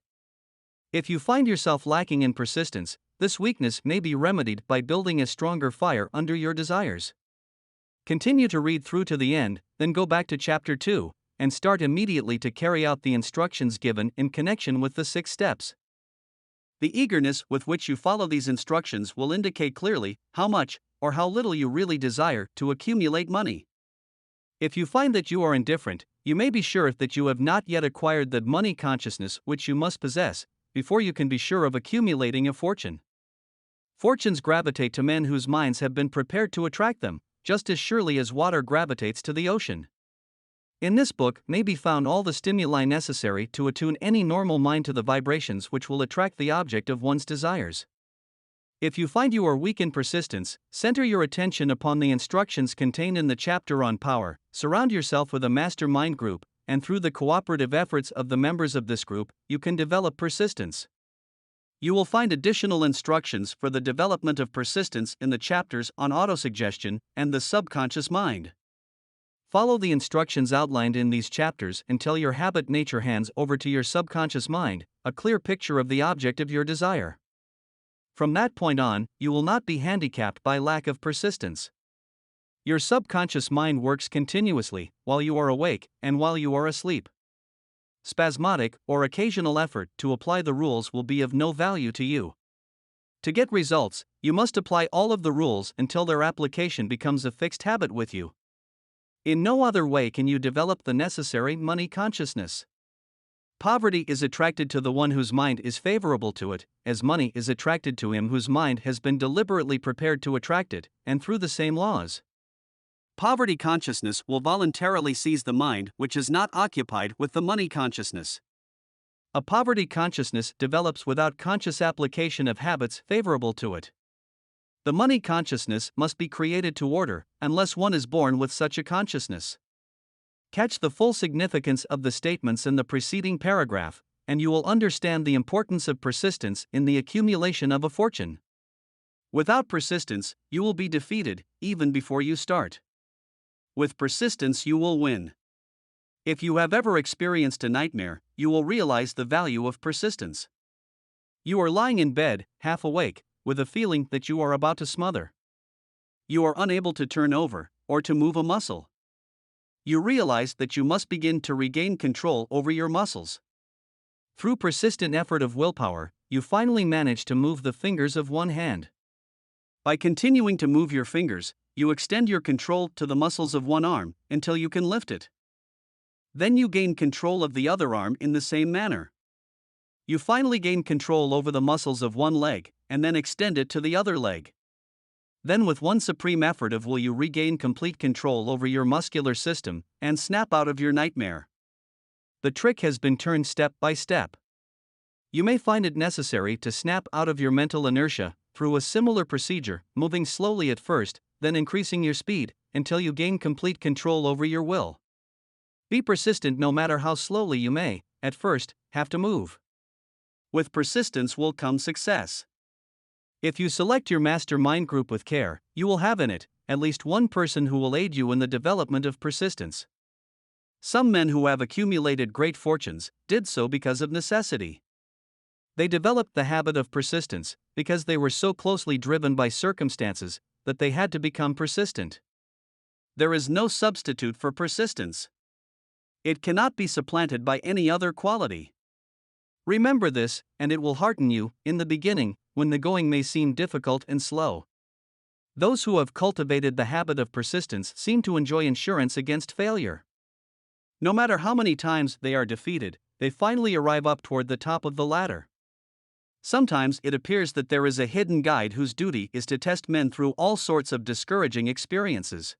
If you find yourself lacking in persistence, this weakness may be remedied by building a stronger fire under your desires. Continue to read through to the end, then go back to chapter 2, and start immediately to carry out the instructions given in connection with the 6 steps. The eagerness with which you follow these instructions will indicate clearly how much or how little you really desire to accumulate money. If you find that you are indifferent, you may be sure that you have not yet acquired the money consciousness which you must possess before you can be sure of accumulating a fortune. Fortunes gravitate to men whose minds have been prepared to attract them, just as surely as water gravitates to the ocean. In this book may be found all the stimuli necessary to attune any normal mind to the vibrations which will attract the object of one's desires. If you find you are weak in persistence, center your attention upon the instructions contained in the chapter on power, surround yourself with a mastermind group, and through the cooperative efforts of the members of this group, you can develop persistence. You will find additional instructions for the development of persistence in the chapters on autosuggestion and the subconscious mind. Follow the instructions outlined in these chapters until your habit nature hands over to your subconscious mind a clear picture of the object of your desire. From that point on, you will not be handicapped by lack of persistence. Your subconscious mind works continuously while you are awake and while you are asleep. Spasmodic or occasional effort to apply the rules will be of no value to you. To get results, you must apply all of the rules until their application becomes a fixed habit with you. In no other way can you develop the necessary money consciousness. Poverty is attracted to the one whose mind is favorable to it, as money is attracted to him whose mind has been deliberately prepared to attract it, and through the same laws. Poverty consciousness will voluntarily seize the mind which is not occupied with the money consciousness. A poverty consciousness develops without conscious application of habits favorable to it. The money consciousness must be created to order, unless one is born with such a consciousness. Catch the full significance of the statements in the preceding paragraph, and you will understand the importance of persistence in the accumulation of a fortune. Without persistence, you will be defeated, even before you start. With persistence, you will win. If you have ever experienced a nightmare, you will realize the value of persistence. You are lying in bed, half awake, with a feeling that you are about to smother. You are unable to turn over, or to move a muscle. You realize that you must begin to regain control over your muscles. Through persistent effort of willpower, you finally manage to move the fingers of one hand. By continuing to move your fingers, you extend your control to the muscles of one arm until you can lift it. Then you gain control of the other arm in the same manner. You finally gain control over the muscles of one leg, and then extend it to the other leg. Then with one supreme effort of will you regain complete control over your muscular system and snap out of your nightmare. The trick has been turned step by step. You may find it necessary to snap out of your mental inertia through a similar procedure, moving slowly at first, then increasing your speed until you gain complete control over your will. Be persistent no matter how slowly you may, at first, have to move. With persistence will come success. If you select your mastermind group with care, you will have in it at least one person who will aid you in the development of persistence. Some men who have accumulated great fortunes did so because of necessity. They developed the habit of persistence because they were so closely driven by circumstances that they had to become persistent. There is no substitute for persistence. It cannot be supplanted by any other quality. Remember this, and it will hearten you in the beginning, when the going may seem difficult and slow. Those who have cultivated the habit of persistence seem to enjoy insurance against failure. No matter how many times they are defeated, they finally arrive up toward the top of the ladder. Sometimes it appears that there is a hidden guide whose duty is to test men through all sorts of discouraging experiences.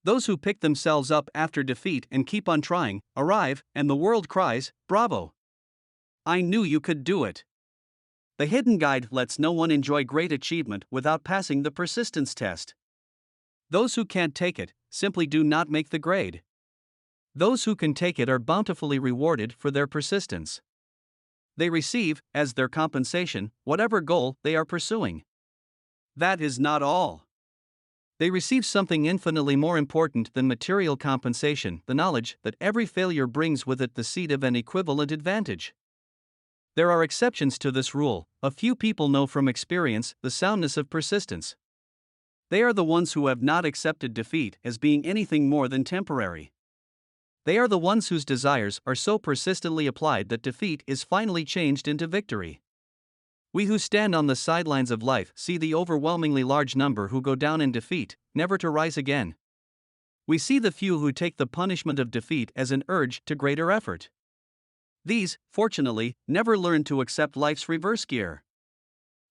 Those who pick themselves up after defeat and keep on trying arrive, and the world cries, "Bravo! I knew you could do it." The hidden guide lets no one enjoy great achievement without passing the persistence test. Those who can't take it simply do not make the grade. Those who can take it are bountifully rewarded for their persistence. They receive, as their compensation, whatever goal they are pursuing. That is not all. They receive something infinitely more important than material compensation, the knowledge that every failure brings with it the seed of an equivalent advantage. There are exceptions to this rule. A few people know from experience the soundness of persistence. They are the ones who have not accepted defeat as being anything more than temporary. They are the ones whose desires are so persistently applied that defeat is finally changed into victory. We who stand on the sidelines of life see the overwhelmingly large number who go down in defeat, never to rise again. We see the few who take the punishment of defeat as an urge to greater effort. These, fortunately, never learn to accept life's reverse gear.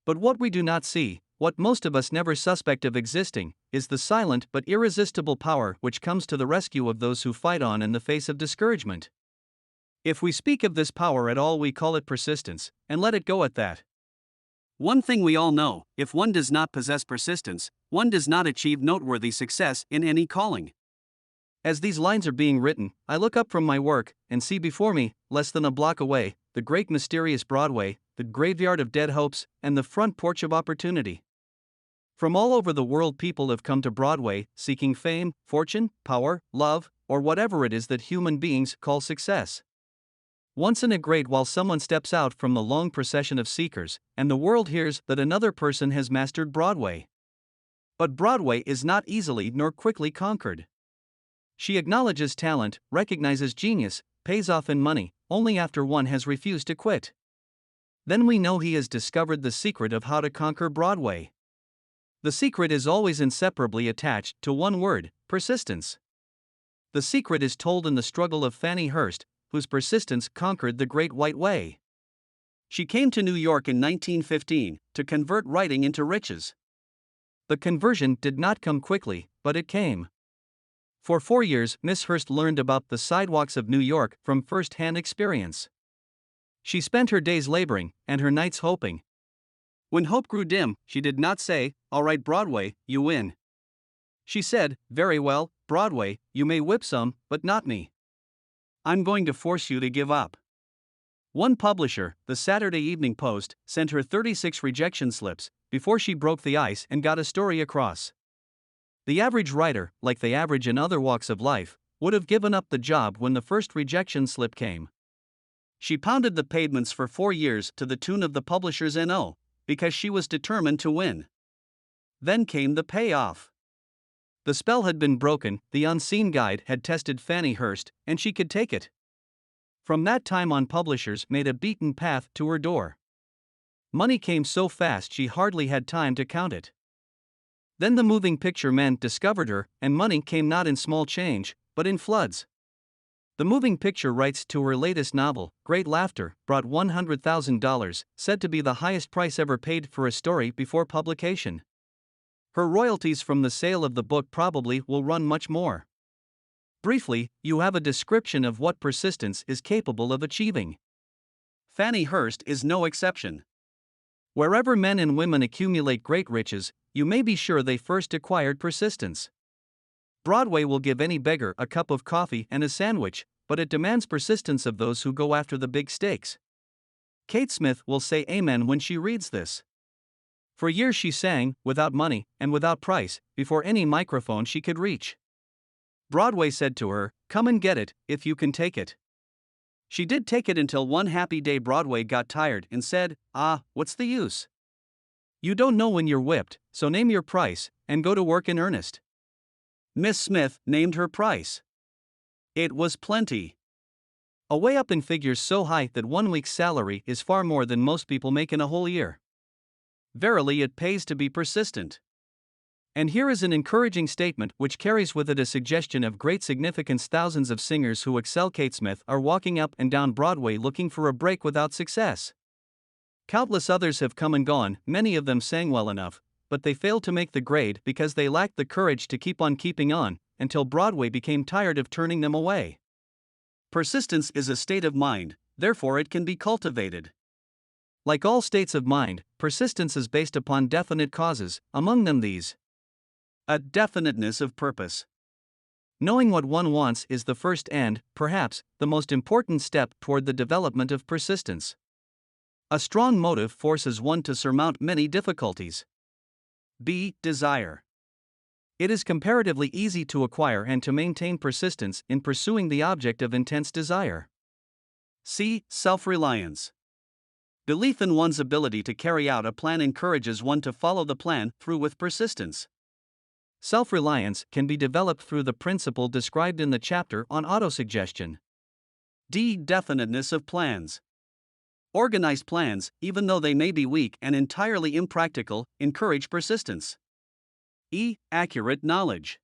But what we do not see, what most of us never suspect of existing, is the silent but irresistible power which comes to the rescue of those who fight on in the face of discouragement. If we speak of this power at all, we call it persistence, and let it go at that. One thing we all know: if one does not possess persistence, one does not achieve noteworthy success in any calling. As these lines are being written, I look up from my work and see before me, less than a block away, the great mysterious Broadway, the graveyard of dead hopes, and the front porch of opportunity. From all over the world, people have come to Broadway, seeking fame, fortune, power, love, or whatever it is that human beings call success. Once in a great while, someone steps out from the long procession of seekers, and the world hears that another person has mastered Broadway. But Broadway is not easily nor quickly conquered. She acknowledges talent, recognizes genius, pays off in money, only after one has refused to quit. Then we know he has discovered the secret of how to conquer Broadway. The secret is always inseparably attached to one word: persistence. The secret is told in the struggle of Fannie Hurst, whose persistence conquered the Great White Way. She came to New York in 1915 to convert writing into riches. The conversion did not come quickly, but it came. For 4 years, Miss Hurst learned about the sidewalks of New York from first-hand experience. She spent her days laboring, and her nights hoping. When hope grew dim, she did not say, "All right, Broadway, you win." She said, "Very well, Broadway, you may whip some, but not me. I'm going to force you to give up." One publisher, the Saturday Evening Post, sent her 36 rejection slips before she broke the ice and got a story across. The average writer, like the average in other walks of life, would have given up the job when the first rejection slip came. She pounded the pavements for 4 years to the tune of the publisher's NO, because she was determined to win. Then came the payoff. The spell had been broken, the unseen guide had tested Fannie Hurst, and she could take it. From that time on, publishers made a beaten path to her door. Money came so fast she hardly had time to count it. Then the moving picture men discovered her, and money came not in small change, but in floods. The moving picture rights to her latest novel, Great Laughter, brought $100,000, said to be the highest price ever paid for a story before publication. Her royalties from the sale of the book probably will run much more. Briefly, you have a description of what persistence is capable of achieving. Fannie Hurst is no exception. Wherever men and women accumulate great riches, you may be sure they first acquired persistence. Broadway will give any beggar a cup of coffee and a sandwich, but it demands persistence of those who go after the big stakes. Kate Smith will say amen when she reads this. For years she sang, without money, and without price, before any microphone she could reach. Broadway said to her, "Come and get it, if you can take it." She did take it until one happy day Broadway got tired and said, "Ah, what's the use? You don't know when you're whipped, so name your price, and go to work in earnest." Miss Smith named her price. It was plenty. Away up in figures so high that 1 week's salary is far more than most people make in a whole year. Verily, it pays to be persistent. And here is an encouraging statement which carries with it a suggestion of great significance. Thousands of singers who excel Kate Smith are walking up and down Broadway looking for a break without success. Countless others have come and gone, many of them sang well enough, but they failed to make the grade because they lacked the courage to keep on keeping on, until Broadway became tired of turning them away. Persistence is a state of mind, therefore it can be cultivated. Like all states of mind, persistence is based upon definite causes, among them these: a definiteness of purpose. Knowing what one wants is the first and, perhaps, the most important step toward the development of persistence. A strong motive forces one to surmount many difficulties. B. Desire. It is comparatively easy to acquire and to maintain persistence in pursuing the object of intense desire. C. Self-reliance. Belief in one's ability to carry out a plan encourages one to follow the plan through with persistence. Self-reliance can be developed through the principle described in the chapter on autosuggestion. D. Definiteness of plans. Organized plans, even though they may be weak and entirely impractical, encourage persistence. E. Accurate knowledge.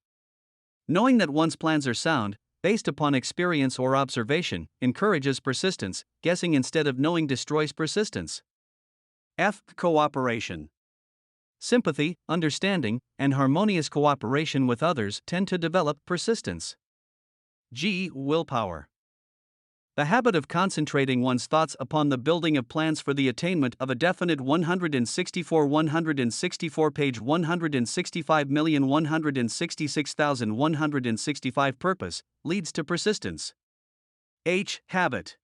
Knowing that one's plans are sound, based upon experience or observation, encourages persistence. Guessing instead of knowing destroys persistence. F. Cooperation. Sympathy, understanding, and harmonious cooperation with others tend to develop persistence. G. Willpower. The habit of concentrating one's thoughts upon the building of plans for the attainment of a definite 164 page 165,166,165 purpose leads to persistence. Habit.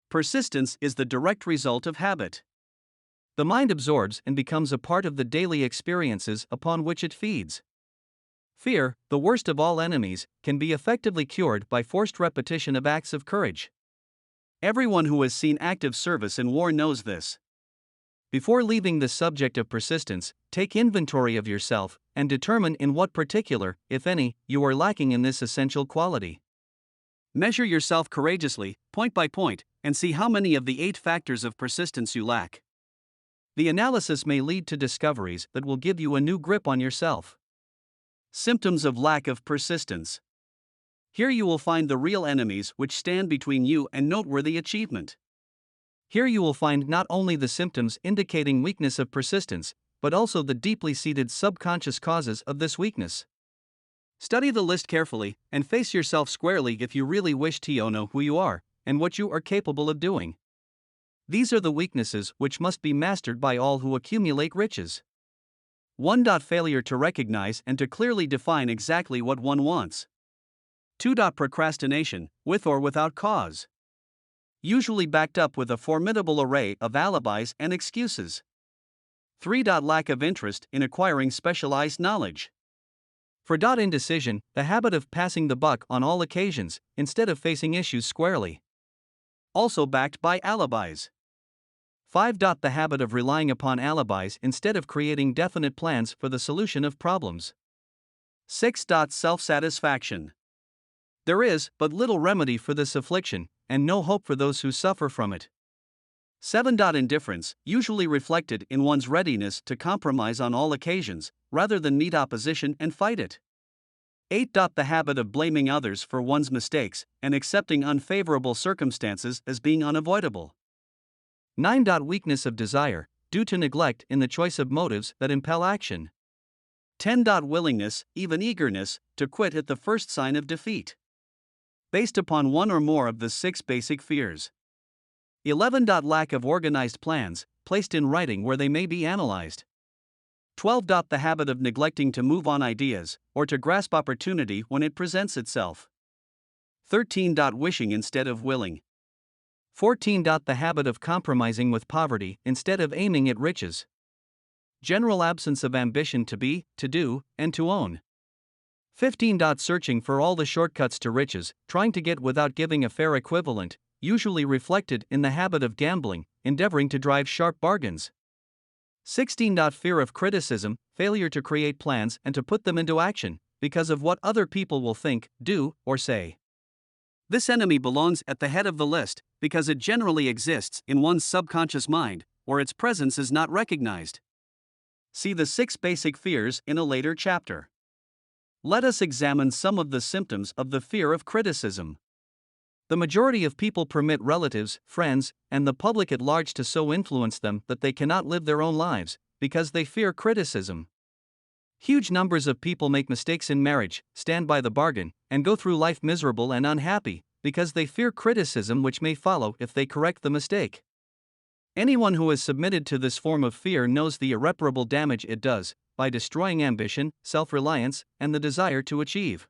Persistence is the direct result of habit. The mind absorbs and becomes a part of the daily experiences upon which it feeds. Fear, the worst of all enemies, can be effectively cured by forced repetition of acts of courage. Everyone who has seen active service in war knows this. Before leaving the subject of persistence, take inventory of yourself and determine in what particular, if any, you are lacking in this essential quality. Measure yourself courageously, point by point, and see how many of the 8 factors of persistence you lack. The analysis may lead to discoveries that will give you a new grip on yourself. Symptoms of lack of persistence. Here you will find the real enemies which stand between you and noteworthy achievement. Here you will find not only the symptoms indicating weakness of persistence, but also the deeply seated subconscious causes of this weakness. Study the list carefully and face yourself squarely if you really wish to know who you are and what you are capable of doing. These are the weaknesses which must be mastered by all who accumulate riches. 1. Failure to recognize and to clearly define exactly what one wants. 2. Procrastination, with or without cause. Usually backed up with a formidable array of alibis and excuses. 3. Lack of interest in acquiring specialized knowledge. 4. Indecision, the habit of passing the buck on all occasions, instead of facing issues squarely. Also backed by alibis. 5. The habit of relying upon alibis instead of creating definite plans for the solution of problems. 6. Self-satisfaction. There is but little remedy for this affliction, and no hope for those who suffer from it. 7. Indifference, usually reflected in one's readiness to compromise on all occasions, rather than meet opposition and fight it. 8. The habit of blaming others for one's mistakes, and accepting unfavorable circumstances as being unavoidable. 9. Weakness of desire, due to neglect in the choice of motives that impel action. 10. Willingness, even eagerness, to quit at the first sign of defeat. Based upon one or more of the 6 basic fears. 11. Lack of organized plans, placed in writing where they may be analyzed. 12. The habit of neglecting to move on ideas, or to grasp opportunity when it presents itself. 13. Wishing instead of willing. 14. The habit of compromising with poverty instead of aiming at riches. General absence of ambition to be, to do, and to own. 15. Searching for all the shortcuts to riches, trying to get without giving a fair equivalent, usually reflected in the habit of gambling, endeavoring to drive sharp bargains. 16. Fear of criticism, failure to create plans and to put them into action, because of what other people will think, do, or say. This enemy belongs at the head of the list, because it generally exists in one's subconscious mind, or its presence is not recognized. See the 6 basic fears in a later chapter. Let us examine some of the symptoms of the fear of criticism. The majority of people permit relatives, friends, and the public at large to so influence them that they cannot live their own lives, because they fear criticism. Huge numbers of people make mistakes in marriage, stand by the bargain, and go through life miserable and unhappy, because they fear criticism which may follow if they correct the mistake. Anyone who has submitted to this form of fear knows the irreparable damage it does, by destroying ambition, self-reliance, and the desire to achieve.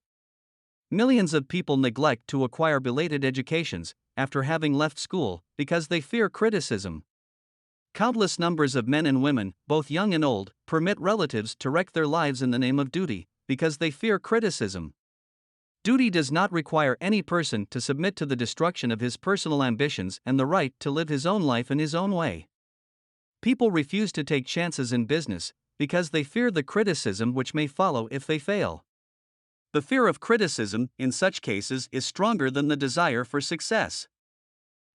Millions of people neglect to acquire belated educations, after having left school, because they fear criticism. Countless numbers of men and women, both young and old, permit relatives to wreck their lives in the name of duty, because they fear criticism. Duty does not require any person to submit to the destruction of his personal ambitions and the right to live his own life in his own way. People refuse to take chances in business, because they fear the criticism which may follow if they fail. The fear of criticism, in such cases, is stronger than the desire for success.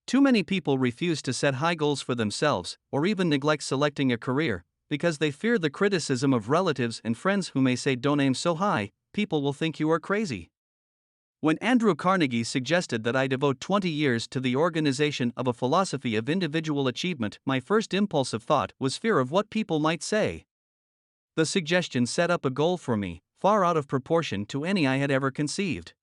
Too many people refuse to set high goals for themselves, or even neglect selecting a career, because they fear the criticism of relatives and friends who may say, "Don't aim so high, people will think you are crazy." When Andrew Carnegie suggested that I devote 20 years to the organization of a philosophy of individual achievement, my first impulse of thought was fear of what people might say. The suggestion set up a goal for me, far out of proportion to any I had ever conceived.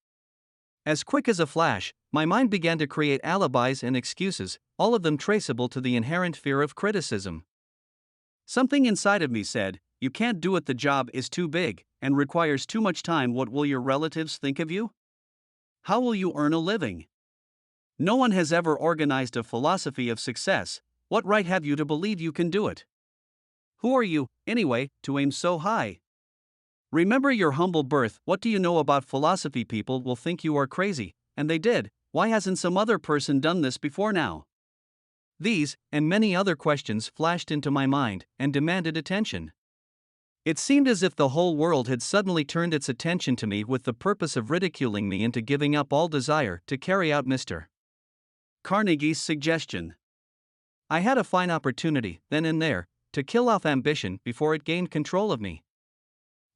As quick as a flash, my mind began to create alibis and excuses, all of them traceable to the inherent fear of criticism. Something inside of me said, "You can't do it, the job is too big and requires too much time. What will your relatives think of you? How will you earn a living? No one has ever organized a philosophy of success. What right have you to believe you can do it? Who are you, anyway, to aim so high? Remember your humble birth. What do you know about philosophy? People will think you are crazy, and they did. Why hasn't some other person done this before now?" These, and many other questions, flashed into my mind and demanded attention. It seemed as if the whole world had suddenly turned its attention to me with the purpose of ridiculing me into giving up all desire to carry out Mr. Carnegie's suggestion. I had a fine opportunity, then and there, to kill off ambition before it gained control of me.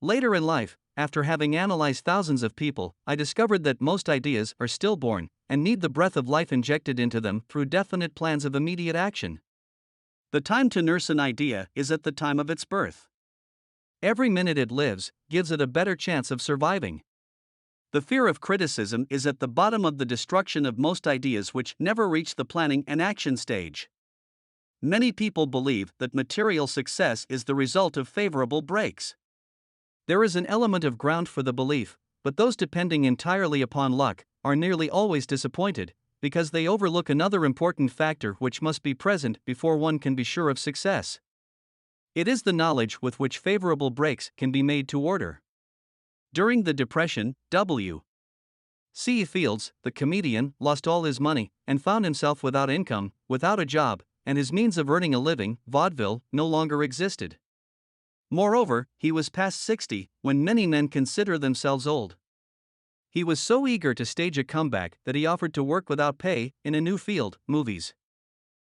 Later in life, after having analyzed thousands of people, I discovered that most ideas are stillborn and need the breath of life injected into them through definite plans of immediate action. The time to nurse an idea is at the time of its birth. Every minute it lives gives it a better chance of surviving. The fear of criticism is at the bottom of the destruction of most ideas which never reach the planning and action stage. Many people believe that material success is the result of favorable breaks. There is an element of ground for the belief, but those depending entirely upon luck are nearly always disappointed, because they overlook another important factor which must be present before one can be sure of success. It is the knowledge with which favorable breaks can be made to order. During the Depression, W. C. Fields, the comedian, lost all his money and found himself without income, without a job, and his means of earning a living, vaudeville, no longer existed. Moreover, he was past 60, when many men consider themselves old. He was so eager to stage a comeback that he offered to work without pay in a new field, movies.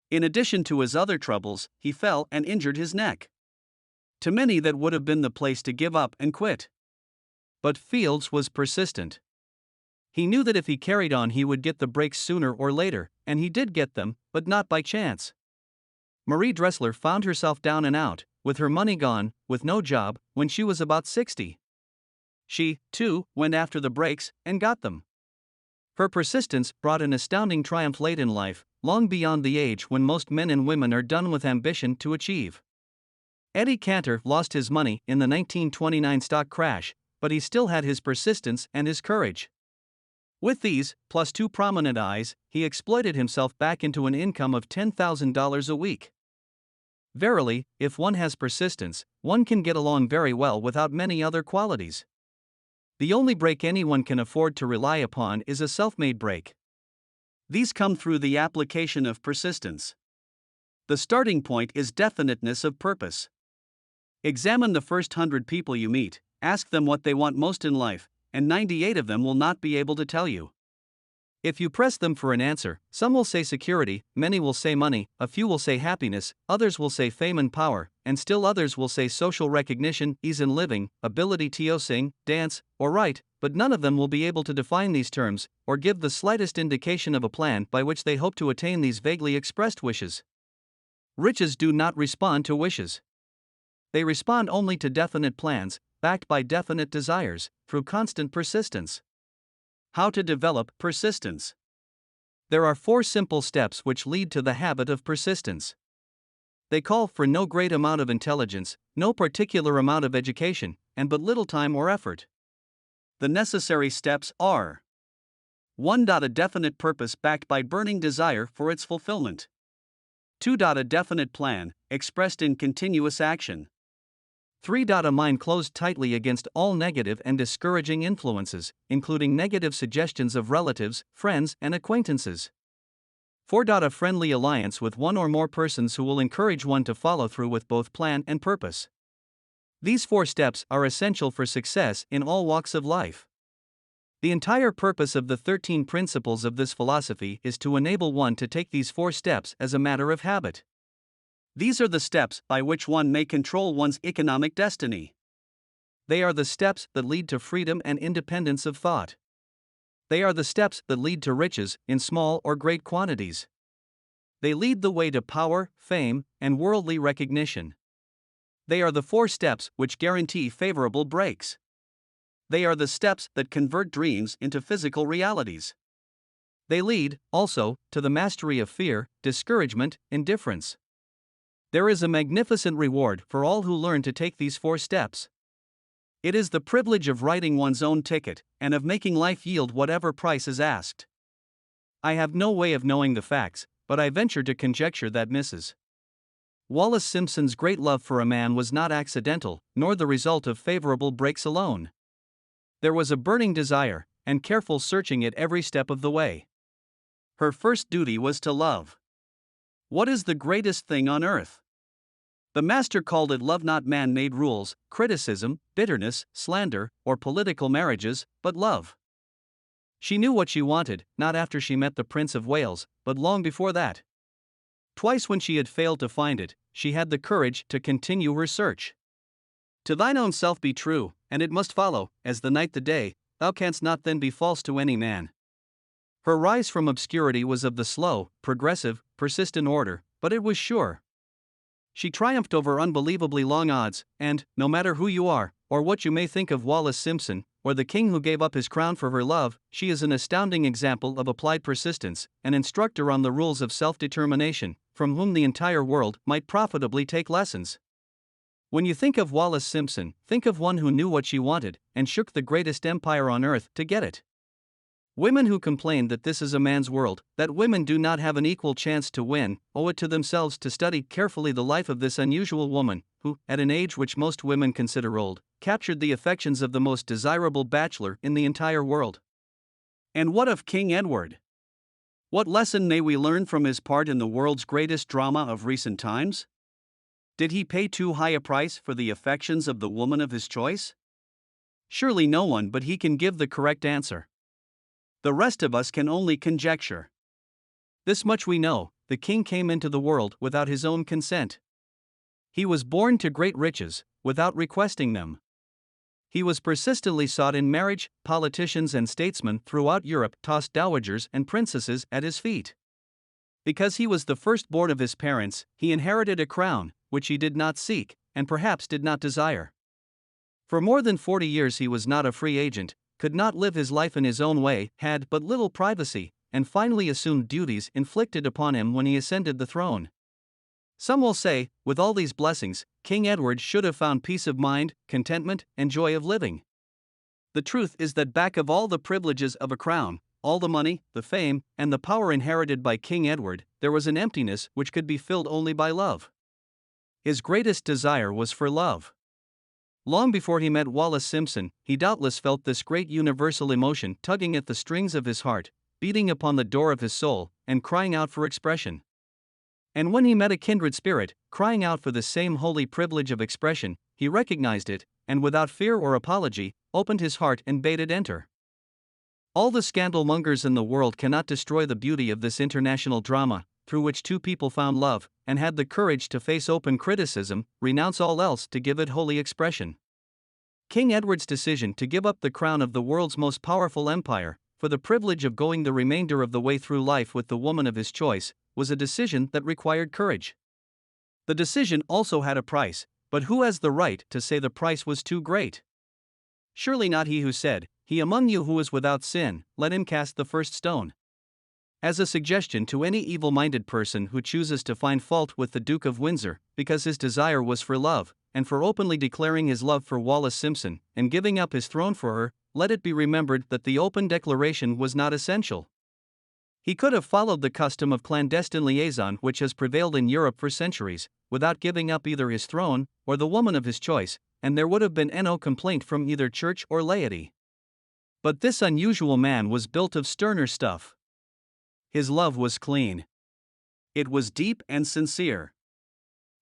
In addition to his other troubles, he fell and injured his neck. To many, that would have been the place to give up and quit. But Fields was persistent. He knew that if he carried on, he would get the breaks sooner or later, and he did get them, but not by chance. Marie Dressler found herself down and out, with her money gone, with no job, when she was about 60. She, too, went after the breaks and got them. Her persistence brought an astounding triumph late in life, long beyond the age when most men and women are done with ambition to achieve. Eddie Cantor lost his money in the 1929 stock crash, but he still had his persistence and his courage. With these, plus two prominent eyes, he exploited himself back into an income of $10,000 a week. Verily, if one has persistence, one can get along very well without many other qualities. The only break anyone can afford to rely upon is a self-made break. These come through the application of persistence. The starting point is definiteness of purpose. Examine the first 100 people you meet, ask them what they want most in life, and 98 of them will not be able to tell you. If you press them for an answer, some will say security, many will say money, a few will say happiness, others will say fame and power, and still others will say social recognition, ease in living, ability to sing, dance, or write, but none of them will be able to define these terms, or give the slightest indication of a plan by which they hope to attain these vaguely expressed wishes. Riches do not respond to wishes. They respond only to definite plans, backed by definite desires, through constant persistence. How to develop persistence. There are 4 simple steps which lead to the habit of persistence. They call for no great amount of intelligence, no particular amount of education, and but little time or effort. The necessary steps are: 1. A definite purpose backed by burning desire for its fulfillment. 2. A definite plan, expressed in continuous action. 3. A mind closed tightly against all negative and discouraging influences, including negative suggestions of relatives, friends, and acquaintances. 4. A friendly alliance with one or more persons who will encourage one to follow through with both plan and purpose. These 4 steps are essential for success in all walks of life. The entire purpose of the 13 principles of this philosophy is to enable one to take these 4 steps as a matter of habit. These are the steps by which one may control one's economic destiny. They are the steps that lead to freedom and independence of thought. They are the steps that lead to riches, in small or great quantities. They lead the way to power, fame, and worldly recognition. They are the 4 steps which guarantee favorable breaks. They are the steps that convert dreams into physical realities. They lead, also, to the mastery of fear, discouragement, indifference. There is a magnificent reward for all who learn to take these 4 steps. It is the privilege of writing one's own ticket, and of making life yield whatever price is asked. I have no way of knowing the facts, but I venture to conjecture that Mrs. Wallace Simpson's great love for a man was not accidental, nor the result of favorable breaks alone. There was a burning desire, and careful searching at every step of the way. Her first duty was to love. What is the greatest thing on earth? The master called it love, not man-made rules, criticism, bitterness, slander, or political marriages, but love. She knew what she wanted, not after she met the Prince of Wales, but long before that. Twice when she had failed to find it, she had the courage to continue her search. To thine own self be true, and it must follow, as the night the day, thou canst not then be false to any man. Her rise from obscurity was of the slow, progressive, persistent order, but it was sure. She triumphed over unbelievably long odds, and, no matter who you are, or what you may think of Wallace Simpson, or the king who gave up his crown for her love, she is an astounding example of applied persistence, an instructor on the rules of self-determination, from whom the entire world might profitably take lessons. When you think of Wallace Simpson, think of one who knew what she wanted, and shook the greatest empire on earth to get it. Women who complain that this is a man's world, that women do not have an equal chance to win, owe it to themselves to study carefully the life of this unusual woman, who, at an age which most women consider old, captured the affections of the most desirable bachelor in the entire world. And what of King Edward? What lesson may we learn from his part in the world's greatest drama of recent times? Did he pay too high a price for the affections of the woman of his choice? Surely no one but he can give the correct answer. The rest of us can only conjecture. This much we know: the king came into the world without his own consent. He was born to great riches, without requesting them. He was persistently sought in marriage. Politicians and statesmen throughout Europe tossed dowagers and princesses at his feet. Because he was the firstborn of his parents, he inherited a crown, which he did not seek, and perhaps did not desire. For more than 40 years he was not a free agent, could not live his life in his own way, had but little privacy, and finally assumed duties inflicted upon him when he ascended the throne. Some will say, with all these blessings, King Edward should have found peace of mind, contentment, and joy of living. The truth is that back of all the privileges of a crown, all the money, the fame, and the power inherited by King Edward, there was an emptiness which could be filled only by love. His greatest desire was for love. Long before he met Wallace Simpson, he doubtless felt this great universal emotion tugging at the strings of his heart, beating upon the door of his soul, and crying out for expression. And when he met a kindred spirit, crying out for the same holy privilege of expression, he recognized it, and without fear or apology, opened his heart and bade it enter. All the scandalmongers in the world cannot destroy the beauty of this international drama, through which two people found love, and had the courage to face open criticism, renounce all else to give it holy expression. King Edward's decision to give up the crown of the world's most powerful empire, for the privilege of going the remainder of the way through life with the woman of his choice, was a decision that required courage. The decision also had a price, but who has the right to say the price was too great? Surely not he who said, "He among you who is without sin, let him cast the first stone." As a suggestion to any evil-minded person who chooses to find fault with the Duke of Windsor, because his desire was for love, and for openly declaring his love for Wallace Simpson, and giving up his throne for her, let it be remembered that the open declaration was not essential. He could have followed the custom of clandestine liaison which has prevailed in Europe for centuries, without giving up either his throne, or the woman of his choice, and there would have been no complaint from either church or laity. But this unusual man was built of sterner stuff. His love was clean. It was deep and sincere.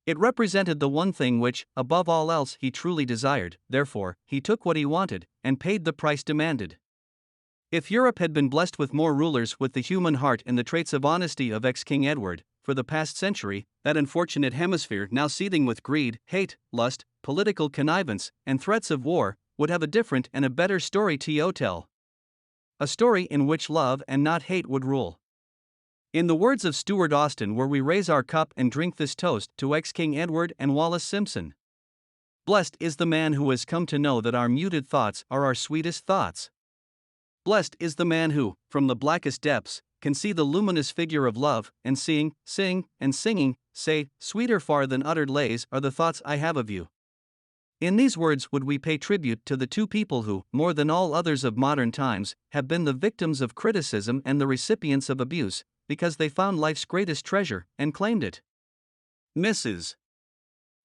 It represented the one thing which, above all else, he truly desired. Therefore, he took what he wanted, and paid the price demanded. If Europe had been blessed with more rulers with the human heart and the traits of honesty of ex-King Edward, for the past century, that unfortunate hemisphere now seething with greed, hate, lust, political connivance, and threats of war, would have a different and a better story to tell. A story in which love and not hate would rule. In the words of Stuart Austin, where we raise our cup and drink this toast to ex-King Edward and Wallace Simpson. Blessed is the man who has come to know that our muted thoughts are our sweetest thoughts. Blessed is the man who, from the blackest depths, can see the luminous figure of love, and sing, and singing, say, sweeter far than uttered lays are the thoughts I have of you. In these words would we pay tribute to the two people who, more than all others of modern times, have been the victims of criticism and the recipients of abuse, because they found life's greatest treasure and claimed it. Mrs.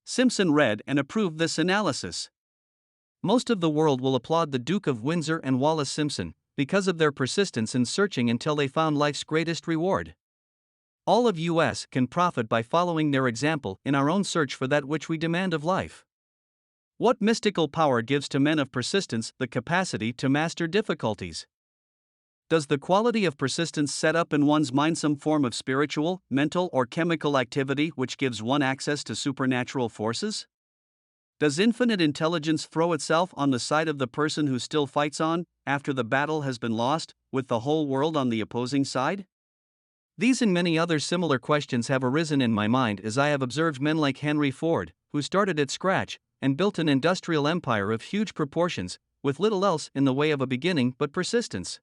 Simpson read and approved this analysis. Most of the world will applaud the Duke of Windsor and Wallis Simpson, because of their persistence in searching until they found life's greatest reward. All of us can profit by following their example in our own search for that which we demand of life. What mystical power gives to men of persistence the capacity to master difficulties? Does the quality of persistence set up in one's mind some form of spiritual, mental, or chemical activity which gives one access to supernatural forces? Does infinite intelligence throw itself on the side of the person who still fights on, after the battle has been lost, with the whole world on the opposing side? These and many other similar questions have arisen in my mind as I have observed men like Henry Ford, who started at scratch and built an industrial empire of huge proportions, with little else in the way of a beginning but persistence.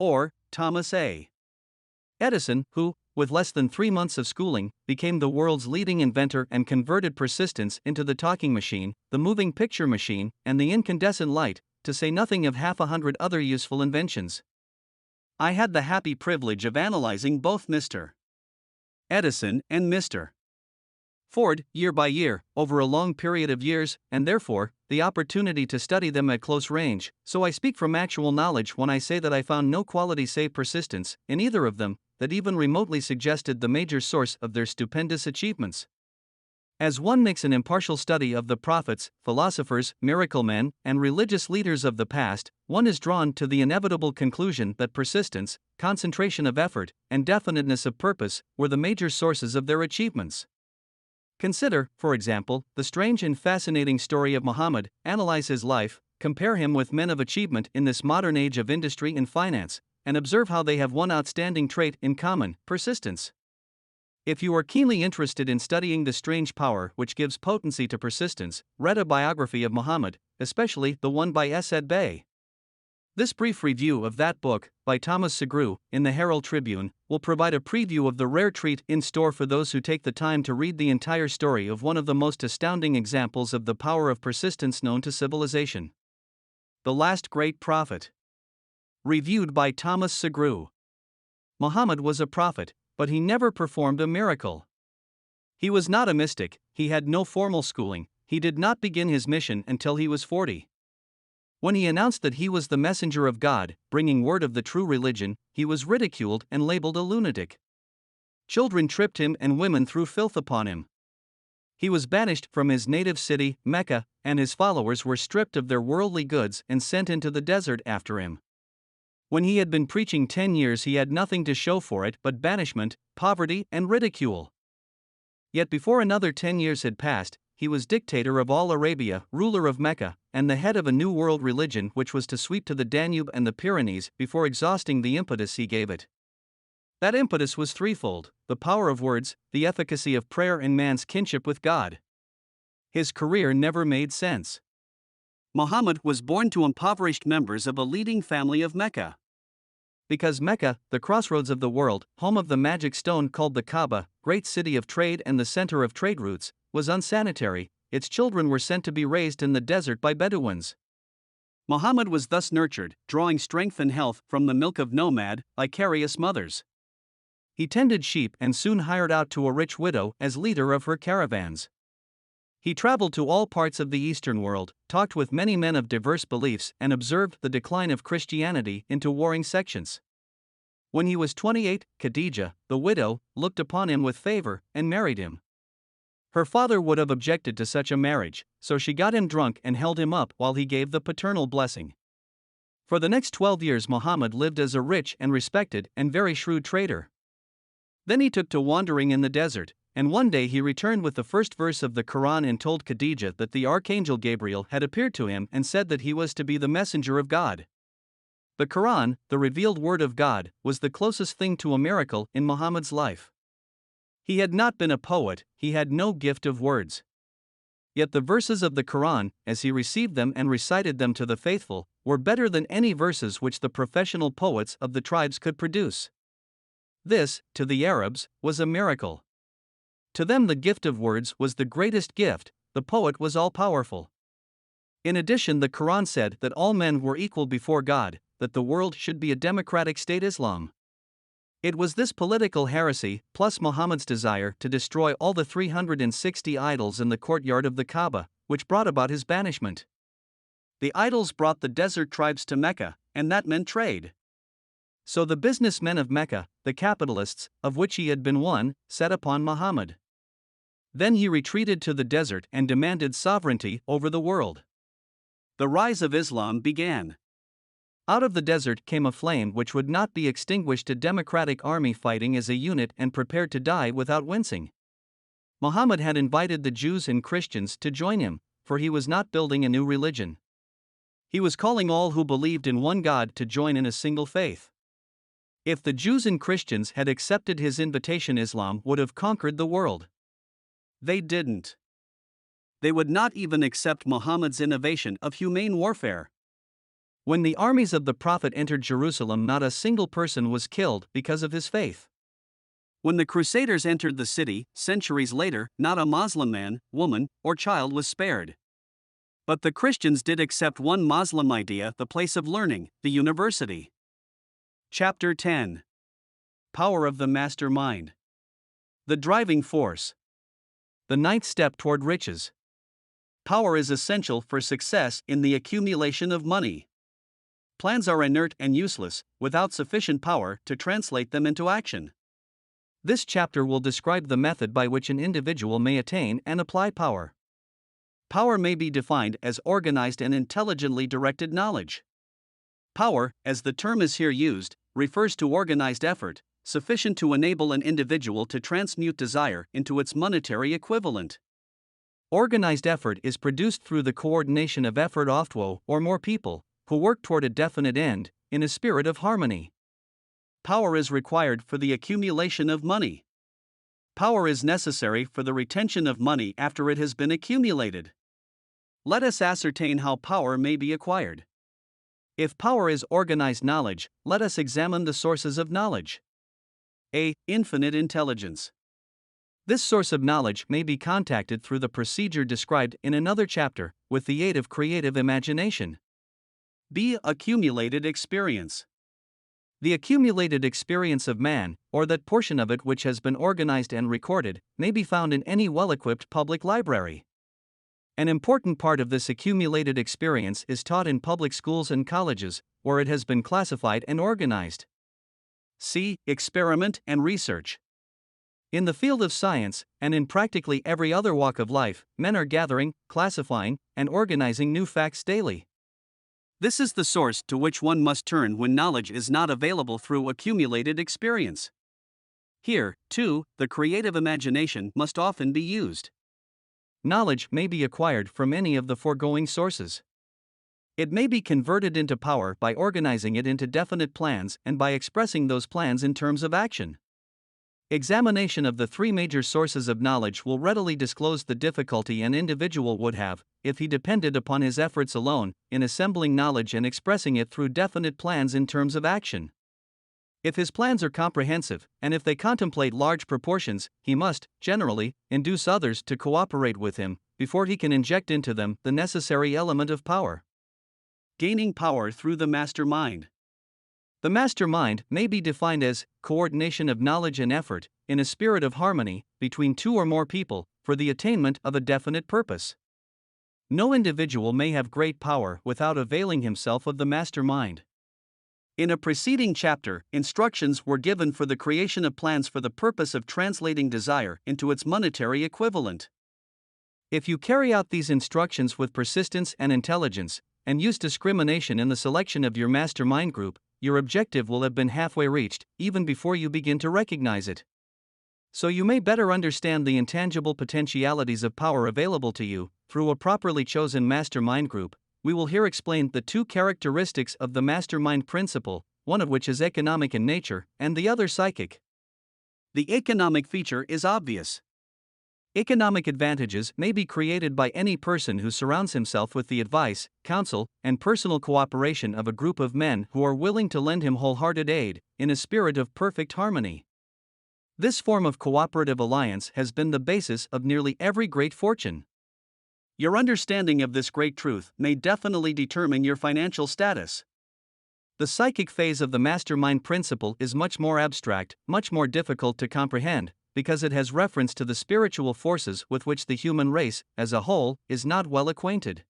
Or Thomas A. Edison, who, with less than 3 months of schooling, became the world's leading inventor and converted persistence into the talking machine, the moving picture machine, and the incandescent light, to say nothing of 100 other useful inventions. I had the happy privilege of analyzing both Mr. Edison and Mr. Ford, year by year, over a long period of years, and therefore, the opportunity to study them at close range, so I speak from actual knowledge when I say that I found no quality save persistence, in either of them, that even remotely suggested the major source of their stupendous achievements. As one makes an impartial study of the prophets, philosophers, miracle men, and religious leaders of the past, one is drawn to the inevitable conclusion that persistence, concentration of effort, and definiteness of purpose were the major sources of their achievements. Consider, for example, the strange and fascinating story of Muhammad, analyze his life, compare him with men of achievement in this modern age of industry and finance, and observe how they have one outstanding trait in common: persistence. If you are keenly interested in studying the strange power which gives potency to persistence, read a biography of Muhammad, especially the one by Said Bey. This brief review of that book, by Thomas Segru, in the Herald Tribune, will provide a preview of the rare treat in store for those who take the time to read the entire story of one of the most astounding examples of the power of persistence known to civilization. The Last Great Prophet. Reviewed by Thomas Segru. Muhammad was a prophet, but he never performed a miracle. He was not a mystic, he had no formal schooling, he did not begin his mission until he was 40. When he announced that he was the messenger of God, bringing word of the true religion, he was ridiculed and labeled a lunatic. Children tripped him and women threw filth upon him. He was banished from his native city, Mecca, and his followers were stripped of their worldly goods and sent into the desert after him. When he had been preaching 10 years, he had nothing to show for it but banishment, poverty, and ridicule. Yet before another 10 years had passed, he was dictator of all Arabia, ruler of Mecca, and the head of a new world religion which was to sweep to the Danube and the Pyrenees before exhausting the impetus he gave it. That impetus was threefold: the power of words, the efficacy of prayer, and man's kinship with God. His career never made sense. Muhammad was born to impoverished members of a leading family of Mecca. Because Mecca, the crossroads of the world, home of the magic stone called the Kaaba, great city of trade and the center of trade routes, was unsanitary, its children were sent to be raised in the desert by Bedouins. Muhammad was thus nurtured, drawing strength and health from the milk of nomad, vicarious mothers. He tended sheep and soon hired out to a rich widow as leader of her caravans. He traveled to all parts of the Eastern world, talked with many men of diverse beliefs, and observed the decline of Christianity into warring sections. When he was 28, Khadijah, the widow, looked upon him with favor and married him. Her father would have objected to such a marriage, so she got him drunk and held him up while he gave the paternal blessing. For the next 12 years Muhammad lived as a rich and respected and very shrewd trader. Then he took to wandering in the desert, and one day he returned with the first verse of the Quran and told Khadijah that the archangel Gabriel had appeared to him and said that he was to be the messenger of God. The Quran, the revealed word of God, was the closest thing to a miracle in Muhammad's life. He had not been a poet, he had no gift of words. Yet the verses of the Quran, as he received them and recited them to the faithful, were better than any verses which the professional poets of the tribes could produce. This, to the Arabs, was a miracle. To them the gift of words was the greatest gift, the poet was all-powerful. In addition, the Quran said that all men were equal before God, that the world should be a democratic state Islam. It was this political heresy, plus Muhammad's desire to destroy all the 360 idols in the courtyard of the Kaaba, which brought about his banishment. The idols brought the desert tribes to Mecca, and that meant trade. So the businessmen of Mecca, the capitalists, of which he had been one, set upon Muhammad. Then he retreated to the desert and demanded sovereignty over the world. The rise of Islam began. Out of the desert came a flame which would not be extinguished, a democratic army fighting as a unit and prepared to die without wincing. Muhammad had invited the Jews and Christians to join him, for he was not building a new religion. He was calling all who believed in one God to join in a single faith. If the Jews and Christians had accepted his invitation, Islam would have conquered the world. They didn't. They would not even accept Muhammad's innovation of humane warfare. When the armies of the Prophet entered Jerusalem, not a single person was killed because of his faith. When the Crusaders entered the city, centuries later, not a Muslim man, woman, or child was spared. But the Christians did accept one Muslim idea, the place of learning, the university. Chapter 10. Power of the Master Mind. The driving force. The ninth step toward riches. Power is essential for success in the accumulation of money. Plans are inert and useless without sufficient power to translate them into action. This chapter will describe the method by which an individual may attain and apply power. Power may be defined as organized and intelligently directed knowledge. Power, as the term is here used, refers to organized effort, sufficient to enable an individual to transmute desire into its monetary equivalent. Organized effort is produced through the coordination of effort of two or more people, who work toward a definite end, in a spirit of harmony. Power is required for the accumulation of money. Power is necessary for the retention of money after it has been accumulated. Let us ascertain how power may be acquired. If power is organized knowledge, let us examine the sources of knowledge. A. Infinite intelligence. This source of knowledge may be contacted through the procedure described in another chapter, with the aid of creative imagination. B. Accumulated experience. The accumulated experience of man, or that portion of it which has been organized and recorded, may be found in any well-equipped public library. An important part of this accumulated experience is taught in public schools and colleges, where it has been classified and organized. C. Experiment and research. In the field of science, and in practically every other walk of life, men are gathering, classifying, and organizing new facts daily. This is the source to which one must turn when knowledge is not available through accumulated experience. Here, too, the creative imagination must often be used. Knowledge may be acquired from any of the foregoing sources. It may be converted into power by organizing it into definite plans and by expressing those plans in terms of action. Examination of the three major sources of knowledge will readily disclose the difficulty an individual would have, if he depended upon his efforts alone, in assembling knowledge and expressing it through definite plans in terms of action. If his plans are comprehensive, and if they contemplate large proportions, he must, generally, induce others to cooperate with him, before he can inject into them the necessary element of power. Gaining power through the master mind. The master mind may be defined as coordination of knowledge and effort, in a spirit of harmony, between two or more people, for the attainment of a definite purpose. No individual may have great power without availing himself of the master mind. In a preceding chapter, instructions were given for the creation of plans for the purpose of translating desire into its monetary equivalent. If you carry out these instructions with persistence and intelligence, and use discrimination in the selection of your mastermind group, your objective will have been halfway reached, even before you begin to recognize it. So you may better understand the intangible potentialities of power available to you, through a properly chosen mastermind group, we will here explain the two characteristics of the mastermind principle, one of which is economic in nature, and the other psychic. The economic feature is obvious. Economic advantages may be created by any person who surrounds himself with the advice, counsel, and personal cooperation of a group of men who are willing to lend him wholehearted aid, in a spirit of perfect harmony. This form of cooperative alliance has been the basis of nearly every great fortune. Your understanding of this great truth may definitely determine your financial status. The psychic phase of the mastermind principle is much more abstract, much more difficult to comprehend, because it has reference to the spiritual forces with which the human race, as a whole, is not well acquainted.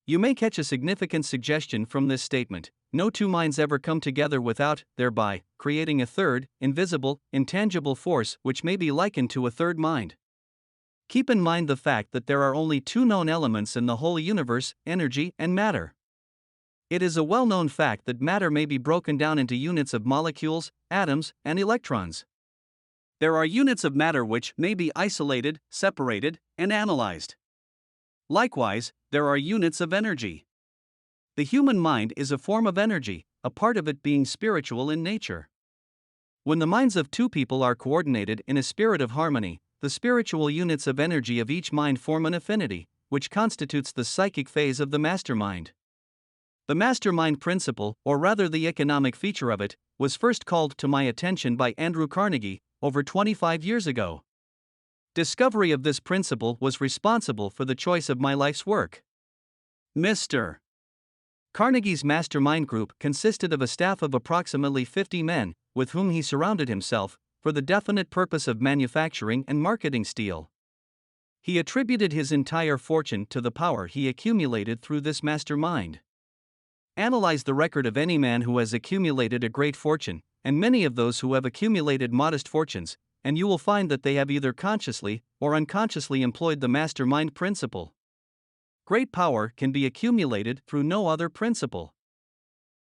You may catch a significant suggestion from this statement: no two minds ever come together without, thereby, creating a third, invisible, intangible force which may be likened to a third mind. Keep in mind the fact that there are only two known elements in the whole universe: energy and matter. It is a well-known fact that matter may be broken down into units of molecules, atoms, and electrons. There are units of matter which may be isolated, separated, and analyzed. Likewise, there are units of energy. The human mind is a form of energy, a part of it being spiritual in nature. When the minds of two people are coordinated in a spirit of harmony, the spiritual units of energy of each mind form an affinity, which constitutes the psychic phase of the mastermind. The mastermind principle, or rather the economic feature of it, was first called to my attention by Andrew Carnegie, over 25 years ago. Discovery of this principle was responsible for the choice of my life's work. Mr. Carnegie's mastermind group consisted of a staff of approximately 50 men, with whom he surrounded himself, for the definite purpose of manufacturing and marketing steel. He attributed his entire fortune to the power he accumulated through this mastermind. Analyze the record of any man who has accumulated a great fortune, and many of those who have accumulated modest fortunes, and you will find that they have either consciously or unconsciously employed the mastermind principle. Great power can be accumulated through no other principle.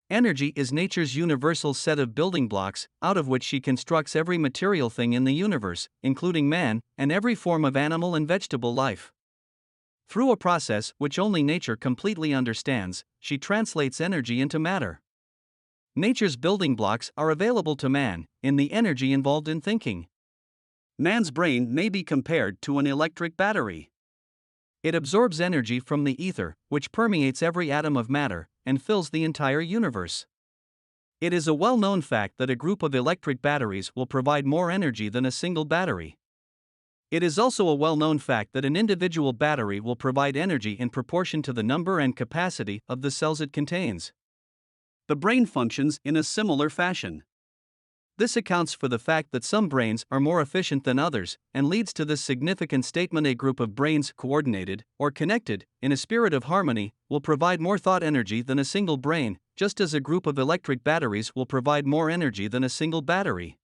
Energy is nature's universal set of building blocks, out of which she constructs every material thing in the universe, including man, and every form of animal and vegetable life. Through a process which only nature completely understands, she translates energy into matter. Nature's building blocks are available to man, in the energy involved in thinking. Man's brain may be compared to an electric battery. It absorbs energy from the ether, which permeates every atom of matter, and fills the entire universe. It is a well-known fact that a group of electric batteries will provide more energy than a single battery. It is also a well-known fact that an individual battery will provide energy in proportion to the number and capacity of the cells it contains. The brain functions in a similar fashion. This accounts for the fact that some brains are more efficient than others, and leads to this significant statement: a group of brains coordinated, or connected, in a spirit of harmony, will provide more thought energy than a single brain, just as a group of electric batteries will provide more energy than a single battery.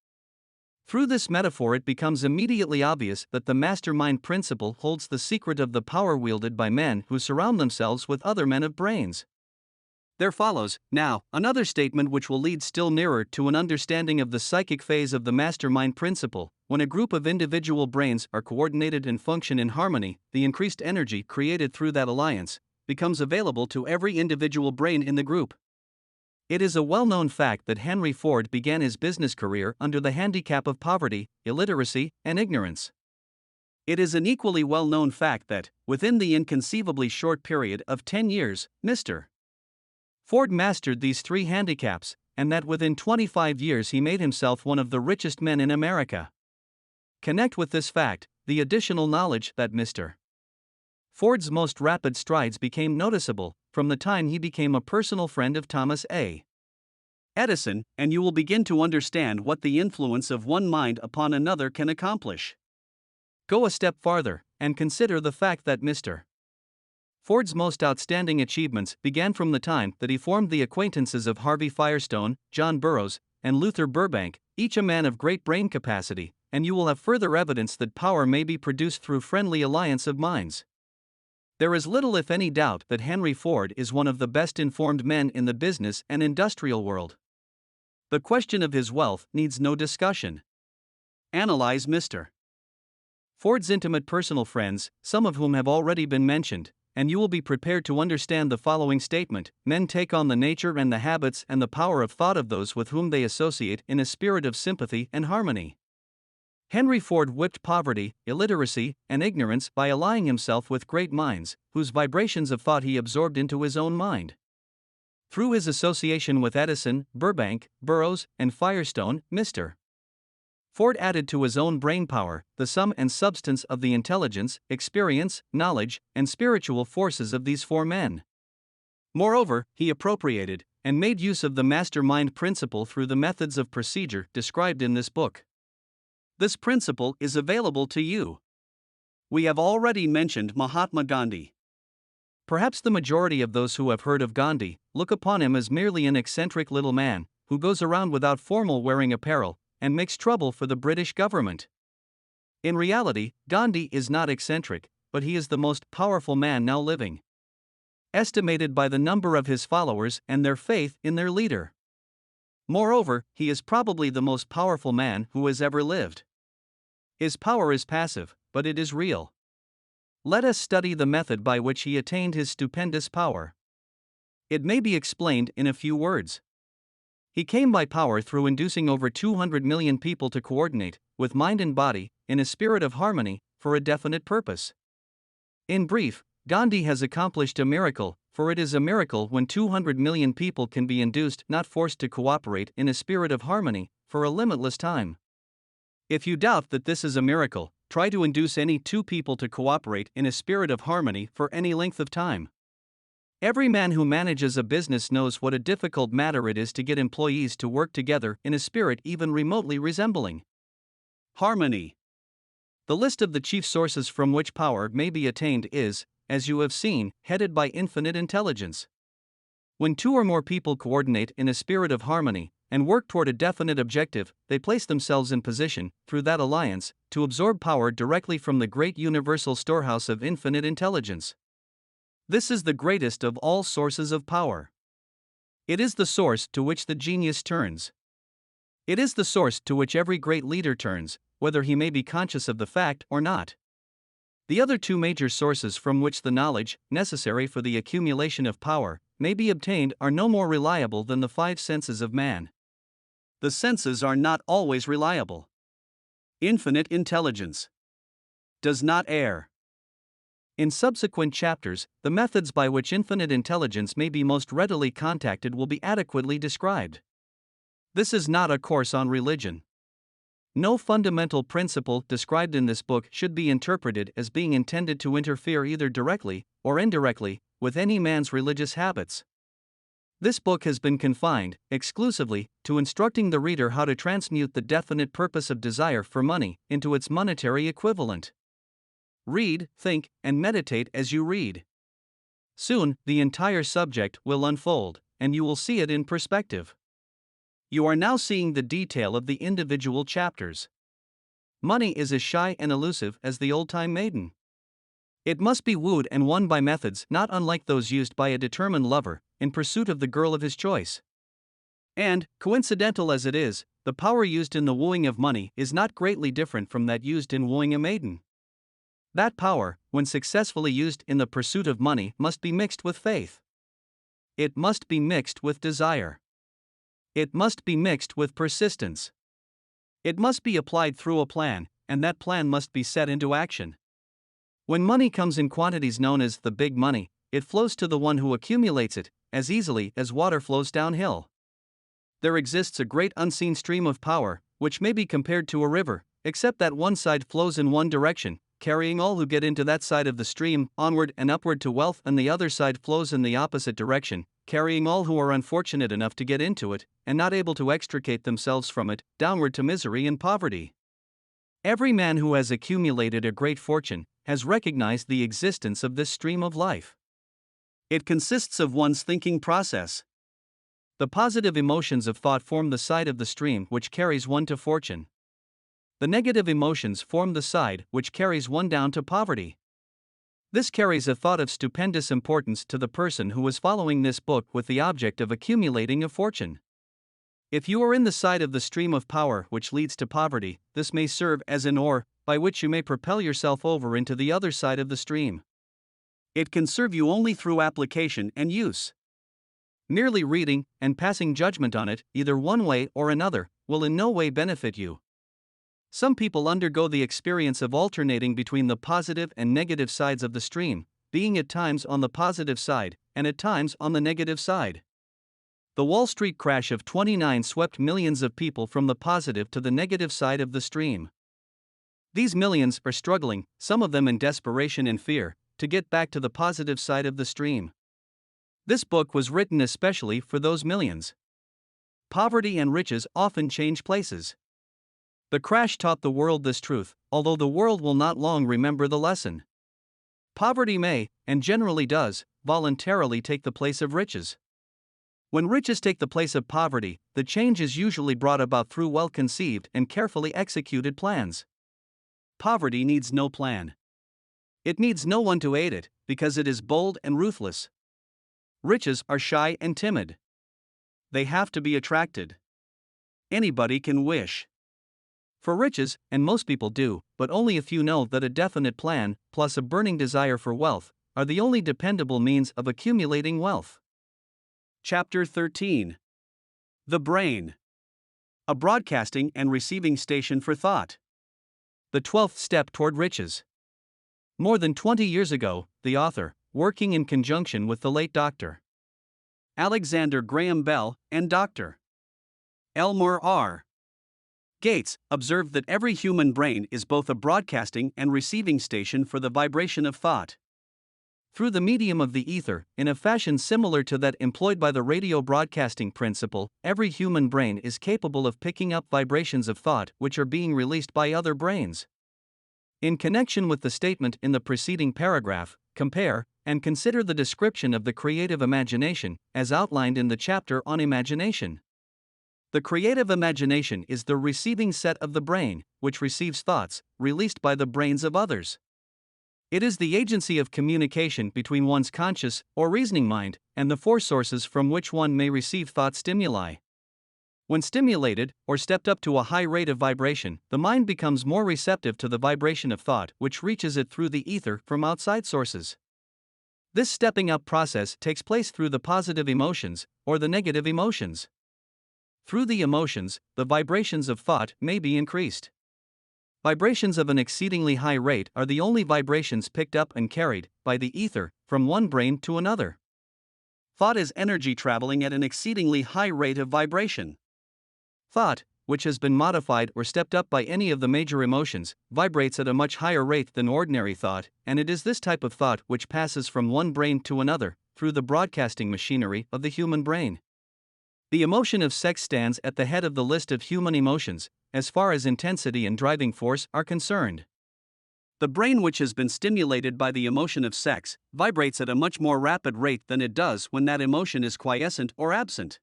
Through this metaphor, it becomes immediately obvious that the mastermind principle holds the secret of the power wielded by men who surround themselves with other men of brains. There follows, now, another statement which will lead still nearer to an understanding of the psychic phase of the mastermind principle. When a group of individual brains are coordinated and function in harmony, the increased energy created through that alliance becomes available to every individual brain in the group. It is a well-known fact that Henry Ford began his business career under the handicap of poverty, illiteracy, and ignorance. It is an equally well-known fact that, within the inconceivably short period of 10 years, Mr. Ford mastered these three handicaps, and that within 25 years he made himself one of the richest men in America. Connect with this fact the additional knowledge that Mr. Ford's most rapid strides became noticeable from the time he became a personal friend of Thomas A. Edison, and you will begin to understand what the influence of one mind upon another can accomplish. Go a step farther, and consider the fact that Mr. Ford's most outstanding achievements began from the time that he formed the acquaintances of Harvey Firestone, John Burroughs, and Luther Burbank, each a man of great brain capacity, and you will have further evidence that power may be produced through friendly alliance of minds. There is little if any doubt that Henry Ford is one of the best informed men in the business and industrial world. The question of his wealth needs no discussion. Analyze Mr. Ford's intimate personal friends, some of whom have already been mentioned, and you will be prepared to understand the following statement: men take on the nature and the habits and the power of thought of those with whom they associate in a spirit of sympathy and harmony. Henry Ford whipped poverty, illiteracy, and ignorance by allying himself with great minds, whose vibrations of thought he absorbed into his own mind. Through his association with Edison, Burbank, Burroughs, and Firestone, Mr. Ford added to his own brain power the sum and substance of the intelligence, experience, knowledge, and spiritual forces of these four men. Moreover, he appropriated and made use of the mastermind principle through the methods of procedure described in this book. This principle is available to you. We have already mentioned Mahatma Gandhi. Perhaps the majority of those who have heard of Gandhi look upon him as merely an eccentric little man who goes around without formal wearing apparel and makes trouble for the British government. In reality, Gandhi is not eccentric, but he is the most powerful man now living, estimated by the number of his followers and their faith in their leader. Moreover, he is probably the most powerful man who has ever lived. His power is passive, but it is real. Let us study the method by which he attained his stupendous power. It may be explained in a few words. He came by power through inducing over 200 million people to coordinate, with mind and body, in a spirit of harmony, for a definite purpose. In brief, Gandhi has accomplished a miracle, for it is a miracle when 200 million people can be induced, not forced, to cooperate in a spirit of harmony, for a limitless time. If you doubt that this is a miracle, try to induce any two people to cooperate in a spirit of harmony for any length of time. Every man who manages a business knows what a difficult matter it is to get employees to work together in a spirit even remotely resembling harmony. The list of the chief sources from which power may be attained is, as you have seen, headed by infinite intelligence. When two or more people coordinate in a spirit of harmony and work toward a definite objective, they place themselves in position, through that alliance, to absorb power directly from the great universal storehouse of infinite intelligence. This is the greatest of all sources of power. It is the source to which the genius turns. It is the source to which every great leader turns, whether he may be conscious of the fact or not. The other two major sources from which the knowledge, necessary for the accumulation of power, may be obtained are no more reliable than the five senses of man. The senses are not always reliable. Infinite intelligence does not err. In subsequent chapters, the methods by which infinite intelligence may be most readily contacted will be adequately described. This is not a course on religion. No fundamental principle described in this book should be interpreted as being intended to interfere either directly or indirectly with any man's religious habits. This book has been confined exclusively to instructing the reader how to transmute the definite purpose of desire for money into its monetary equivalent. Read, think, and meditate as you read. Soon, the entire subject will unfold, and you will see it in perspective. You are now seeing the detail of the individual chapters. Money is as shy and elusive as the old-time maiden. It must be wooed and won by methods not unlike those used by a determined lover in pursuit of the girl of his choice. And, coincidental as it is, the power used in the wooing of money is not greatly different from that used in wooing a maiden. That power, when successfully used in the pursuit of money, must be mixed with faith. It must be mixed with desire. It must be mixed with persistence. It must be applied through a plan, and that plan must be set into action. When money comes in quantities known as the big money, it flows to the one who accumulates it, as easily as water flows downhill. There exists a great unseen stream of power, which may be compared to a river, except that one side flows in one direction, carrying all who get into that side of the stream onward and upward to wealth, and the other side flows in the opposite direction, carrying all who are unfortunate enough to get into it, and not able to extricate themselves from it, downward to misery and poverty. Every man who has accumulated a great fortune has recognized the existence of this stream of life. It consists of one's thinking process. The positive emotions of thought form the side of the stream which carries one to fortune. The negative emotions form the side which carries one down to poverty. This carries a thought of stupendous importance to the person who is following this book with the object of accumulating a fortune. If you are in the side of the stream of power which leads to poverty, this may serve as an oar by which you may propel yourself over into the other side of the stream. It can serve you only through application and use. Merely reading and passing judgment on it, either one way or another, will in no way benefit you. Some people undergo the experience of alternating between the positive and negative sides of the stream, being at times on the positive side, and at times on the negative side. The Wall Street crash of '29 swept millions of people from the positive to the negative side of the stream. These millions are struggling, some of them in desperation and fear, to get back to the positive side of the stream. This book was written especially for those millions. Poverty and riches often change places. The crash taught the world this truth, although the world will not long remember the lesson. Poverty may, and generally does, voluntarily take the place of riches. When riches take the place of poverty, the change is usually brought about through well-conceived and carefully executed plans. Poverty needs no plan. It needs no one to aid it, because it is bold and ruthless. Riches are shy and timid. They have to be attracted. Anybody can wish for riches, and most people do, but only a few know that a definite plan, plus a burning desire for wealth, are the only dependable means of accumulating wealth. Chapter 13. The Brain. A broadcasting and receiving station for thought. The 12th step toward riches. More than 20 years ago, the author, working in conjunction with the late Dr. Alexander Graham Bell and Dr. Elmer R. Gates, observed that every human brain is both a broadcasting and receiving station for the vibration of thought. Through the medium of the ether, in a fashion similar to that employed by the radio broadcasting principle, every human brain is capable of picking up vibrations of thought which are being released by other brains. In connection with the statement in the preceding paragraph, compare and consider the description of the creative imagination, as outlined in the chapter on imagination. The creative imagination is the receiving set of the brain, which receives thoughts, released by the brains of others. It is the agency of communication between one's conscious or reasoning mind and the four sources from which one may receive thought stimuli. When stimulated, or stepped up to a high rate of vibration, the mind becomes more receptive to the vibration of thought which reaches it through the ether from outside sources. This stepping up process takes place through the positive emotions, or the negative emotions. Through the emotions, the vibrations of thought may be increased. Vibrations of an exceedingly high rate are the only vibrations picked up and carried, by the ether, from one brain to another. Thought is energy traveling at an exceedingly high rate of vibration. Thought, which has been modified or stepped up by any of the major emotions, vibrates at a much higher rate than ordinary thought, and it is this type of thought which passes from one brain to another, through the broadcasting machinery of the human brain. The emotion of sex stands at the head of the list of human emotions, as far as intensity and driving force are concerned. The brain which has been stimulated by the emotion of sex vibrates at a much more rapid rate than it does when that emotion is quiescent or absent.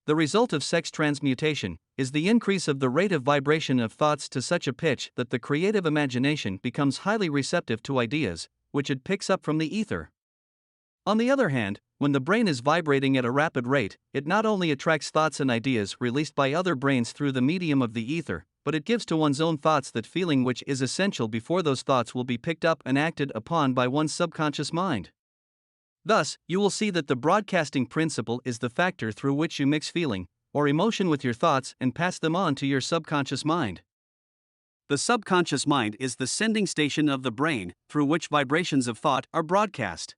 The result of sex transmutation is the increase of the rate of vibration of thoughts to such a pitch that the creative imagination becomes highly receptive to ideas, which it picks up from the ether. On the other hand, when the brain is vibrating at a rapid rate, it not only attracts thoughts and ideas released by other brains through the medium of the ether, but it gives to one's own thoughts that feeling which is essential before those thoughts will be picked up and acted upon by one's subconscious mind. Thus, you will see that the broadcasting principle is the factor through which you mix feeling, or emotion with your thoughts and pass them on to your subconscious mind. The subconscious mind is the sending station of the brain, through which vibrations of thought are broadcast.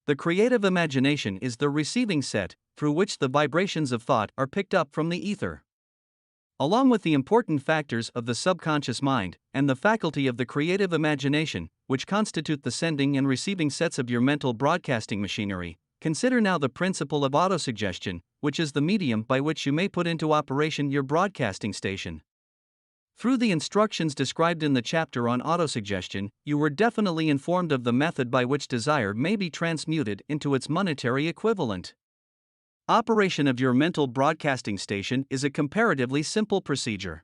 The creative imagination is the receiving set, through which the vibrations of thought are picked up from the ether. Along with the important factors of the subconscious mind, and the faculty of the creative imagination, which constitute the sending and receiving sets of your mental broadcasting machinery, consider now the principle of autosuggestion, which is the medium by which you may put into operation your broadcasting station. Through the instructions described in the chapter on autosuggestion, you were definitely informed of the method by which desire may be transmuted into its monetary equivalent. Operation of your mental broadcasting station is a comparatively simple procedure.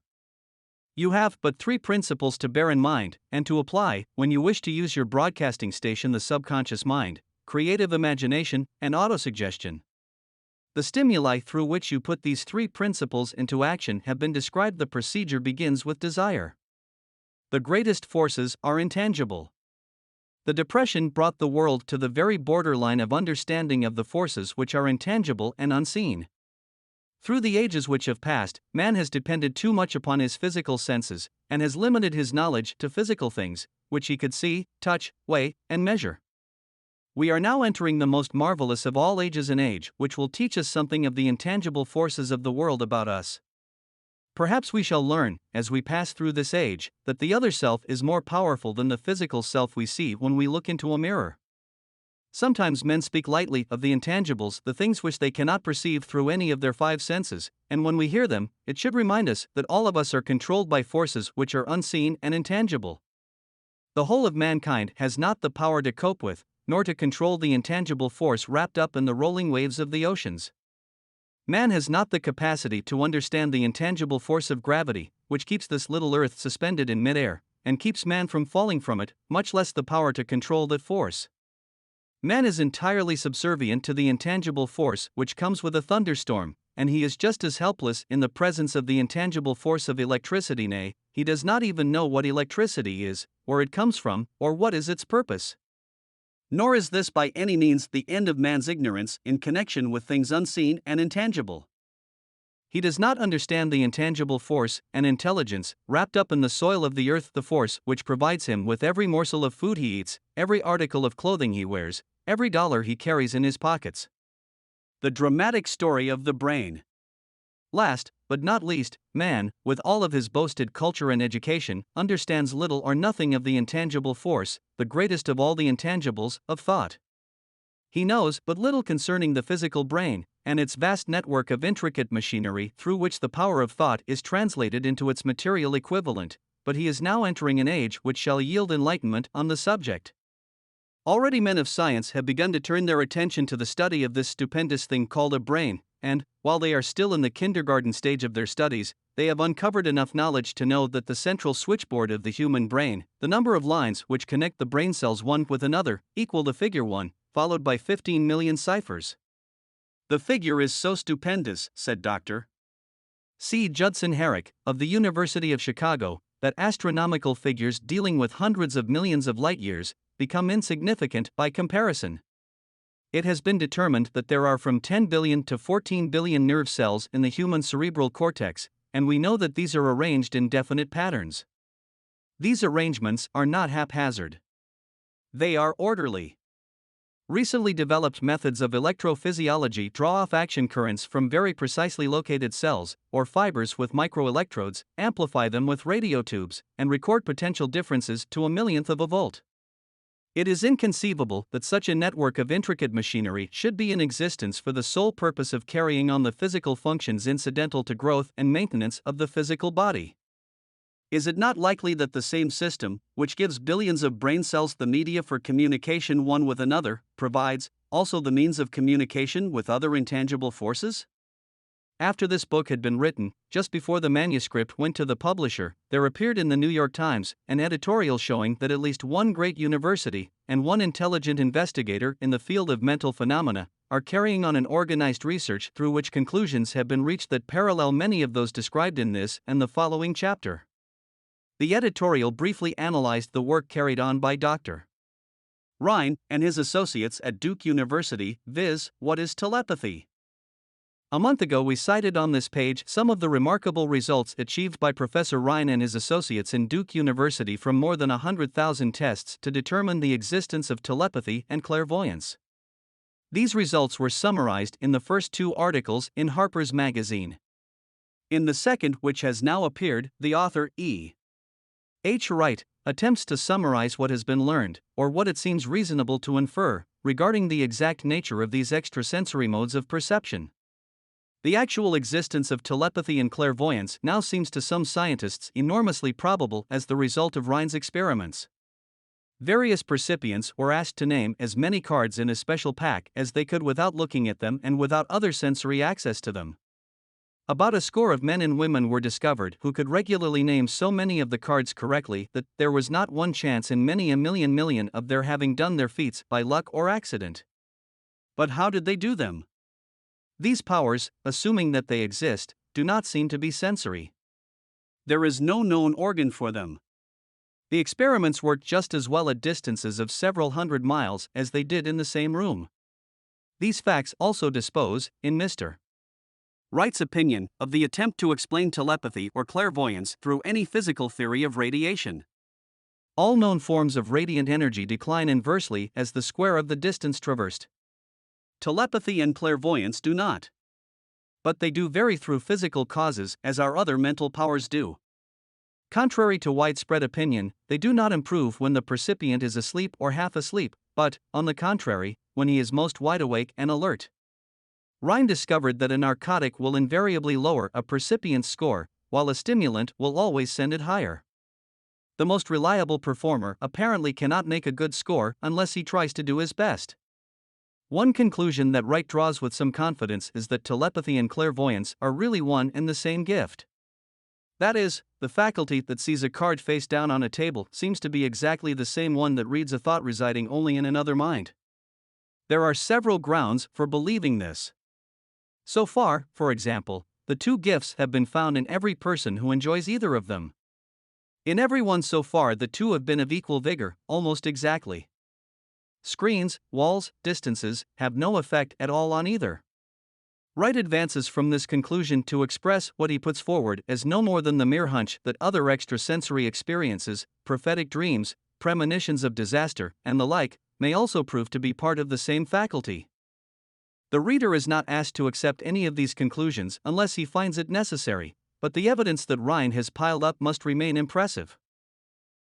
You have but three principles to bear in mind and to apply when you wish to use your broadcasting station: the subconscious mind, creative imagination, and autosuggestion. The stimuli through which you put these three principles into action have been described. The procedure begins with desire. The greatest forces are intangible. The Depression brought the world to the very borderline of understanding of the forces which are intangible and unseen. Through the ages which have passed, man has depended too much upon his physical senses, and has limited his knowledge to physical things, which he could see, touch, weigh, and measure. We are now entering the most marvelous of all ages, an age which will teach us something of the intangible forces of the world about us. Perhaps we shall learn, as we pass through this age, that the other self is more powerful than the physical self we see when we look into a mirror. Sometimes men speak lightly of the intangibles, the things which they cannot perceive through any of their five senses, and when we hear them, it should remind us that all of us are controlled by forces which are unseen and intangible. The whole of mankind has not the power to cope with, nor to control the intangible force wrapped up in the rolling waves of the oceans. Man has not the capacity to understand the intangible force of gravity, which keeps this little earth suspended in midair, and keeps man from falling from it, much less the power to control that force. Man is entirely subservient to the intangible force which comes with a thunderstorm, and he is just as helpless in the presence of the intangible force of electricity. Nay, he does not even know what electricity is, where it comes from, or what is its purpose. Nor is this by any means the end of man's ignorance in connection with things unseen and intangible. He does not understand the intangible force and intelligence wrapped up in the soil of the earth, the force which provides him with every morsel of food he eats, every article of clothing he wears, every dollar he carries in his pockets. The dramatic story of the brain. Last, but not least, man, with all of his boasted culture and education, understands little or nothing of the intangible force, the greatest of all the intangibles, of thought. He knows but little concerning the physical brain, and its vast network of intricate machinery through which the power of thought is translated into its material equivalent, but he is now entering an age which shall yield enlightenment on the subject. Already men of science have begun to turn their attention to the study of this stupendous thing called a brain, and, while they are still in the kindergarten stage of their studies, they have uncovered enough knowledge to know that the central switchboard of the human brain, the number of lines which connect the brain cells one with another, equal the figure 1, followed by 15 million ciphers. The figure is so stupendous, said Dr. C. Judson Herrick, of the University of Chicago, that astronomical figures dealing with hundreds of millions of light years become insignificant by comparison. It has been determined that there are from 10 billion to 14 billion nerve cells in the human cerebral cortex, and we know that these are arranged in definite patterns. These arrangements are not haphazard. They are orderly. Recently developed methods of electrophysiology draw off action currents from very precisely located cells, or fibers with microelectrodes, amplify them with radiotubes, and record potential differences to a millionth of a volt. It is inconceivable that such a network of intricate machinery should be in existence for the sole purpose of carrying on the physical functions incidental to growth and maintenance of the physical body. Is it not likely that the same system, which gives billions of brain cells the media for communication one with another, provides also the means of communication with other intangible forces? After this book had been written, just before the manuscript went to the publisher, there appeared in the New York Times an editorial showing that at least one great university and one intelligent investigator in the field of mental phenomena are carrying on an organized research through which conclusions have been reached that parallel many of those described in this and the following chapter. The editorial briefly analyzed the work carried on by Dr. Rhine and his associates at Duke University, viz., what is telepathy? A month ago we cited on this page some of the remarkable results achieved by Professor Rhine and his associates in Duke University from more than 100,000 tests to determine the existence of telepathy and clairvoyance. These results were summarized in the first two articles in Harper's Magazine. In the second, which has now appeared, the author E. H. Wright attempts to summarize what has been learned, or what it seems reasonable to infer, regarding the exact nature of these extrasensory modes of perception. The actual existence of telepathy and clairvoyance now seems to some scientists enormously probable as the result of Rhine's experiments. Various percipients were asked to name as many cards in a special pack as they could without looking at them and without other sensory access to them. About a score of men and women were discovered who could regularly name so many of the cards correctly that there was not one chance in many a million of their having done their feats by luck or accident. But how did they do them? These powers, assuming that they exist, do not seem to be sensory. There is no known organ for them. The experiments worked just as well at distances of several hundred miles as they did in the same room. These facts also dispose, in Mr. Wright's opinion of the attempt to explain telepathy or clairvoyance through any physical theory of radiation. All known forms of radiant energy decline inversely as the square of the distance traversed. Telepathy and clairvoyance do not. But they do vary through physical causes as our other mental powers do. Contrary to widespread opinion, they do not improve when the percipient is asleep or half asleep, but, on the contrary, when he is most wide awake and alert. Rhine discovered that a narcotic will invariably lower a percipient's score, while a stimulant will always send it higher. The most reliable performer apparently cannot make a good score unless he tries to do his best. One conclusion that Wright draws with some confidence is that telepathy and clairvoyance are really one and the same gift. That is, the faculty that sees a card face down on a table seems to be exactly the same one that reads a thought residing only in another mind. There are several grounds for believing this. So far, for example, the two gifts have been found in every person who enjoys either of them. In everyone so far, the two have been of equal vigor, almost exactly. Screens, walls, distances have no effect at all on either. Wright advances from this conclusion to express what he puts forward as no more than the mere hunch that other extrasensory experiences, prophetic dreams, premonitions of disaster, and the like, may also prove to be part of the same faculty. The reader is not asked to accept any of these conclusions unless he finds it necessary, but the evidence that Rhine has piled up must remain impressive.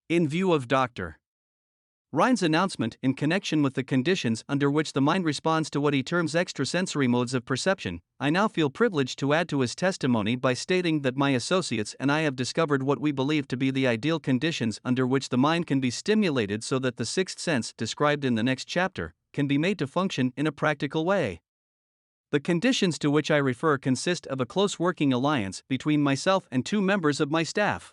In view of Dr. Rhine's announcement in connection with the conditions under which the mind responds to what he terms extrasensory modes of perception, I now feel privileged to add to his testimony by stating that my associates and I have discovered what we believe to be the ideal conditions under which the mind can be stimulated so that the sixth sense, described in the next chapter, can be made to function in a practical way. The conditions to which I refer consist of a close working alliance between myself and two members of my staff.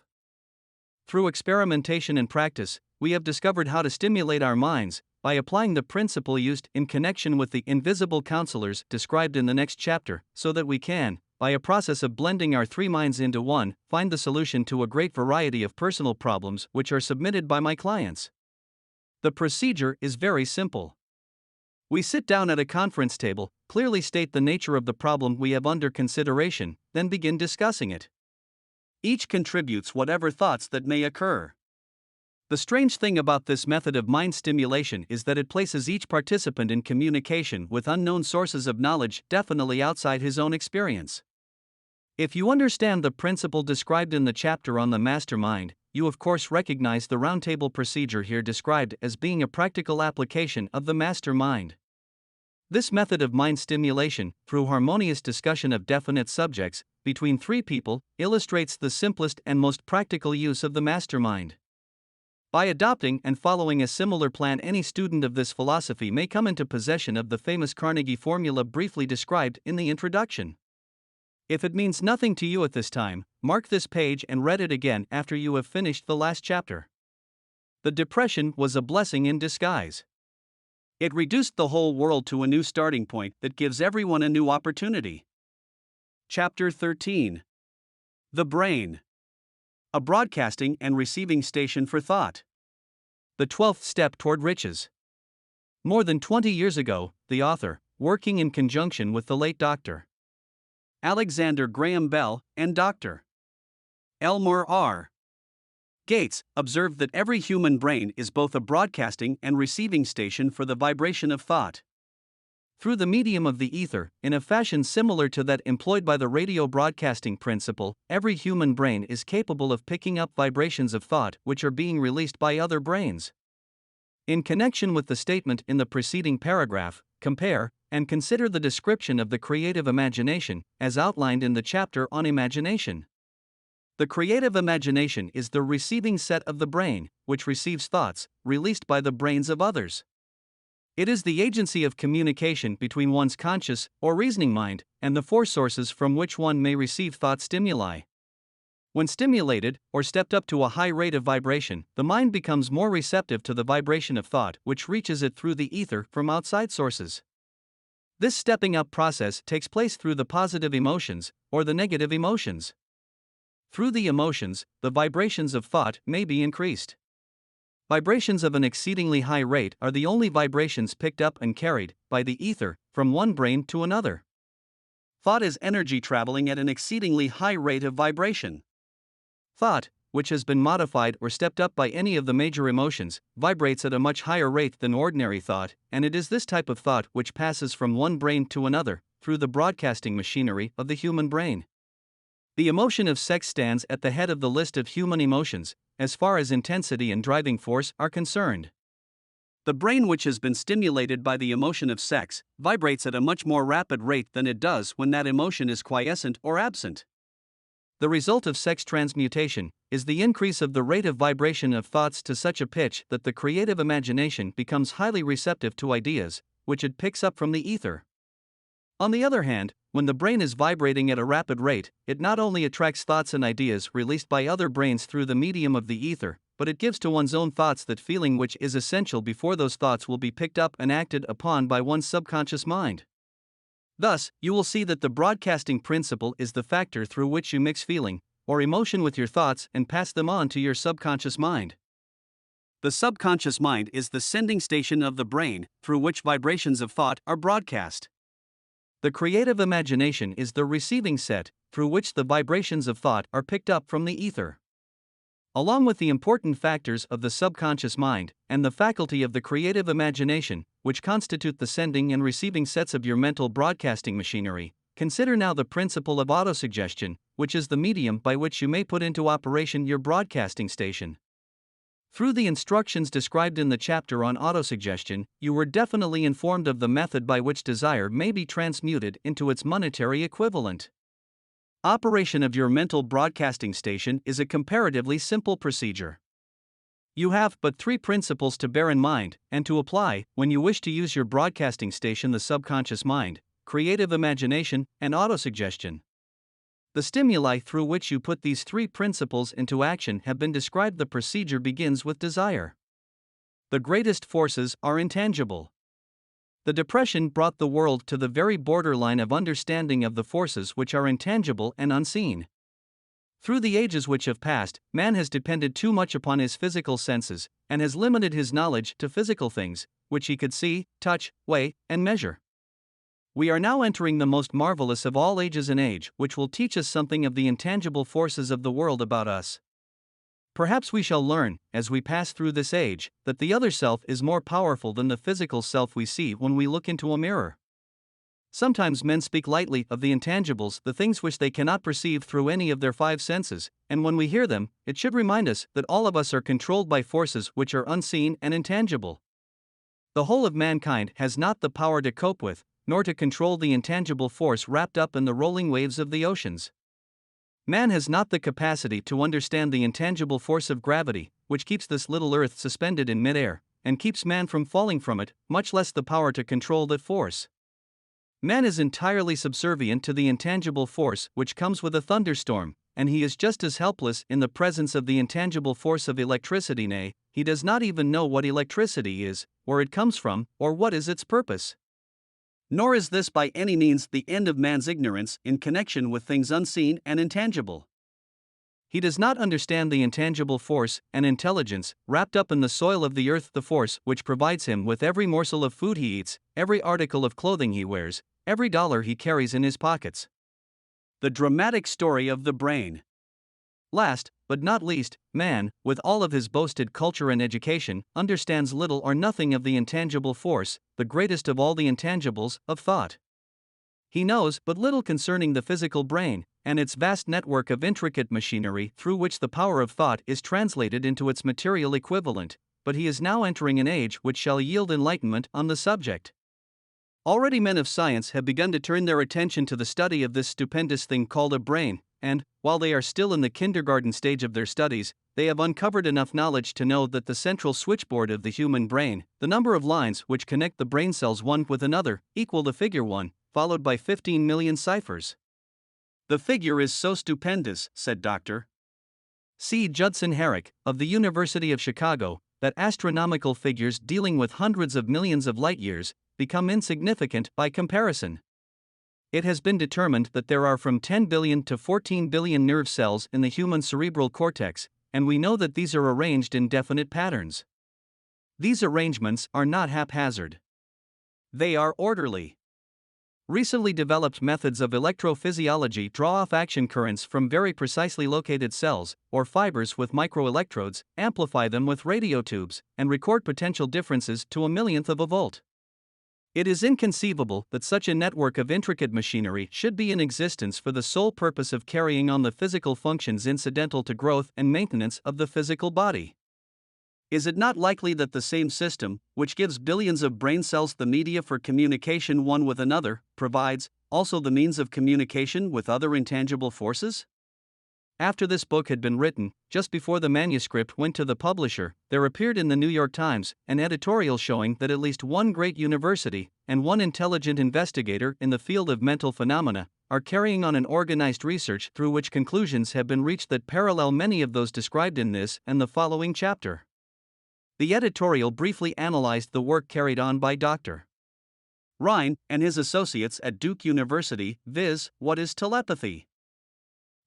Through experimentation and practice, we have discovered how to stimulate our minds by applying the principle used in connection with the invisible counselors described in the next chapter, so that we can, by a process of blending our three minds into one, find the solution to a great variety of personal problems which are submitted by my clients. The procedure is very simple. We sit down at a conference table, clearly state the nature of the problem we have under consideration, then begin discussing it. Each contributes whatever thoughts that may occur. The strange thing about this method of mind stimulation is that it places each participant in communication with unknown sources of knowledge definitely outside his own experience. If you understand the principle described in the chapter on the master mind, you of course recognize the roundtable procedure here described as being a practical application of the master mind. This method of mind stimulation, through harmonious discussion of definite subjects, between three people, illustrates the simplest and most practical use of the master mind. By adopting and following a similar plan, any student of this philosophy may come into possession of the famous Carnegie formula briefly described in the introduction. If it means nothing to you at this time, mark this page and read it again after you have finished the last chapter. The depression was a blessing in disguise. It reduced the whole world to a new starting point that gives everyone a new opportunity. Chapter 13. The Brain. A broadcasting and receiving station for thought. The 12th step toward riches. More than 20 years ago, the author, working in conjunction with the late Dr. Alexander Graham Bell and Dr. Elmore R. Gates, observed that every human brain is both a broadcasting and receiving station for the vibration of thought. Through the medium of the ether, in a fashion similar to that employed by the radio broadcasting principle, every human brain is capable of picking up vibrations of thought which are being released by other brains. In connection with the statement in the preceding paragraph, compare and consider the description of the creative imagination, as outlined in the chapter on imagination. The creative imagination is the receiving set of the brain, which receives thoughts released by the brains of others. It is the agency of communication between one's conscious or reasoning mind and the four sources from which one may receive thought stimuli. When stimulated or stepped up to a high rate of vibration, the mind becomes more receptive to the vibration of thought which reaches it through the ether from outside sources. This stepping up process takes place through the positive emotions or the negative emotions. Through the emotions, the vibrations of thought may be increased. Vibrations of an exceedingly high rate are the only vibrations picked up and carried by the ether from one brain to another. Thought is energy traveling at an exceedingly high rate of vibration. Thought, which has been modified or stepped up by any of the major emotions, vibrates at a much higher rate than ordinary thought, and it is this type of thought which passes from one brain to another, through the broadcasting machinery of the human brain. The emotion of sex stands at the head of the list of human emotions, as far as intensity and driving force are concerned. The brain, which has been stimulated by the emotion of sex, vibrates at a much more rapid rate than it does when that emotion is quiescent or absent. The result of sex transmutation is the increase of the rate of vibration of thoughts to such a pitch that the creative imagination becomes highly receptive to ideas, which it picks up from the ether. On the other hand, when the brain is vibrating at a rapid rate, it not only attracts thoughts and ideas released by other brains through the medium of the ether, but it gives to one's own thoughts that feeling which is essential before those thoughts will be picked up and acted upon by one's subconscious mind. Thus, you will see that the broadcasting principle is the factor through which you mix feeling, or emotion with your thoughts and pass them on to your subconscious mind. The subconscious mind is the sending station of the brain, through which vibrations of thought are broadcast. The creative imagination is the receiving set, through which the vibrations of thought are picked up from the ether. Along with the important factors of the subconscious mind and the faculty of the creative imagination, which constitute the sending and receiving sets of your mental broadcasting machinery, consider now the principle of autosuggestion, which is the medium by which you may put into operation your broadcasting station. Through the instructions described in the chapter on autosuggestion, you were definitely informed of the method by which desire may be transmuted into its monetary equivalent. Operation of your mental broadcasting station is a comparatively simple procedure. You have but three principles to bear in mind and to apply when you wish to use your broadcasting station: the subconscious mind, creative imagination, and autosuggestion. The stimuli through which you put these three principles into action have been described. The procedure begins with desire. The greatest forces are intangible. The Depression brought the world to the very borderline of understanding of the forces which are intangible and unseen. Through the ages which have passed, man has depended too much upon his physical senses, and has limited his knowledge to physical things, which he could see, touch, weigh, and measure. We are now entering the most marvelous of all ages, an age which will teach us something of the intangible forces of the world about us. Perhaps we shall learn, as we pass through this age, that the other self is more powerful than the physical self we see when we look into a mirror. Sometimes men speak lightly of the intangibles, the things which they cannot perceive through any of their five senses, and when we hear them, it should remind us that all of us are controlled by forces which are unseen and intangible. The whole of mankind has not the power to cope with, nor to control the intangible force wrapped up in the rolling waves of the oceans. Man has not the capacity to understand the intangible force of gravity, which keeps this little earth suspended in midair, and keeps man from falling from it, much less the power to control that force. Man is entirely subservient to the intangible force which comes with a thunderstorm, and he is just as helpless in the presence of the intangible force of electricity. Nay, he does not even know what electricity is, where it comes from, or what is its purpose. Nor is this by any means the end of man's ignorance in connection with things unseen and intangible. He does not understand the intangible force and intelligence wrapped up in the soil of the earth, the force which provides him with every morsel of food he eats, every article of clothing he wears, every dollar he carries in his pockets. The dramatic story of the brain. Last, but not least, man, with all of his boasted culture and education, understands little or nothing of the intangible force, the greatest of all the intangibles, of thought. He knows but little concerning the physical brain, and its vast network of intricate machinery through which the power of thought is translated into its material equivalent, but he is now entering an age which shall yield enlightenment on the subject. Already men of science have begun to turn their attention to the study of this stupendous thing called a brain, and, while they are still in the kindergarten stage of their studies, they have uncovered enough knowledge to know that the central switchboard of the human brain, the number of lines which connect the brain cells one with another, equal the figure 1, followed by 15 million ciphers. The figure is so stupendous, said Dr. C. Judson Herrick, of the University of Chicago, that astronomical figures dealing with hundreds of millions of light years become insignificant by comparison. It has been determined that there are from 10 billion to 14 billion nerve cells in the human cerebral cortex, and we know that these are arranged in definite patterns. These arrangements are not haphazard. They are orderly. Recently developed methods of electrophysiology draw off action currents from very precisely located cells, or fibers with microelectrodes, amplify them with radio tubes, and record potential differences to a millionth of a volt. It is inconceivable that such a network of intricate machinery should be in existence for the sole purpose of carrying on the physical functions incidental to growth and maintenance of the physical body. Is it not likely that the same system, which gives billions of brain cells the media for communication one with another, provides also the means of communication with other intangible forces? After this book had been written, just before the manuscript went to the publisher, there appeared in the New York Times an editorial showing that at least one great university and one intelligent investigator in the field of mental phenomena are carrying on an organized research through which conclusions have been reached that parallel many of those described in this and the following chapter. The editorial briefly analyzed the work carried on by Dr. Rhine and his associates at Duke University, viz., what is telepathy?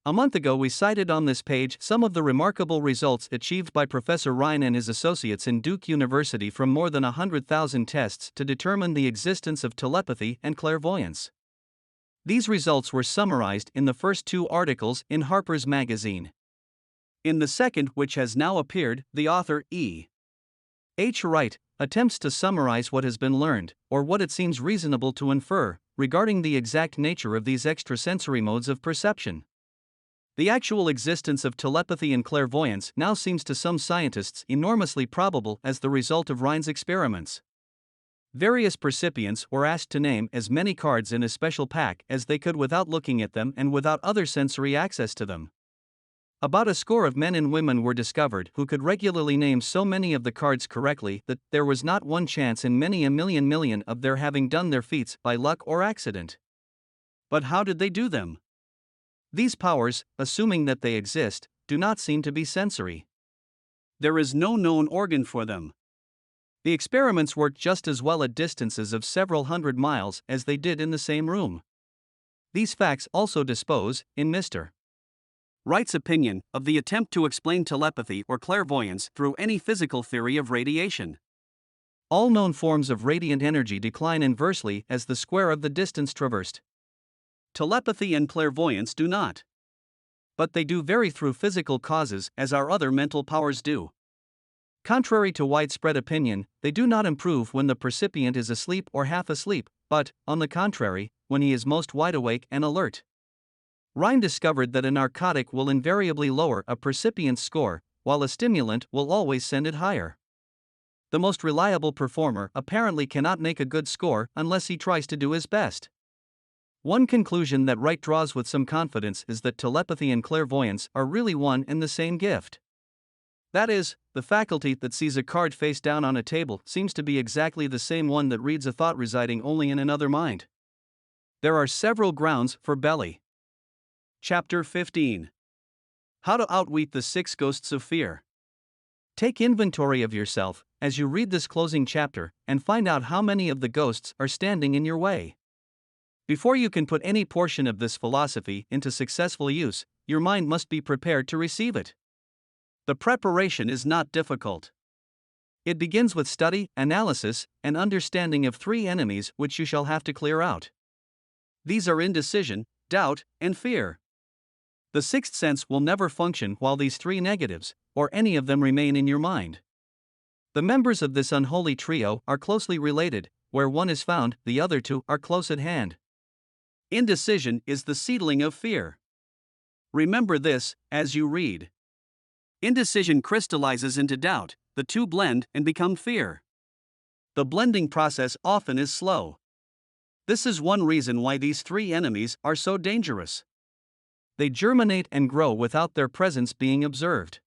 A month ago we cited on this page some of the remarkable results achieved by Professor Rhine and his associates in Duke University from more than 100,000 tests to determine the existence of telepathy and clairvoyance. These results were summarized in the first two articles in Harper's Magazine. In the second, which has now appeared, the author E. H. Wright attempts to summarize what has been learned, or what it seems reasonable to infer, regarding the exact nature of these extrasensory modes of perception. The actual existence of telepathy and clairvoyance now seems to some scientists enormously probable as the result of Rhine's experiments. Various percipients were asked to name as many cards in a special pack as they could without looking at them and without other sensory access to them. About a score of men and women were discovered who could regularly name so many of the cards correctly that there was not one chance in many a million of their having done their feats by luck or accident. But how did they do them? These powers, assuming that they exist, do not seem to be sensory. There is no known organ for them. The experiments worked just as well at distances of several hundred miles as they did in the same room. These facts also dispose, in Mr. Wright's opinion, of the attempt to explain telepathy or clairvoyance through any physical theory of radiation. All known forms of radiant energy decline inversely as the square of the distance traversed. Telepathy and clairvoyance do not. But they do vary through physical causes as our other mental powers do. Contrary to widespread opinion, they do not improve when the percipient is asleep or half asleep, but, on the contrary, when he is most wide awake and alert. Rhine discovered that a narcotic will invariably lower a percipient's score, while a stimulant will always send it higher. The most reliable performer apparently cannot make a good score unless he tries to do his best. One conclusion that Wright draws with some confidence is that telepathy and clairvoyance are really one and the same gift. That is, the faculty that sees a card face down on a table seems to be exactly the same one that reads a thought residing only in another mind. There are several grounds for belly. Chapter 15. How to outwit the 6 ghosts of fear. Take inventory of yourself as you read this closing chapter and find out how many of the ghosts are standing in your way. Before you can put any portion of this philosophy into successful use, your mind must be prepared to receive it. The preparation is not difficult. It begins with study, analysis, and understanding of 3 enemies which you shall have to clear out. These are indecision, doubt, and fear. The sixth sense will never function while these 3 negatives, or any of them, remain in your mind. The members of this unholy trio are closely related. Where one is found, the other 2 are close at hand. Indecision is the seedling of fear. Remember this as you read. Indecision crystallizes into doubt, the 2 blend and become fear. The blending process often is slow. This is one reason why these 3 enemies are so dangerous. They germinate and grow without their presence being observed.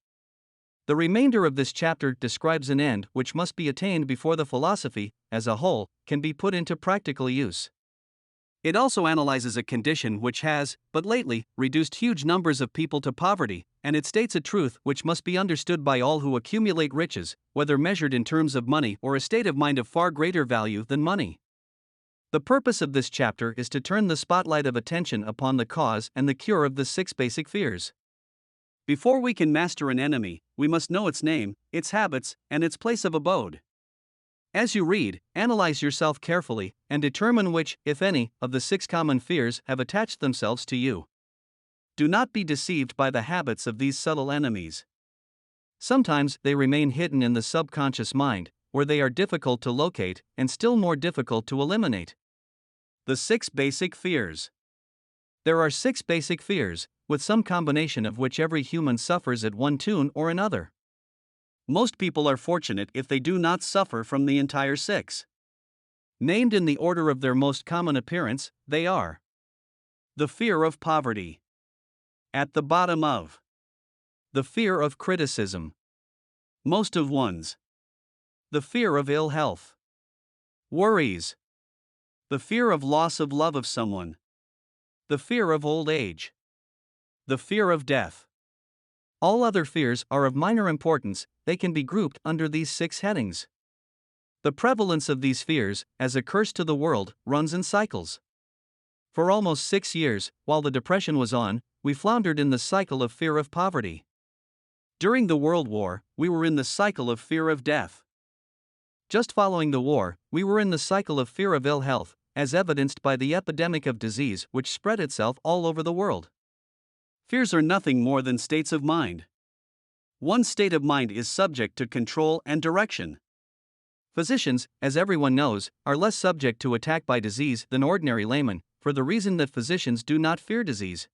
The remainder of this chapter describes an end which must be attained before the philosophy, as a whole, can be put into practical use. It also analyzes a condition which has, but lately, reduced huge numbers of people to poverty, and it states a truth which must be understood by all who accumulate riches, whether measured in terms of money or a state of mind of far greater value than money. The purpose of this chapter is to turn the spotlight of attention upon the cause and the cure of the 6 basic fears. Before we can master an enemy, we must know its name, its habits, and its place of abode. As you read, analyze yourself carefully and determine which, if any, of the 6 common fears have attached themselves to you. Do not be deceived by the habits of these subtle enemies. Sometimes they remain hidden in the subconscious mind, where they are difficult to locate and still more difficult to eliminate. The 6 basic fears. There are 6 basic fears, with some combination of which every human suffers at one tune or another. Most people are fortunate if they do not suffer from the entire 6. Named in the order of their most common appearance, they are: the fear of poverty. At the bottom of. The fear of criticism. Most of one's. The fear of ill health. Worries. The fear of loss of love of someone. The fear of old age. The fear of death. All other fears are of minor importance, they can be grouped under these 6 headings. The prevalence of these fears, as a curse to the world, runs in cycles. For almost 6 years, while the Depression was on, we floundered in the cycle of fear of poverty. During the World War, we were in the cycle of fear of death. Just following the war, we were in the cycle of fear of ill health, as evidenced by the epidemic of disease which spread itself all over the world. Fears are nothing more than states of mind. One state of mind is subject to control and direction. Physicians, as everyone knows, are less subject to attack by disease than ordinary laymen, for the reason that physicians do not fear disease.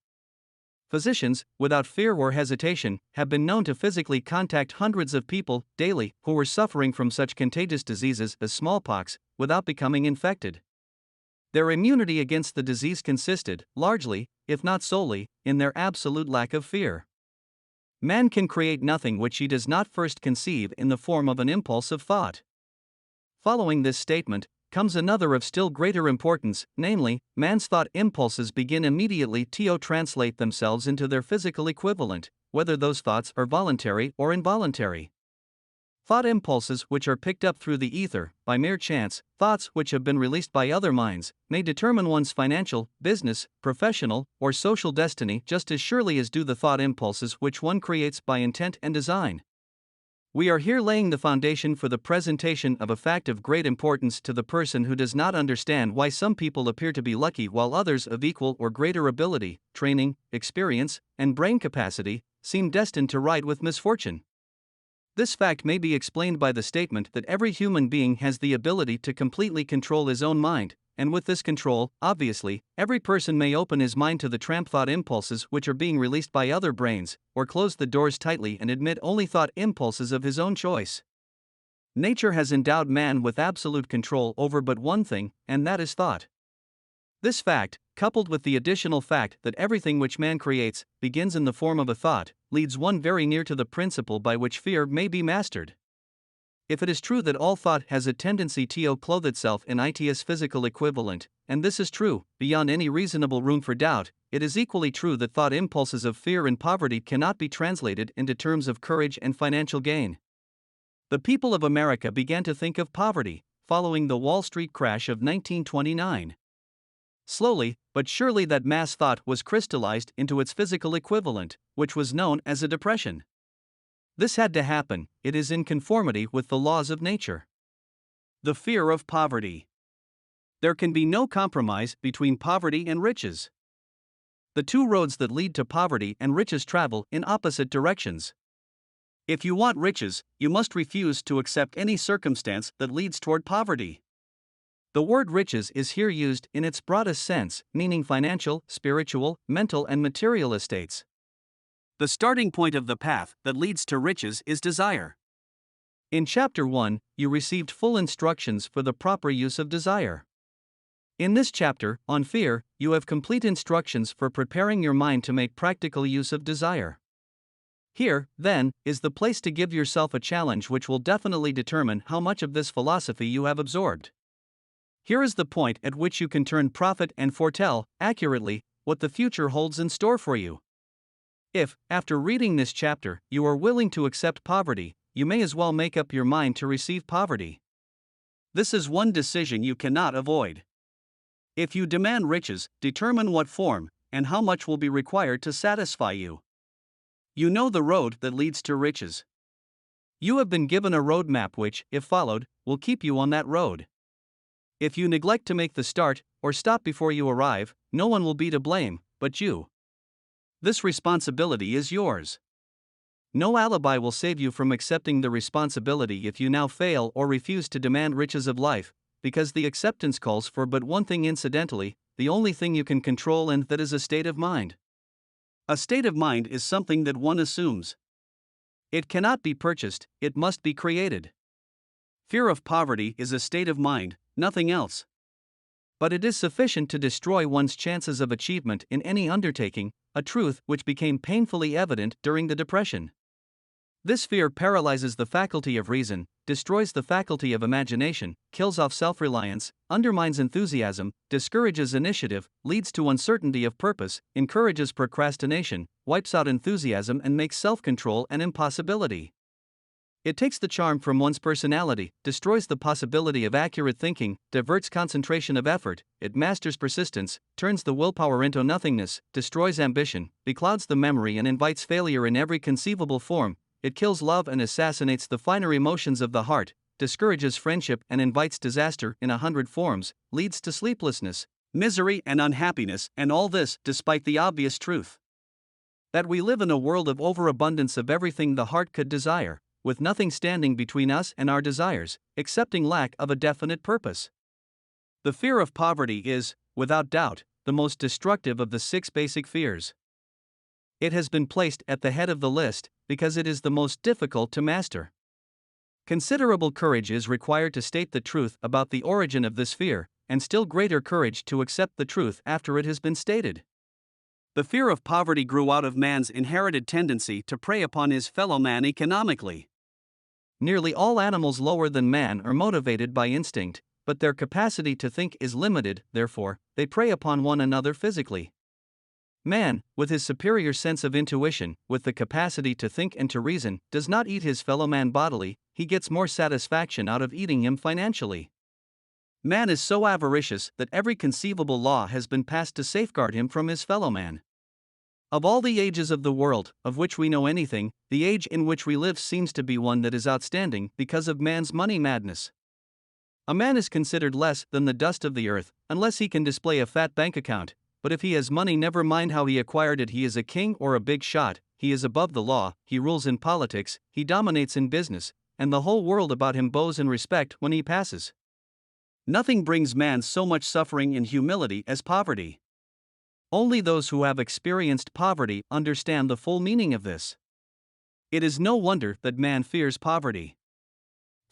Physicians, without fear or hesitation, have been known to physically contact hundreds of people daily who were suffering from such contagious diseases as smallpox, without becoming infected. Their immunity against the disease consisted, largely, if not solely, in their absolute lack of fear. Man can create nothing which he does not first conceive in the form of an impulse of thought. Following this statement, comes another of still greater importance, namely, man's thought impulses begin immediately to translate themselves into their physical equivalent, whether those thoughts are voluntary or involuntary. Thought impulses which are picked up through the ether, by mere chance, thoughts which have been released by other minds, may determine one's financial, business, professional, or social destiny just as surely as do the thought impulses which one creates by intent and design. We are here laying the foundation for the presentation of a fact of great importance to the person who does not understand why some people appear to be lucky while others of equal or greater ability, training, experience, and brain capacity seem destined to ride with misfortune. This fact may be explained by the statement that every human being has the ability to completely control his own mind, and with this control, obviously, every person may open his mind to the tramp thought impulses which are being released by other brains, or close the doors tightly and admit only thought impulses of his own choice. Nature has endowed man with absolute control over but one thing, and that is thought. This fact, coupled with the additional fact that everything which man creates begins in the form of a thought, leads one very near to the principle by which fear may be mastered. If it is true that all thought has a tendency to clothe itself in its physical equivalent, and this is true, beyond any reasonable room for doubt, it is equally true that thought impulses of fear and poverty cannot be translated into terms of courage and financial gain. The people of America began to think of poverty, following the Wall Street crash of 1929. Slowly, but surely that mass thought was crystallized into its physical equivalent, which was known as a depression. This had to happen, it is in conformity with the laws of nature. The fear of poverty. There can be no compromise between poverty and riches. The two roads that lead to poverty and riches travel in opposite directions. If you want riches, you must refuse to accept any circumstance that leads toward poverty. The word riches is here used in its broadest sense, meaning financial, spiritual, mental, and material estates. The starting point of the path that leads to riches is desire. In Chapter 1, you received full instructions for the proper use of desire. In this chapter, on fear, you have complete instructions for preparing your mind to make practical use of desire. Here, then, is the place to give yourself a challenge which will definitely determine how much of this philosophy you have absorbed. Here is the point at which you can turn prophet and foretell, accurately, what the future holds in store for you. If, after reading this chapter, you are willing to accept poverty, you may as well make up your mind to receive poverty. This is one decision you cannot avoid. If you demand riches, determine what form and how much will be required to satisfy you. You know the road that leads to riches. You have been given a roadmap which, if followed, will keep you on that road. If you neglect to make the start, or stop before you arrive, no one will be to blame but you. This responsibility is yours. No alibi will save you from accepting the responsibility if you now fail or refuse to demand riches of life, because the acceptance calls for but one thing incidentally, the only thing you can control, and that is a state of mind. A state of mind is something that one assumes. It cannot be purchased, it must be created. Fear of poverty is a state of mind, nothing else. But it is sufficient to destroy one's chances of achievement in any undertaking, a truth which became painfully evident during the Depression. This fear paralyzes the faculty of reason, destroys the faculty of imagination, kills off self-reliance, undermines enthusiasm, discourages initiative, leads to uncertainty of purpose, encourages procrastination, wipes out enthusiasm, and makes self-control an impossibility. It takes the charm from one's personality, destroys the possibility of accurate thinking, diverts concentration of effort, it masters persistence, turns the willpower into nothingness, destroys ambition, beclouds the memory, and invites failure in every conceivable form. It kills love and assassinates the finer emotions of the heart, discourages friendship and invites disaster in 100 forms, leads to sleeplessness, misery, and unhappiness, and all this despite the obvious truth that we live in a world of overabundance of everything the heart could desire, with nothing standing between us and our desires, excepting lack of a definite purpose. The fear of poverty is, without doubt, the most destructive of the 6 basic fears. It has been placed at the head of the list because it is the most difficult to master. Considerable courage is required to state the truth about the origin of this fear, and still greater courage to accept the truth after it has been stated. The fear of poverty grew out of man's inherited tendency to prey upon his fellow man economically. Nearly all animals lower than man are motivated by instinct, but their capacity to think is limited, therefore, they prey upon one another physically. Man, with his superior sense of intuition, with the capacity to think and to reason, does not eat his fellow man bodily, he gets more satisfaction out of eating him financially. Man is so avaricious that every conceivable law has been passed to safeguard him from his fellow man. Of all the ages of the world, of which we know anything, the age in which we live seems to be one that is outstanding because of man's money madness. A man is considered less than the dust of the earth, unless he can display a fat bank account. But if he has money, never mind how he acquired it, he is a king or a big shot, he is above the law, he rules in politics, he dominates in business, and the whole world about him bows in respect when he passes. Nothing brings man so much suffering and humility as poverty. Only those who have experienced poverty understand the full meaning of this. It is no wonder that man fears poverty.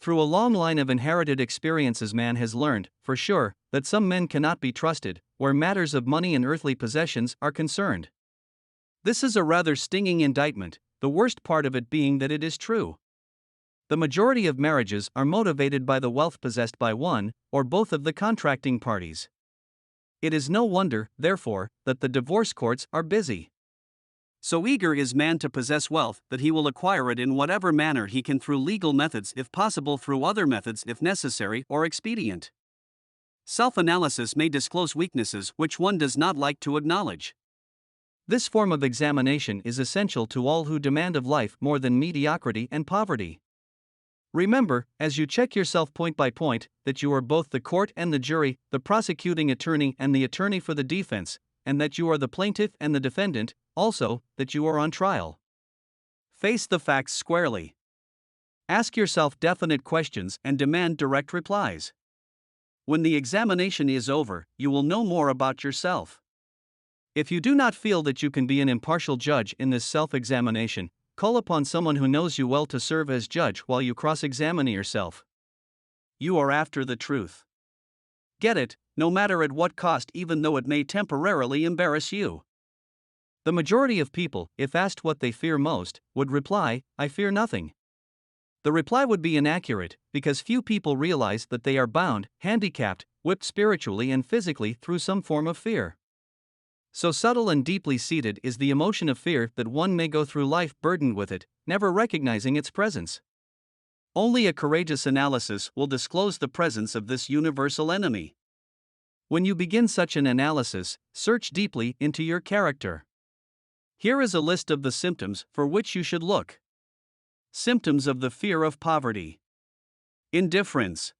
Through a long line of inherited experiences, man has learned, for sure, that some men cannot be trusted, where matters of money and earthly possessions are concerned. This is a rather stinging indictment, the worst part of it being that it is true. The majority of marriages are motivated by the wealth possessed by one, or both of the contracting parties. It is no wonder, therefore, that the divorce courts are busy. So eager is man to possess wealth that he will acquire it in whatever manner he can, through legal methods if possible, through other methods if necessary or expedient. Self-analysis may disclose weaknesses which one does not like to acknowledge. This form of examination is essential to all who demand of life more than mediocrity and poverty. Remember, as you check yourself point by point, that you are both the court and the jury, the prosecuting attorney and the attorney for the defense, and that you are the plaintiff and the defendant, also, that you are on trial. Face the facts squarely. Ask yourself definite questions and demand direct replies. When the examination is over, you will know more about yourself. If you do not feel that you can be an impartial judge in this self-examination, call upon someone who knows you well to serve as judge while you cross-examine yourself. You are after the truth. Get it, no matter at what cost, even though it may temporarily embarrass you. The majority of people, if asked what they fear most, would reply, "I fear nothing." The reply would be inaccurate, because few people realize that they are bound, handicapped, whipped spiritually and physically through some form of fear. So subtle and deeply seated is the emotion of fear that one may go through life burdened with it, never recognizing its presence. Only a courageous analysis will disclose the presence of this universal enemy. When you begin such an analysis, search deeply into your character. Here is a list of the symptoms for which you should look. Symptoms of the fear of poverty. Indifference.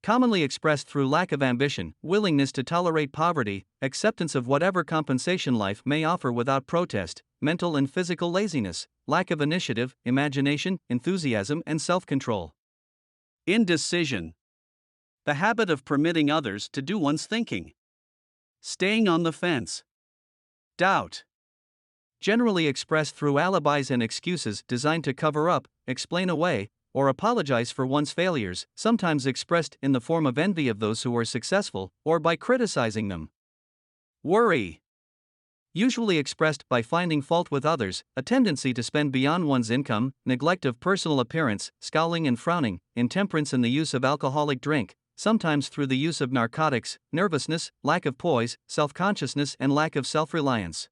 Commonly expressed through lack of ambition, willingness to tolerate poverty, acceptance of whatever compensation life may offer without protest, mental and physical laziness, lack of initiative, imagination, enthusiasm, and self-control. Indecision. The habit of permitting others to do one's thinking. Staying on the fence. Doubt. Generally expressed through alibis and excuses designed to cover up, explain away, or apologize for one's failures, sometimes expressed in the form of envy of those who are successful, or by criticizing them. Worry. Usually expressed by finding fault with others, a tendency to spend beyond one's income, neglect of personal appearance, scowling and frowning, intemperance in the use of alcoholic drink, sometimes through the use of narcotics, nervousness, lack of poise, self-consciousness, and lack of self-reliance.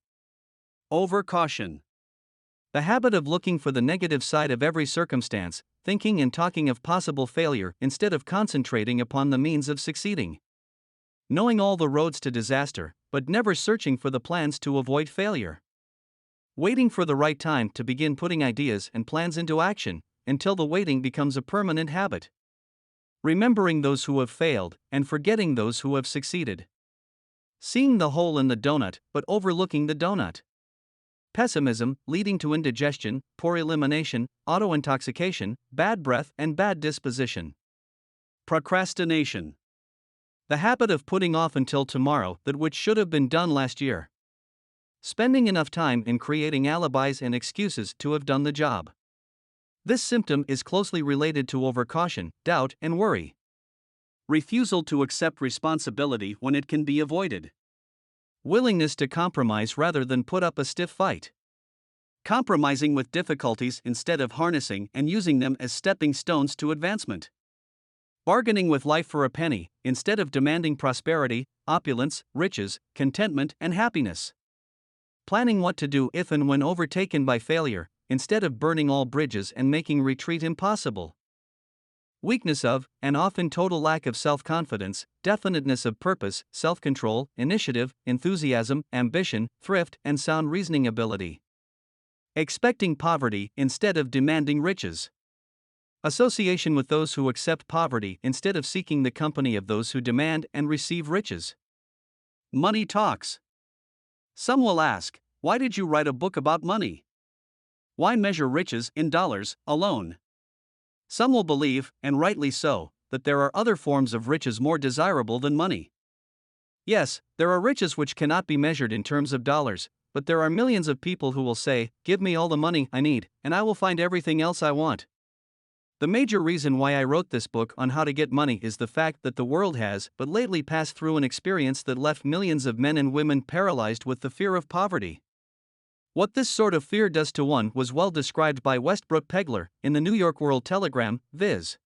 Overcaution. The habit of looking for the negative side of every circumstance, thinking and talking of possible failure instead of concentrating upon the means of succeeding. Knowing all the roads to disaster, but never searching for the plans to avoid failure. Waiting for the right time to begin putting ideas and plans into action, until the waiting becomes a permanent habit. Remembering those who have failed, and forgetting those who have succeeded. Seeing the hole in the donut, but overlooking the donut. Pessimism, leading to indigestion, poor elimination, auto-intoxication, bad breath, and bad disposition. Procrastination. The habit of putting off until tomorrow that which should have been done last year. Spending enough time in creating alibis and excuses to have done the job. This symptom is closely related to overcaution, doubt, and worry. Refusal to accept responsibility when it can be avoided. Willingness to compromise rather than put up a stiff fight. Compromising with difficulties instead of harnessing and using them as stepping stones to advancement. Bargaining with life for a penny, instead of demanding prosperity, opulence, riches, contentment, and happiness. Planning what to do if and when overtaken by failure, instead of burning all bridges and making retreat impossible. Weakness of, and often total lack of self-confidence, definiteness of purpose, self-control, initiative, enthusiasm, ambition, thrift, and sound reasoning ability. Expecting poverty instead of demanding riches. Association with those who accept poverty instead of seeking the company of those who demand and receive riches. Money talks. Some will ask, why did you write a book about money? Why measure riches in dollars alone? Some will believe, and rightly so, that there are other forms of riches more desirable than money. Yes, there are riches which cannot be measured in terms of dollars, but there are millions of people who will say, give me all the money I need, and I will find everything else I want. The major reason why I wrote this book on how to get money is the fact that the world has but lately passed through an experience that left millions of men and women paralyzed with the fear of poverty. What this sort of fear does to one was well described by Westbrook Pegler in the New York World Telegram, viz.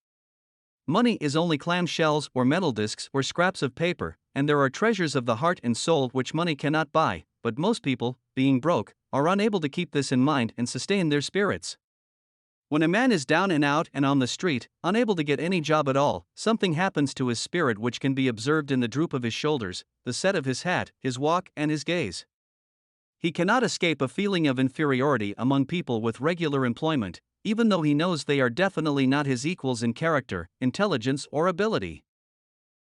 Money is only clam shells or metal discs or scraps of paper, and there are treasures of the heart and soul which money cannot buy, but most people, being broke, are unable to keep this in mind and sustain their spirits. When a man is down and out and on the street, unable to get any job at all, something happens to his spirit which can be observed in the droop of his shoulders, the set of his hat, his walk, and his gaze. He cannot escape a feeling of inferiority among people with regular employment, even though he knows they are definitely not his equals in character, intelligence, or ability.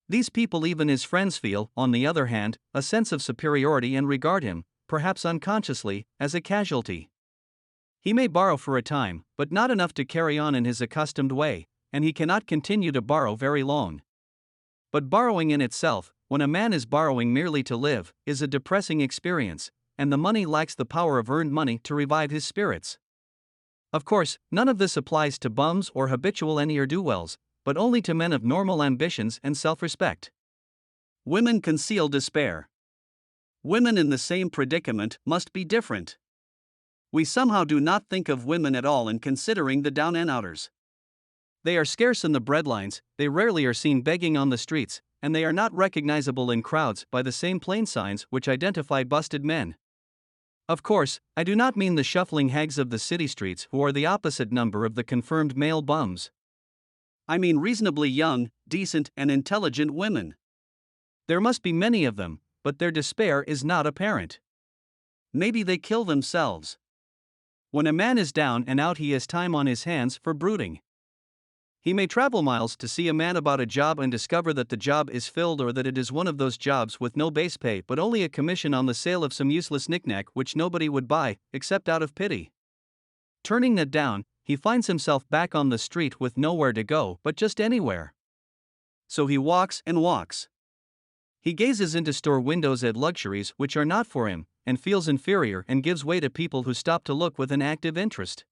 These people, even his friends, feel, on the other hand, a sense of superiority and regard him, perhaps unconsciously, as a casualty. He may borrow for a time, but not enough to carry on in his accustomed way, and he cannot continue to borrow very long. But borrowing in itself, when a man is borrowing merely to live, is a depressing experience, and the money lacks the power of earned money to revive his spirits. Of course, none of this applies to bums or habitual ne'er-do-wells, but only to men of normal ambitions and self-respect. Women conceal despair. Women in the same predicament must be different. We somehow do not think of women at all in considering the down and outers. They are scarce in the breadlines, they rarely are seen begging on the streets, and they are not recognizable in crowds by the same plain signs which identify busted men. Of course, I do not mean the shuffling hags of the city streets who are the opposite number of the confirmed male bums. I mean reasonably young, decent, and intelligent women. There must be many of them, but their despair is not apparent. Maybe they kill themselves. When a man is down and out, he has time on his hands for brooding. He may travel miles to see a man about a job and discover that the job is filled, or that it is one of those jobs with no base pay but only a commission on the sale of some useless knickknack which nobody would buy, except out of pity. Turning that down, he finds himself back on the street with nowhere to go but just anywhere. So he walks and walks. He gazes into store windows at luxuries which are not for him, and feels inferior and gives way to people who stop to look with an active interest.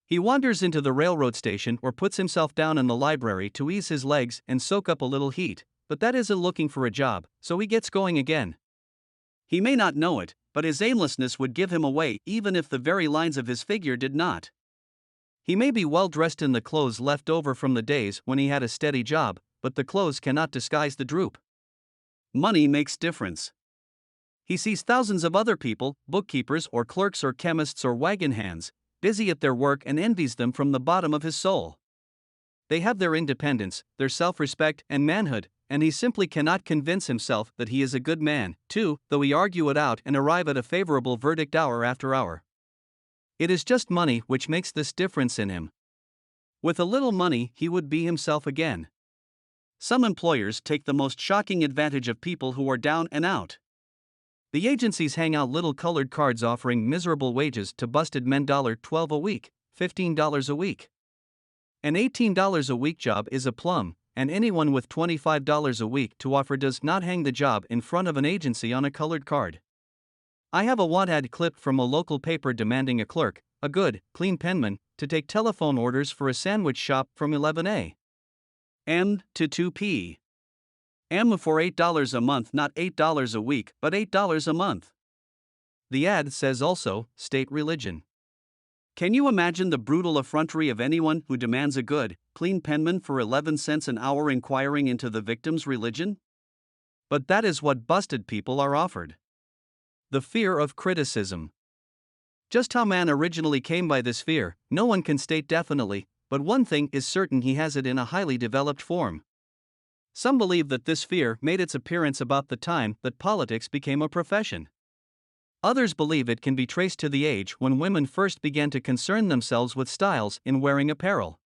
He wanders into the railroad station or puts himself down in the library to ease his legs and soak up a little heat, but that isn't looking for a job, so he gets going again. He may not know it, but his aimlessness would give him away even if the very lines of his figure did not. He may be well dressed in the clothes left over from the days when he had a steady job, but the clothes cannot disguise the droop. Money makes difference. He sees thousands of other people, bookkeepers or clerks or chemists or wagon hands, busy at their work, and envies them from the bottom of his soul. They have their independence, their self-respect and manhood, and he simply cannot convince himself that he is a good man, too, though he argue it out and arrive at a favorable verdict hour after hour. It is just money which makes this difference in him. With a little money he would be himself again. Some employers take the most shocking advantage of people who are down and out. The agencies hang out little colored cards offering miserable wages to busted men. $12 a week, $15 a week. An $18 a week job is a plum, and anyone with $25 a week to offer does not hang the job in front of an agency on a colored card. I have a want ad clip from a local paper demanding a clerk, a good, clean penman, to take telephone orders for a sandwich shop from 11 a.m. to 2 p.m. for $8 a month, not $8 a week, but $8 a month. The ad says also, state religion. Can you imagine the brutal effrontery of anyone who demands a good, clean penman for 11 cents an hour, inquiring into the victim's religion? But that is what busted people are offered. The fear of criticism. Just how man originally came by this fear, no one can state definitely, but one thing is certain: he has it in a highly developed form. Some believe that this fear made its appearance about the time that politics became a profession. Others believe it can be traced to the age when women first began to concern themselves with styles in wearing apparel.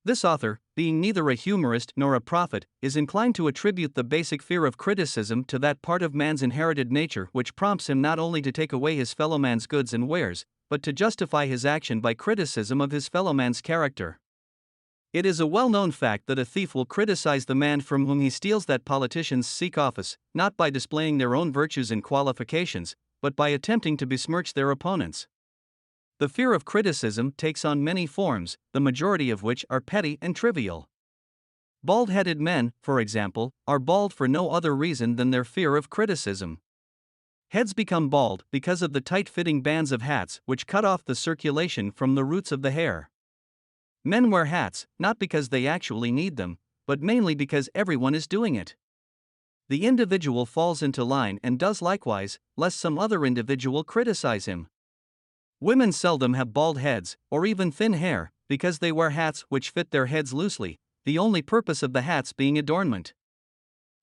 This author, being neither a humorist nor a prophet, is inclined to attribute the basic fear of criticism to that part of man's inherited nature which prompts him not only to take away his fellow man's goods and wares, but to justify his action by criticism of his fellow man's character. It is a well-known fact that a thief will criticize the man from whom he steals, that politicians seek office, not by displaying their own virtues and qualifications, but by attempting to besmirch their opponents. The fear of criticism takes on many forms, the majority of which are petty and trivial. Bald-headed men, for example, are bald for no other reason than their fear of criticism. Heads become bald because of the tight-fitting bands of hats which cut off the circulation from the roots of the hair. Men wear hats, not because they actually need them, but mainly because everyone is doing it. The individual falls into line and does likewise, lest some other individual criticize him. Women seldom have bald heads, or even thin hair, because they wear hats which fit their heads loosely, the only purpose of the hats being adornment.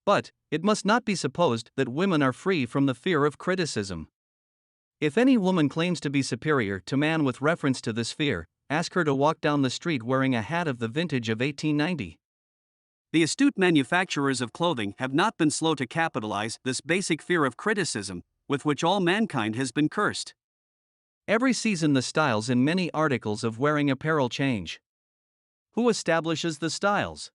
But it must not be supposed that women are free from the fear of criticism. If any woman claims to be superior to man with reference to this fear, ask her to walk down the street wearing a hat of the vintage of 1890. The astute manufacturers of clothing have not been slow to capitalize this basic fear of criticism, with which all mankind has been cursed. Every season the styles in many articles of wearing apparel change. Who establishes the styles?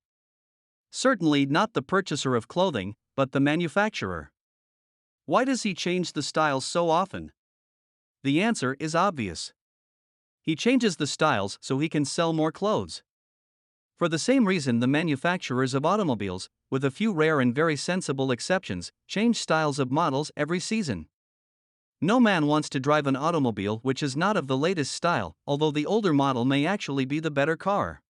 Certainly not the purchaser of clothing, but the manufacturer. Why does he change the styles so often? The answer is obvious. He changes the styles so he can sell more clothes. For the same reason, the manufacturers of automobiles, with a few rare and very sensible exceptions, change styles of models every season. No man wants to drive an automobile which is not of the latest style, although the older model may actually be the better car.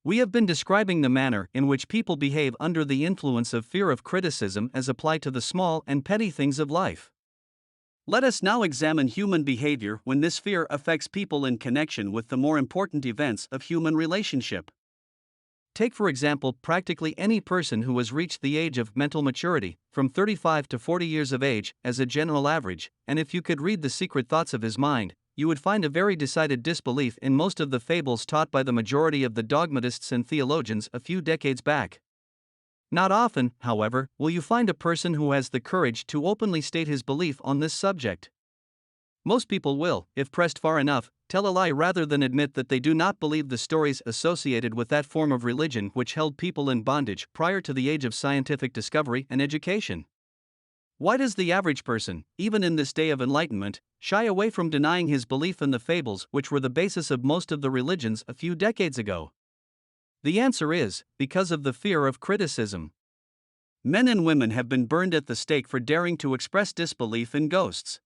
We have been describing the manner in which people behave under the influence of fear of criticism as applied to the small and petty things of life. Let us now examine human behavior when this fear affects people in connection with the more important events of human relationship. Take for example practically any person who has reached the age of mental maturity, from 35 to 40 years of age as a general average, and if you could read the secret thoughts of his mind, you would find a very decided disbelief in most of the fables taught by the majority of the dogmatists and theologians a few decades back. Not often, however, will you find a person who has the courage to openly state his belief on this subject. Most people will, if pressed far enough, tell a lie rather than admit that they do not believe the stories associated with that form of religion which held people in bondage prior to the age of scientific discovery and education. Why does the average person, even in this day of enlightenment, shy away from denying his belief in the fables which were the basis of most of the religions a few decades ago? The answer is, because of the fear of criticism. Men and women have been burned at the stake for daring to express disbelief in ghosts.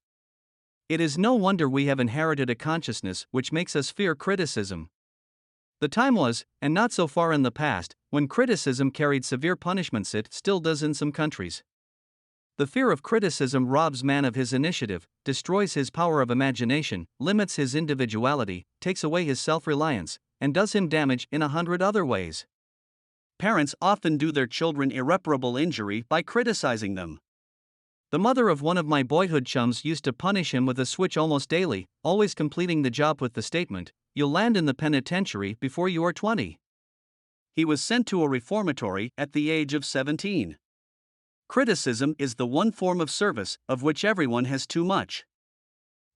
It is no wonder we have inherited a consciousness which makes us fear criticism. The time was, and not so far in the past, when criticism carried severe punishments. It still does in some countries. The fear of criticism robs man of his initiative, destroys his power of imagination, limits his individuality, takes away his self-reliance, and does him damage in 100 other ways. Parents often do their children irreparable injury by criticizing them. The mother of one of my boyhood chums used to punish him with a switch almost daily, always completing the job with the statement, "You'll land in the penitentiary before you are 20. He was sent to a reformatory at the age of 17. Criticism is the one form of service of which everyone has too much.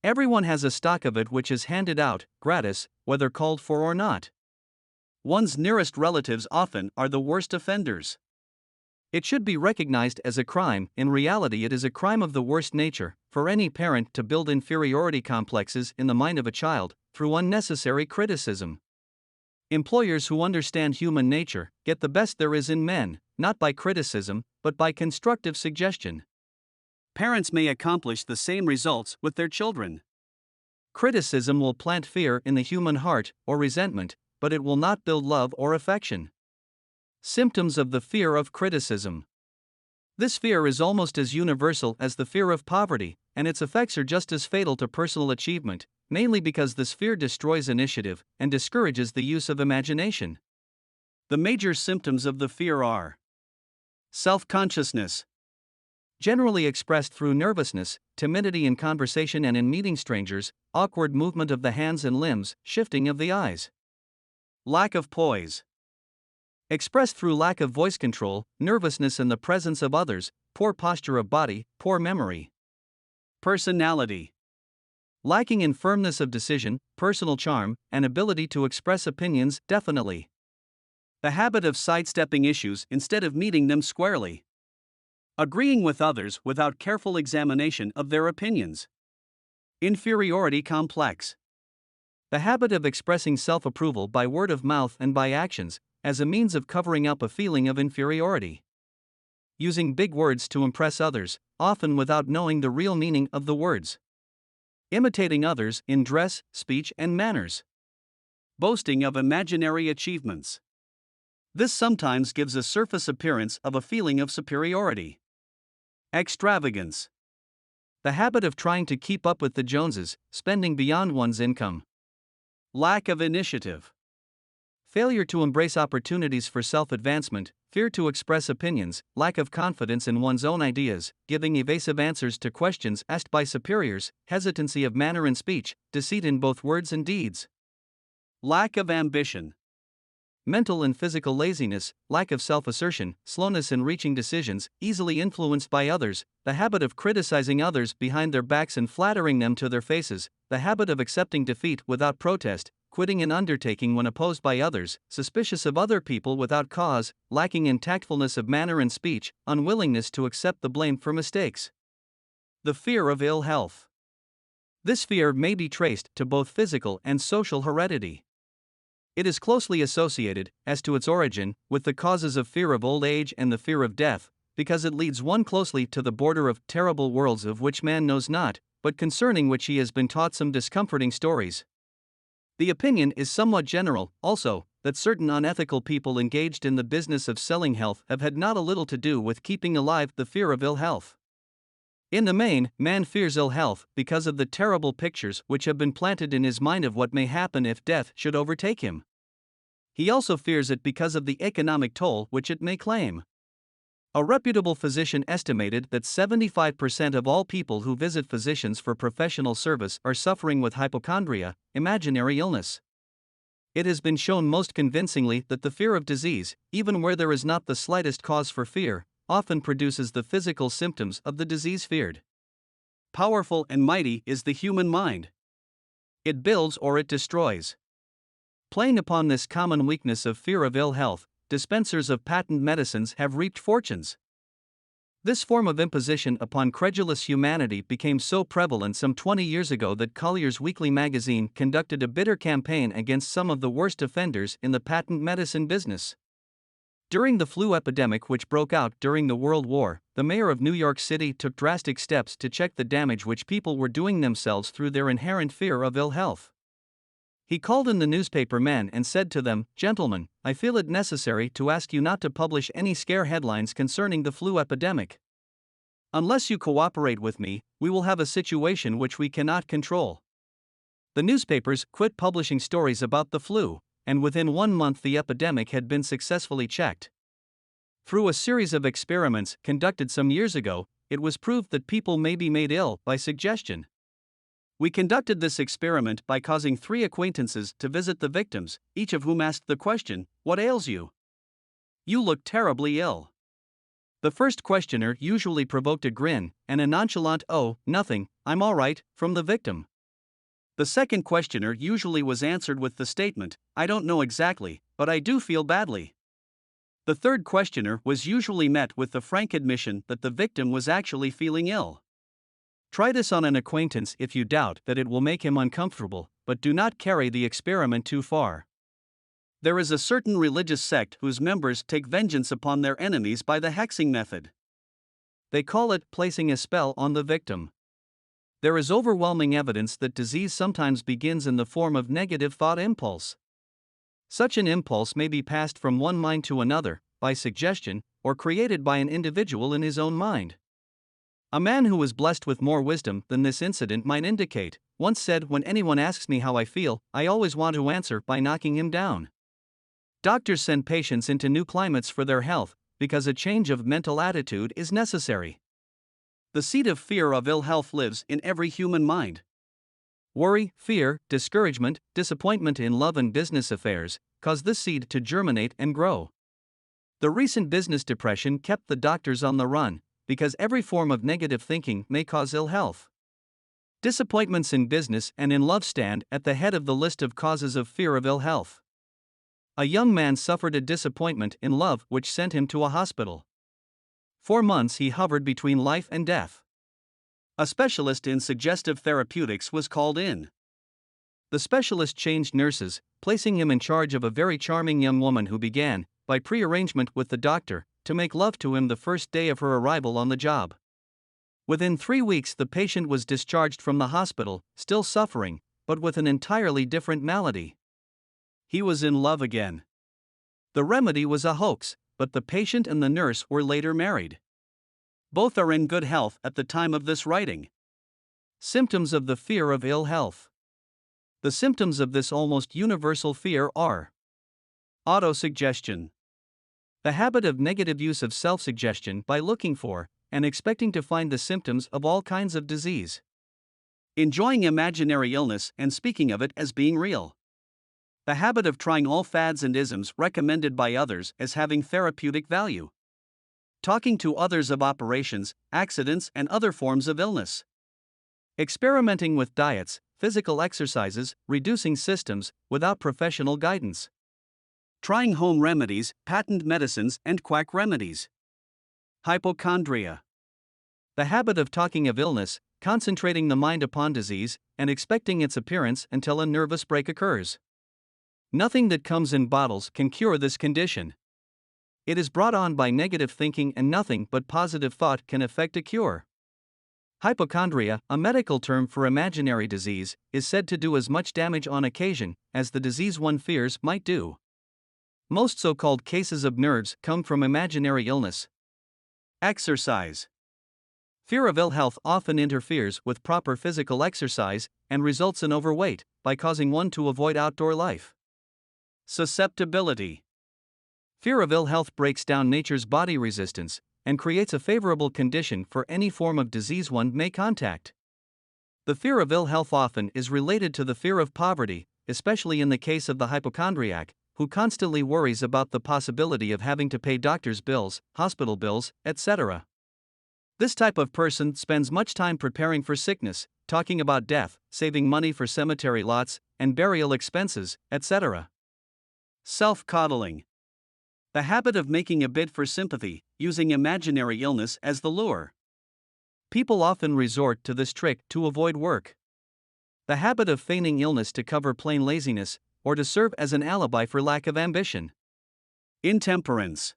Everyone has a stock of it which is handed out, gratis, whether called for or not. One's nearest relatives often are the worst offenders. It should be recognized as a crime. In reality, it is a crime of the worst nature for any parent to build inferiority complexes in the mind of a child through unnecessary criticism. Employers who understand human nature get the best there is in men, not by criticism, but by constructive suggestion. Parents may accomplish the same results with their children. Criticism will plant fear in the human heart or resentment, but it will not build love or affection. Symptoms of the fear of criticism. This fear is almost as universal as the fear of poverty, and its effects are just as fatal to personal achievement, mainly because this fear destroys initiative and discourages the use of imagination. The major symptoms of the fear are self-consciousness, generally expressed through nervousness, timidity in conversation and in meeting strangers, awkward movement of the hands and limbs, shifting of the eyes. Lack of poise, expressed through lack of voice control, nervousness in the presence of others, poor posture of body, poor memory. Personality, lacking in firmness of decision, personal charm, and ability to express opinions definitely. The habit of sidestepping issues instead of meeting them squarely. Agreeing with others without careful examination of their opinions. Inferiority complex, the habit of expressing self-approval by word of mouth and by actions, as a means of covering up a feeling of inferiority. Using big words to impress others, often without knowing the real meaning of the words. Imitating others in dress, speech, and manners. Boasting of imaginary achievements. This sometimes gives a surface appearance of a feeling of superiority. Extravagance, the habit of trying to keep up with the Joneses, spending beyond one's income. Lack of initiative, failure to embrace opportunities for self-advancement, fear to express opinions, lack of confidence in one's own ideas, giving evasive answers to questions asked by superiors, hesitancy of manner and speech, deceit in both words and deeds. Lack of ambition, mental and physical laziness, lack of self-assertion, slowness in reaching decisions, easily influenced by others, the habit of criticizing others behind their backs and flattering them to their faces, the habit of accepting defeat without protest, quitting an undertaking when opposed by others, suspicious of other people without cause, lacking in tactfulness of manner and speech, unwillingness to accept the blame for mistakes. The fear of ill health. This fear may be traced to both physical and social heredity. It is closely associated, as to its origin, with the causes of fear of old age and the fear of death, because it leads one closely to the border of terrible worlds of which man knows not, but concerning which he has been taught some discomforting stories. The opinion is somewhat general, also, that certain unethical people engaged in the business of selling health have had not a little to do with keeping alive the fear of ill health. In the main, man fears ill health because of the terrible pictures which have been planted in his mind of what may happen if death should overtake him. He also fears it because of the economic toll which it may claim. A reputable physician estimated that 75% of all people who visit physicians for professional service are suffering with hypochondria, imaginary illness. It has been shown most convincingly that the fear of disease, even where there is not the slightest cause for fear, often produces the physical symptoms of the disease feared. Powerful and mighty is the human mind. It builds or it destroys. Playing upon this common weakness of fear of ill health, dispensers of patent medicines have reaped fortunes. This form of imposition upon credulous humanity became so prevalent some 20 years ago that Collier's Weekly magazine conducted a bitter campaign against some of the worst offenders in the patent medicine business. During the flu epidemic which broke out during the World War, the mayor of New York City took drastic steps to check the damage which people were doing themselves through their inherent fear of ill health. He called in the newspaper men and said to them, "Gentlemen, I feel it necessary to ask you not to publish any scare headlines concerning the flu epidemic. Unless you cooperate with me, we will have a situation which we cannot control." The newspapers quit publishing stories about the flu, and within 1 month the epidemic had been successfully checked. Through a series of experiments conducted some years ago, it was proved that people may be made ill by suggestion. We conducted this experiment by causing 3 acquaintances to visit the victims, each of whom asked the question, "What ails you? You look terribly ill." The first questioner usually provoked a grin and a nonchalant "Oh, nothing, I'm all right," from the victim. The second questioner usually was answered with the statement, "I don't know exactly, but I do feel badly." The third questioner was usually met with the frank admission that the victim was actually feeling ill. Try this on an acquaintance if you doubt that it will make him uncomfortable, but do not carry the experiment too far. There is a certain religious sect whose members take vengeance upon their enemies by the hexing method. They call it placing a spell on the victim. There is overwhelming evidence that disease sometimes begins in the form of negative thought impulse. Such an impulse may be passed from one mind to another, by suggestion, or created by an individual in his own mind. A man who was blessed with more wisdom than this incident might indicate, once said, "When anyone asks me how I feel, I always want to answer by knocking him down." Doctors send patients into new climates for their health, because a change of mental attitude is necessary. The seed of fear of ill health lives in every human mind. Worry, fear, discouragement, disappointment in love and business affairs cause this seed to germinate and grow. The recent business depression kept the doctors on the run, because every form of negative thinking may cause ill health. Disappointments in business and in love stand at the head of the list of causes of fear of ill health. A young man suffered a disappointment in love which sent him to a hospital. 4 months he hovered between life and death. A specialist in suggestive therapeutics was called in. The specialist changed nurses, placing him in charge of a very charming young woman who began, by prearrangement with the doctor, to make love to him the first day of her arrival on the job. Within 3 weeks the patient was discharged from the hospital, still suffering, but with an entirely different malady. He was in love again. The remedy was a hoax, but the patient and the nurse were later married. Both are in good health at the time of this writing. Symptoms of the fear of ill health. The symptoms of this almost universal fear are: autosuggestion. The habit of negative use of self-suggestion by looking for and expecting to find the symptoms of all kinds of disease. Enjoying imaginary illness and speaking of it as being real. The habit of trying all fads and isms recommended by others as having therapeutic value. Talking to others of operations, accidents, and other forms of illness. Experimenting with diets, physical exercises, reducing systems, without professional guidance. Trying home remedies, patent medicines, and quack remedies. Hypochondria. The habit of talking of illness, concentrating the mind upon disease, and expecting its appearance until a nervous break occurs. Nothing that comes in bottles can cure this condition. It is brought on by negative thinking, and nothing but positive thought can effect a cure. Hypochondria, a medical term for imaginary disease, is said to do as much damage on occasion as the disease one fears might do. Most so-called cases of nerves come from imaginary illness. Exercise. Fear of ill health often interferes with proper physical exercise and results in overweight, by causing one to avoid outdoor life. Susceptibility. Fear of ill health breaks down nature's body resistance, and creates a favorable condition for any form of disease one may contact. The fear of ill health often is related to the fear of poverty, especially in the case of the hypochondriac, who constantly worries about the possibility of having to pay doctor's bills, hospital bills, etc. This type of person spends much time preparing for sickness, talking about death, saving money for cemetery lots and burial expenses, etc. Self-coddling. The habit of making a bid for sympathy, using imaginary illness as the lure. People often resort to this trick to avoid work. The habit of feigning illness to cover plain laziness, or to serve as an alibi for lack of ambition. Intemperance.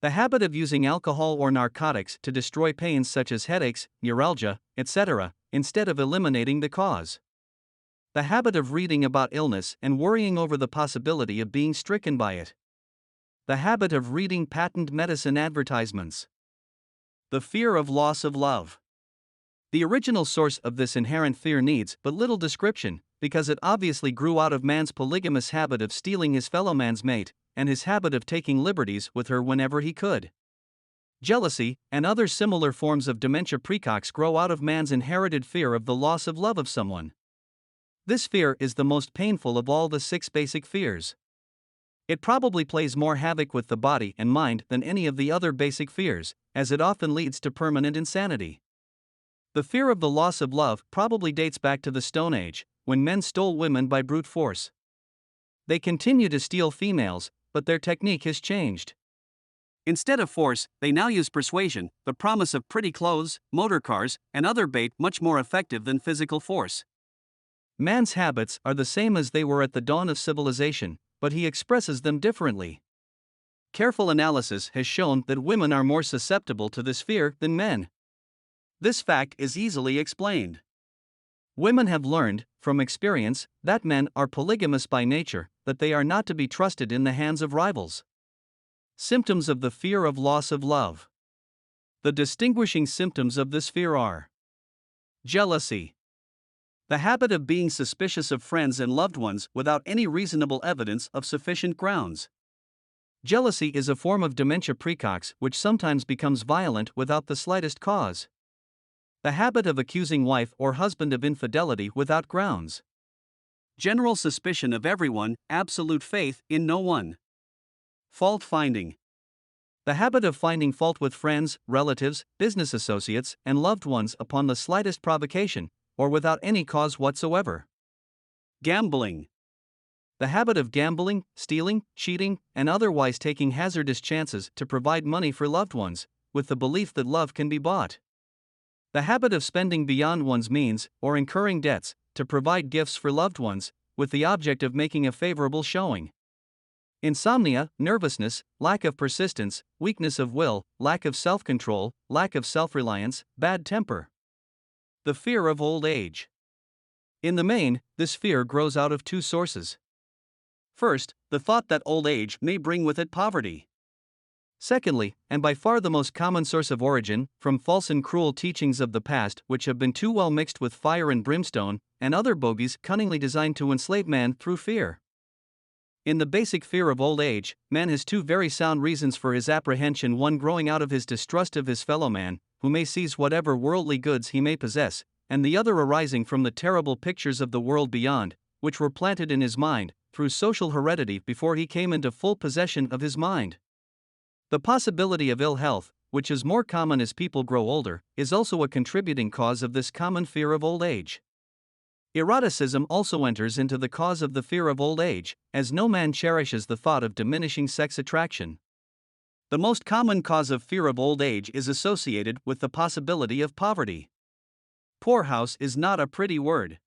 The habit of using alcohol or narcotics to destroy pains such as headaches, neuralgia, etc., instead of eliminating the cause. The habit of reading about illness and worrying over the possibility of being stricken by it. The habit of reading patent medicine advertisements. The fear of loss of love. The original source of this inherent fear needs but little description, because it obviously grew out of man's polygamous habit of stealing his fellow man's mate, and his habit of taking liberties with her whenever he could. Jealousy and other similar forms of dementia praecox grow out of man's inherited fear of the loss of love of someone. This fear is the most painful of all the 6 basic fears. It probably plays more havoc with the body and mind than any of the other basic fears, as it often leads to permanent insanity. The fear of the loss of love probably dates back to the Stone Age, when men stole women by brute force. They continue to steal females, but their technique has changed. Instead of force, they now use persuasion, the promise of pretty clothes, motor cars, and other bait much more effective than physical force. Man's habits are the same as they were at the dawn of civilization, but he expresses them differently. Careful analysis has shown that women are more susceptible to this fear than men. This fact is easily explained. Women have learned, from experience, that men are polygamous by nature, that they are not to be trusted in the hands of rivals. Symptoms of the fear of loss of love. The distinguishing symptoms of this fear are: jealousy. The habit of being suspicious of friends and loved ones without any reasonable evidence of sufficient grounds. Jealousy is a form of dementia praecox which sometimes becomes violent without the slightest cause. The habit of accusing wife or husband of infidelity without grounds. General suspicion of everyone, absolute faith in no one. Fault finding. The habit of finding fault with friends, relatives, business associates, and loved ones upon the slightest provocation, or without any cause whatsoever. Gambling. The habit of gambling, stealing, cheating, and otherwise taking hazardous chances to provide money for loved ones, with the belief that love can be bought. The habit of spending beyond one's means, or incurring debts, to provide gifts for loved ones, with the object of making a favorable showing. Insomnia, nervousness, lack of persistence, weakness of will, lack of self-control, lack of self-reliance, bad temper. The fear of old age. In the main, this fear grows out of 2 sources. First, the thought that old age may bring with it poverty. Secondly, and by far the most common source of origin, from false and cruel teachings of the past which have been too well mixed with fire and brimstone, and other bogies cunningly designed to enslave man through fear. In the basic fear of old age, man has 2 very sound reasons for his apprehension, one growing out of his distrust of his fellow man, who may seize whatever worldly goods he may possess, and the other arising from the terrible pictures of the world beyond, which were planted in his mind, through social heredity before he came into full possession of his mind. The possibility of ill health, which is more common as people grow older, is also a contributing cause of this common fear of old age. Eroticism also enters into the cause of the fear of old age, as no man cherishes the thought of diminishing sex attraction. The most common cause of fear of old age is associated with the possibility of poverty. Poorhouse is not a pretty word.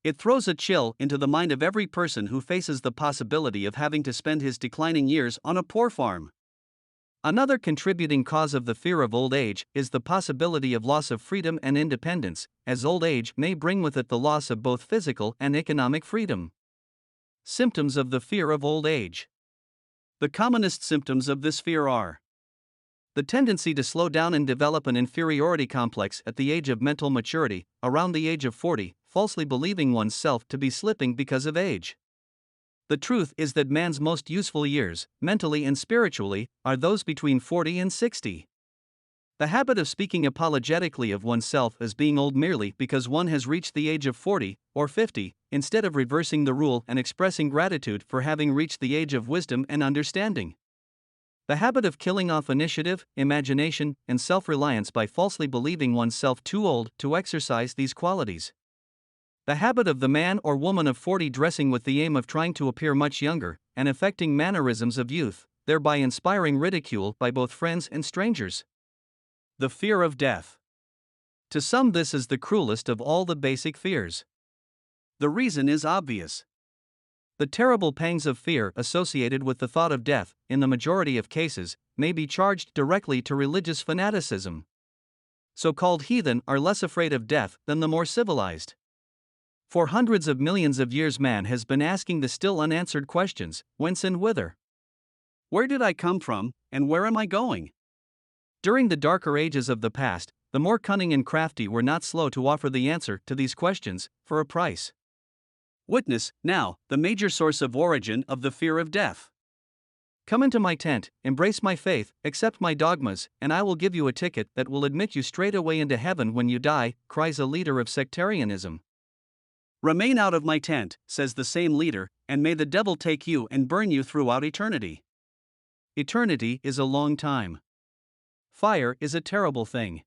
It throws a chill into the mind of every person who faces the possibility of having to spend his declining years on a poor farm. Another contributing cause of the fear of old age is the possibility of loss of freedom and independence, as old age may bring with it the loss of both physical and economic freedom. Symptoms of the fear of old age. The commonest symptoms of this fear are: the tendency to slow down and develop an inferiority complex at the age of mental maturity, around the age of 40, falsely believing oneself to be slipping because of age. The truth is that man's most useful years, mentally and spiritually, are those between 40 and 60. The habit of speaking apologetically of oneself as being old merely because one has reached the age of 40 or 50, instead of reversing the rule and expressing gratitude for having reached the age of wisdom and understanding. The habit of killing off initiative, imagination, and self-reliance by falsely believing oneself too old to exercise these qualities. The habit of the man or woman of 40 dressing with the aim of trying to appear much younger, and affecting mannerisms of youth, thereby inspiring ridicule by both friends and strangers. The fear of death. To some, this is the cruelest of all the basic fears. The reason is obvious. The terrible pangs of fear associated with the thought of death, in the majority of cases, may be charged directly to religious fanaticism. So-called heathen are less afraid of death than the more civilized. For hundreds of millions of years, man has been asking the still unanswered questions: whence and whither? Where did I come from, and where am I going? During the darker ages of the past, the more cunning and crafty were not slow to offer the answer to these questions, for a price. Witness, now, the major source of origin of the fear of death. Come into my tent, embrace my faith, accept my dogmas, and I will give you a ticket that will admit you straight away into heaven when you die, cries a leader of sectarianism. Remain out of my tent, says the same leader, and may the devil take you and burn you throughout eternity. Eternity is a long time. Fire is a terrible thing.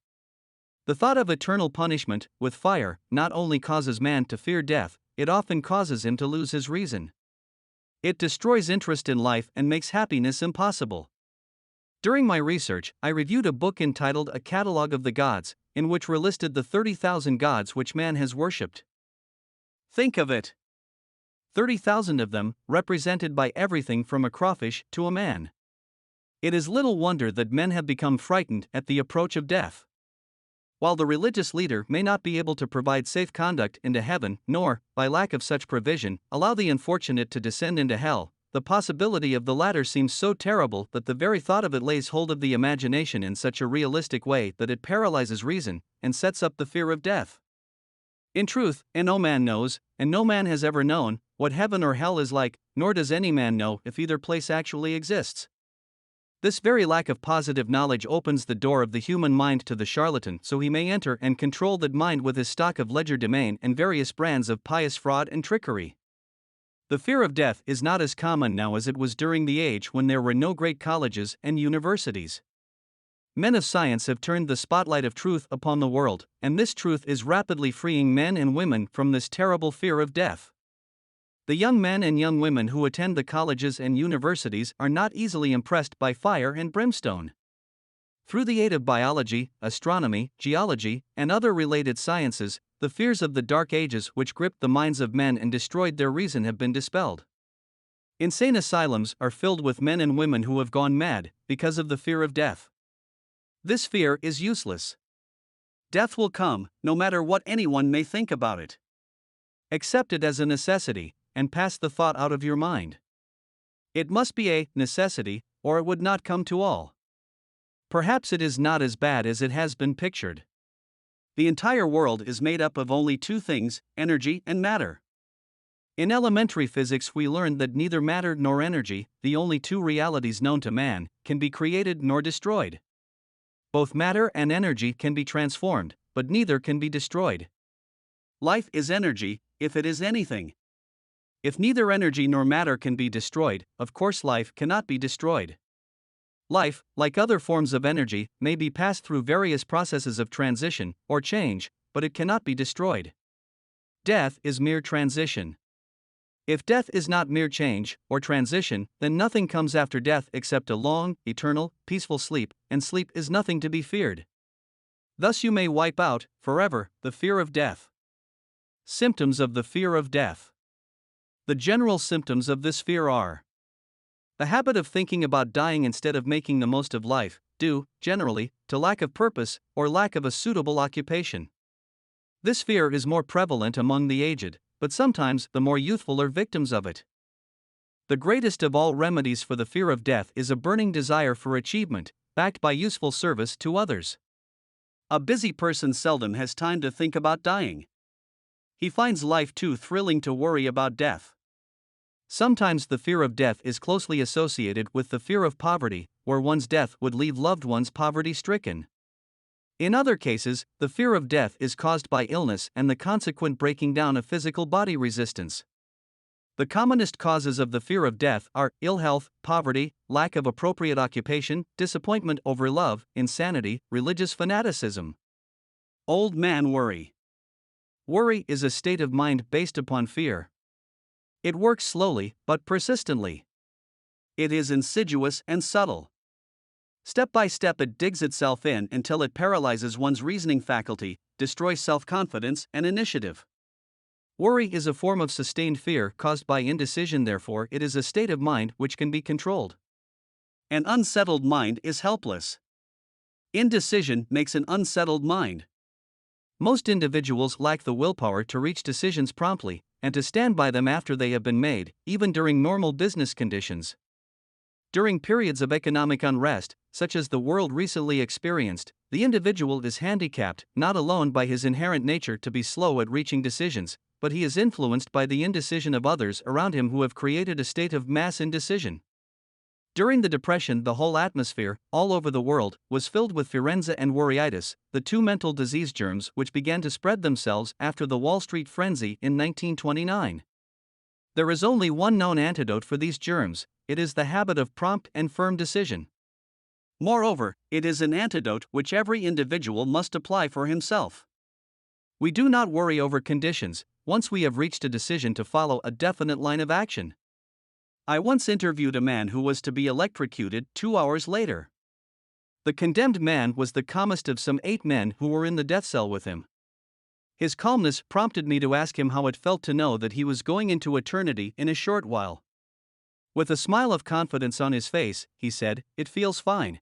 The thought of eternal punishment with fire not only causes man to fear death, it often causes him to lose his reason. It destroys interest in life and makes happiness impossible. During my research, I reviewed a book entitled A Catalogue of the Gods, in which were listed the 30,000 gods which man has worshipped. Think of it! 30,000 of them, represented by everything from a crawfish to a man. It is little wonder that men have become frightened at the approach of death. While the religious leader may not be able to provide safe conduct into heaven, nor, by lack of such provision, allow the unfortunate to descend into hell, the possibility of the latter seems so terrible that the very thought of it lays hold of the imagination in such a realistic way that it paralyzes reason and sets up the fear of death. In truth, no man knows, and no man has ever known, what heaven or hell is like, nor does any man know if either place actually exists. This very lack of positive knowledge opens the door of the human mind to the charlatan, so he may enter and control that mind with his stock of legerdemain and various brands of pious fraud and trickery. The fear of death is not as common now as it was during the age when there were no great colleges and universities. Men of science have turned the spotlight of truth upon the world, and this truth is rapidly freeing men and women from this terrible fear of death. The young men and young women who attend the colleges and universities are not easily impressed by fire and brimstone. Through the aid of biology, astronomy, geology, and other related sciences, the fears of the Dark Ages which gripped the minds of men and destroyed their reason have been dispelled. Insane asylums are filled with men and women who have gone mad because of the fear of death. This fear is useless. Death will come, no matter what anyone may think about it. Accept it as a necessity, and pass the thought out of your mind. It must be a necessity, or it would not come to all. Perhaps it is not as bad as it has been pictured. The entire world is made up of only two things, energy and matter. In elementary physics we learned that neither matter nor energy, the only two realities known to man, can be created nor destroyed. Both matter and energy can be transformed, but neither can be destroyed. Life is energy, if it is anything. If neither energy nor matter can be destroyed, of course life cannot be destroyed. Life, like other forms of energy, may be passed through various processes of transition or change, but it cannot be destroyed. Death is mere transition. If death is not mere change or transition, then nothing comes after death except a long, eternal, peaceful sleep, and sleep is nothing to be feared. Thus you may wipe out, forever, the fear of death. Symptoms of the fear of death. The general symptoms of this fear are: the habit of thinking about dying instead of making the most of life, due, generally, to lack of purpose or lack of a suitable occupation. This fear is more prevalent among the aged, but sometimes the more youthful are victims of it. The greatest of all remedies for the fear of death is a burning desire for achievement, backed by useful service to others. A busy person seldom has time to think about dying. He finds life too thrilling to worry about death. Sometimes the fear of death is closely associated with the fear of poverty, where one's death would leave loved ones poverty-stricken. In other cases, the fear of death is caused by illness and the consequent breaking down of physical body resistance. The commonest causes of the fear of death are ill health, poverty, lack of appropriate occupation, disappointment over love, insanity, religious fanaticism. Old man worry. Worry is a state of mind based upon fear. It works slowly, but persistently. It is insidious and subtle. Step by step, it digs itself in until it paralyzes one's reasoning faculty, destroys self-confidence and initiative. Worry is a form of sustained fear caused by indecision, therefore, it is a state of mind which can be controlled. An unsettled mind is helpless. Indecision makes an unsettled mind. Most individuals lack the willpower to reach decisions promptly, and to stand by them after they have been made, even during normal business conditions. During periods of economic unrest, such as the world recently experienced, the individual is handicapped not alone by his inherent nature to be slow at reaching decisions, but he is influenced by the indecision of others around him who have created a state of mass indecision. During the Depression, the whole atmosphere, all over the world, was filled with firenze and worryitis, the two mental disease germs which began to spread themselves after the Wall Street frenzy in 1929. There is only one known antidote for these germs: it is the habit of prompt and firm decision. Moreover, it is an antidote which every individual must apply for himself. We do not worry over conditions, once we have reached a decision to follow a definite line of action. I once interviewed a man who was to be electrocuted 2 hours later. The condemned man was the calmest of some 8 men who were in the death cell with him. His calmness prompted me to ask him how it felt to know that he was going into eternity in a short while. With a smile of confidence on his face, he said, "It feels fine.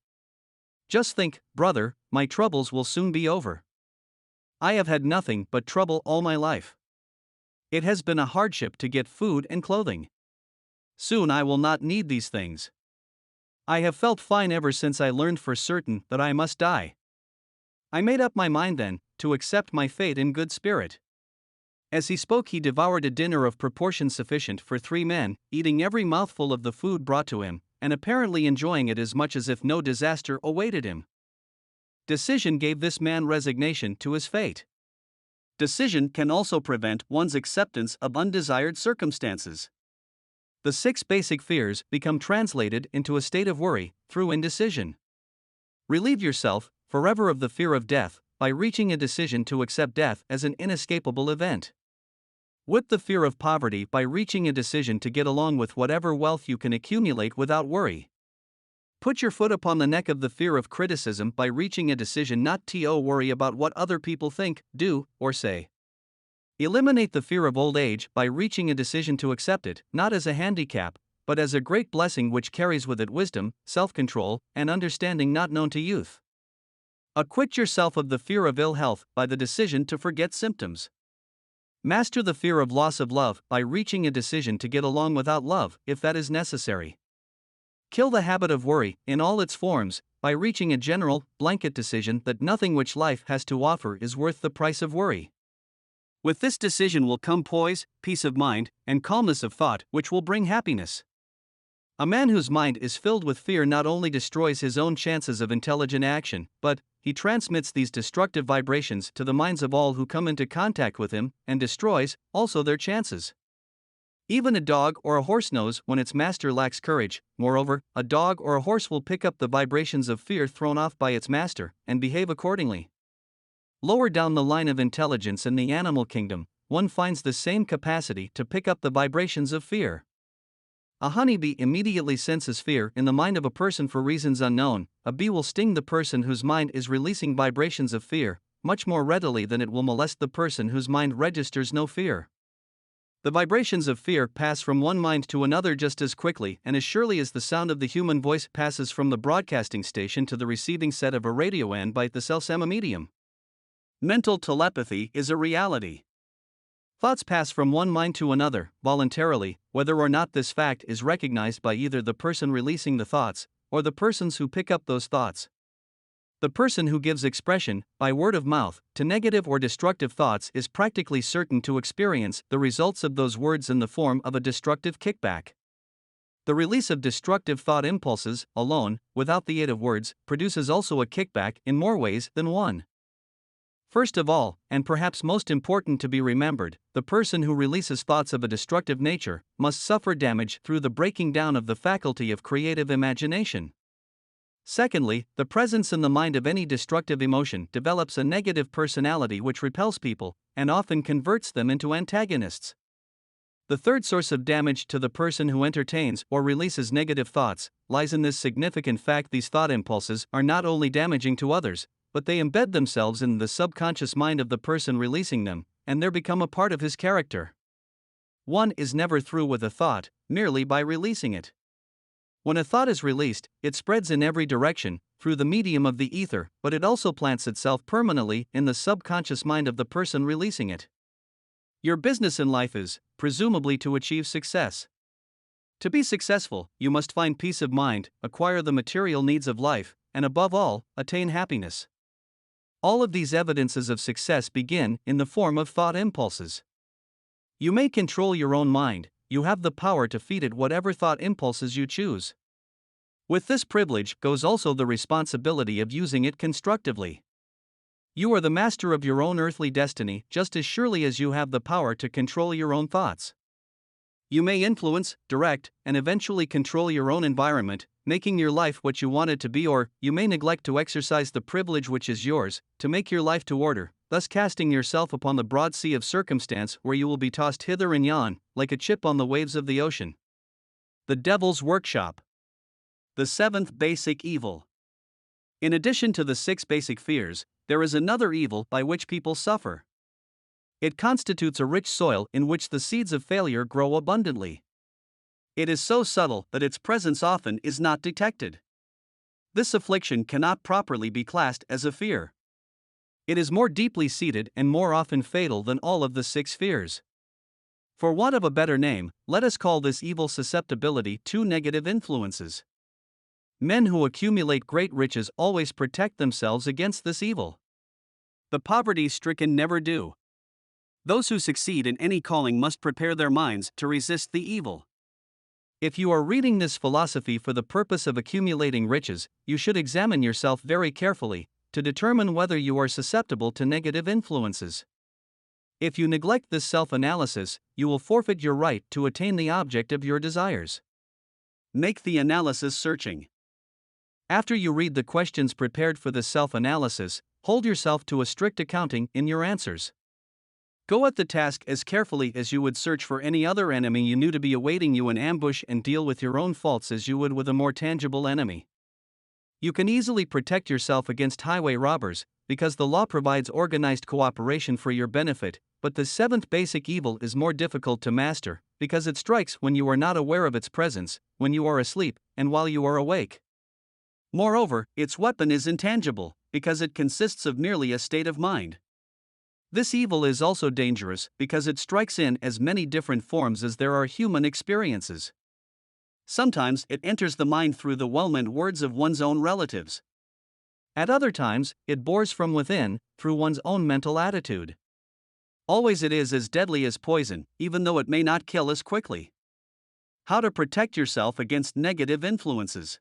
Just think, brother, my troubles will soon be over. I have had nothing but trouble all my life. It has been a hardship to get food and clothing. Soon I will not need these things. I have felt fine ever since I learned for certain that I must die. I made up my mind then to accept my fate in good spirit." As he spoke, he devoured a dinner of proportion sufficient for 3 men, eating every mouthful of the food brought to him, and apparently enjoying it as much as if no disaster awaited him. Decision gave this man resignation to his fate. Decision can also prevent one's acceptance of undesired circumstances. The 6 basic fears become translated into a state of worry through indecision. Relieve yourself forever of the fear of death by reaching a decision to accept death as an inescapable event. Whip the fear of poverty by reaching a decision to get along with whatever wealth you can accumulate without worry. Put your foot upon the neck of the fear of criticism by reaching a decision not to worry about what other people think, do, or say. Eliminate the fear of old age by reaching a decision to accept it, not as a handicap, but as a great blessing which carries with it wisdom, self-control, and understanding not known to youth. Acquit yourself of the fear of ill health by the decision to forget symptoms. Master the fear of loss of love by reaching a decision to get along without love, if that is necessary. Kill the habit of worry, in all its forms, by reaching a general, blanket decision that nothing which life has to offer is worth the price of worry. With this decision will come poise, peace of mind, and calmness of thought, which will bring happiness. A man whose mind is filled with fear not only destroys his own chances of intelligent action, but he transmits these destructive vibrations to the minds of all who come into contact with him, and destroys also their chances. Even a dog or a horse knows when its master lacks courage. Moreover, a dog or a horse will pick up the vibrations of fear thrown off by its master, and behave accordingly. Lower down the line of intelligence in the animal kingdom, one finds the same capacity to pick up the vibrations of fear. A honeybee immediately senses fear in the mind of a person for reasons unknown. A bee will sting the person whose mind is releasing vibrations of fear much more readily than it will molest the person whose mind registers no fear. The vibrations of fear pass from one mind to another just as quickly and as surely as the sound of the human voice passes from the broadcasting station to the receiving set of a radio and by the self-same medium. Mental telepathy is a reality. Thoughts pass from one mind to another, voluntarily, whether or not this fact is recognized by either the person releasing the thoughts, or the persons who pick up those thoughts. The person who gives expression, by word of mouth, to negative or destructive thoughts is practically certain to experience the results of those words in the form of a destructive kickback. The release of destructive thought impulses, alone, without the aid of words, produces also a kickback in more ways than one. First of all, and perhaps most important to be remembered, the person who releases thoughts of a destructive nature must suffer damage through the breaking down of the faculty of creative imagination. Secondly, the presence in the mind of any destructive emotion develops a negative personality which repels people, and often converts them into antagonists. The third source of damage to the person who entertains or releases negative thoughts lies in this significant fact: these thought impulses are not only damaging to others, but they embed themselves in the subconscious mind of the person releasing them, and they become a part of his character. One is never through with a thought merely by releasing it. When a thought is released, it spreads in every direction, through the medium of the ether, but it also plants itself permanently in the subconscious mind of the person releasing it. Your business in life is, presumably, to achieve success. To be successful, you must find peace of mind, acquire the material needs of life, and above all, attain happiness. All of these evidences of success begin in the form of thought impulses. You may control your own mind. You have the power to feed it whatever thought impulses you choose. With this privilege goes also the responsibility of using it constructively. You are the master of your own earthly destiny just as surely as you have the power to control your own thoughts. You may influence, direct, and eventually control your own environment, making your life what you want it to be, or you may neglect to exercise the privilege which is yours, to make your life to order, thus casting yourself upon the broad sea of circumstance where you will be tossed hither and yon, like a chip on the waves of the ocean. The Devil's Workshop. The seventh basic evil. In addition to the 6 basic fears, there is another evil by which people suffer. It constitutes a rich soil in which the seeds of failure grow abundantly. It is so subtle that its presence often is not detected. This affliction cannot properly be classed as a fear. It is more deeply seated and more often fatal than all of the 6 fears. For want of a better name, let us call this evil susceptibility to negative influences. Men who accumulate great riches always protect themselves against this evil. The poverty-stricken never do. Those who succeed in any calling must prepare their minds to resist the evil. If you are reading this philosophy for the purpose of accumulating riches, you should examine yourself very carefully to determine whether you are susceptible to negative influences. If you neglect this self-analysis, you will forfeit your right to attain the object of your desires. Make the analysis searching. After you read the questions prepared for this self-analysis, hold yourself to a strict accounting in your answers. Go at the task as carefully as you would search for any other enemy you knew to be awaiting you in ambush, and deal with your own faults as you would with a more tangible enemy. You can easily protect yourself against highway robbers, because the law provides organized cooperation for your benefit, but the 7th basic evil is more difficult to master, because it strikes when you are not aware of its presence, when you are asleep, and while you are awake. Moreover, its weapon is intangible, because it consists of merely a state of mind. This evil is also dangerous because it strikes in as many different forms as there are human experiences. Sometimes it enters the mind through the well-meant words of one's own relatives. At other times, it bores from within, through one's own mental attitude. Always it is as deadly as poison, even though it may not kill as quickly. How to protect yourself against negative influences.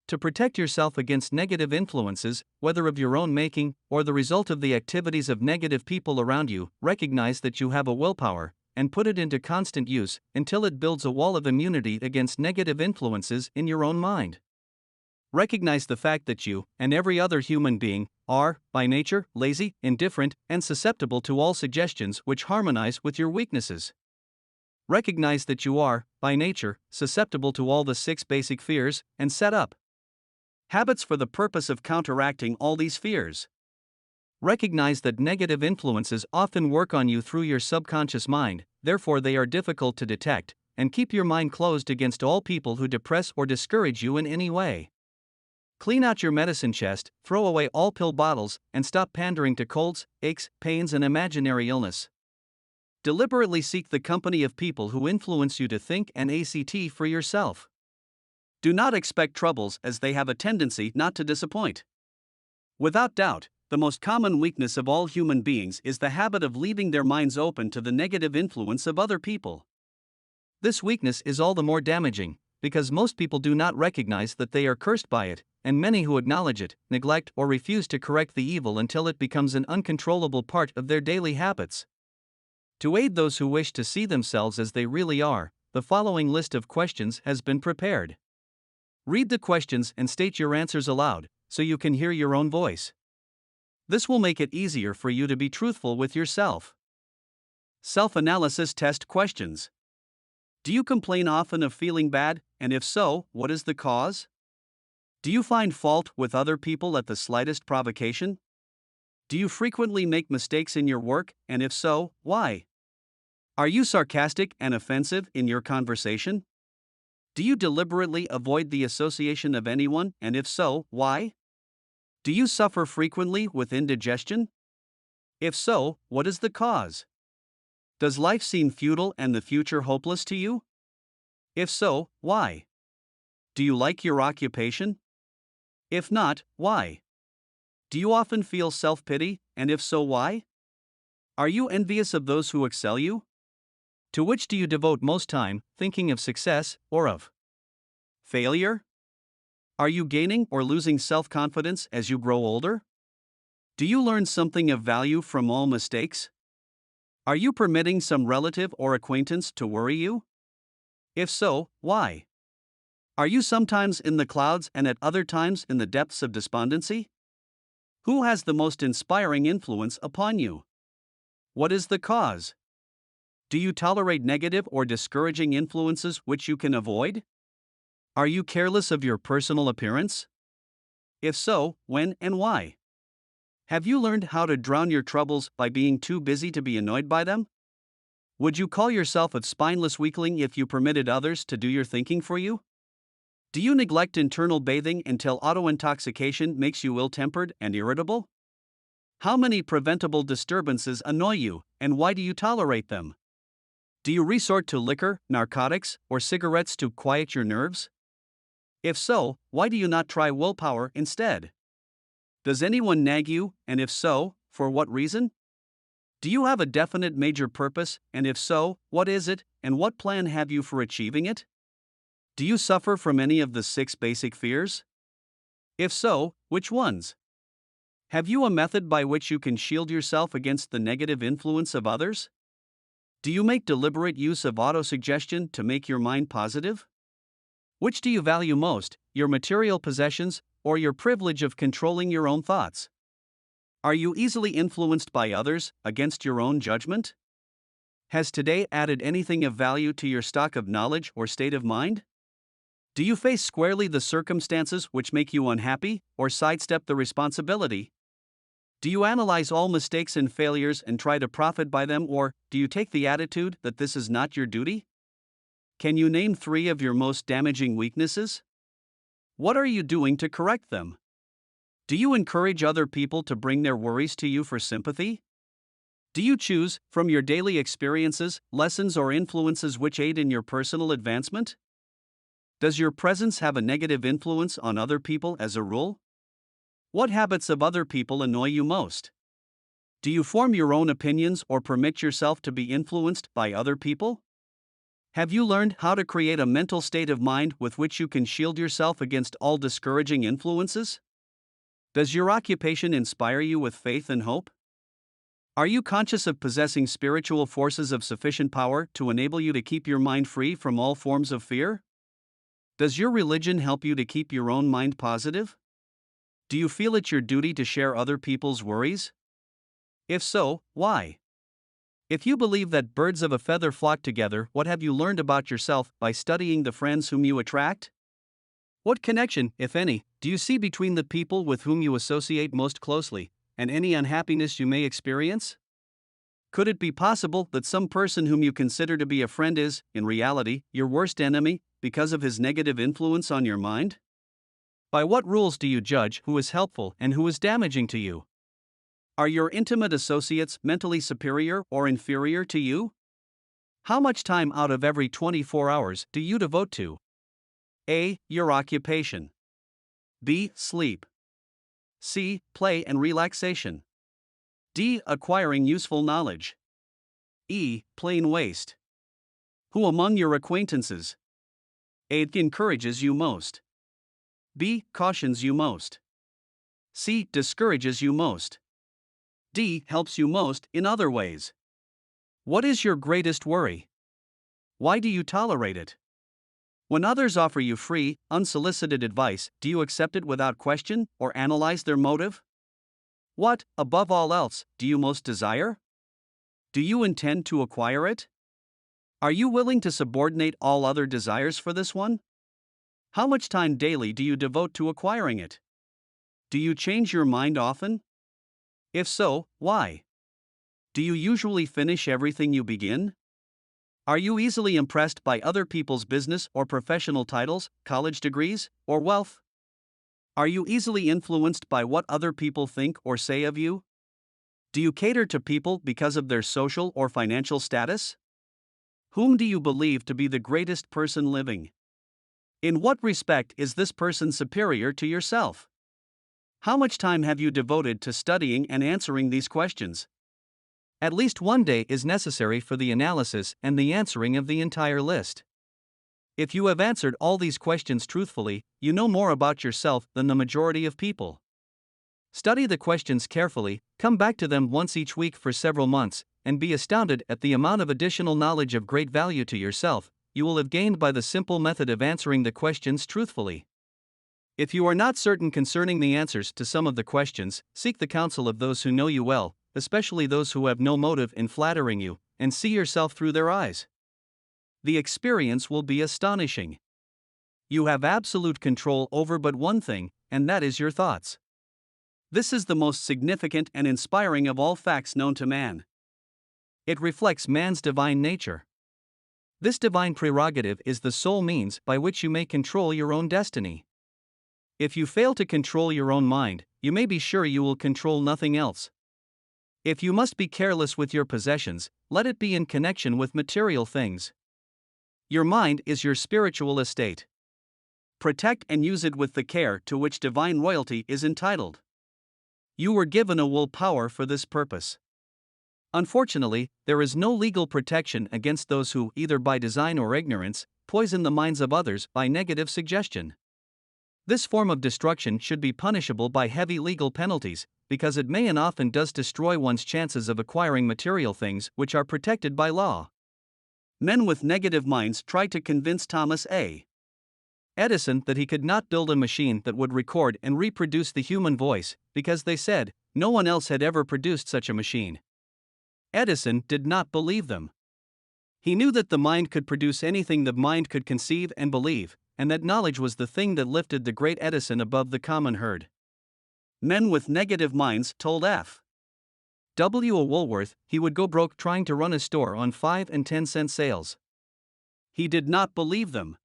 To protect yourself against negative influences, whether of your own making or the result of the activities of negative people around you, recognize that you have a willpower, and put it into constant use until it builds a wall of immunity against negative influences in your own mind. Recognize the fact that you, and every other human being, are, by nature, lazy, indifferent, and susceptible to all suggestions which harmonize with your weaknesses. Recognize that you are, by nature, susceptible to all the 6 basic fears, and set up habits for the purpose of counteracting all these fears. Recognize that negative influences often work on you through your subconscious mind, therefore they are difficult to detect, and keep your mind closed against all people who depress or discourage you in any way. Clean out your medicine chest, throw away all pill bottles, and stop pandering to colds, aches, pains, and imaginary illness. Deliberately seek the company of people who influence you to think and act for yourself. Do not expect troubles, as they have a tendency not to disappoint. Without doubt, the most common weakness of all human beings is the habit of leaving their minds open to the negative influence of other people. This weakness is all the more damaging, because most people do not recognize that they are cursed by it, and many who acknowledge it, neglect or refuse to correct the evil until it becomes an uncontrollable part of their daily habits. To aid those who wish to see themselves as they really are, the following list of questions has been prepared. Read the questions and state your answers aloud, so you can hear your own voice. This will make it easier for you to be truthful with yourself. Self-analysis test questions. Do you complain often of feeling bad, and if so, what is the cause? Do you find fault with other people at the slightest provocation? Do you frequently make mistakes in your work, and if so, why? Are you sarcastic and offensive in your conversation? Do you deliberately avoid the association of anyone, and if so, why? Do you suffer frequently with indigestion? If so, what is the cause? Does life seem futile and the future hopeless to you? If so, why? Do you like your occupation? If not, why? Do you often feel self-pity, and if so, why? Are you envious of those who excel you? To which do you devote most time, thinking of success or of failure? Are you gaining or losing self-confidence as you grow older? Do you learn something of value from all mistakes? Are you permitting some relative or acquaintance to worry you? If so, why? Are you sometimes in the clouds and at other times in the depths of despondency? Who has the most inspiring influence upon you? What is the cause? Do you tolerate negative or discouraging influences which you can avoid? Are you careless of your personal appearance? If so, when and why? Have you learned how to drown your troubles by being too busy to be annoyed by them? Would you call yourself a spineless weakling if you permitted others to do your thinking for you? Do you neglect internal bathing until auto-intoxication makes you ill-tempered and irritable? How many preventable disturbances annoy you, and why do you tolerate them? Do you resort to liquor, narcotics, or cigarettes to quiet your nerves? If so, why do you not try willpower instead? Does anyone nag you, and if so, for what reason? Do you have a definite major purpose, and if so, what is it, and what plan have you for achieving it? Do you suffer from any of the 6 basic fears? If so, which ones? Have you a method by which you can shield yourself against the negative influence of others? Do you make deliberate use of autosuggestion to make your mind positive? Which do you value most, your material possessions, or your privilege of controlling your own thoughts? Are you easily influenced by others, against your own judgment? Has today added anything of value to your stock of knowledge or state of mind? Do you face squarely the circumstances which make you unhappy, or sidestep the responsibility? Do you analyze all mistakes and failures and try to profit by them, or do you take the attitude that this is not your duty? Can you name 3 of your most damaging weaknesses? What are you doing to correct them? Do you encourage other people to bring their worries to you for sympathy? Do you choose, from your daily experiences, lessons or influences which aid in your personal advancement? Does your presence have a negative influence on other people as a rule? What habits of other people annoy you most? Do you form your own opinions or permit yourself to be influenced by other people? Have you learned how to create a mental state of mind with which you can shield yourself against all discouraging influences? Does your occupation inspire you with faith and hope? Are you conscious of possessing spiritual forces of sufficient power to enable you to keep your mind free from all forms of fear? Does your religion help you to keep your own mind positive? Do you feel it your duty to share other people's worries? If so, why? If you believe that birds of a feather flock together, what have you learned about yourself by studying the friends whom you attract? What connection, if any, do you see between the people with whom you associate most closely, and any unhappiness you may experience? Could it be possible that some person whom you consider to be a friend is, in reality, your worst enemy, because of his negative influence on your mind? By what rules do you judge who is helpful and who is damaging to you? Are your intimate associates mentally superior or inferior to you? How much time out of every 24 hours do you devote to A. Your occupation. B. Sleep. C. Play and relaxation. D. Acquiring useful knowledge. E. Plain waste. Who among your acquaintances A. Encourages you most. B. Cautions you most. C. Discourages you most. D. Helps you most in other ways. What is your greatest worry? Why do you tolerate it? When others offer you free, unsolicited advice, do you accept it without question or analyze their motive? What, above all else, do you most desire? Do you intend to acquire it? Are you willing to subordinate all other desires for this one? How much time daily do you devote to acquiring it? Do you change your mind often? If so, why? Do you usually finish everything you begin? Are you easily impressed by other people's business or professional titles, college degrees, or wealth? Are you easily influenced by what other people think or say of you? Do you cater to people because of their social or financial status? Whom do you believe to be the greatest person living? In what respect is this person superior to yourself? How much time have you devoted to studying and answering these questions? At least one day is necessary for the analysis and the answering of the entire list. If you have answered all these questions truthfully, you know more about yourself than the majority of people. Study the questions carefully, come back to them once each week for several months, and be astounded at the amount of additional knowledge of great value to yourself you will have gained by the simple method of answering the questions truthfully. If you are not certain concerning the answers to some of the questions, seek the counsel of those who know you well, especially those who have no motive in flattering you, and see yourself through their eyes. The experience will be astonishing. You have absolute control over but one thing, and that is your thoughts. This is the most significant and inspiring of all facts known to man. It reflects man's divine nature. This divine prerogative is the sole means by which you may control your own destiny. If you fail to control your own mind, you may be sure you will control nothing else. If you must be careless with your possessions, let it be in connection with material things. Your mind is your spiritual estate. Protect and use it with the care to which divine royalty is entitled. You were given a will power for this purpose. Unfortunately, there is no legal protection against those who, either by design or ignorance, poison the minds of others by negative suggestion. This form of destruction should be punishable by heavy legal penalties, because it may and often does destroy one's chances of acquiring material things which are protected by law. Men with negative minds tried to convince Thomas A. Edison that he could not build a machine that would record and reproduce the human voice, because they said no one else had ever produced such a machine. Edison did not believe them. He knew that the mind could produce anything the mind could conceive and believe, and that knowledge was the thing that lifted the great Edison above the common herd. Men with negative minds told F. W. Woolworth he would go broke trying to run a store on 5 and 10 cent sales. He did not believe them.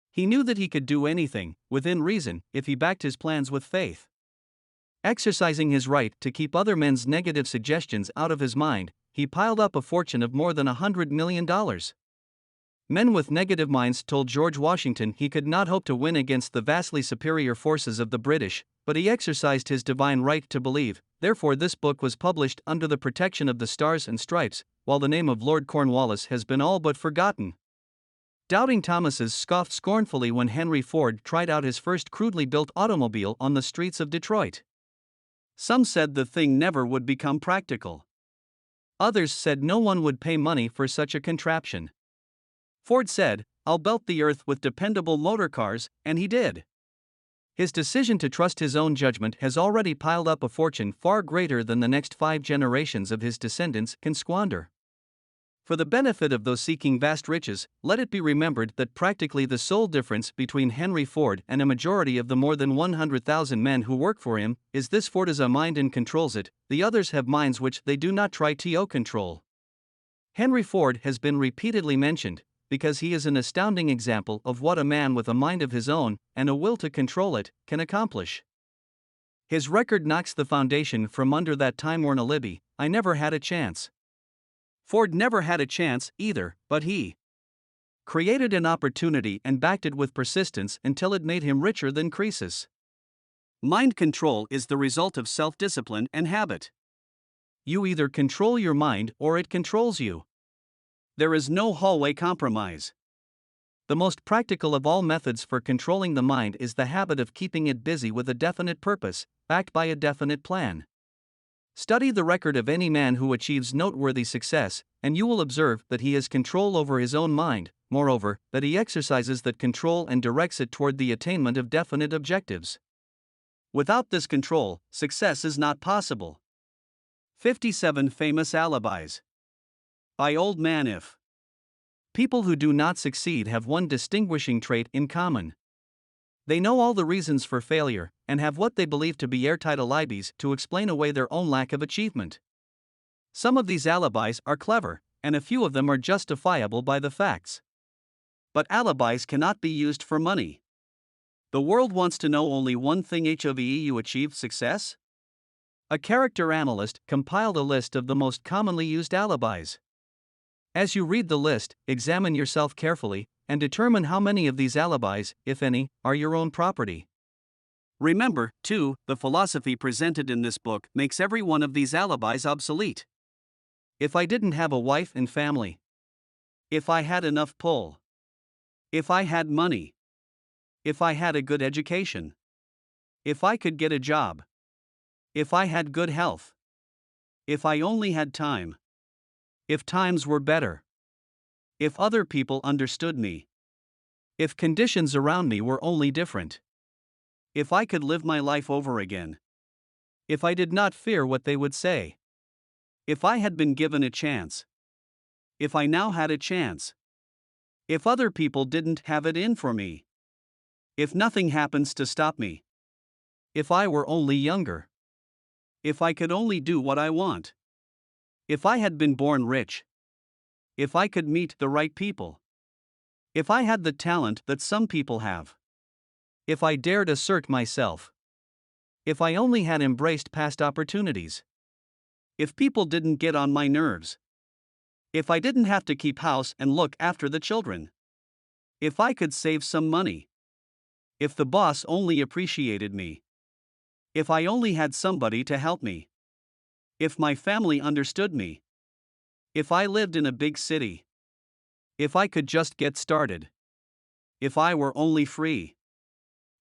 He knew that he could do anything, within reason, if he backed his plans with faith. Exercising his right to keep other men's negative suggestions out of his mind, he piled up a fortune of more than $100 million. Men with negative minds told George Washington he could not hope to win against the vastly superior forces of the British, but he exercised his divine right to believe. Therefore, this book was published under the protection of the Stars and Stripes, while the name of Lord Cornwallis has been all but forgotten. Doubting Thomases scoffed scornfully when Henry Ford tried out his first crudely built automobile on the streets of Detroit. Some said the thing never would become practical. Others said no one would pay money for such a contraption. Ford said, "I'll belt the earth with dependable motor cars," and he did. His decision to trust his own judgment has already piled up a fortune far greater than the next 5 generations of his descendants can squander. For the benefit of those seeking vast riches, let it be remembered that practically the sole difference between Henry Ford and a majority of the more than 100,000 men who work for him is this: Ford has a mind and controls it, the others have minds which they do not try to control. Henry Ford has been repeatedly mentioned, because he is an astounding example of what a man with a mind of his own, and a will to control it, can accomplish. His record knocks the foundation from under that time-worn alibi, "I never had a chance." Ford never had a chance either, but he created an opportunity and backed it with persistence until it made him richer than Croesus. Mind control is the result of self-discipline and habit. You either control your mind or it controls you. There is no hallway compromise. The most practical of all methods for controlling the mind is the habit of keeping it busy with a definite purpose, backed by a definite plan. Study the record of any man who achieves noteworthy success, and you will observe that he has control over his own mind, moreover, that he exercises that control and directs it toward the attainment of definite objectives. Without this control, success is not possible. 57 Famous Alibis. By Old Man If. People who do not succeed have one distinguishing trait in common. They know all the reasons for failure, and have what they believe to be airtight alibis to explain away their own lack of achievement. Some of these alibis are clever, and a few of them are justifiable by the facts. But alibis cannot be used for money. The world wants to know only one thing: have you achieved success? A character analyst compiled a list of the most commonly used alibis. As you read the list, examine yourself carefully, and determine how many of these alibis, if any, are your own property. Remember, too, the philosophy presented in this book makes every one of these alibis obsolete. If I didn't have a wife and family. If I had enough pull. If I had money. If I had a good education. If I could get a job. If I had good health. If I only had time. If times were better. If other people understood me. If conditions around me were only different. If I could live my life over again. If I did not fear what they would say. If I had been given a chance. If I now had a chance. If other people didn't have it in for me. If nothing happens to stop me. If I were only younger. If I could only do what I want. If I had been born rich. If I could meet the right people. If I had the talent that some people have. If I dared assert myself. If I only had embraced past opportunities. If people didn't get on my nerves. If I didn't have to keep house and look after the children. If I could save some money. If the boss only appreciated me. If I only had somebody to help me. If my family understood me. If I lived in a big city. If I could just get started. If I were only free.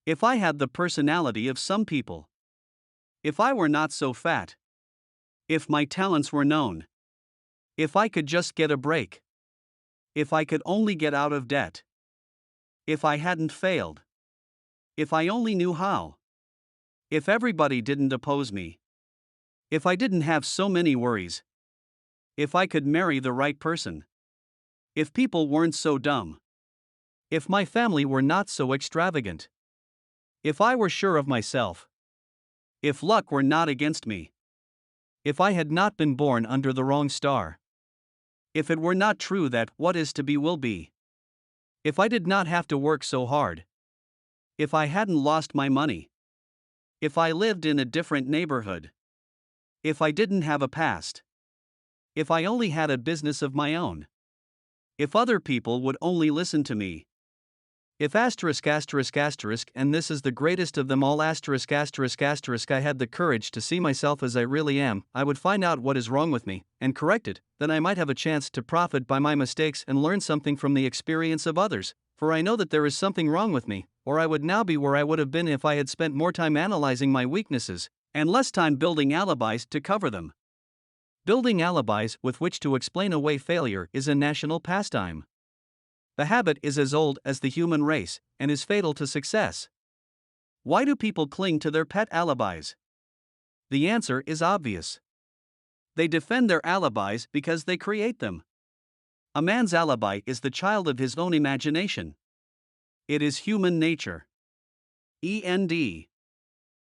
If I had the personality of some people. If I were not so fat. If my talents were known. If I could just get a break. If I could only get out of debt. If I hadn't failed. If I only knew how. If everybody didn't oppose me. If I didn't have so many worries. If I could marry the right person. If people weren't so dumb. If my family were not so extravagant. If I were sure of myself. If luck were not against me. If I had not been born under the wrong star. If it were not true that what is to be will be. If I did not have to work so hard. If I hadn't lost my money. If I lived in a different neighborhood. If I didn't have a past. If I only had a business of my own. If other people would only listen to me. If asterisk asterisk asterisk, and this is the greatest of them all, asterisk asterisk asterisk, I had the courage to see myself as I really am, I would find out what is wrong with me, and correct it, then I might have a chance to profit by my mistakes and learn something from the experience of others, for I know that there is something wrong with me, or I would now be where I would have been if I had spent more time analyzing my weaknesses, and less time building alibis to cover them. Building alibis with which to explain away failure is a national pastime. The habit is as old as the human race, and is fatal to success. Why do people cling to their pet alibis? The answer is obvious. They defend their alibis because they create them. A man's alibi is the child of his own imagination. It is human nature. END